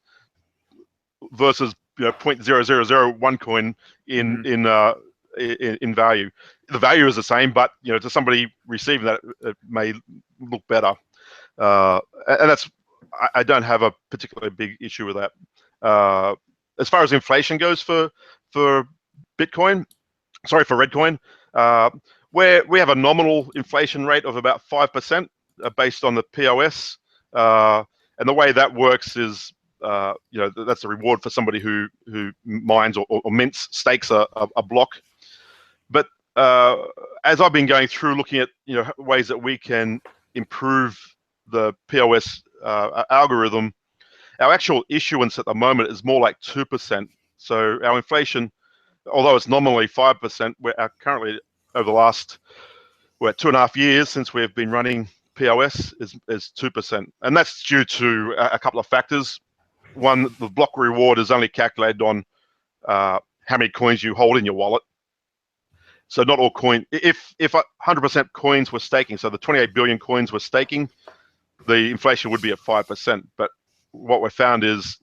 versus 0.0001 coin in value? The value is the same, but to somebody receiving that, it may look better. And that's I don't have a particularly big issue with that. As far as inflation goes for Bitcoin, sorry, for Reddcoin, where we have a nominal inflation rate of about 5% based on the POS. And the way that works is, that's a reward for somebody who mines or mints, stakes a block. But as I've been going through looking at ways that we can improve the POS algorithm, our actual issuance at the moment is more like 2%. So our inflation, although it's nominally 5%, we're currently over the last 2.5 years since we've been running POS is 2%, and that's due to a couple of factors. One, the block reward is only calculated on how many coins you hold in your wallet. So not all coin. If 100% coins were staking, so the 28 billion coins were staking, the inflation would be at 5%. But what we found is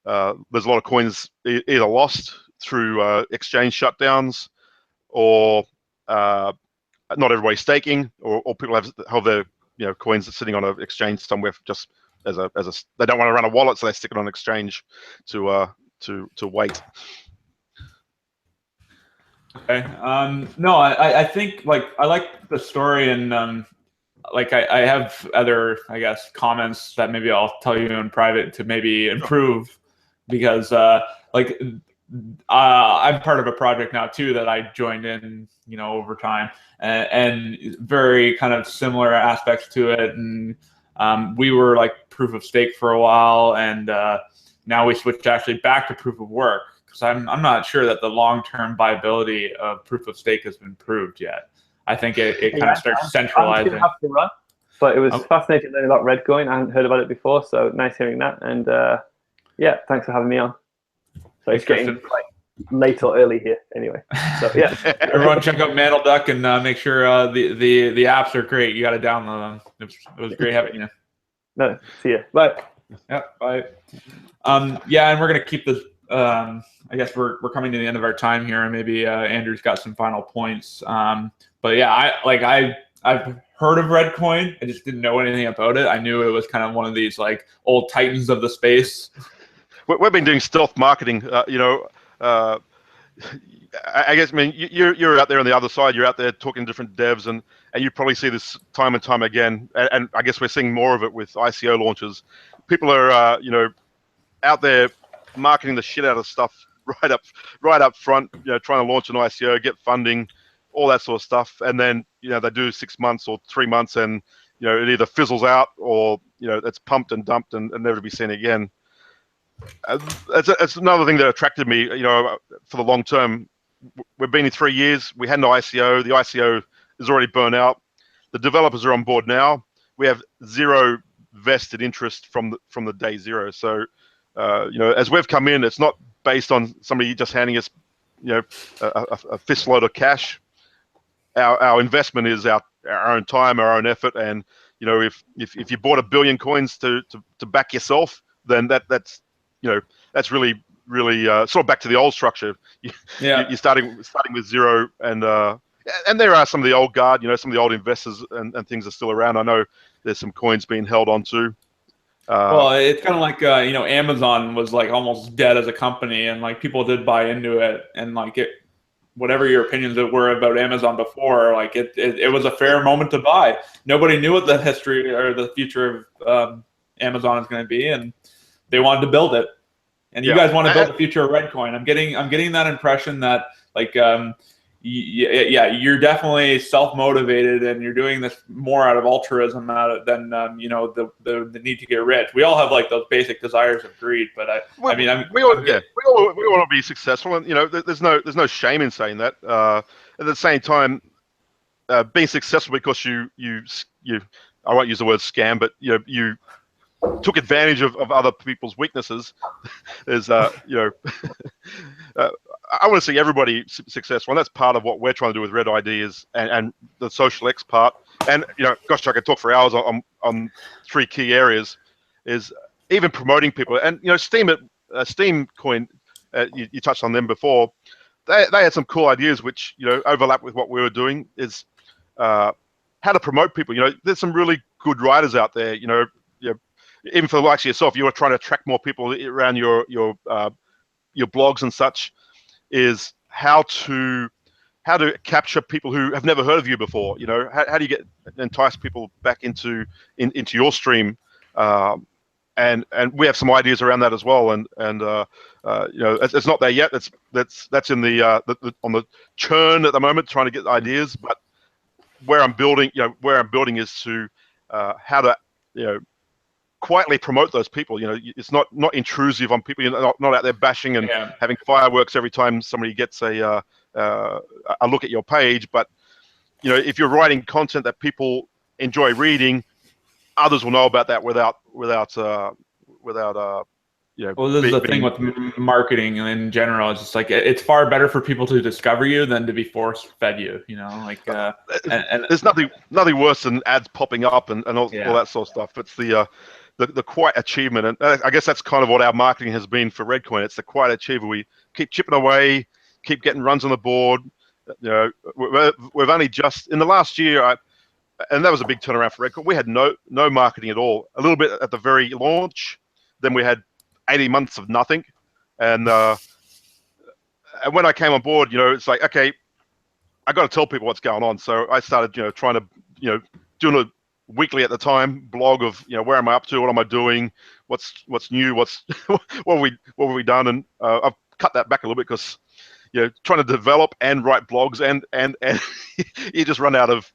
there's a lot of coins either lost through exchange shutdowns, or not everybody staking, or people have their coins sitting on an exchange somewhere just as a they don't want to run a wallet, so they stick it on exchange to wait. Okay. No, I think I like the story, and I have other, I guess, comments that maybe I'll tell you in private to maybe improve, because I'm part of a project now too that I joined in, over time, and very kind of similar aspects to it. And we were like proof of stake for a while, and now we switched actually back to proof of work, because I'm not sure that the long-term viability of proof of stake has been proved yet. I think it kind of starts centralizing. Have to run, but it was fascinating learning about Reddcoin. I hadn't heard about it before, so nice hearing that. And yeah, thanks for having me on. So it's getting quite late or early here, anyway. So yeah, everyone check out MandelDuck and make sure the apps are great. You got to download them. It was great having you. No, see you. Bye. Yeah, bye. Yeah, and we're gonna keep this. I guess we're coming to the end of our time here, and maybe Andrew's got some final points. But yeah, I've heard of Reddcoin. I just didn't know anything about it. I knew it was kind of one of these like old titans of the space. We've been doing stealth marketing. I guess, you're out there on the other side. You're out there talking to different devs, and you probably see this time and time again. And I guess we're seeing more of it with ICO launches. People are, out there marketing the shit out of stuff right up front. Trying to launch an ICO, get funding, all that sort of stuff. And then, you know, they do 6 months or 3 months, and, you know, it either fizzles out or, you know, it's pumped and dumped and never to be seen again. That's another thing that attracted me, you know, for the long term. We've been in 3 years. We had no ICO. The ICO is already burnt out. The developers are on board now. We have zero vested interest from the day zero. So, you know, as we've come in, it's not based on somebody just handing us, you know, a fistload of cash. Our investment is our own time, our own effort, and, you know, if you bought 1 billion coins to back yourself, then that's, you know, that's really sort of back to the old structure. You're starting with zero, and there are some of the old guard, you know, some of the old investors and things are still around. I know there's some coins being held on to. Well, it's kind of like, you know, Amazon was like almost dead as a company, and like people did buy into it, and like it, whatever your opinions were about Amazon before, like it was a fair moment to buy. Nobody knew what the history or the future of Amazon is going to be, and they wanted to build it. And you guys want to build the future of Reddcoin. I'm getting that impression that, like, yeah, you're definitely self-motivated, and you're doing this more out of altruism than you know, the need to get rich. We all have like those basic desires of greed, but we all want to be successful, and, you know, there's no shame in saying that. At the same time, being successful because you I won't use the word scam, but, you know, you took advantage of other people's weaknesses is, you know, I want to see everybody successful, and that's part of what we're trying to do with Red ID and the social X part. And, you know, gosh, I could talk for hours on 3 key areas, is even promoting people. And, you know, Steam Coin, you touched on them before. They had some cool ideas which, you know, overlap with what we were doing, is how to promote people. You know, there's some really good writers out there, you know, even for like yourself, you were trying to attract more people around your blogs and such, is how to capture people who have never heard of you before. You know, how do you entice people back into your stream? And we have some ideas around that as well. And you know, it's not there yet. That's in the on the churn at the moment, trying to get ideas. But where I'm building is to how to, you know, quietly promote those people. You know, it's not intrusive on people. You're not out there bashing and having fireworks every time somebody gets a look at your page. But, you know, if you're writing content that people enjoy reading, others will know about that without you know. Well, this is the thing with marketing in general. It's just like, it's far better for people to discover you than to be force-fed you. You know, like and there's nothing worse than ads popping up and all that sort of stuff. It's the quiet achievement, and I guess that's kind of what our marketing has been for Reddcoin. It's the quiet achievement. We keep chipping away, keep getting runs on the board. You know, we've only just in the last year, and that was a big turnaround for Reddcoin. We had no marketing at all. A little bit at the very launch, then we had 80 months of nothing, and when I came on board, you know, it's like, okay, I got to tell people what's going on. So I started, you know, trying to, you know, doing a weekly at the time blog of, you know, where am I up to, what am I doing, what's new, what have we done, and I've cut that back a little bit because, you know, trying to develop and write blogs and you just run out of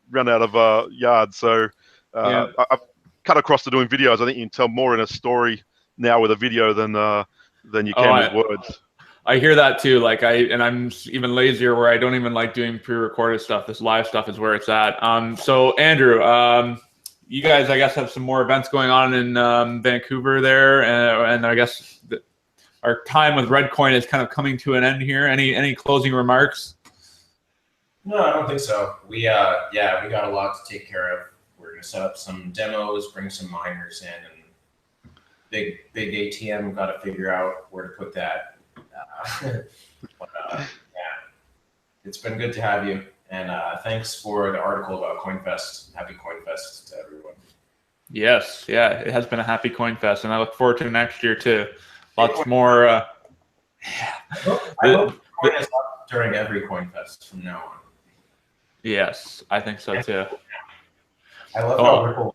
yards. So I've cut across to doing videos. I think you can tell more in a story now with a video than you can with words. I hear that too. Like I'm even lazier where I don't even like doing pre-recorded stuff. This live stuff is where it's at. So Andrew, you guys, I guess, have some more events going on in Vancouver there, and I guess our time with Reddcoin is kind of coming to an end here. Any closing remarks? No, I don't think so. We got a lot to take care of. We're gonna set up some demos, bring some miners in, and big ATM. Got to figure out where to put that. Yeah, it's been good to have you, and thanks for the article about CoinFest. Happy CoinFest to everyone. Yes, yeah, it has been a happy CoinFest, and I look forward to next year too. Lots more. I hope Coin is up during every CoinFest from now on. Yes, I think so too. I love how Ripple.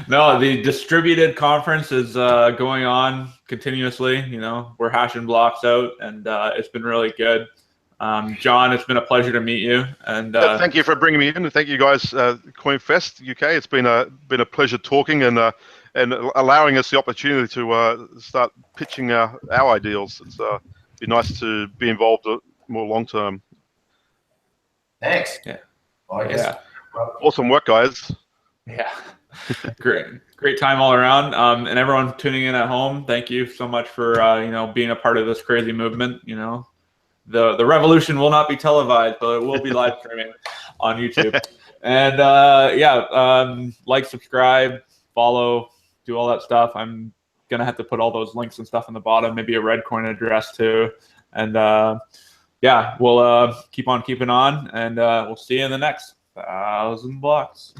No, the distributed conference is going on continuously. You know, we're hashing blocks out, and it's been really good. John, it's been a pleasure to meet you. And thank you for bringing me in, and thank you guys, CoinFest UK. It's been a pleasure talking and allowing us the opportunity to start pitching our ideals. It's be nice to be involved more long term. Thanks. Yeah. Well, I guess, awesome work, guys. Yeah. Great time all around. And everyone tuning in at home, thank you so much for being a part of this crazy movement. The revolution will not be televised, but it will be live streaming on YouTube. And like, subscribe, follow, do all that stuff. I'm gonna have to put all those links and stuff in the bottom, maybe a Reddcoin address too. And we'll keep on keeping on, and we'll see you in the next 1,000 blocks.